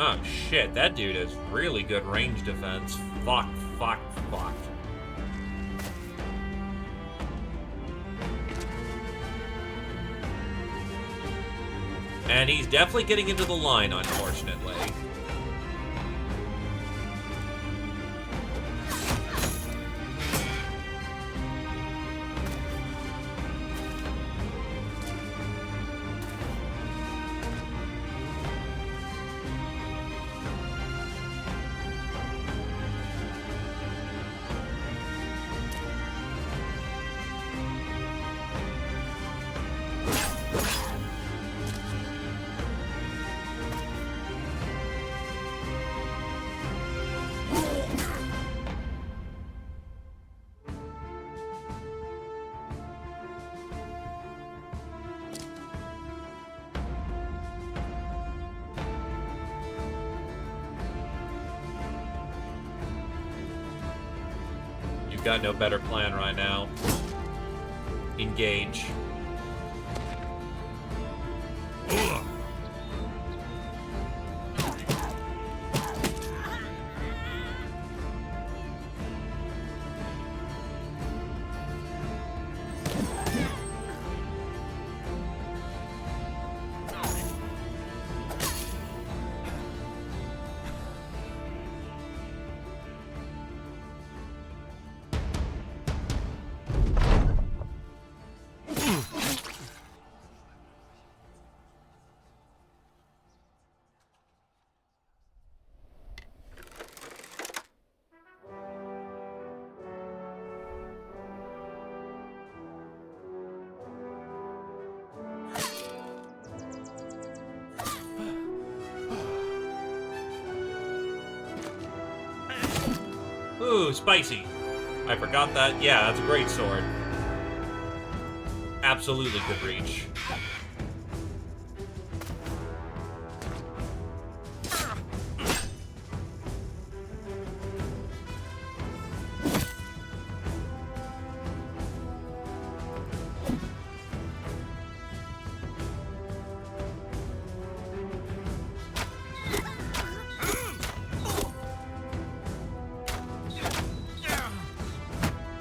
Oh shit, that dude has really good range defense. Fuck, fuck, fuck. And he's definitely getting into the line, unfortunately. You've got no better plan right now. Engage. Ooh, spicy. I forgot that. Yeah, that's a great sword. Absolutely good reach.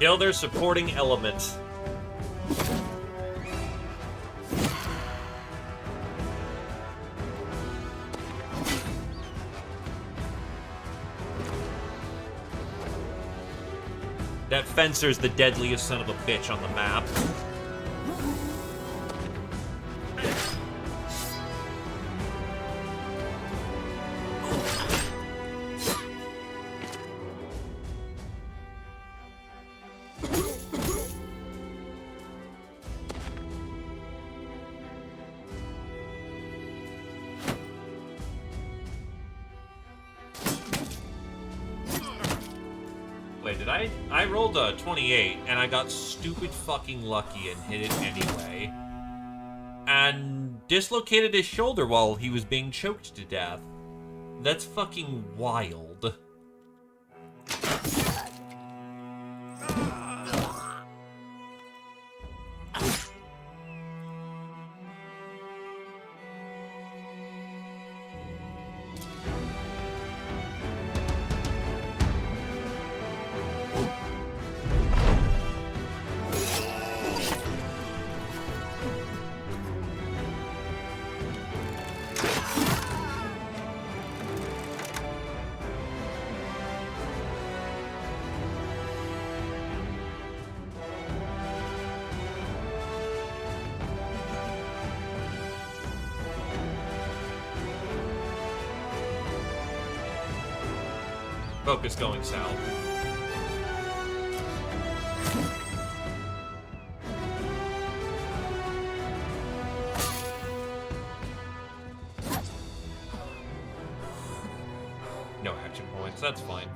Kill their supporting elements. That fencer's the deadliest son of a bitch on the map. Wait, did I rolled a 28, and I got stupid fucking lucky and hit it anyway. And dislocated his shoulder while he was being choked to death. That's fucking wild. focus going south. No action points, that's fine.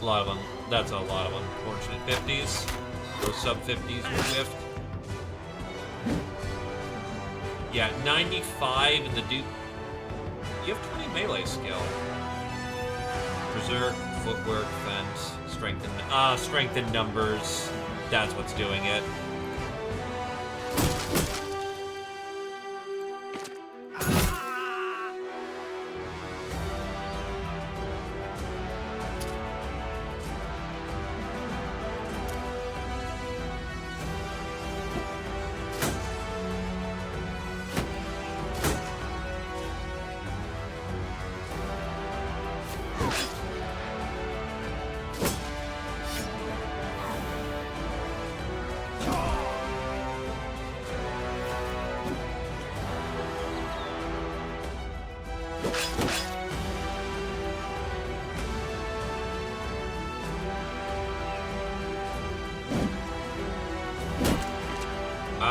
A lot of them. That's a lot of unfortunate 50s. Those sub-50s were whiffed. Yeah, 95 and the dude. You have 20 melee skill. Berserk, footwork, fence, strength in numbers. That's what's doing it.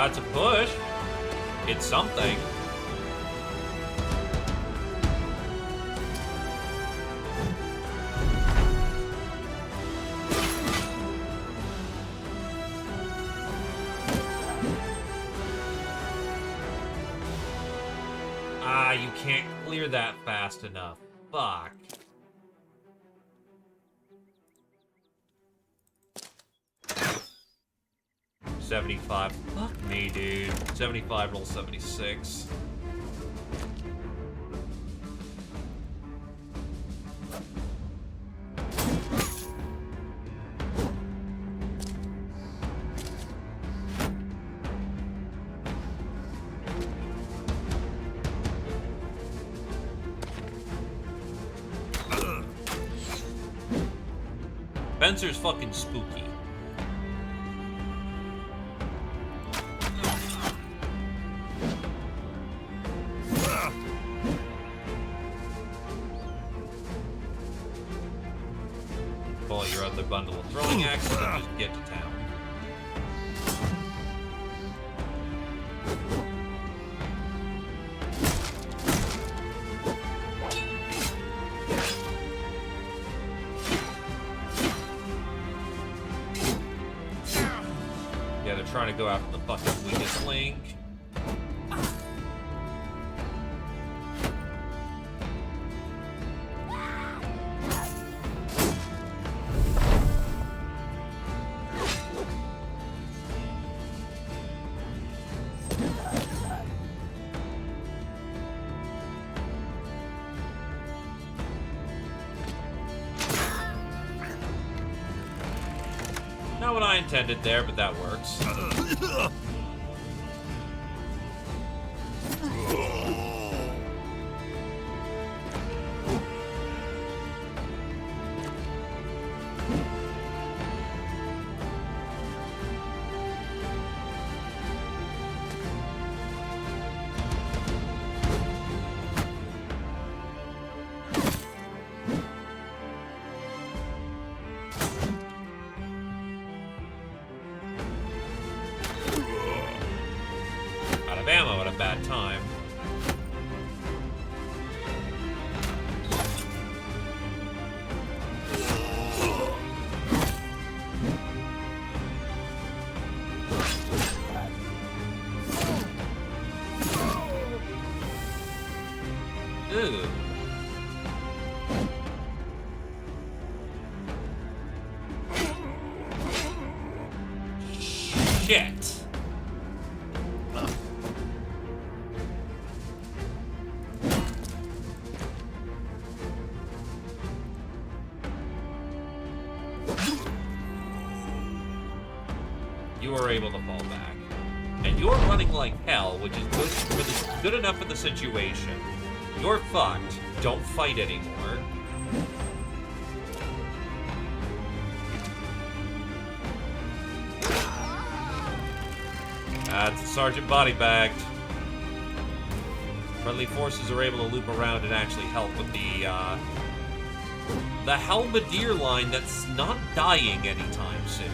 It's a push. It's something. You can't clear that fast enough. Fuck. $75. Fuck me, dude. 75 roll 76. Spencer's fucking spooky. Pull your other bundle of throwing axes and just get to town. Yeah, they're trying to go after the fucking weakest link. Not what I intended there, but that works. Ammo at a bad time. Ooh. Shit. You are able to fall back. And you're running like hell, which is good enough for the situation. You're fucked. Don't fight anymore. That's a sergeant body bagged. Friendly forces are able to loop around and actually help with the halberdier line that's not dying anytime soon.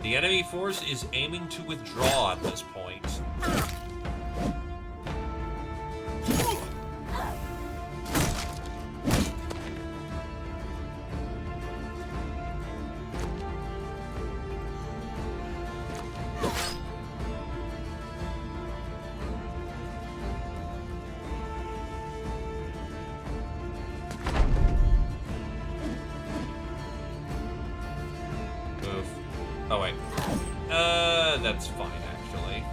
The enemy force is aiming to withdraw at this point. Move. Oh, wait. That's fine, actually.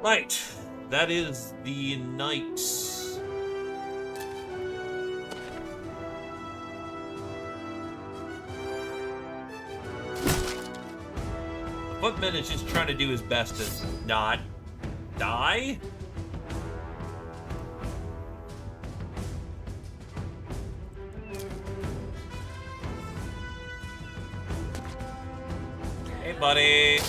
Right, that is the Knights. The Footman is just trying to do his best to not die. Hey, buddy.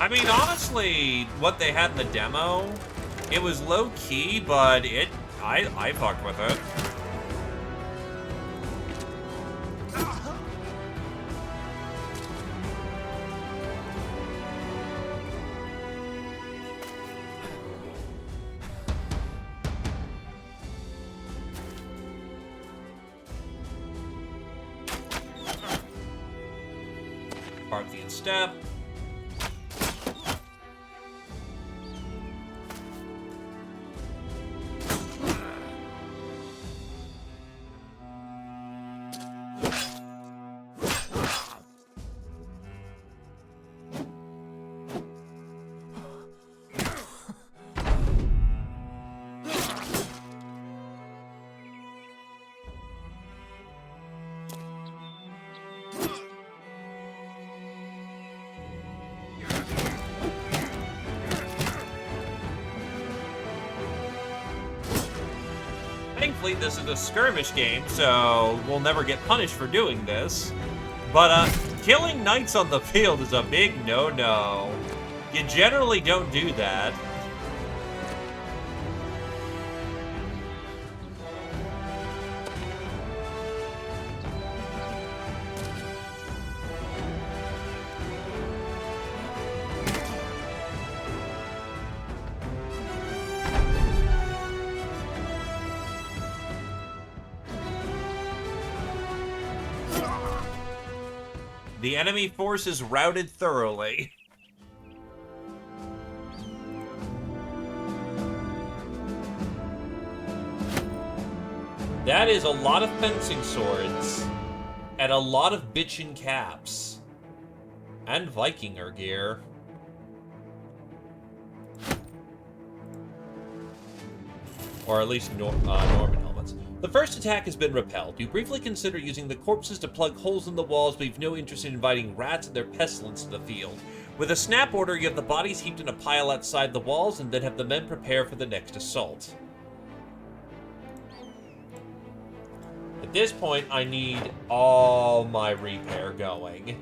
I mean, honestly, what they had in the demo, it was low-key, but I fucked with it. Parthian step. Thankfully, this is a skirmish game, so we'll never get punished for doing this. But, killing knights on the field is a big no-no. You generally don't do that. The enemy force is routed thoroughly. That is a lot of fencing swords, and a lot of bitchin' caps, and Vikinger gear. Or at least Norman helmets. The first attack has been repelled. You briefly consider using the corpses to plug holes in the walls, but you've no interest in inviting rats and their pestilence to the field. With a snap order, you have the bodies heaped in a pile outside the walls, and then have the men prepare for the next assault. At this point, I need all my repair going.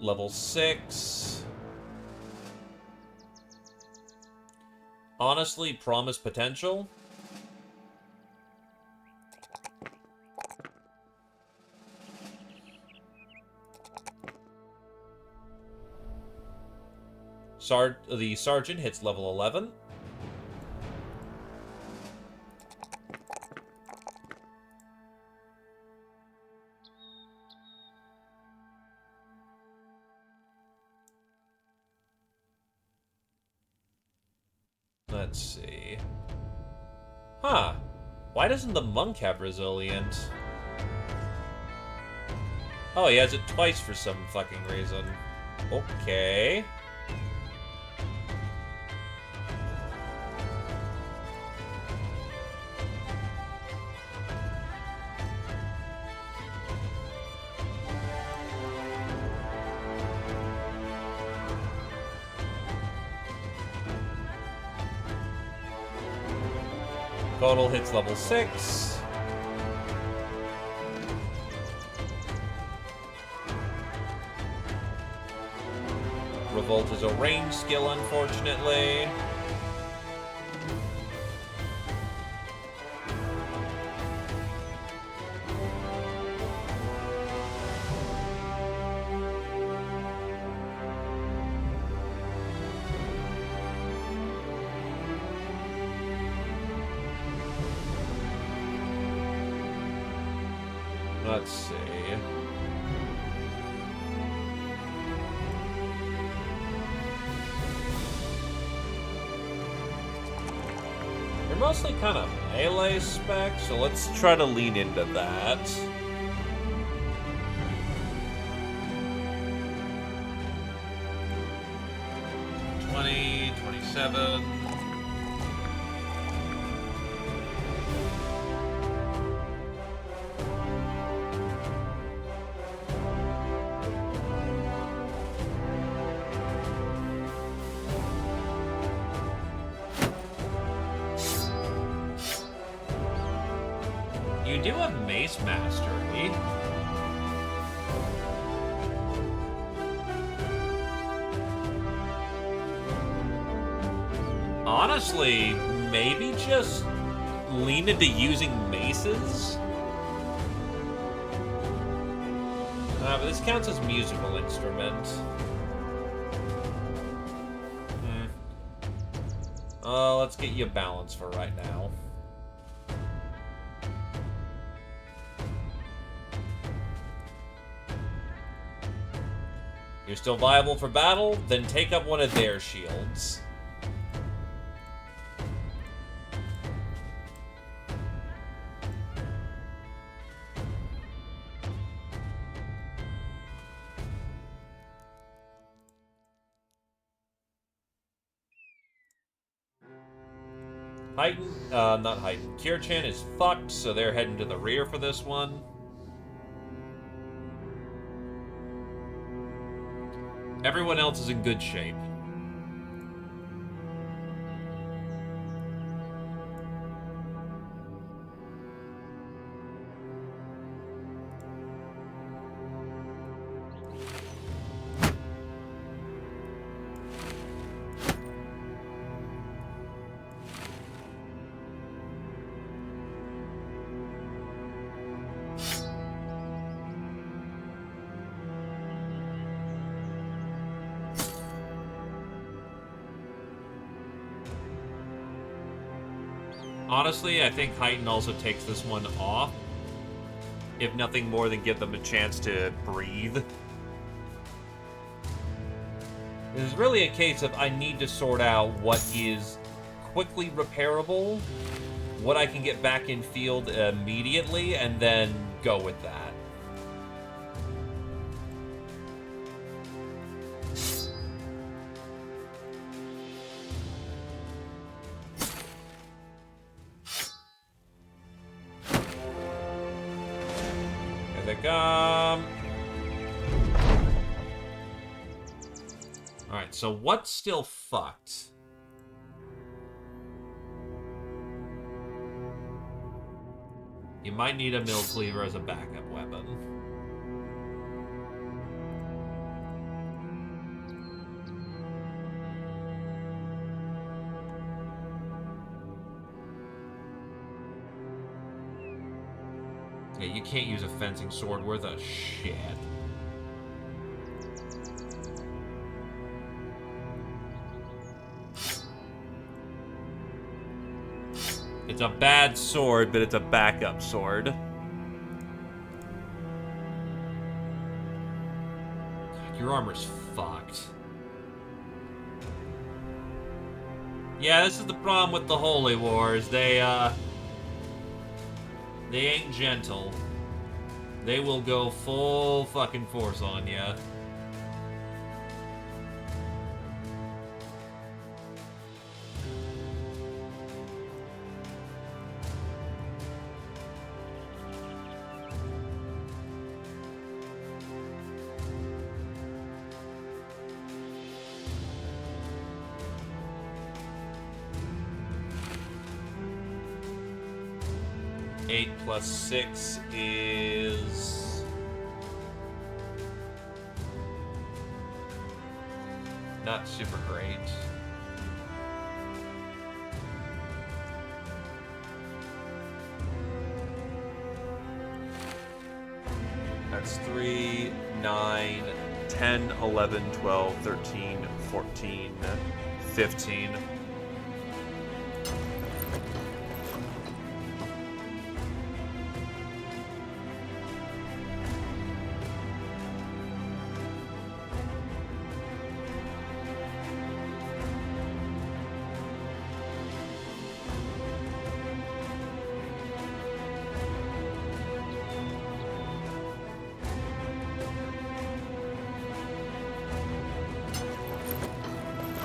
Level 6. Honestly, promise potential. The sergeant hits level 11. Let's see. Huh. Why doesn't the monk have resilient? Oh, he has it twice for some fucking reason. Okay. Total hits level 6. Revolt is a range skill, unfortunately. Let's see. They're mostly kind of melee spec, so let's try to lean into that. $20, $27. You do have Mace Mastery. Honestly, maybe just lean into using maces? But this counts as musical instrument. Let's get you balance for right now. You're still viable for battle? Then take up one of their shields. Not Heighten. Kirchan is fucked, so they're heading to the rear for this one. Everyone else is in good shape. Honestly, I think Heighten also takes this one off. If nothing more than give them a chance to breathe. This is really a case of I need to sort out what is quickly repairable, what I can get back in field immediately, and then go with that. Alright, so what's still fucked? You might need a mill cleaver as a backup weapon. Yeah, you can't use a fencing sword worth a shit. It's a bad sword, but it's a backup sword. God, your armor's fucked. Yeah, this is the problem with the Holy Wars. They ain't gentle. They will go full fucking force on ya. Eight plus 6 is... not super great. That's 3, 9, 10, 11, 12, 13, 14, 15.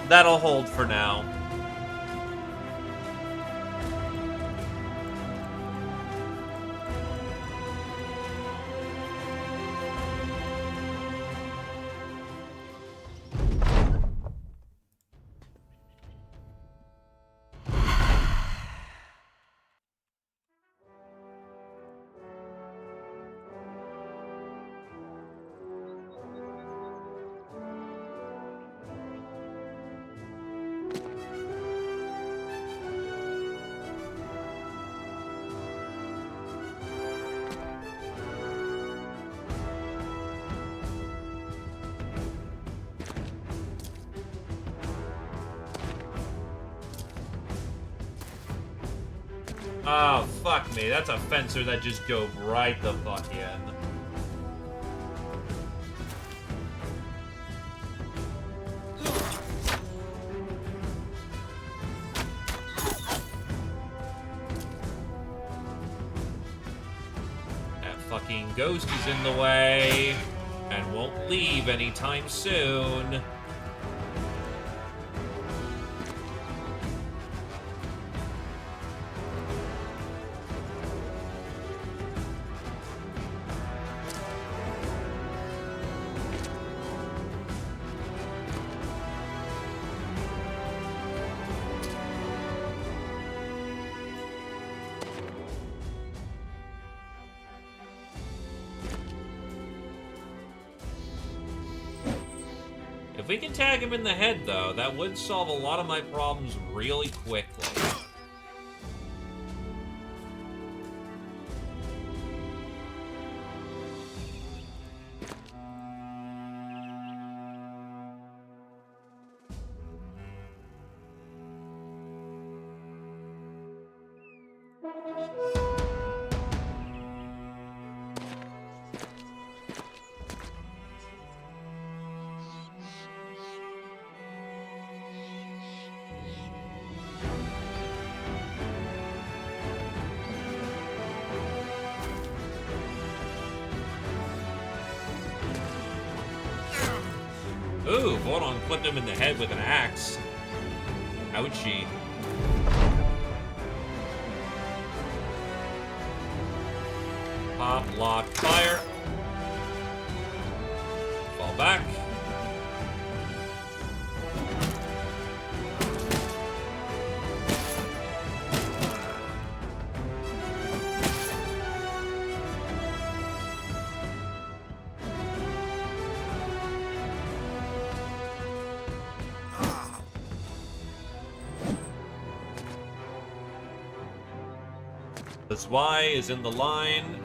That'll hold for now. Oh, fuck me. That's a fencer that just dove right the fuck in. That fucking ghost is in the way and won't leave anytime soon. If we can tag him in the head, though, that would solve a lot of my problems really quickly. Ooh, Vodon clipped him in the head with an axe. Ouchie. Pop, lock, fire. Fall back. This Y is in the line.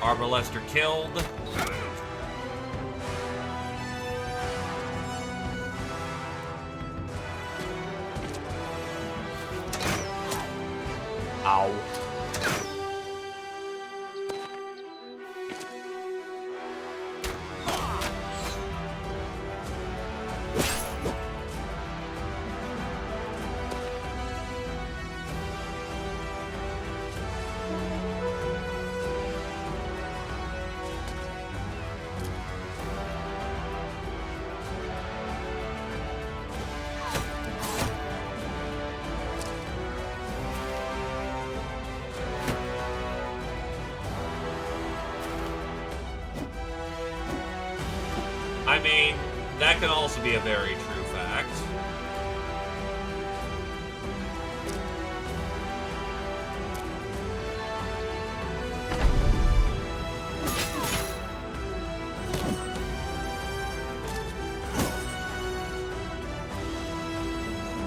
Arbalester killed. Ow. I mean, that can also be a very true fact.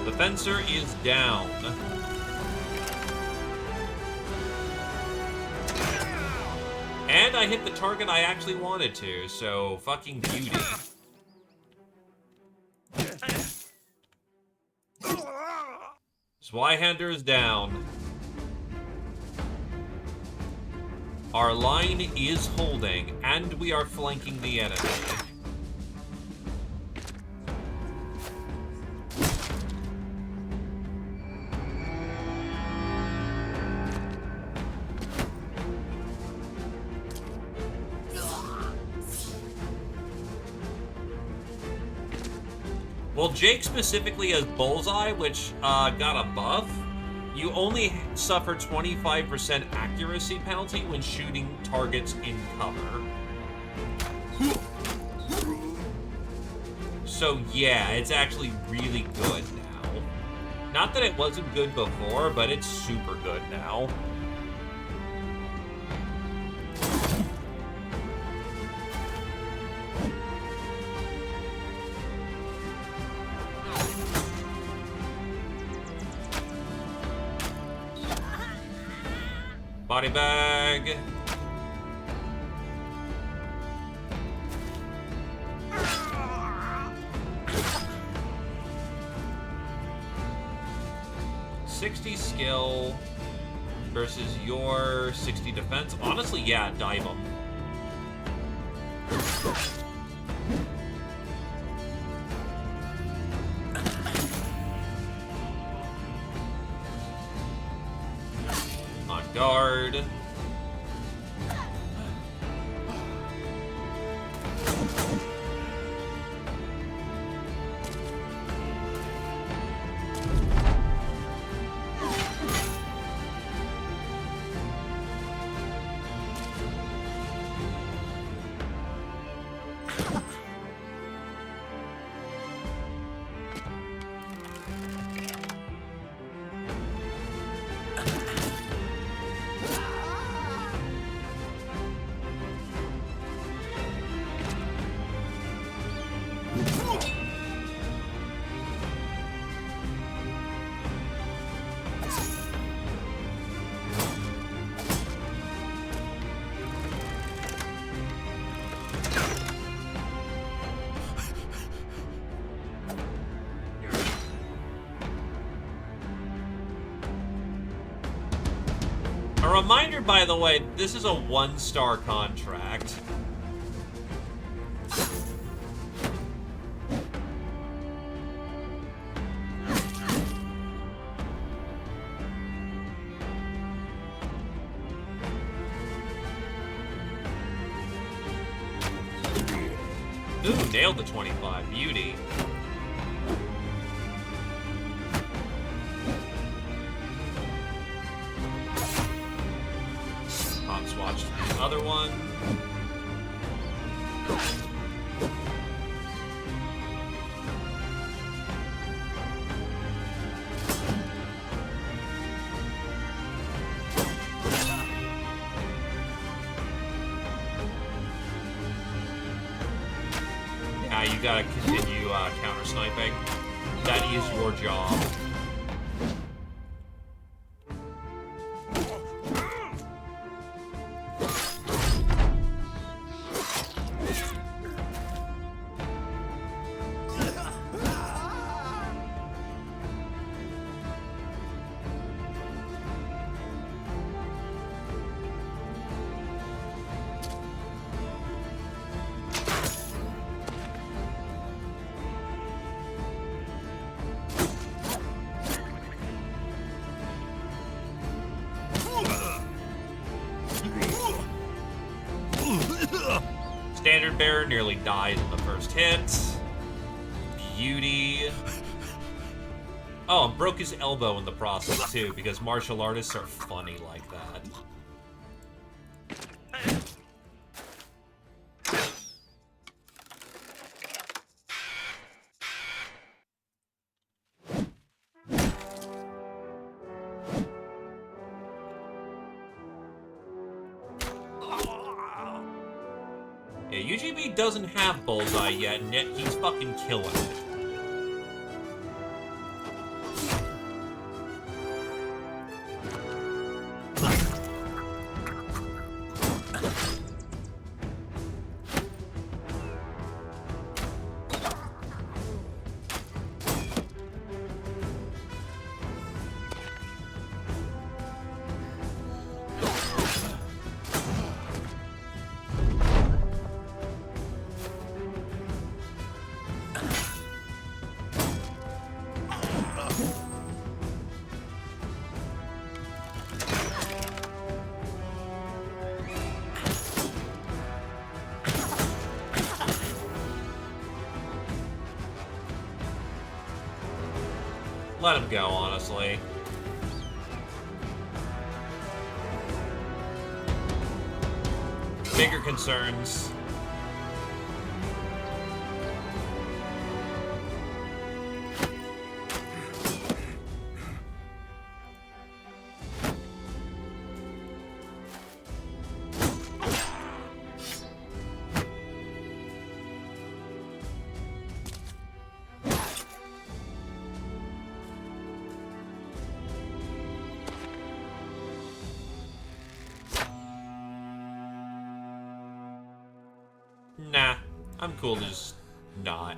The fencer is down. And I hit the target I actually wanted to, so fucking beauty. Zweihander is down. Our line is holding, and we are flanking the enemy. Well, Jake specifically has Bullseye, which got a buff. You only suffer 25% accuracy penalty when shooting targets in cover. So yeah, it's actually really good now. Not that it wasn't good before, but it's super good now. Body bag. $60 skill versus your 60 defense. Honestly, yeah, dive him. Guard. A reminder, by the way, this is a 1-star contract. Ooh, nailed the 25. Beauty. Swatched the other one. Yeah, you gotta continue counter sniping. That is your job. bearer nearly dies in the first hit. Beauty. Oh, and broke his elbow in the process, too, because martial artists are funny like that. Yeah, UGB doesn't have Bullseye yet, and yet he's fucking killing it. Let him go, honestly. Bigger concerns. Nah, I'm cool to just not.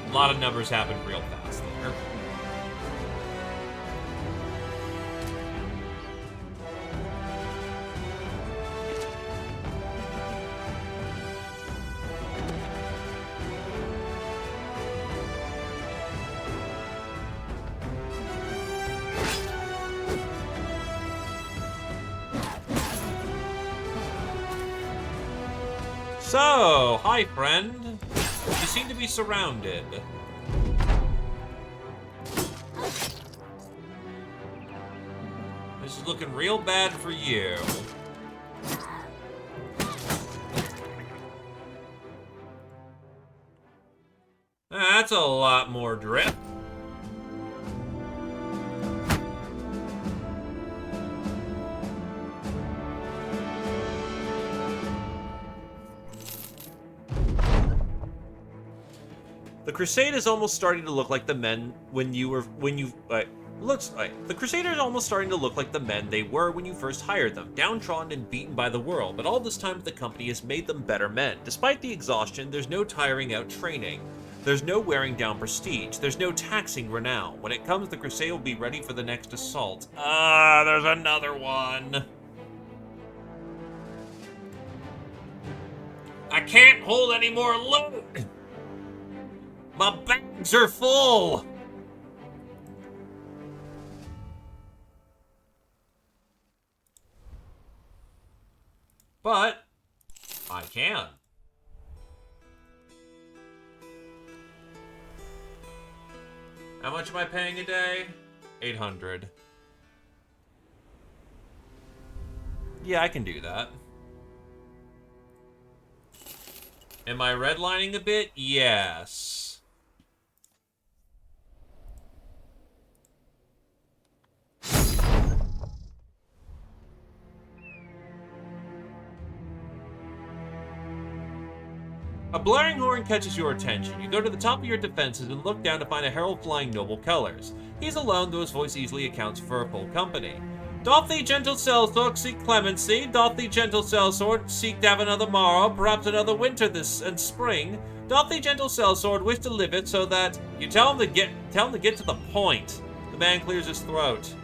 A lot of numbers happen real fast there. So, hi friend. You seem to be surrounded. This is looking real bad for you. That's a lot more drip. The Crusade is almost starting to look like the men the Crusaders are almost starting to look like the men they were when you first hired them, downtrodden and beaten by the world, but all this time the company has made them better men. Despite the exhaustion, there's no tiring out training. There's no wearing down prestige. There's no taxing renown. When it comes, the Crusade will be ready for the next assault. There's another one. I can't hold any more load. My bags are full! But I can. How much am I paying a day? 800. Yeah, I can do that. Am I redlining a bit? Yes. A blaring horn catches your attention. You go to the top of your defenses and look down to find a herald flying noble colors. He's alone, though his voice easily accounts for a full company. Doth the gentle sellsword seek clemency? Doth the gentle sellsword seek to have another morrow, perhaps another winter this and spring? Doth the gentle sellsword wish to live it so that you tell him to get to the point? The man clears his throat.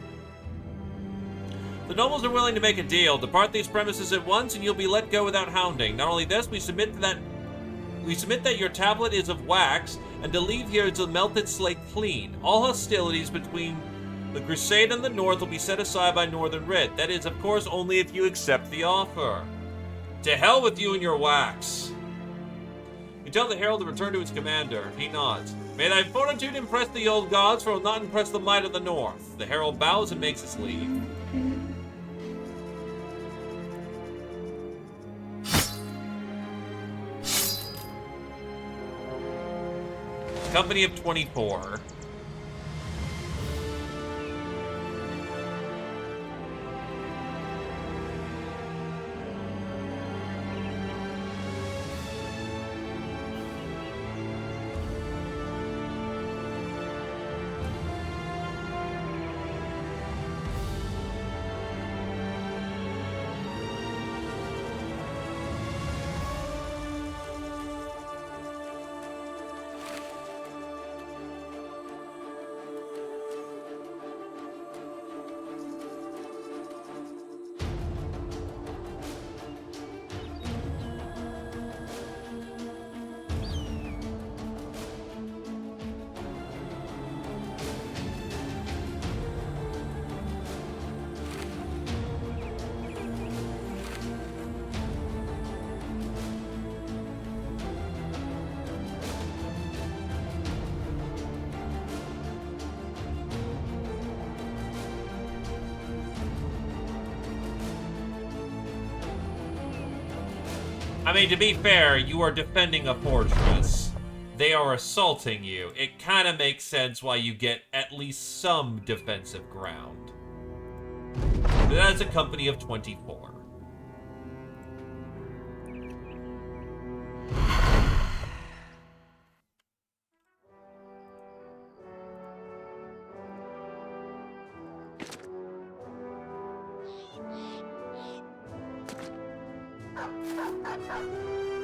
The nobles are willing to make a deal. Depart these premises at once, and you'll be let go without hounding. Not only this, we submit that your tablet is of wax, and to leave here is to melt its slate clean. All hostilities between the Crusade and the North will be set aside by Northern Writ. That is, of course, only if you accept the offer. To hell with you and your wax. You tell the herald to return to its commander. He nods. May thy fortitude impress the old gods, for it will not impress the might of the North. The herald bows and makes his leave. Company of 24. I mean, to be fair, you are defending a fortress. They are assaulting you. It kind of makes sense why you get at least some defensive ground. But that is a company of 24.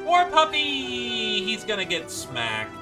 Poor puppy! He's gonna get smacked.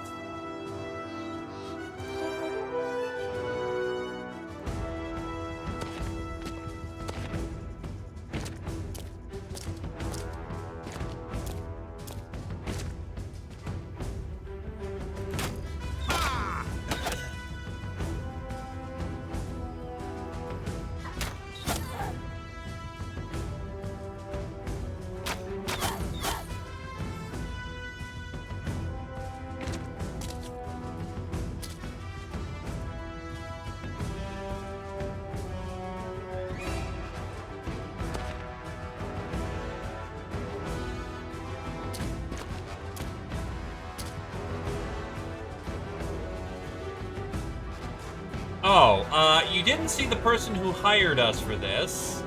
Oh, you didn't see the person who hired us for this.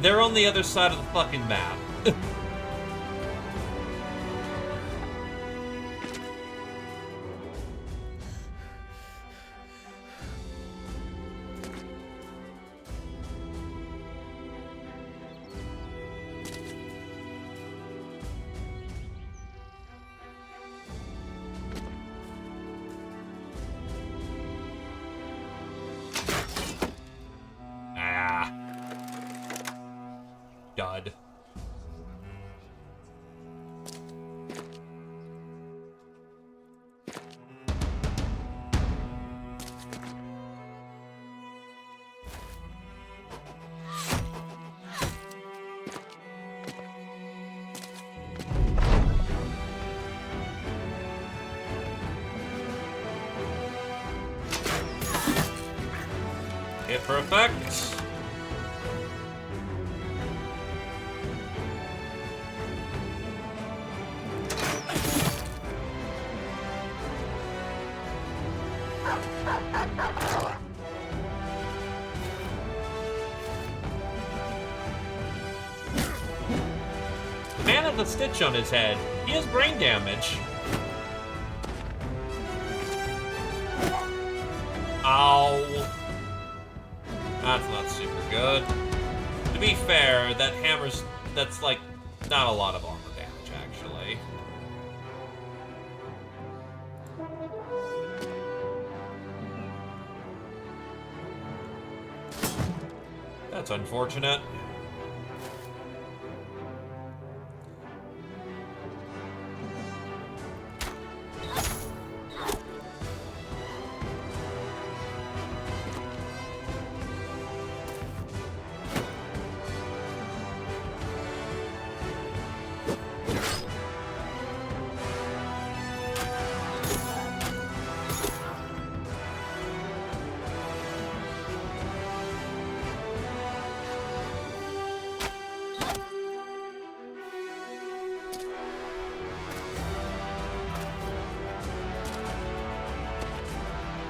They're on the other side of the fucking map. God. Hit for effect. The man has a stitch on his head. He has brain damage. Ow. That's not super good. To be fair, that hammer's... that's, like, not a lot of armor damage, actually. That's unfortunate.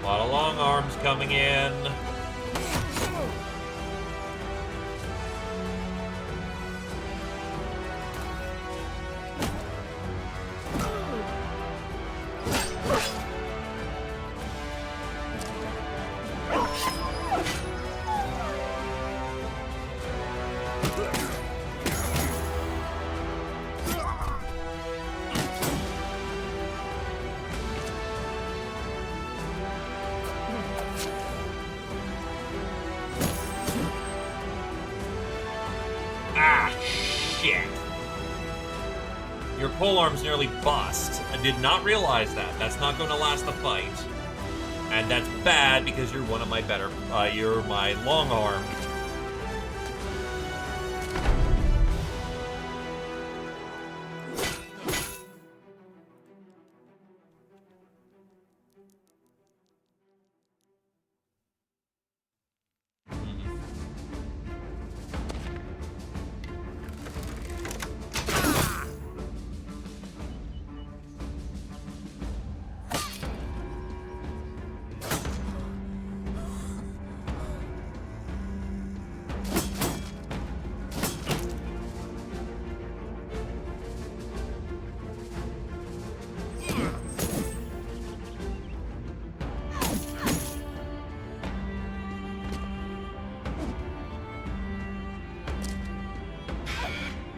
A lot of long arms coming in. Ah, shit. Your polearm's nearly bust. I did not realize that. That's not going to last the fight. And that's bad because you're one of my better... you're my long arm.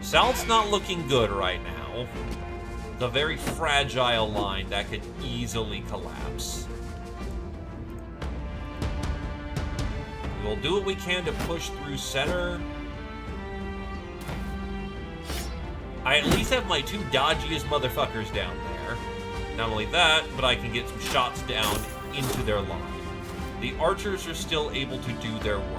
South's not looking good right now. It's a very fragile line that could easily collapse. We'll do what we can to push through center. I at least have my two dodgiest motherfuckers down there. Not only that, but I can get some shots down into their line. The archers are still able to do their work.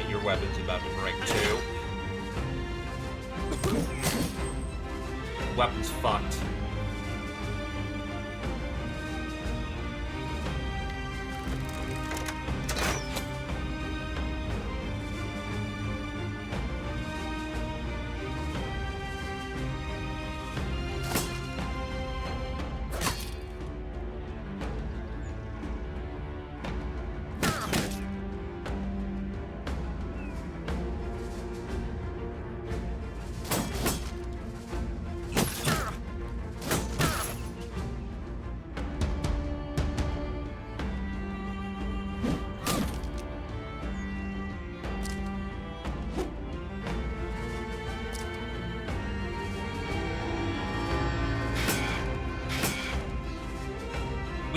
Your weapon's about to break too. Weapon's fucked.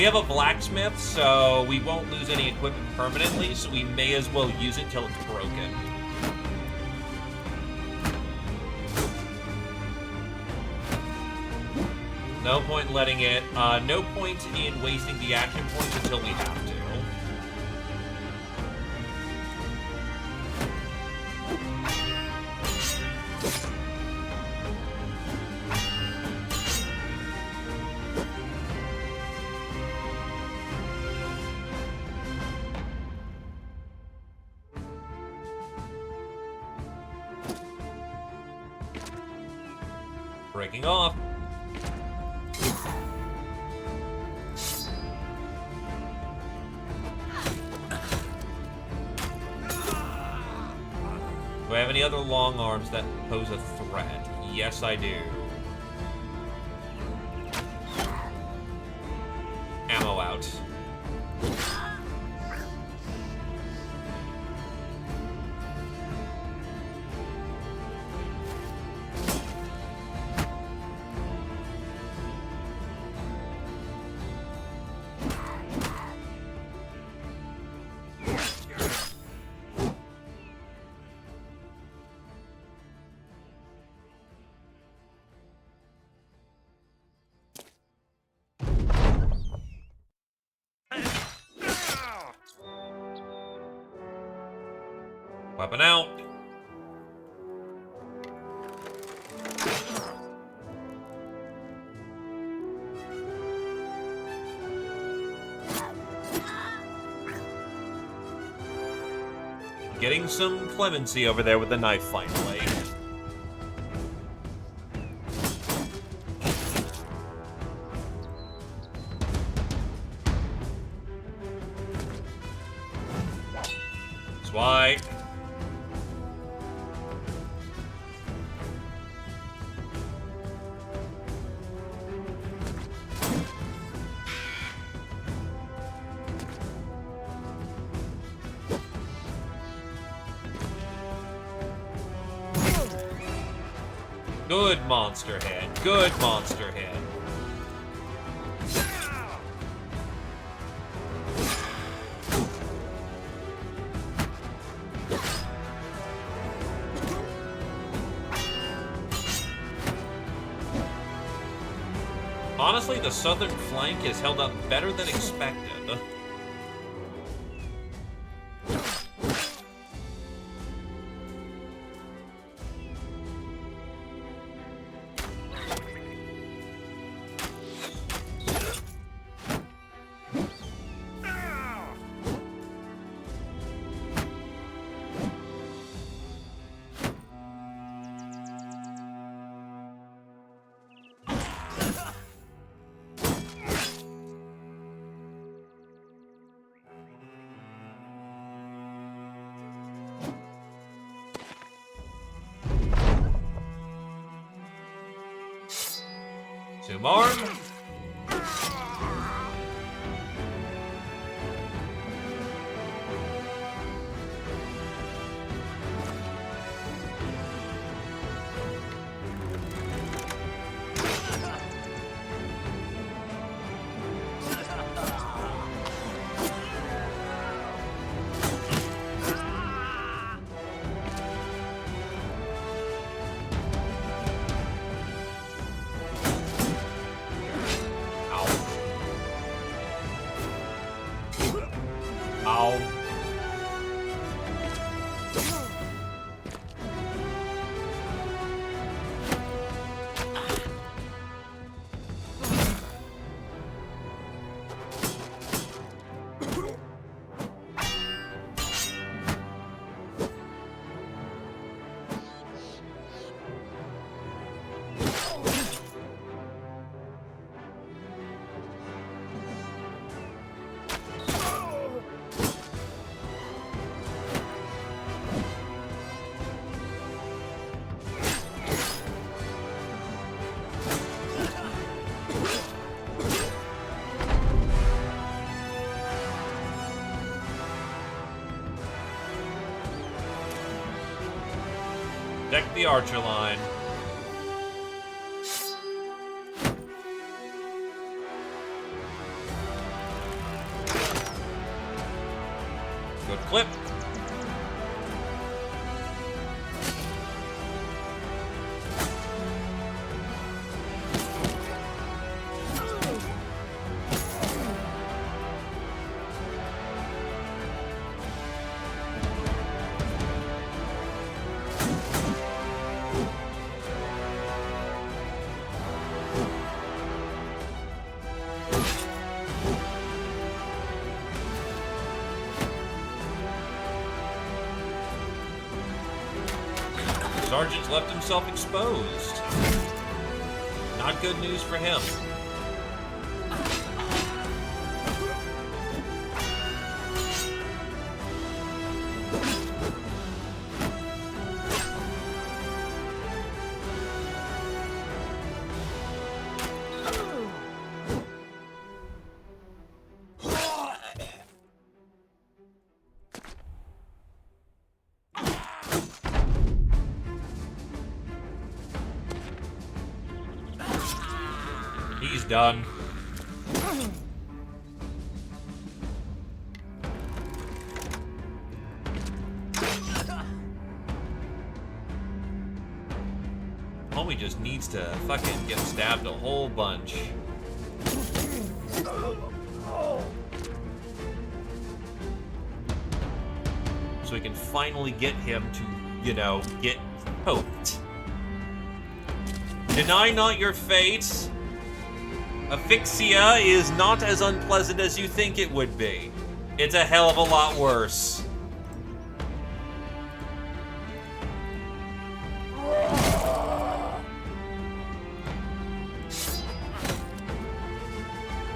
We have a blacksmith, so we won't lose any equipment permanently, so we may as well use it till it's broken. No point in letting it, no point in wasting the action points until we have to. Breaking off. Do I have any other long arms that pose a threat? Yes, I do. Ammo out. Weapon out. Getting some clemency over there with the knife finally. That's why. Good monster head. Good monster head. Honestly, the southern flank has held up better than expected. Zoom arm. Ow. Deck the archer line. Good clip. Sergeant's left himself exposed. Not good news for him. He's done. Homie just needs to fucking get stabbed a whole bunch. So we can finally get him to, you know, get poked. Deny not your fate. Asphyxia is not as unpleasant as you think it would be. It's a hell of a lot worse.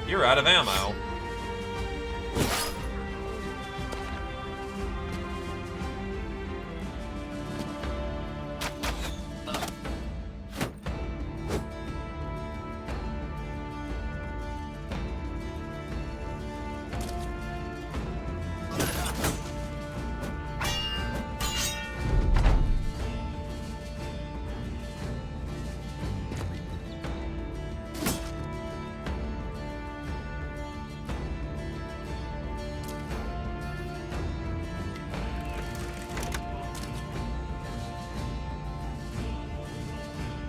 You're out of ammo.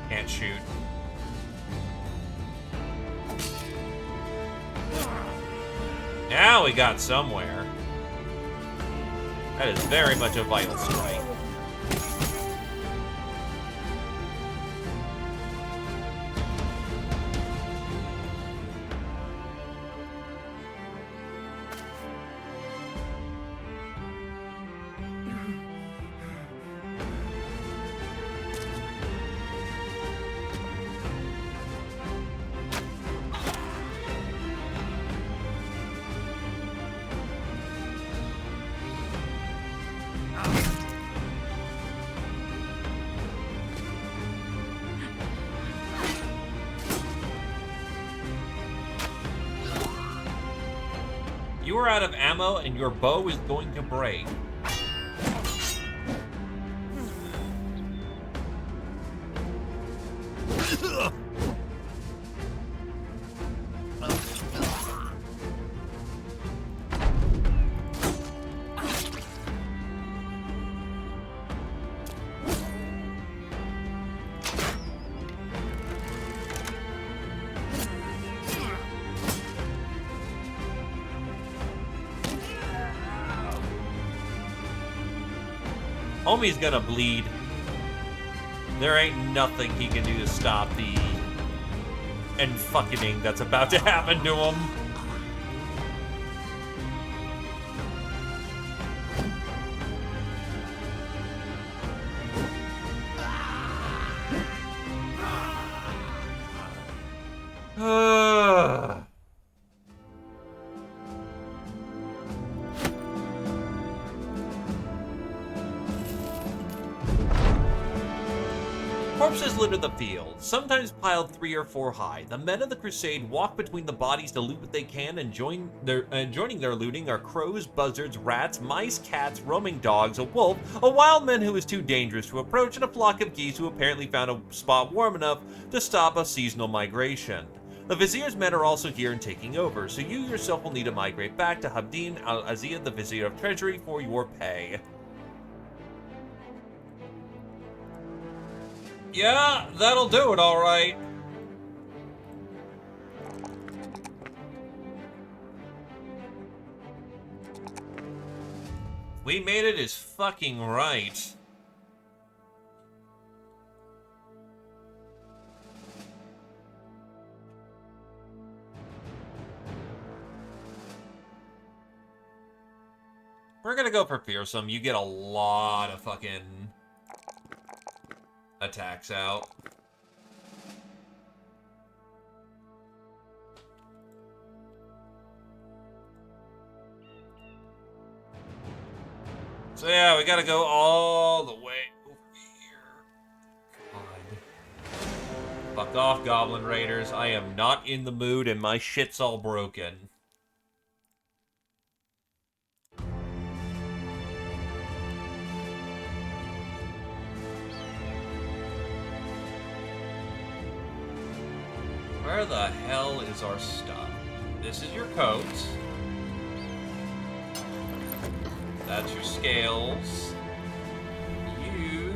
Can't shoot. Now we got somewhere. That is very much a vital strike. You are out of ammo and your bow is going to break. Homie's gonna bleed. There ain't nothing he can do to stop the fucking that's about to happen to him. Corpses litter the field, sometimes piled 3 or 4 high. The men of the crusade walk between the bodies to loot what they can, and joining their looting are crows, buzzards, rats, mice, cats, roaming dogs, a wolf, a wild man who is too dangerous to approach, and a flock of geese who apparently found a spot warm enough to stop a seasonal migration. The Vizier's men are also here and taking over, so you yourself will need to migrate back to Habdin al-Aziyah, the Vizier of Treasury, for your pay. Yeah, that'll do it, alright. We made it is fucking right. We're gonna go for Fearsome. You get a lot of fucking attacks out. So yeah, we gotta go all the way over here. God. Fuck off, Goblin Raiders. I am not in the mood and my shit's all broken. Where the hell is our stuff? This is your coat. That's your scales. You...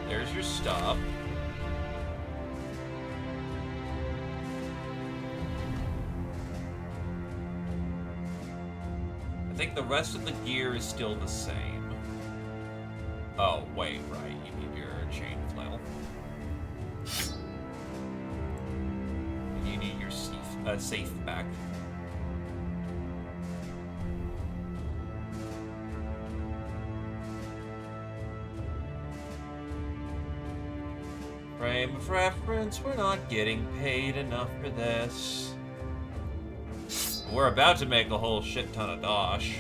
There's your stuff. I think the rest of the gear is still the same. Oh, wait, right. You need your chain flail. You need your safe back. Frame of reference, we're not getting paid enough for this. We're about to make a whole shit ton of dosh.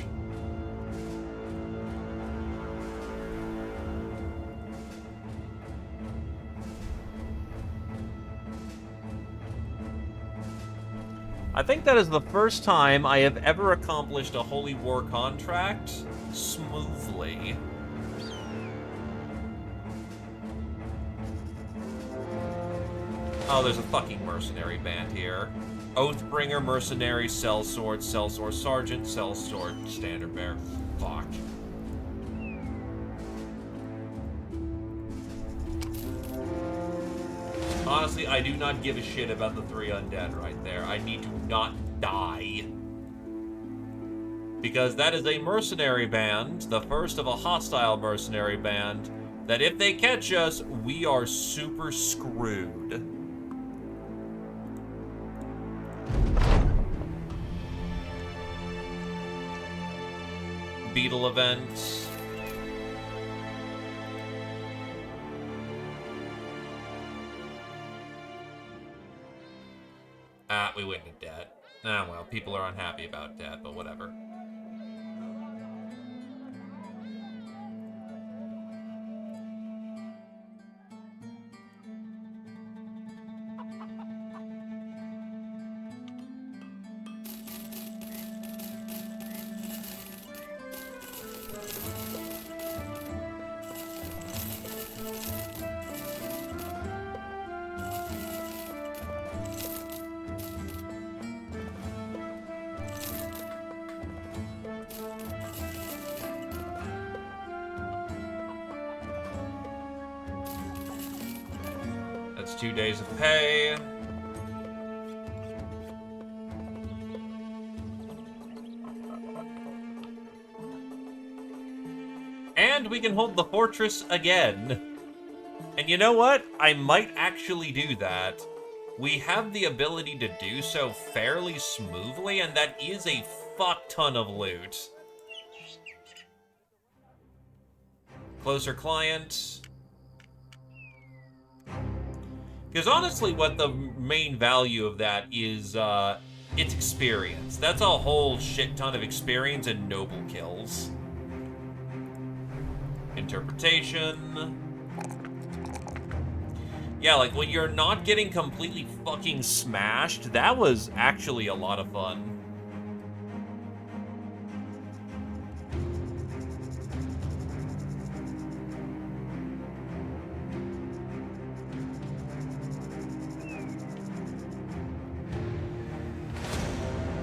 I think that is the first time I have ever accomplished a Holy War contract smoothly. Oh, there's a fucking mercenary band here. Oathbringer, Mercenary, Sellsword, Sergeant, Sellsword, Standard Bearer. Fuck. Honestly, I do not give a shit about the 3 undead right there. I need to not die. Because that is a mercenary band, the first of a hostile mercenary band, that if they catch us, we are super screwed. Beetle event. We went into debt. Ah, well, people are unhappy about debt, but whatever. That's 2 days of pay. And we can hold the fortress again. And you know what? I might actually do that. We have the ability to do so fairly smoothly, and that is a fuck ton of loot. Closer client. Because honestly, what the main value of that is, it's experience. That's a whole shit ton of experience and noble kills. Interpretation. Yeah, like, when you're not getting completely fucking smashed, that was actually a lot of fun.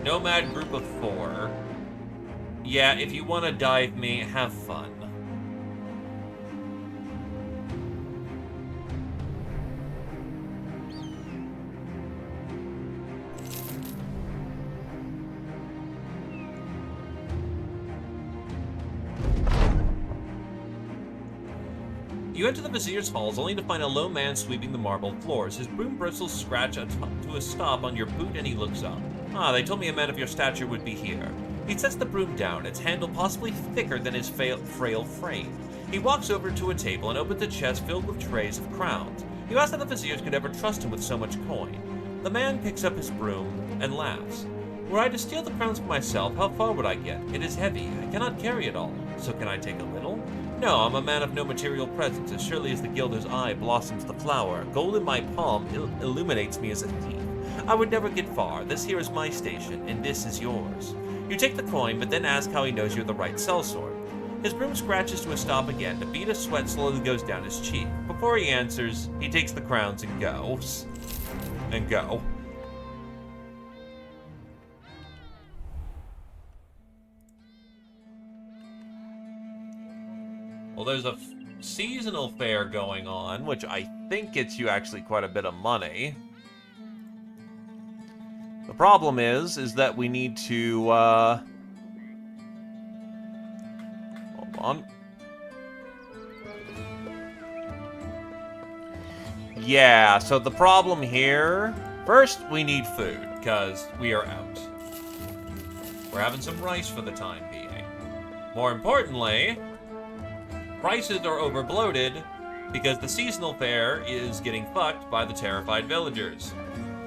Nomad group of 4. Yeah, if you want to dive me, have fun. You enter the Vizier's halls only to find a lone man sweeping the marble floors. His broom bristles scratch to a stop on your boot and he looks up. Ah, they told me a man of your stature would be here. He sets the broom down, its handle possibly thicker than his frail frame. He walks over to a table and opens a chest filled with trays of crowns. You ask how the Viziers could ever trust him with so much coin. The man picks up his broom and laughs. Were I to steal the crowns for myself, how far would I get? It is heavy. I cannot carry it all. So can I take a little? No, I'm a man of no material presence. As surely as the gilder's eye blossoms the flower, gold in my palm illuminates me as a thief. I would never get far. This here is my station, and this is yours. You take the coin, but then ask how he knows you're the right sellsword. His broom scratches to a stop again. A bead of sweat slowly goes down his cheek. Before he answers, he takes the crowns and goes. And go. Well, there's a seasonal fair going on, which I think gets you actually quite a bit of money. The problem is that we need to, hold on. Yeah, so the problem here, first we need food, because we are out. We're having some rice for the time being. More importantly, prices are overbloated because the seasonal fair is getting fucked by the terrified villagers.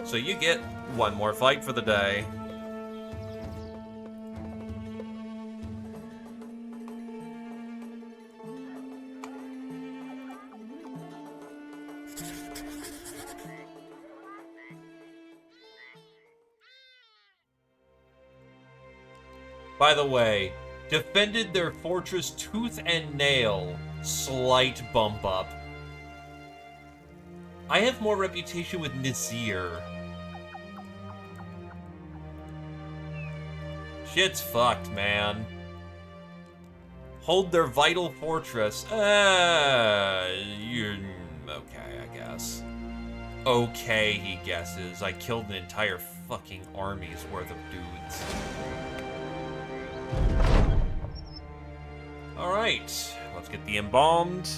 So you get one more fight for the day. By the way, defended their fortress tooth and nail. Slight bump up. I have more reputation with Nazir. Shit's fucked, man. Hold their vital fortress. You're okay, I guess. Okay, he guesses. I killed an entire fucking army's worth of dudes. Alright, let's get the embalmed.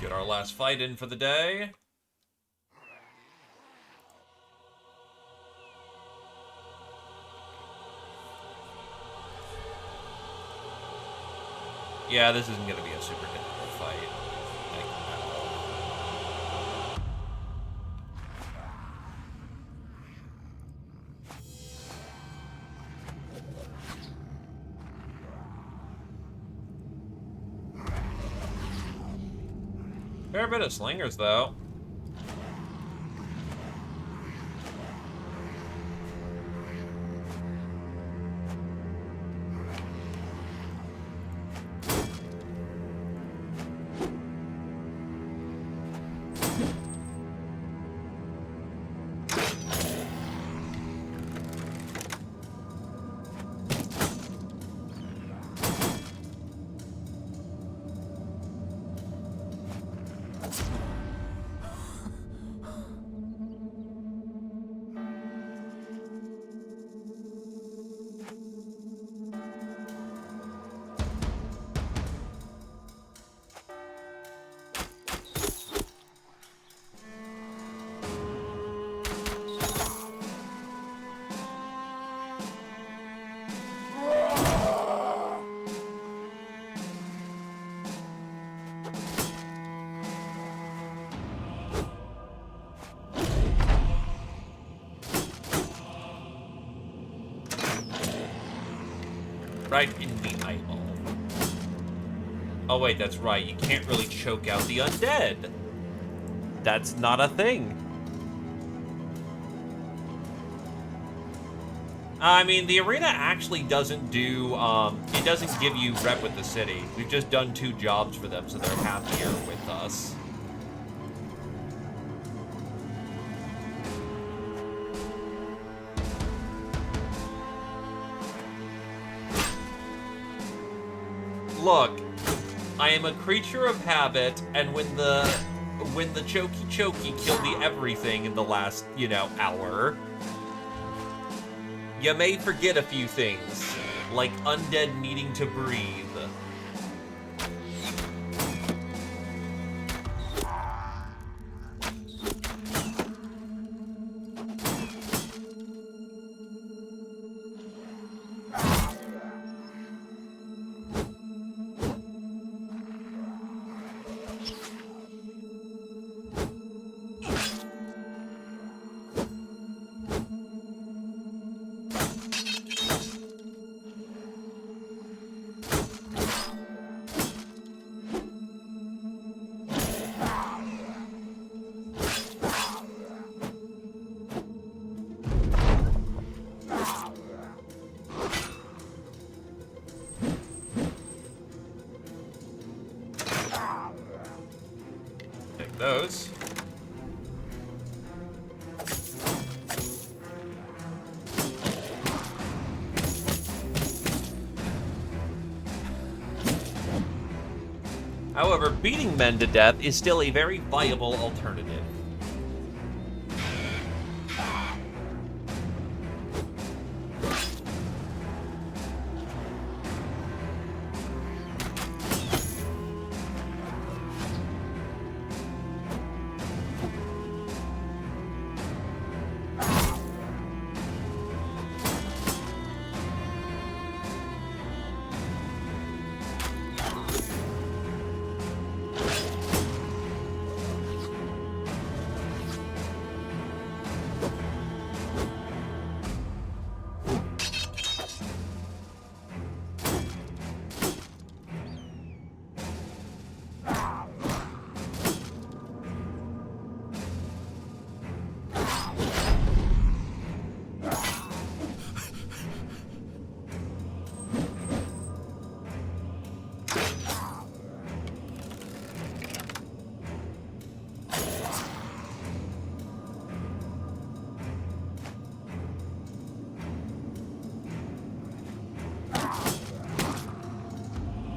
Get our last fight in for the day. Yeah, this isn't going to be a super difficult fight. Like, at all. Fair bit of slingers, though. Right in the eyeball. Oh wait, that's right. You can't really choke out the undead. That's not a thing. I mean, the arena actually doesn't do, it doesn't give you rep with the city. We've just done 2 jobs for them, so they're happier with us. Look, I am a creature of habit, and when the Chokey killed the everything in the last, hour, you may forget a few things, like undead needing to breathe. Take those. However, beating men to death is still a very viable alternative.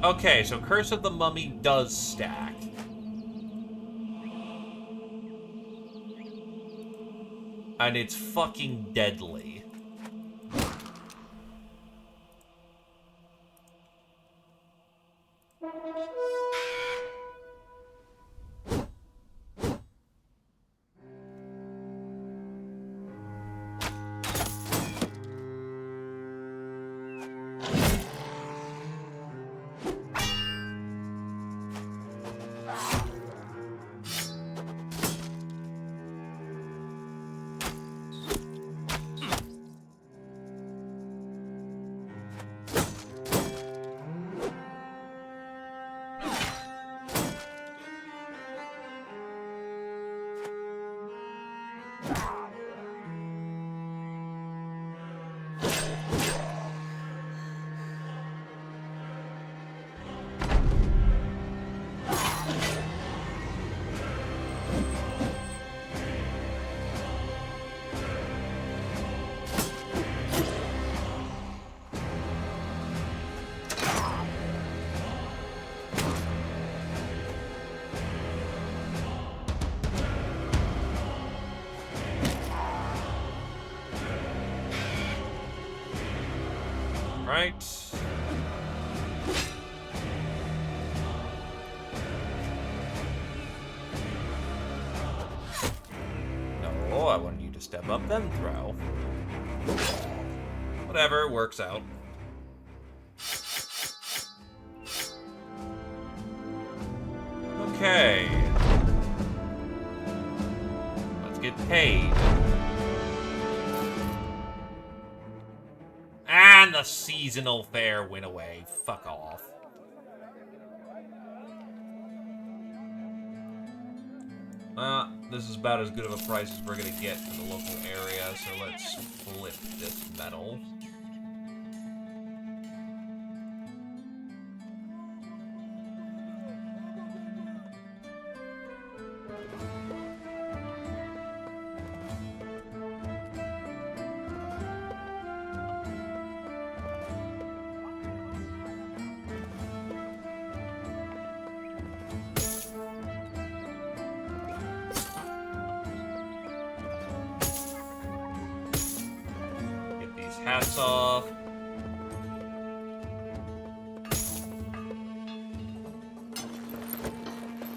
Okay, so Curse of the Mummy does stack. And it's fucking deadly. Right. No, I wanted you to step up, then throw. Whatever, works out. Okay. Let's get paid. And the seasonal fair went away. Fuck off. This is about as good of a price as we're gonna get for the local area, so let's flip this metal. hats off.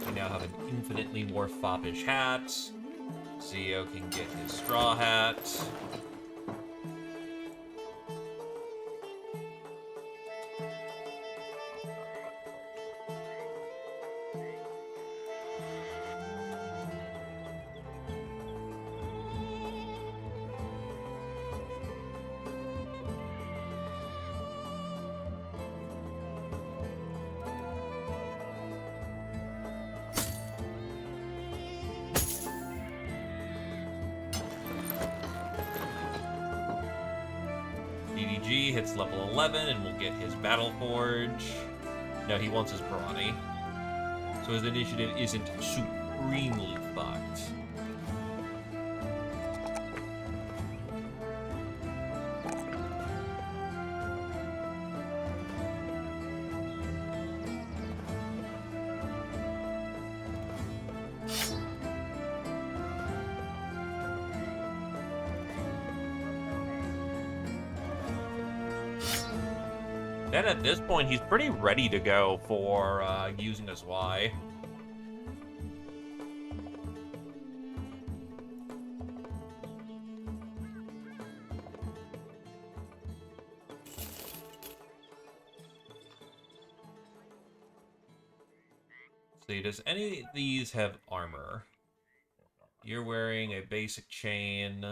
We now have an infinitely more foppish hat. Zio can get his straw hat. DDG hits level 11 and will get his Battle Forge. No, he wants his Brawny. So his initiative isn't supremely fucked. Then at this point, he's pretty ready to go for using his Y. See, does any of these have armor? You're wearing a basic chain.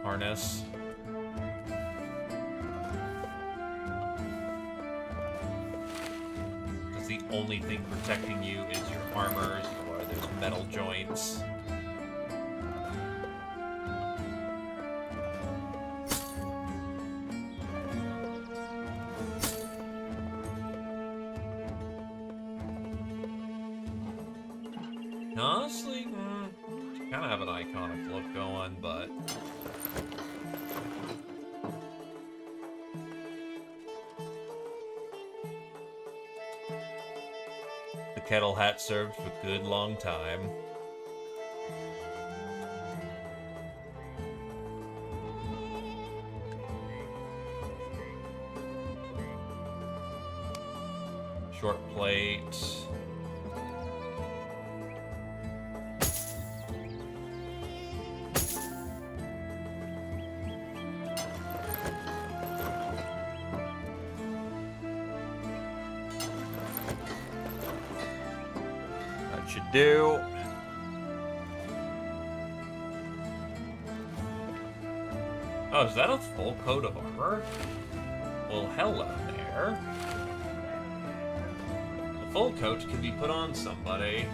Harness. Because the only thing protecting you is your armors, or there's metal joints. Honestly, kind of have an iconic look going, but the kettle hat served for a good long time. Short plate. Should do. Oh, is that a full coat of armor? Well, hello there. A full coat can be put on somebody.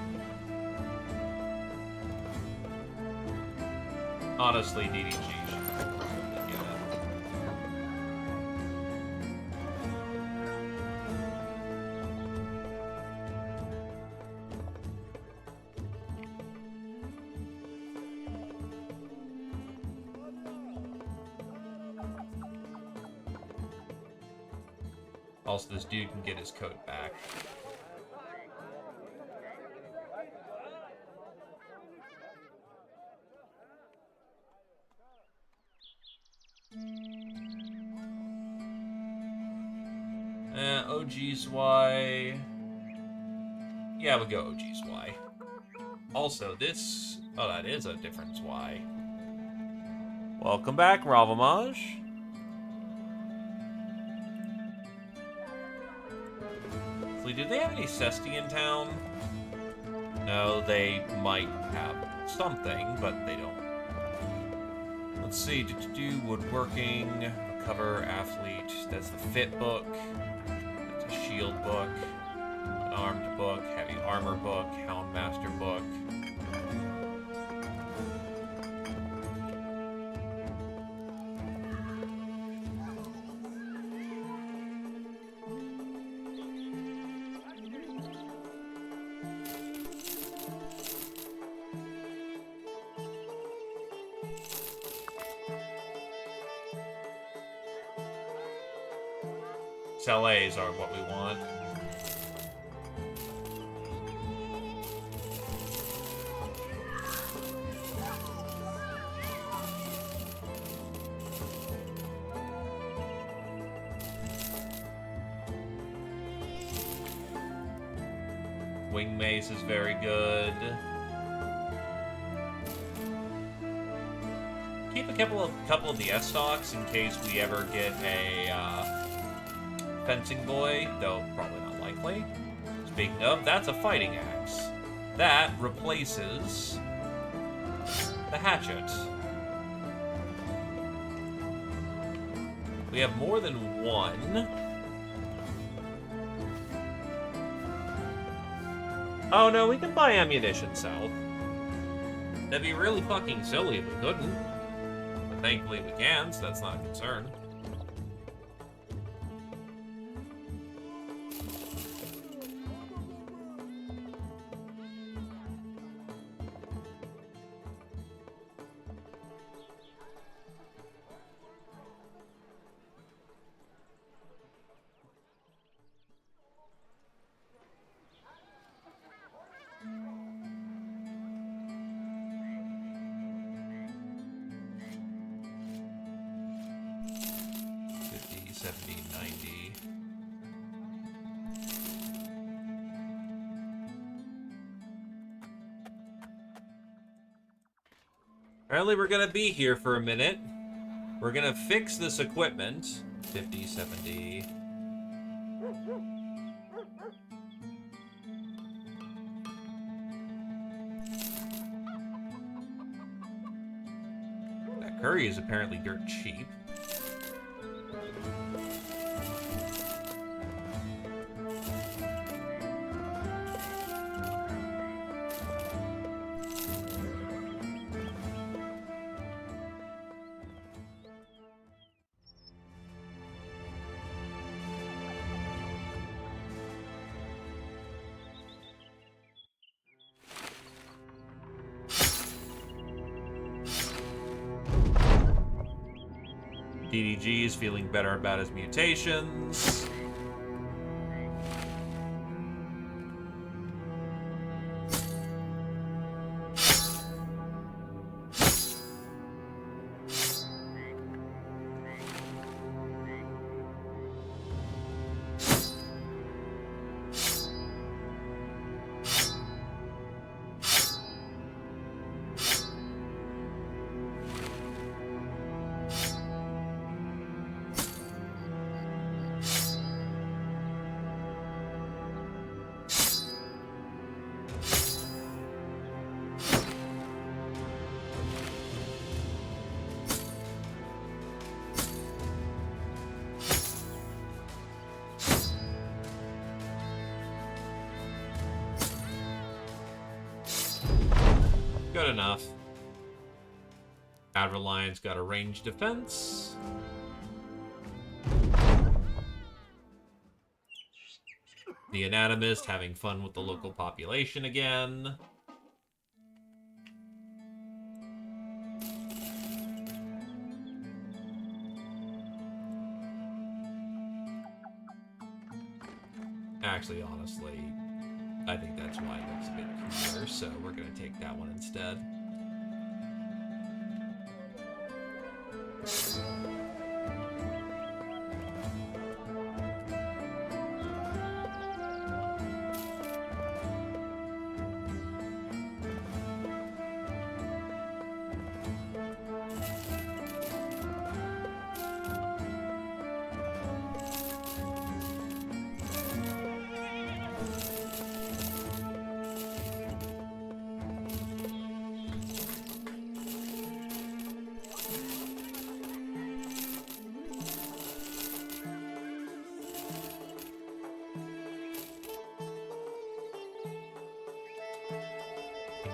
Honestly, DDG should probably get it. Also, this dude can get his coat back. OG's Y. Yeah, we'll go OG's Y. Also, this... Oh, that is a difference Y. Welcome back, Ravamaj. Did they have any Cesti in town? No, they might have something, but they don't. Let's see, woodworking, recover, athlete, that's the fit book, that's a shield book, an armed book, heavy armor book, houndmaster book. XLAs are what we want. Wing mace is very good. Keep a couple of the S stocks in case we ever get a fencing boy, though probably not likely. Speaking of, that's a fighting axe. That replaces the hatchet. We have more than one. Oh no, we can buy ammunition south. That'd be really fucking silly if we couldn't. But thankfully we can, so that's not a concern. Apparently we're gonna be here for a minute. We're gonna fix this equipment. 50, 70. That curry is apparently dirt cheap. DDG is feeling better about his mutations. Good enough. Outer Lion's got a ranged defense. The Anatomist having fun with the local population again. Actually, honestly, I think that's why it looks a bit cooler, so we're going to take that one instead.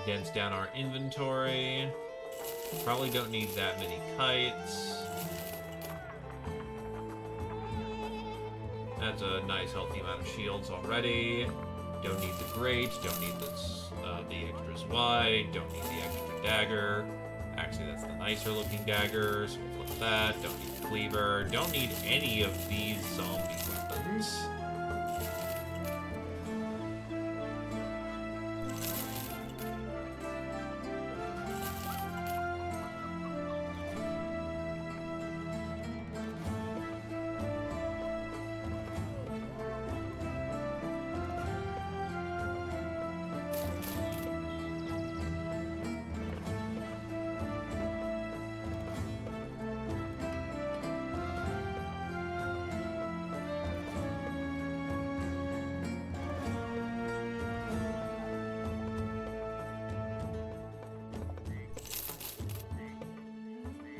Condense down our inventory. Probably don't need that many kites. That's a nice healthy amount of shields already. Don't need the grate, don't need this, the extras wide, don't need the extra dagger. Actually, that's the nicer looking dagger, so we'll flip that. Don't need the cleaver. Don't need any of these zombie weapons. items.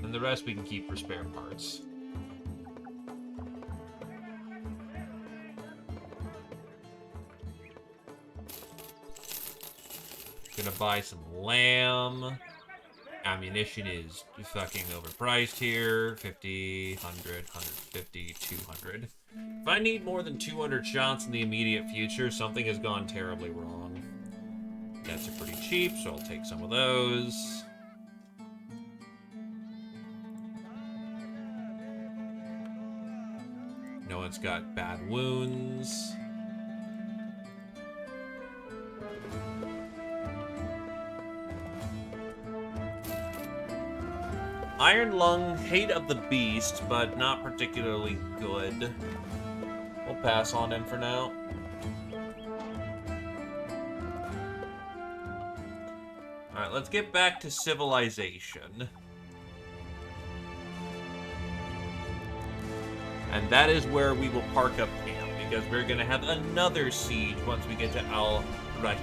And the rest we can keep for spare parts. Gonna buy some lamb. Ammunition is fucking overpriced here. 50, 100, 150, 200. If I need more than 200 shots in the immediate future, something has gone terribly wrong. Nets are pretty cheap, so I'll take some of those. No one's got bad wounds. Iron Lung, hate of the beast, but not particularly good. We'll pass on him for now. Alright, let's get back to civilization. And that is where we will park up camp, because we're going to have another siege once we get to Al-Rahim.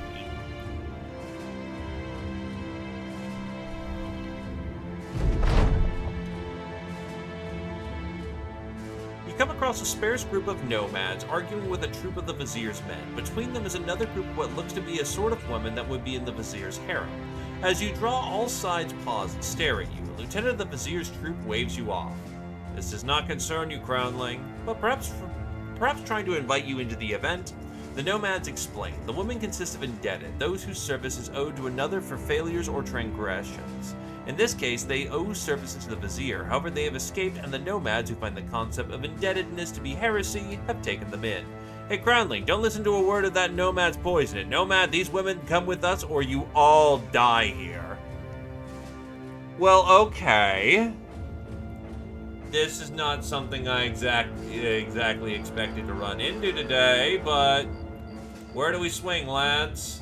You come across a sparse group of nomads arguing with a troop of the vizier's men. Between them is another group of what looks to be a sort of woman that would be in the vizier's harem. As you draw, all sides pause and stare at you. A lieutenant of the vizier's troop waves you off. This does not concern you, Crownling, but perhaps trying to invite you into the event. The nomads explain. The women consist of indebted, those whose service is owed to another for failures or transgressions. In this case, they owe services to the vizier. However, they have escaped, and the nomads who find the concept of indebtedness to be heresy have taken them in. Hey, Crownling, don't listen to a word of that nomad's poison. Nomad, these women come with us, or you all die here. Well, okay. This is not something I exactly expected to run into today, but where do we swing, lads?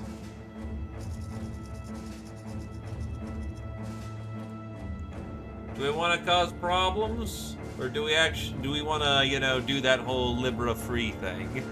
Do we want to cause problems, or do we want to, do that whole Libra free thing?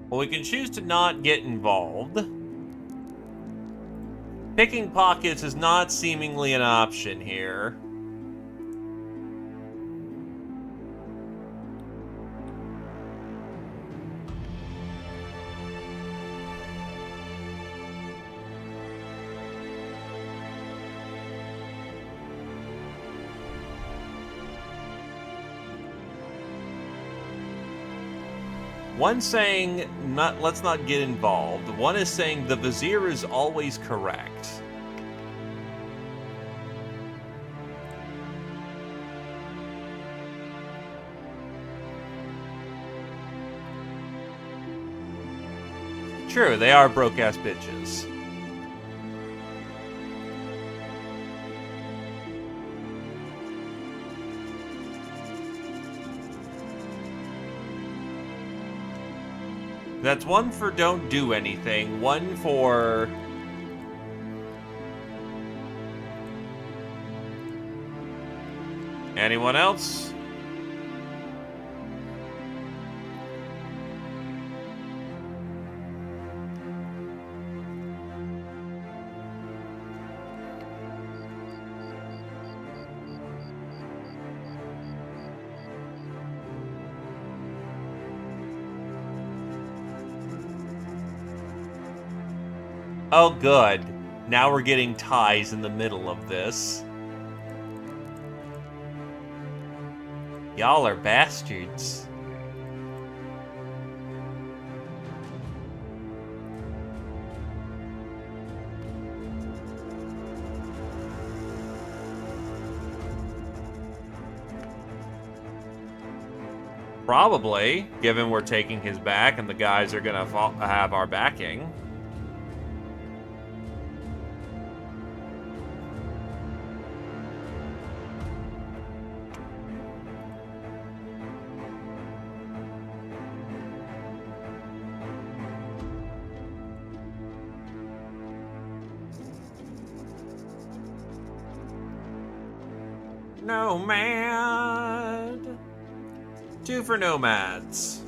Well, we can choose to not get involved. Picking pockets is not seemingly an option here. One saying, let's not get involved. One is saying the vizier is always correct. True, they are broke-ass bitches. That's one for don't do anything, one for... Anyone else? Oh, good. Now we're getting ties in the middle of this. Y'all are bastards. Probably, given we're taking his back and the guys are gonna have our backing. Nomad. 2 for nomads.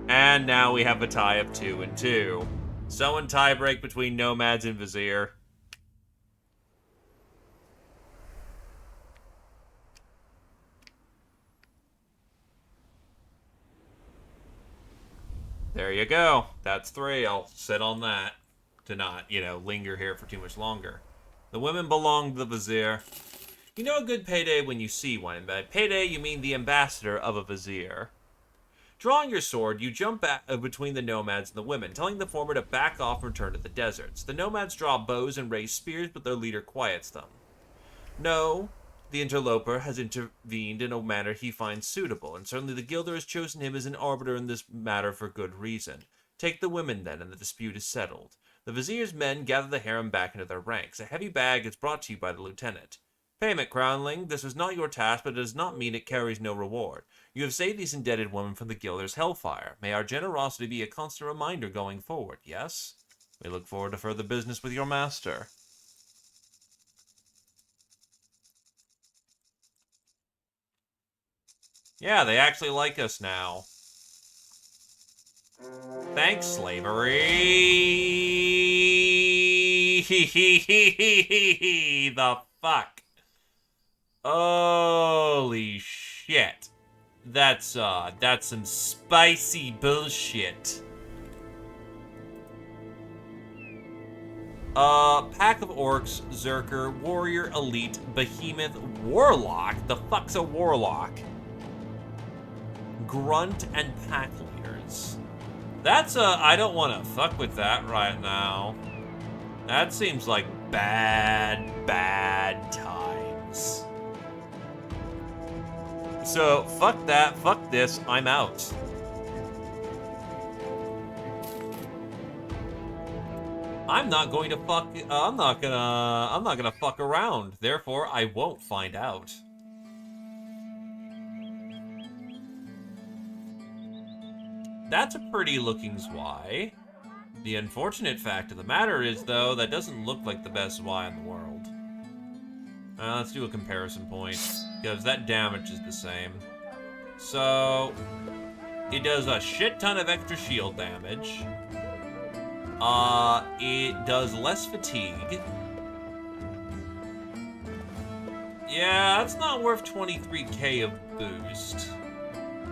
And now we have a tie of 2 and 2. So in tiebreak between nomads and vizier. There you go. That's 3. I'll sit on that to not, linger here for too much longer. The women belong to the vizier. You know a good payday when you see one. By payday, you mean the ambassador of a vizier. Drawing your sword, you jump back between the nomads and the women, telling the former to back off and return to the deserts. The nomads draw bows and raise spears, but their leader quiets them. No, the interloper has intervened in a manner he finds suitable, and certainly the Guilder has chosen him as an arbiter in this matter for good reason. Take the women, then, and the dispute is settled. The vizier's men gather the harem back into their ranks. A heavy bag is brought to you by the lieutenant. Payment, Crownling. This was not your task, but it does not mean it carries no reward. You have saved these indebted women from the Guilder's hellfire. May our generosity be a constant reminder going forward, yes? We look forward to further business with your master. Yeah, they actually like us now. Thanks, slavery. The fuck? Holy shit. That's some spicy bullshit. Pack of orcs, Zerker, warrior, elite, behemoth, warlock. The fuck's a warlock? Grunt and pack leaders. That's I don't want to fuck with that right now. That seems like bad times. So, fuck that, fuck this, I'm out. I'm not gonna fuck around, therefore I won't find out. That's a pretty looking Zwei. The unfortunate fact of the matter is, though, that doesn't look like the best Zwei in the world. Let's do a comparison point, because that damage is the same. So, it does a shit ton of extra shield damage. It does less fatigue. Yeah, that's not worth 23k of boost.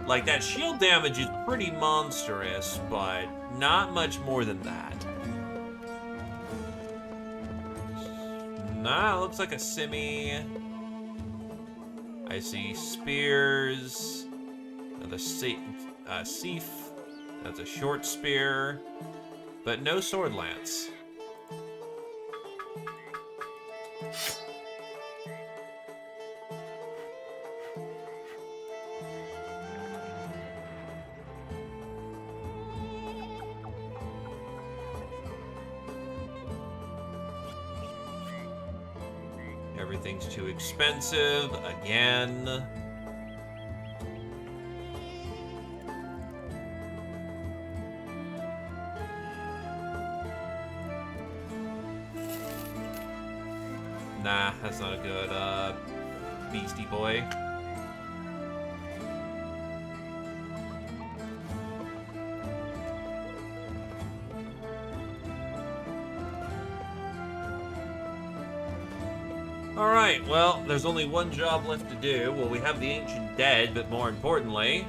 Like, that shield damage is pretty monstrous, but not much more than that. Nah, looks like a simi. I see spears. Another Seif. That's a short spear. But no sword lance. Everything's too expensive, again. Nah, that's not a good, beastie boy. Alright, well, there's only one job left to do. Well, we have the Ancient Dead, but more importantly,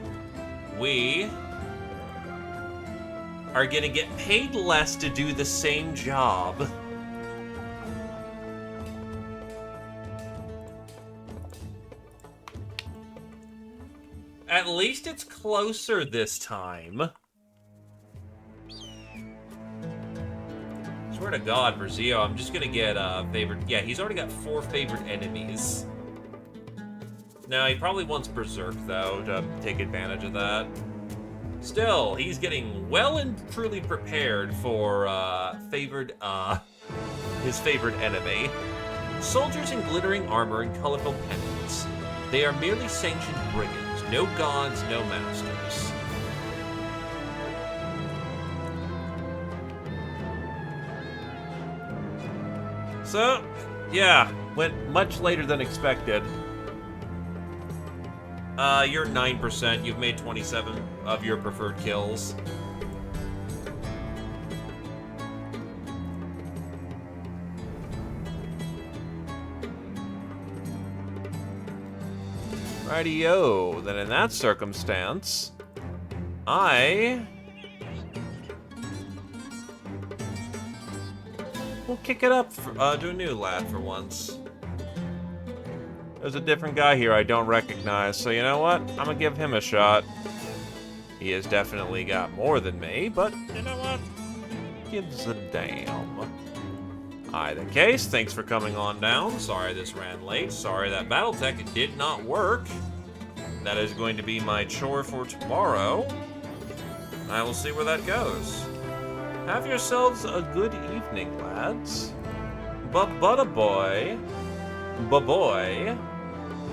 we are gonna get paid less to do the same job. At least it's closer this time. Swear to God, Brazio, I'm just gonna get favored. Yeah, he's already got 4 favored enemies. Now, he probably wants Berserk, though, to take advantage of that. Still, he's getting well and truly prepared for his favorite enemy. Soldiers in glittering armor and colorful pennants. They are merely sanctioned brigands. No gods, no masters. So, yeah, went much later than expected. You're 9%. You've made 27 of your preferred kills. Rightio, then in that circumstance, I will kick it up to a new lad for once. There's a different guy here I don't recognize, so you know what? I'm gonna give him a shot. He has definitely got more than me, but you know what? Gives a damn. Either case, thanks for coming on down. Sorry this ran late. Sorry that Battletech did not work. That is going to be my chore for tomorrow. I will see where that goes. Have yourselves a good evening, lads. But a boy. Ba-boy.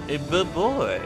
A ba-boy.